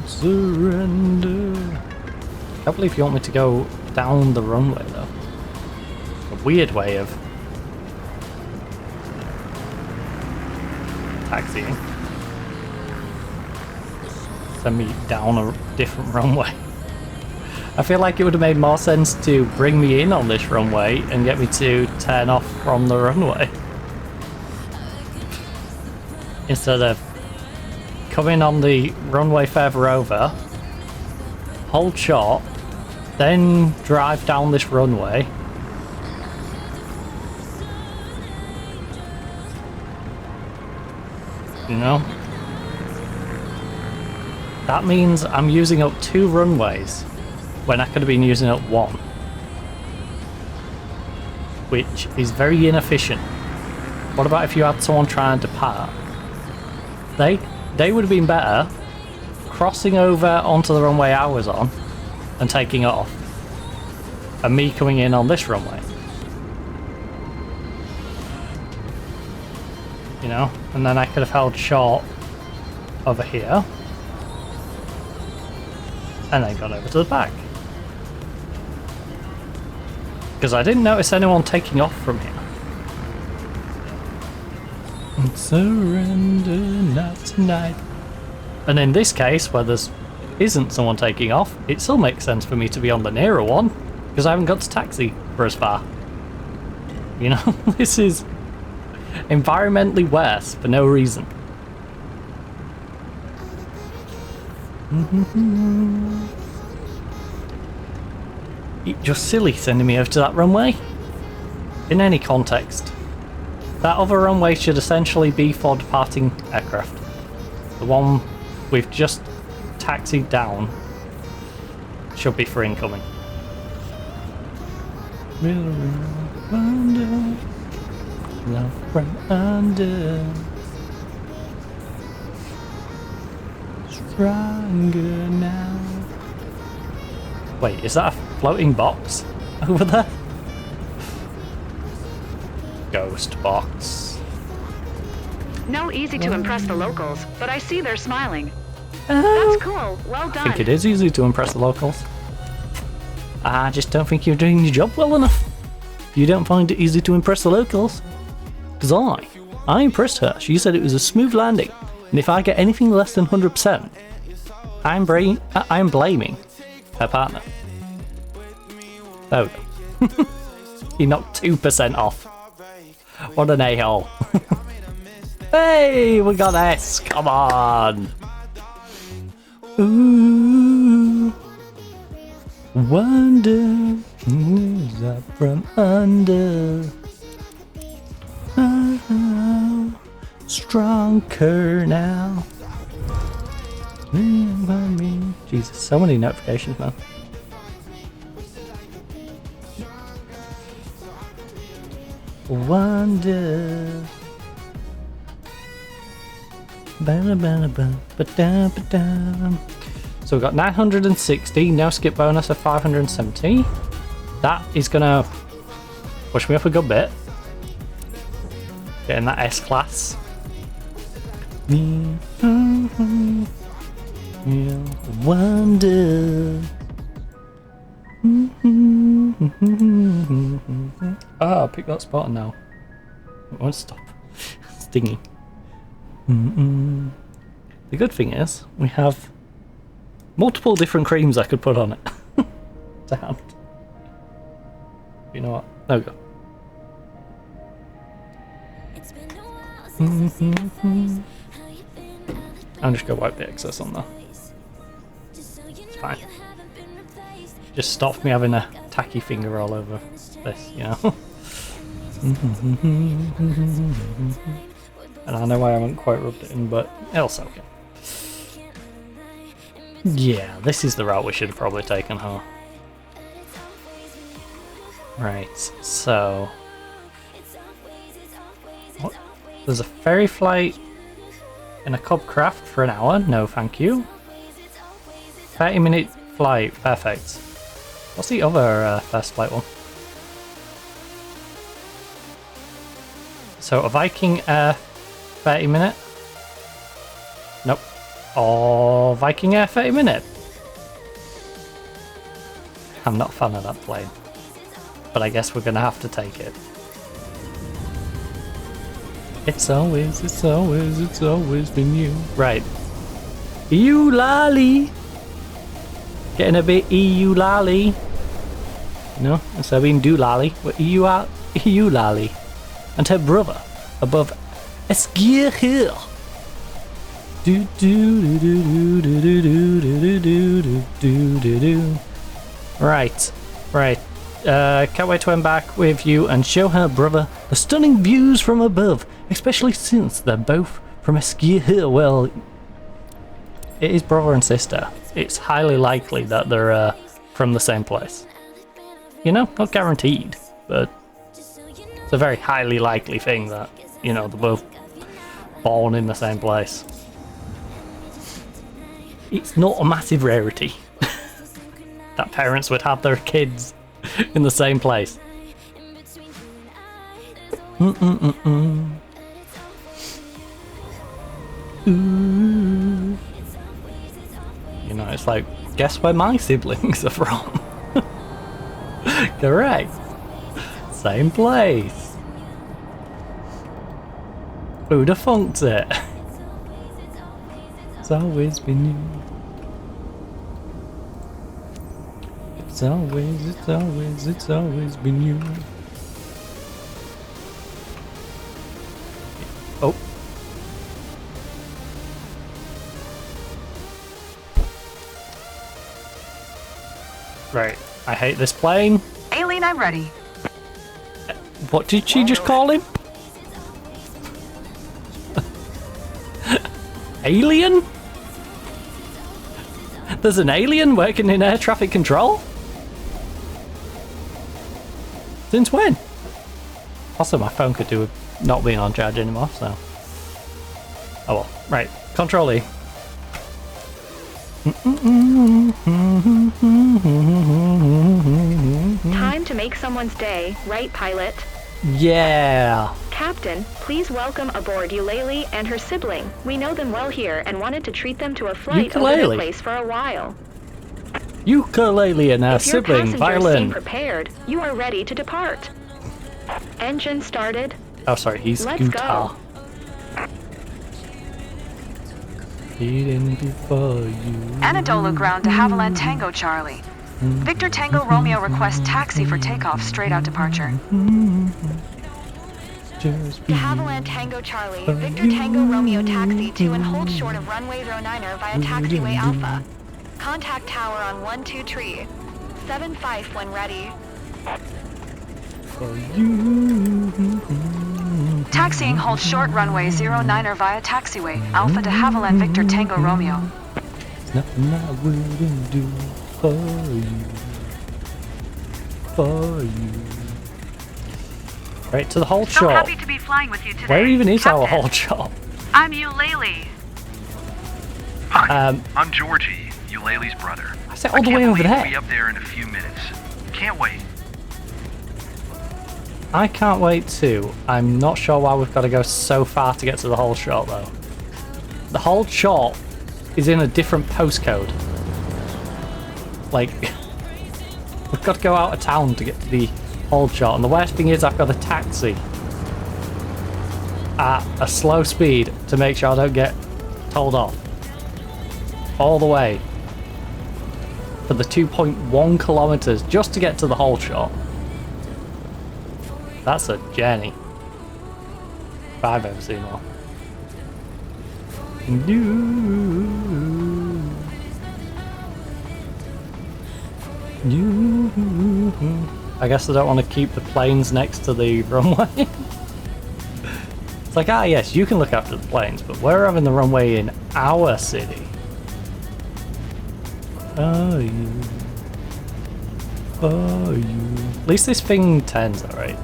Surrender. I can't believe you want me to go down the runway though. A weird way of taxiing. Send me down a different runway. I feel like it would have made more sense to bring me in on this runway and get me to turn off from the runway. Instead of coming on the runway further over, hold short, then drive down this runway. You know? That means I'm using up 2 runways when I could have been using up 1. Which is very inefficient. What about if you had someone trying to depart? They would have been better crossing over onto the runway I was on and taking off, and me coming in on this runway. You know? And then I could have held short over here. And then gone over to the back. Because I didn't notice anyone taking off from here. Surrender not tonight. And in this case, where there isn't someone taking off, it still makes sense for me to be on the nearer one, because I haven't got to taxi for as far. You know, this is environmentally worse for no reason. It's just silly sending me over to that runway. In any context. That other runway should essentially be for departing aircraft. The one we've just taxied down should be for incoming. Love from under. Stronger now. Wait, is that a floating box over there? Ghost box. No easy to impress the locals, but I see they're smiling. That's cool. Well done. I think it is easy to impress the locals. I just don't think you're doing your job well enough. If you don't find it easy to impress the locals. Because I impressed her. She said it was a smooth landing. And if I get anything less than 100%, I'm blaming her partner. Oh. He knocked 2% off. What an a-hole. Hey, we got S. Come on. Ooh. Wonder who's up from under. Oh, stronger now. Jesus, so many notifications, man. Wonder. So we've got 960, no skip bonus of 570. That is gonna push me up a good bit. Getting that S class. Wonder. Ah, pick that spot now. I won't stop. Stinging. The good thing is, we have multiple different creams I could put on it. To hand. You know what? There we go. I'm just gonna wipe the excess on there. It's fine. Just stop me having a tacky finger all over this, you know? And I know I haven't quite rubbed it in, but it'll soak in. Yeah, this is the route we should have probably taken, huh? Right, so... What? There's a ferry flight in a Cub Craft for an hour. No, thank you. 30-minute flight. Perfect. What's the other first flight one? So a Viking Air 30-minute? Nope. Or Viking Air 30-minute? I'm not a fan of that plane. But I guess we're gonna have to take it. It's always been you. Right. EU lolly. Getting a bit EU lolly. No, instead of being do lolly, we're EU lolly. And her brother above Esgier Hill. Do do do do do do do do do do do do. Right. Can't wait to embark with you and show her brother the stunning views from above, especially since they're both from Esgier Hill. Well, it is brother and sister. It's highly likely that they're from the same place. You know, not guaranteed, but it's a very highly likely thing that, you know, they're both born in the same place. It's not a massive rarity that parents would have their kids in the same place. Ooh. You know, it's like, guess where my siblings are from? Correct. Same place. Who'd have funked it? It's always been you. It's always been you. Oh. Right, I hate this plane. Aileen, I'm ready. What did she just call him? Alien? There's an alien working in air traffic control? Since when? Also, my phone could do with not being on charge anymore, so... Oh well. Right. Control E. Time to make someone's day, right, pilot? Yeah. Captain, please welcome aboard Eulalie and her sibling. We know them well here and wanted to treat them to a flight over the place for a while. Ukulele and her If your sibling, passengers violin. seem prepared, you are ready to depart. Engine started. Oh, sorry, he's Let's guitar. Eating before you. Anadolu ground to Haviland Tango Charlie. Victor Tango Romeo requests taxi for takeoff straight out departure. To Haviland Tango Charlie, Victor Tango Romeo taxi to and hold short of runway 09er via taxiway Alpha. Contact tower on 123. 75 when ready. Taxiing hold short runway 09er via taxiway Alpha to Haviland Victor Tango Romeo. Nothing I wouldn't do for you. For you. Right to the hold So shop. happy to be flying with you today. Where even is our Captain. hold shop? I'm Eulalie. Hi, I'm Georgie, Eulalie's brother. I said all the way over We'll there. be up there in a few minutes. Can't wait. I can't wait too. I'm not sure why we've got to go so far to get to the hold shop though. The hold shop is in a different postcode. Like, we've got to go out of town to get to the hold shop, and the worst thing is I've got a taxi at a slow speed to make sure I don't get told off. All the way for the 2.1 kilometers just to get to the hold shop. That's a journey. If I've ever seen one. I guess I don't want to keep the planes next to the runway. It's like, ah yes, you can look after the planes, but we're having the runway in our city. Oh you. Oh you. At least this thing turns alright.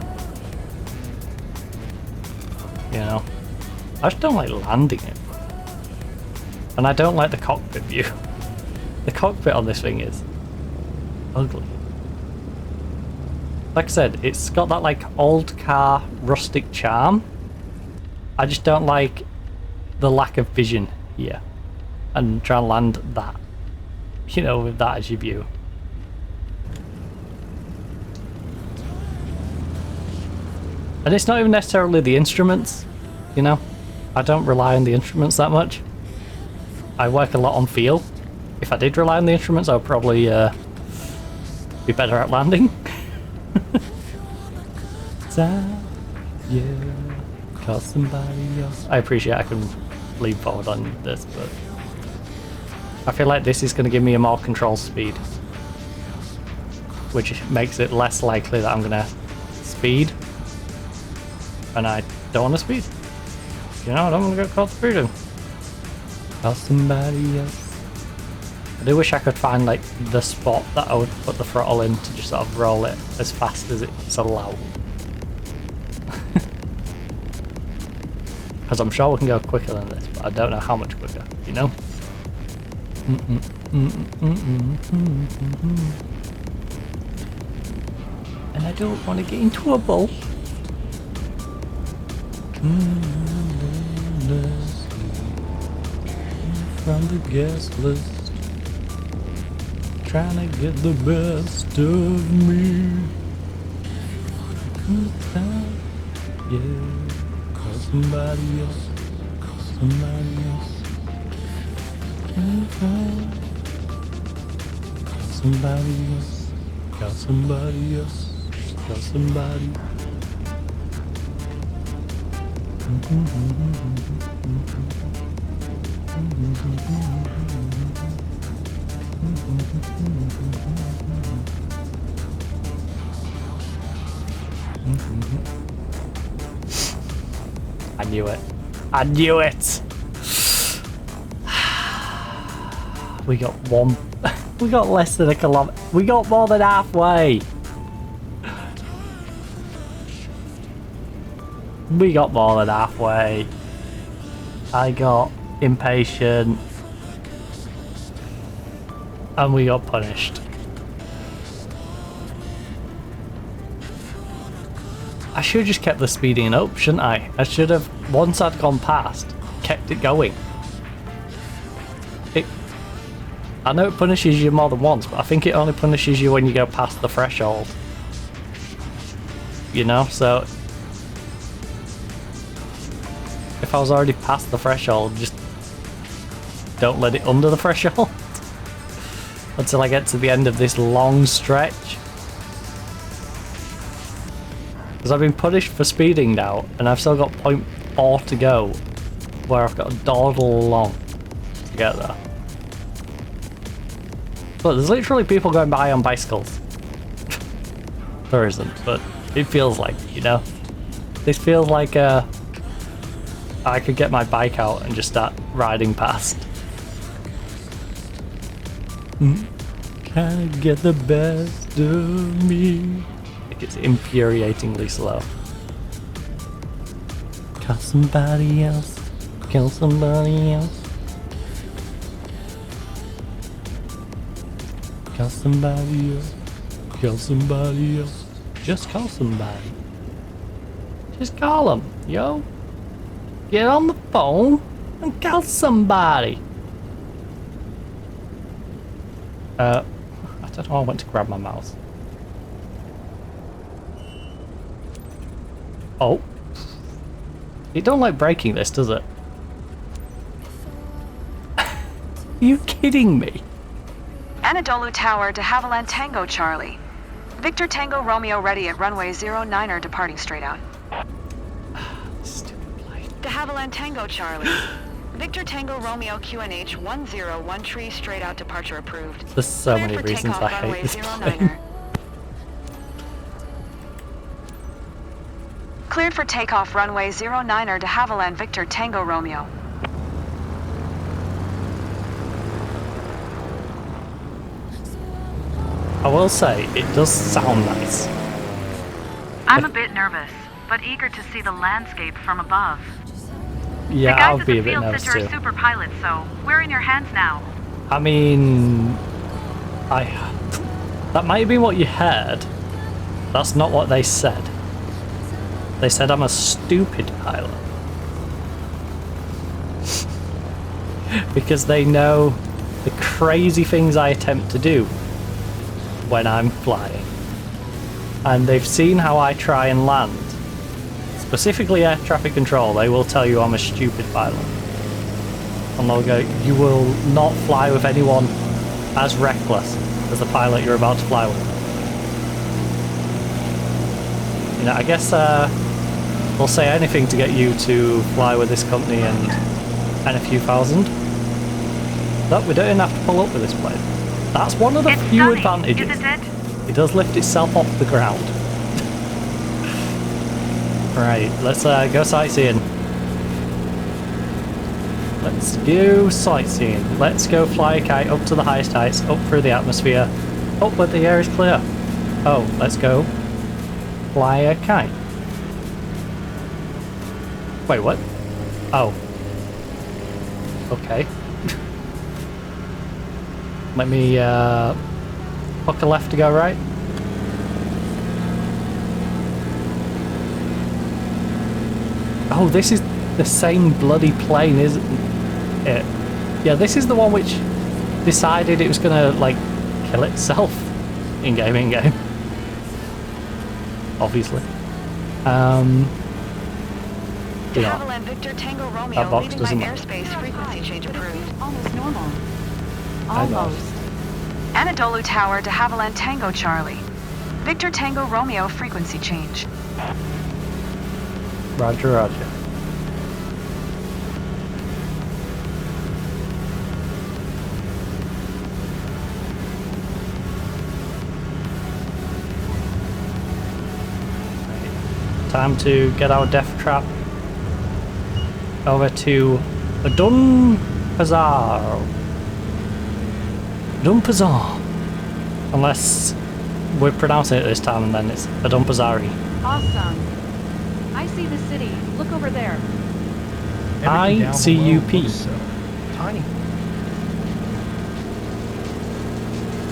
You know? I just don't like landing it. And I don't like the cockpit view. The cockpit on this thing is ugly. Like I said, it's got that like old car rustic charm. I just don't like the lack of vision here. And try and land that. You know, with that as your view. And it's not even necessarily the instruments, you know? I don't rely on the instruments that much. I work a lot on feel. If I did rely on the instruments, I would probably be better at landing. Yeah, call somebody else. I appreciate I can lean forward on this, but I feel like this is going to give me a more control speed, which makes it less likely that I'm going to speed. And I don't want to speed. You know, I don't want to get caught speeding. Call somebody else. I do wish I could find like the spot that I would put the throttle in to just sort of roll it as fast as it's allowed. Because I'm sure we can go quicker than this, but I don't know how much quicker, you know? And I don't want to get into trouble. from the guest list. Trying to get the best of me. Yeah, call somebody else. Somebody else. Call somebody else. Call somebody else. Call somebody. I knew it. I knew it. We got one. We got less than a kilometer. We got more than halfway. We got more than halfway. I got impatient. And we got punished. I should have just kept the speeding up, shouldn't I? I should have, once I'd gone past, kept it going. I know it punishes you more than once, but I think it only punishes you when you go past the threshold. You know, so if I was already past the threshold, just don't let it under the threshold until I get to the end of this long stretch. Because I've been punished for speeding now, and I've still got 0.4 to go, where I've got to dawdle along to get there. But there's literally people going by on bicycles. There isn't, but it feels like, you know? This feels like I could get my bike out and just start riding past. Can't get the best of me. Like it's infuriatingly slow. Call somebody else. Kill somebody else. Call somebody else. Call somebody else. Just call somebody. Just call them, yo. Get on the phone and call somebody. I don't know, I went to grab my mouse. Oh. It don't like breaking this, does it? Are you kidding me? Anadolu Tower to Haviland Tango Charlie. Victor Tango Romeo ready at runway 09er departing straight out. De Haviland Tango Charlie. Victor Tango Romeo QNH 101 straight out departure approved. There's so many reasons I hate this plane. Cleared for takeoff runway 09er de Haviland Victor Tango Romeo. I will say, it does sound nice. I'm a bit nervous, but eager to see the landscape from above. Yeah, the I'll guys be a at the bit field nervous center too. are super pilots, so we're in your hands now. I mean, that might have been what you heard. That's not what they said. They said I'm a stupid pilot. Because they know the crazy things I attempt to do when I'm flying. And they've seen how I try and land. Specifically air traffic control, they will tell you I'm a stupid pilot. And they'll go, you will not fly with anyone as reckless as the pilot you're about to fly with. You know, I guess they'll say anything to get you to fly with this company and a few thousand. But we don't even have to pull up with this plane. That's one of the few advantages. Isn't it? It does lift itself off the ground. Right, let's go sightseeing. Let's go sightseeing. Let's go fly a kite up to the highest heights, up through the atmosphere, up where the air is clear. Oh, let's go fly a kite. Wait, what? Oh. Okay. Let me hook a left to go right. Oh, this is the same bloody plane, isn't it? Yeah, this is the one which decided it was gonna, like, kill itself in-game. Obviously. De Yeah. Havilland Victor Tango Romeo That box leaving doesn't my matter. airspace frequency change approved. Almost normal. I know. Almost. Anadolu Tower de Havilland Tango Charlie. Victor Tango Romeo frequency change. Roger, roger. Time to get our death trap over to Dunpazar. Unless we're pronouncing it this time and then it's Dunpazari. Awesome. I see the city. Look over there. Everything down ICUP. below looks so tiny.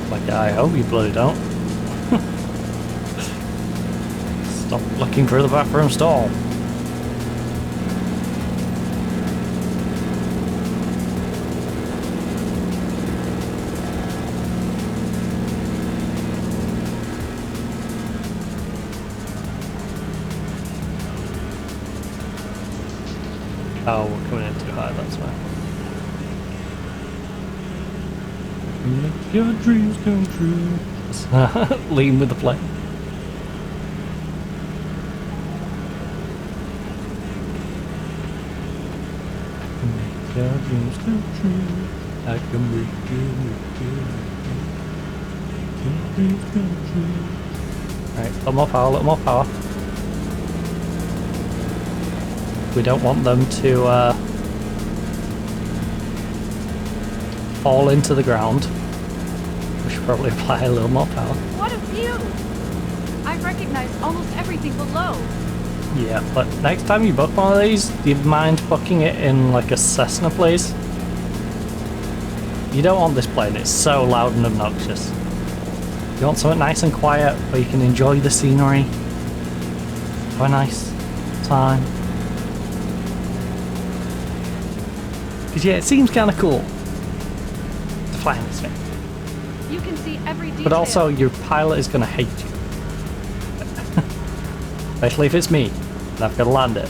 Like, I hope you bloody don't. Stop looking for the bathroom stall. Oh, we're coming in too high, that's why. Make your dreams come true. Lean with the plane. Make your dreams come true. I can make your dreams come true. Alright, a little more power, a little more power. We don't want them to fall into the ground. We should probably apply a little more power. What a view! I recognize almost everything below. Yeah, but next time you book one of these, do you mind booking it in like a Cessna, please? You don't want this plane, it's so loud and obnoxious. You want something nice and quiet where you can enjoy the scenery. Have a nice time. Because yeah, it seems kind of cool to fly in this thing. You can see every detail. But also, your pilot is going to hate you. Especially if it's me, and I've got to land it.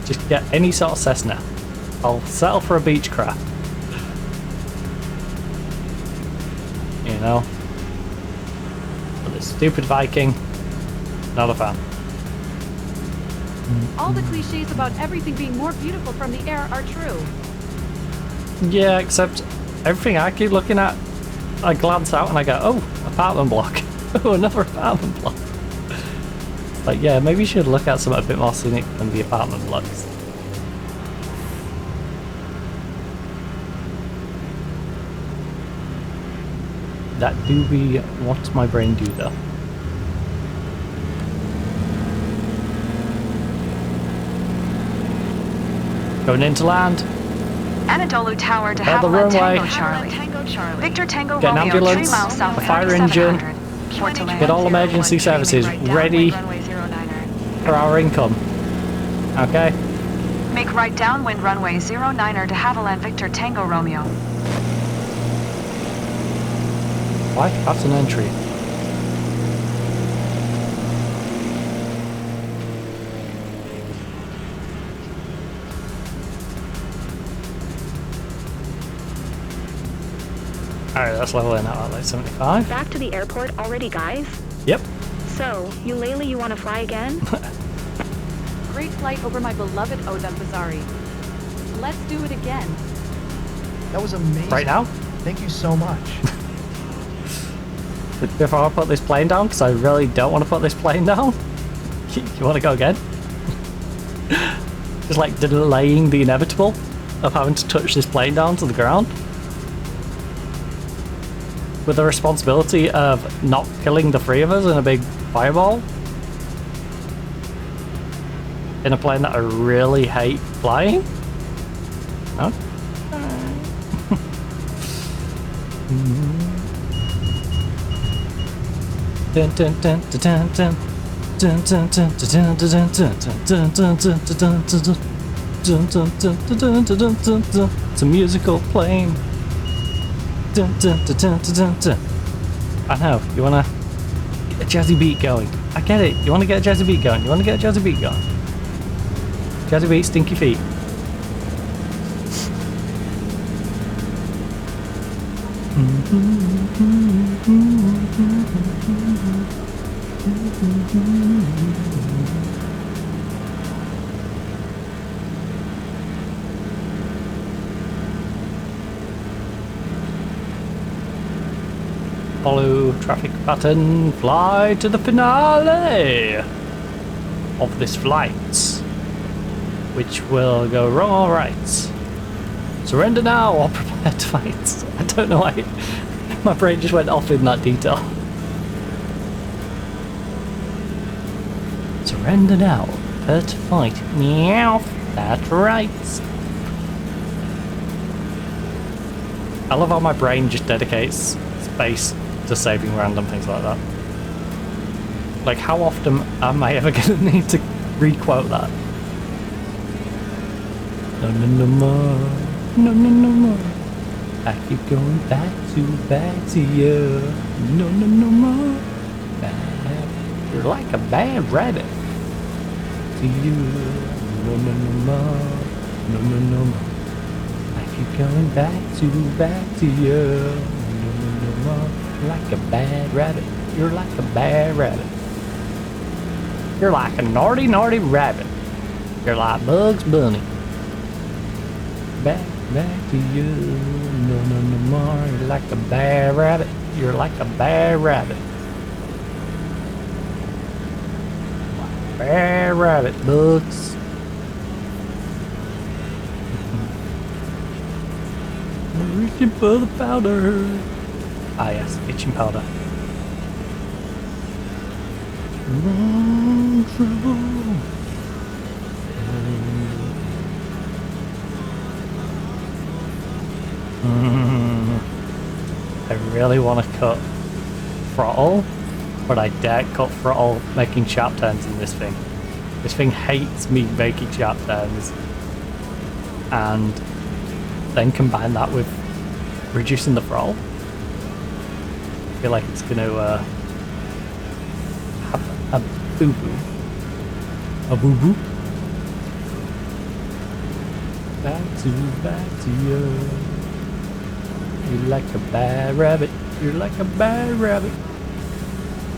Just get any sort of Cessna. I'll settle for a Beechcraft. You know? But this stupid Viking, not a fan. All the cliches about everything being more beautiful from the air are true. Yeah, except everything I keep looking at, I glance out and I go, oh, apartment block. Oh, another apartment block. Like, yeah, maybe you should look at something a bit more scenic than the apartment blocks. That do be what my brain do though. Going into land. Anadolu Tower to Out the Havilland runway. Tango Charlie. Victor Tango Get an Romeo 3 ambulance, miles south a fire engine, 3700. Port to land. get all emergency services ready for our income. Okay? Make right downwind runway 09er to Havilland Victor Tango Romeo. Why? That's an entry. Alright, let's level in at like 75. Back to the airport already, guys? Yep. So, Eulalie, you want to fly again? Great flight over my beloved Dunpazari. Let's do it again. That was amazing. Right now? Thank you so much. Before I put this plane down, because I really don't want to put this plane down. You want to go again? Just like delaying the inevitable of having to touch this plane down to the ground. With the responsibility of not killing the three of us in a big fireball. In a plane that I really hate flying. No? Dun, dun, dun, dun, dun, dun. Dun, dun, dun, dun, dun, dun, dun, dun, dun, dun, dun, dun, dun. Dun, dun, dun, dun, dun, dun, dun, dun, dun. It's a musical playing. Dun, dun, dun, dun, dun, dun, dun. I know, you wanna get a jazzy beat going. I get it, you wanna get a jazzy beat going. You wanna get a jazzy beat going. Jazzy beat, stinky feet. Follow traffic pattern, fly to the finale of this flight, which will go wrong or right. Surrender now or prepare to fight. I don't know why my brain just went off in that detail. Surrender now, prepare to fight. Meow, that's right. I love how my brain just dedicates space to saving random things like that. Like, how often am I ever gonna need to re-quote that? No, no, no more. No, no, no more. I keep going back to you. No, no, no more. You're like a bad rabbit. To you. No, no, no more. No, no, no more. I keep going back to you. No, no, no more. You're like a bad rabbit. You're like a bad rabbit. You're like a naughty, naughty rabbit. You're like Bugs Bunny. Back to you. No, no, no more. You're like a bad rabbit. You're like a bad rabbit. Bad rabbit, Bugs. Reaching for the powder. Ah yes, itching powder. Wrong trouble. I really want to cut throttle, but I dare cut throttle making sharp turns in this thing. This thing hates me making sharp turns, and then combine that with reducing the throttle. I feel like it's going to have a boo-boo. A boo-boo. Back to you. You're like a bad rabbit. You're like a bad rabbit.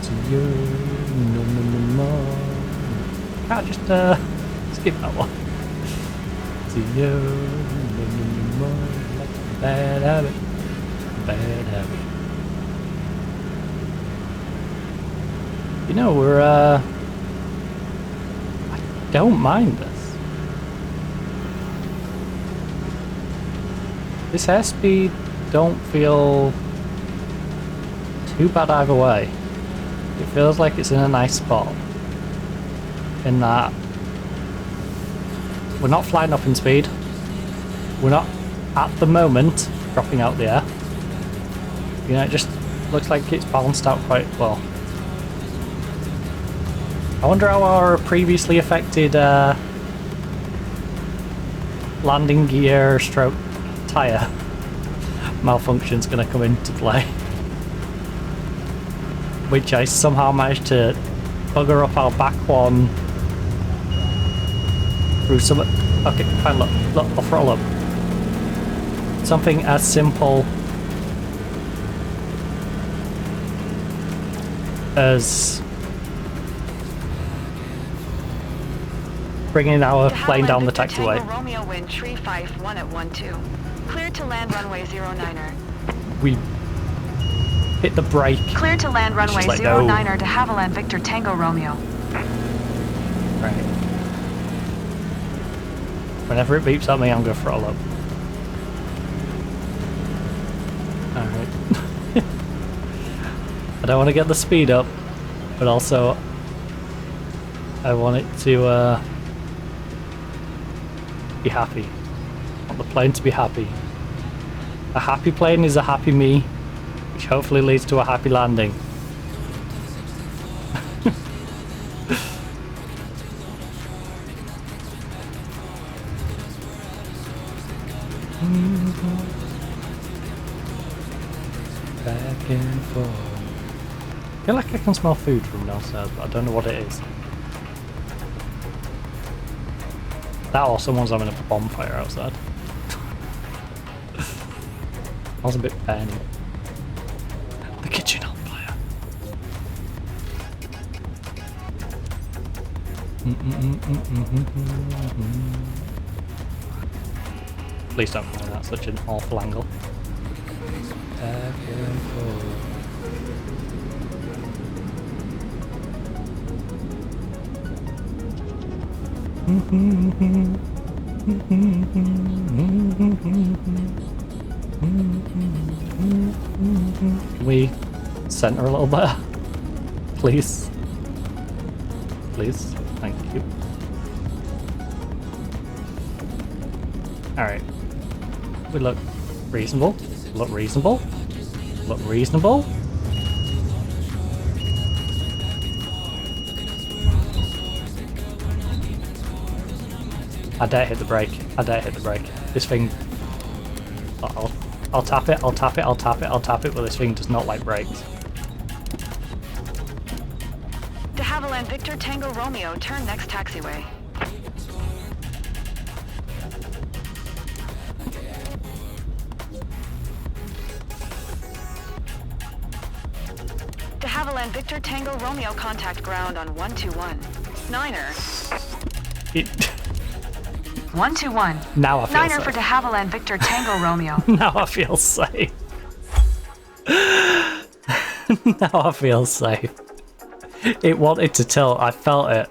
To you. No, no, no, no. Can't just skip that one. To you. No, no, no, no. You're like a bad habit. Bad habit. You know, we're I don't mind this. This airspeed don't feel too bad either way. It feels like it's in a nice spot. In that we're not flying up in speed. We're not at the moment dropping out the air. You know, it just looks like it's balanced out quite well. I wonder how our previously affected landing gear stroke tyre malfunction's going to come into play. Which I somehow managed to bugger up our back one through some... Okay, fine, look, I'll throttle up. Something as simple as bringing our plane down the taxiway. Romeo wind tree 5-1 at 12. Cleared to land runway 09er. We hit the brake. Cleared to land runway like, 09er no. to Haviland Victor Tango Romeo. Right. Whenever it beeps at me, I'm going to throttle up. Alright. I don't want to get the speed up, but also I want it to be happy. I want the plane to be happy. A happy plane is a happy me, which hopefully leads to a happy landing. Back and forth. I feel like I can smell food from downstairs, but I don't know what it is. That or someone's having a bonfire outside. Smells a bit burning. The kitchen on fire. Please don't find that such an awful angle. Back and forth. Can we center a little bit? Please. Please. Thank you. Alright. We look reasonable. Look reasonable. Look reasonable. I dare hit the brake. I dare hit the brake. This thing... Uh-oh. I'll tap it, I'll tap it, I'll tap it, I'll tap it, but this thing does not like brakes. De Havilland Victor Tango Romeo, turn next taxiway. De Havilland Victor Tango Romeo, contact ground on 121. Niner. 121. Now I feel Niner safe. for De Havilland Victor Tango Romeo. Now I feel safe. Now I feel safe. It wanted to tilt. I felt it.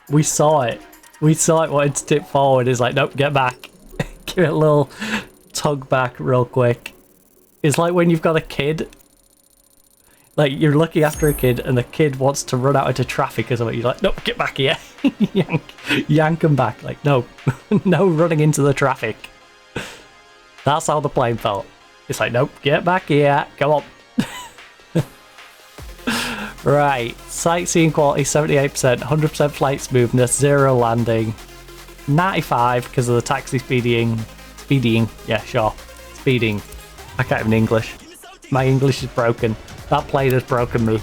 We saw it. We saw it wanted to tip forward. It's like, nope, get back. Give it a little tug back real quick. It's like when you've got a kid. Like, you're looking after a kid and the kid wants to run out into traffic or something. You're like, nope, get back here. yank him back. Like, no. No running into the traffic. That's how the plane felt. It's like, nope, get back here. Come on. Right. Sightseeing quality, 78%. 100% flight smoothness. 0 landing. 95 because of the taxi speeding. Yeah, sure. Speeding. I can't even English. My English is broken. That plane has broken me.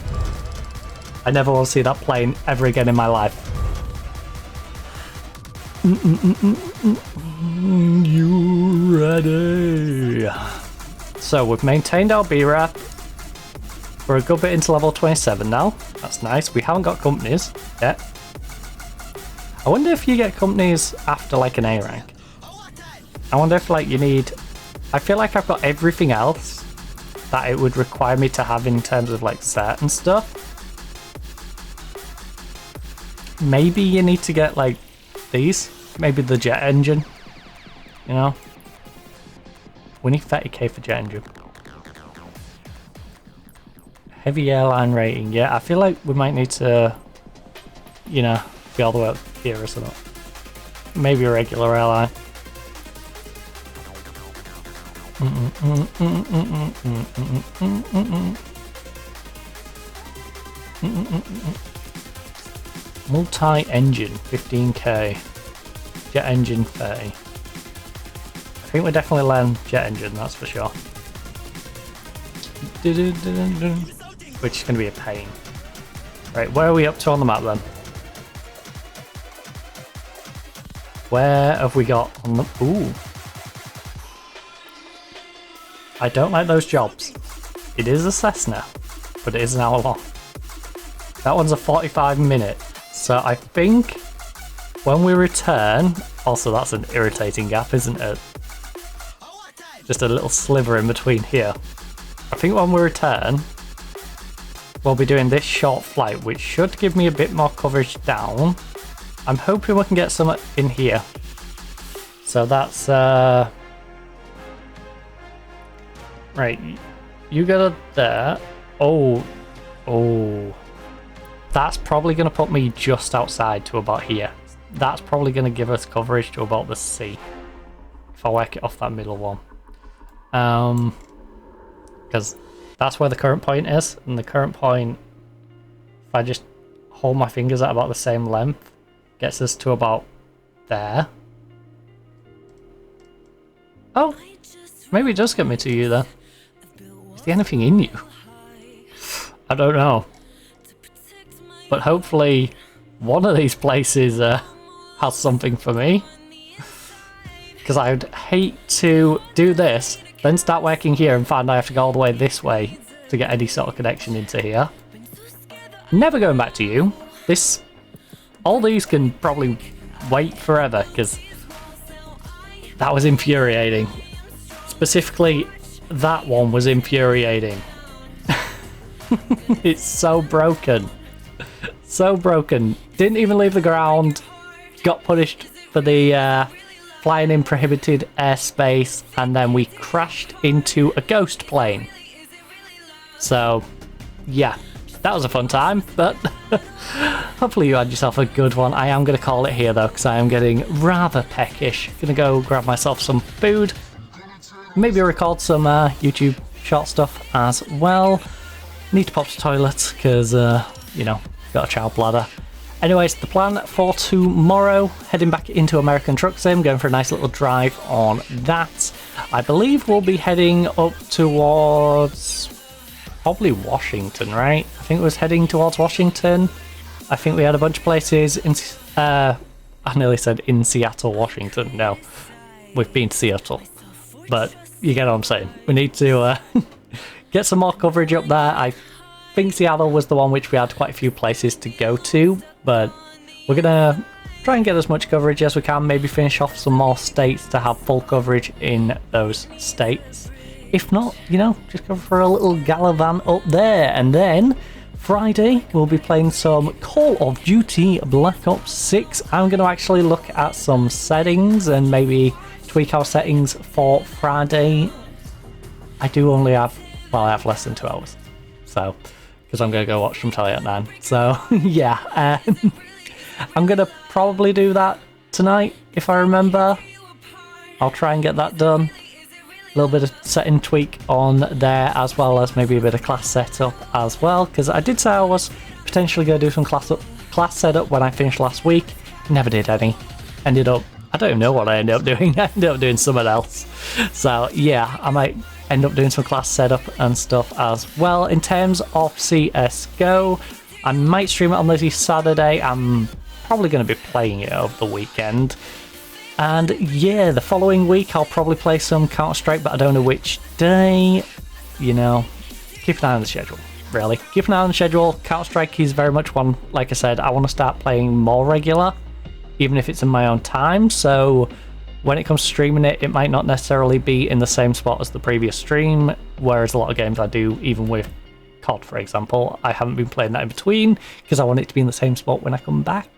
I never want to see that plane ever again in my life. You ready? So we've maintained our BRAP. We're a good bit into level 27 now. That's nice. We haven't got companies yet. I wonder if you get companies after like an A rank. I wonder if like you need... I feel like I've got everything else that it would require me to have in terms of like certain stuff. Maybe you need to get like these. Maybe the jet engine. You know? We need 30k for jet engine. Heavy airline rating. Yeah, I feel like we might need to, you know, be all the way up here or something. Maybe a regular airline. Multi-engine, 15k. Jet engine, 30. I think we definitely land jet engine, that's for sure. Which is going to be a pain. Right, where are we up to on the map then? Where have we got on the... Ooh. I don't like those jobs. It is a Cessna, but it is an hour long. That one's a 45-minute. So I think when we return... Also, that's an irritating gap, isn't it? Just a little sliver in between here. I think when we return, we'll be doing this short flight, which should give me a bit more coverage down. I'm hoping we can get some in here. So that's... Right, you go to there. Oh. That's probably going to put me just outside to about here. That's probably going to give us coverage to about the sea. If I work it off that middle one. Because that's where the current point is. And the current point, if I just hold my fingers at about the same length, gets us to about there. Oh, maybe it does get me to you then. Is there anything in you? I don't know. But hopefully one of these places has something for me. Because I would hate to do this, then start working here and find I have to go all the way this way to get any sort of connection into here. Never going back to you. All these can probably wait forever, because that was infuriating. Specifically, that one was infuriating. It's so broken. So broken. Didn't even leave the ground. Got punished for the flying in prohibited airspace, and then we crashed into a ghost plane. So, yeah. That was a fun time, but hopefully you had yourself a good one. I am going to call it here though, because I am getting rather peckish. Gonna go grab myself some food. Maybe record some YouTube short stuff as well. Need to pop to the toilet, because, you know, got a child bladder. Anyways, the plan for tomorrow, heading back into American Truck Sim, going for a nice little drive on that. I believe we'll be heading up towards... probably Washington, right? I think it was heading towards Washington. I think we had a bunch of places in... I nearly said in Seattle, Washington. No, we've been to Seattle. But you get what I'm saying. We need to get some more coverage up there. I think Seattle was the one which we had quite a few places to go to. But we're going to try and get as much coverage as we can. Maybe finish off some more states to have full coverage in those states. If not, you know, just go for a little galavan up there. And then Friday, we'll be playing some Call of Duty Black Ops 6. I'm going to actually look at some settings and maybe tweak our settings for Friday. I do only have, well, I have less than 2 hours. So, because I'm going to go watch some telly at 9. So, yeah. I'm going to probably do that tonight, if I remember. I'll try and get that done. A little bit of setting tweak on there, as well as maybe a bit of class setup as well, because I did say I was potentially going to do some class setup when I finished last week. Never did any. Ended up, I don't even know what I ended up doing. I ended up doing something else. So yeah, I might end up doing some class setup and stuff as well. In terms of CSGO, I might stream it on this Saturday. I'm probably going to be playing it over the weekend. And yeah, the following week I'll probably play some Counter-Strike, but I don't know which day. You know, keep an eye on the schedule, really. Keep an eye on the schedule. Counter-Strike is very much one, like I said, I want to start playing more regular, even if it's in my own time. So when it comes to streaming it, it might not necessarily be in the same spot as the previous stream, whereas a lot of games I do, even with COD, for example, I haven't been playing that in between, because I want it to be in the same spot when I come back.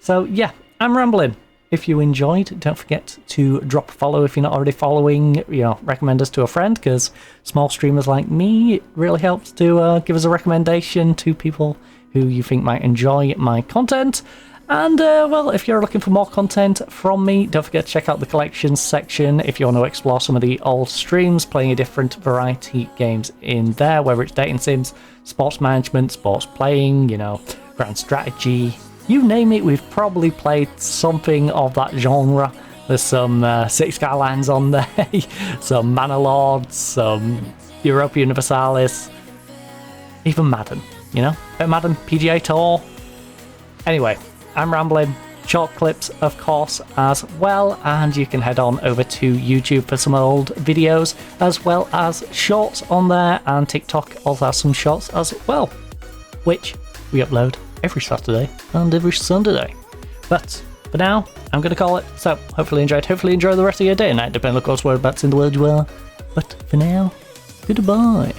So yeah, I'm rambling. If you enjoyed, don't forget to drop a follow if you're not already following. You know, recommend us to a friend, because small streamers like me, it really helps to give us a recommendation to people who you think might enjoy my content. And, well, if you're looking for more content from me, don't forget to check out the collections section if you want to explore some of the old streams, playing a different variety games in there, whether it's dating sims, sports management, sports playing, you know, grand strategy. You name it, we've probably played something of that genre. There's some City Skylines on there, some Manor Lords, some Europa Universalis, even Madden, you know? Madden, PGA Tour. Anyway, I'm rambling. Short clips, of course, as well, and you can head on over to YouTube for some old videos, as well as shorts on there, and TikTok also has some shorts as well, which we upload every Saturday and every Sunday. But for now, I'm going to call it. So hopefully you enjoyed. Hopefully you enjoy the rest of your day and night, depending on whereabouts in the world you are. But for now, goodbye.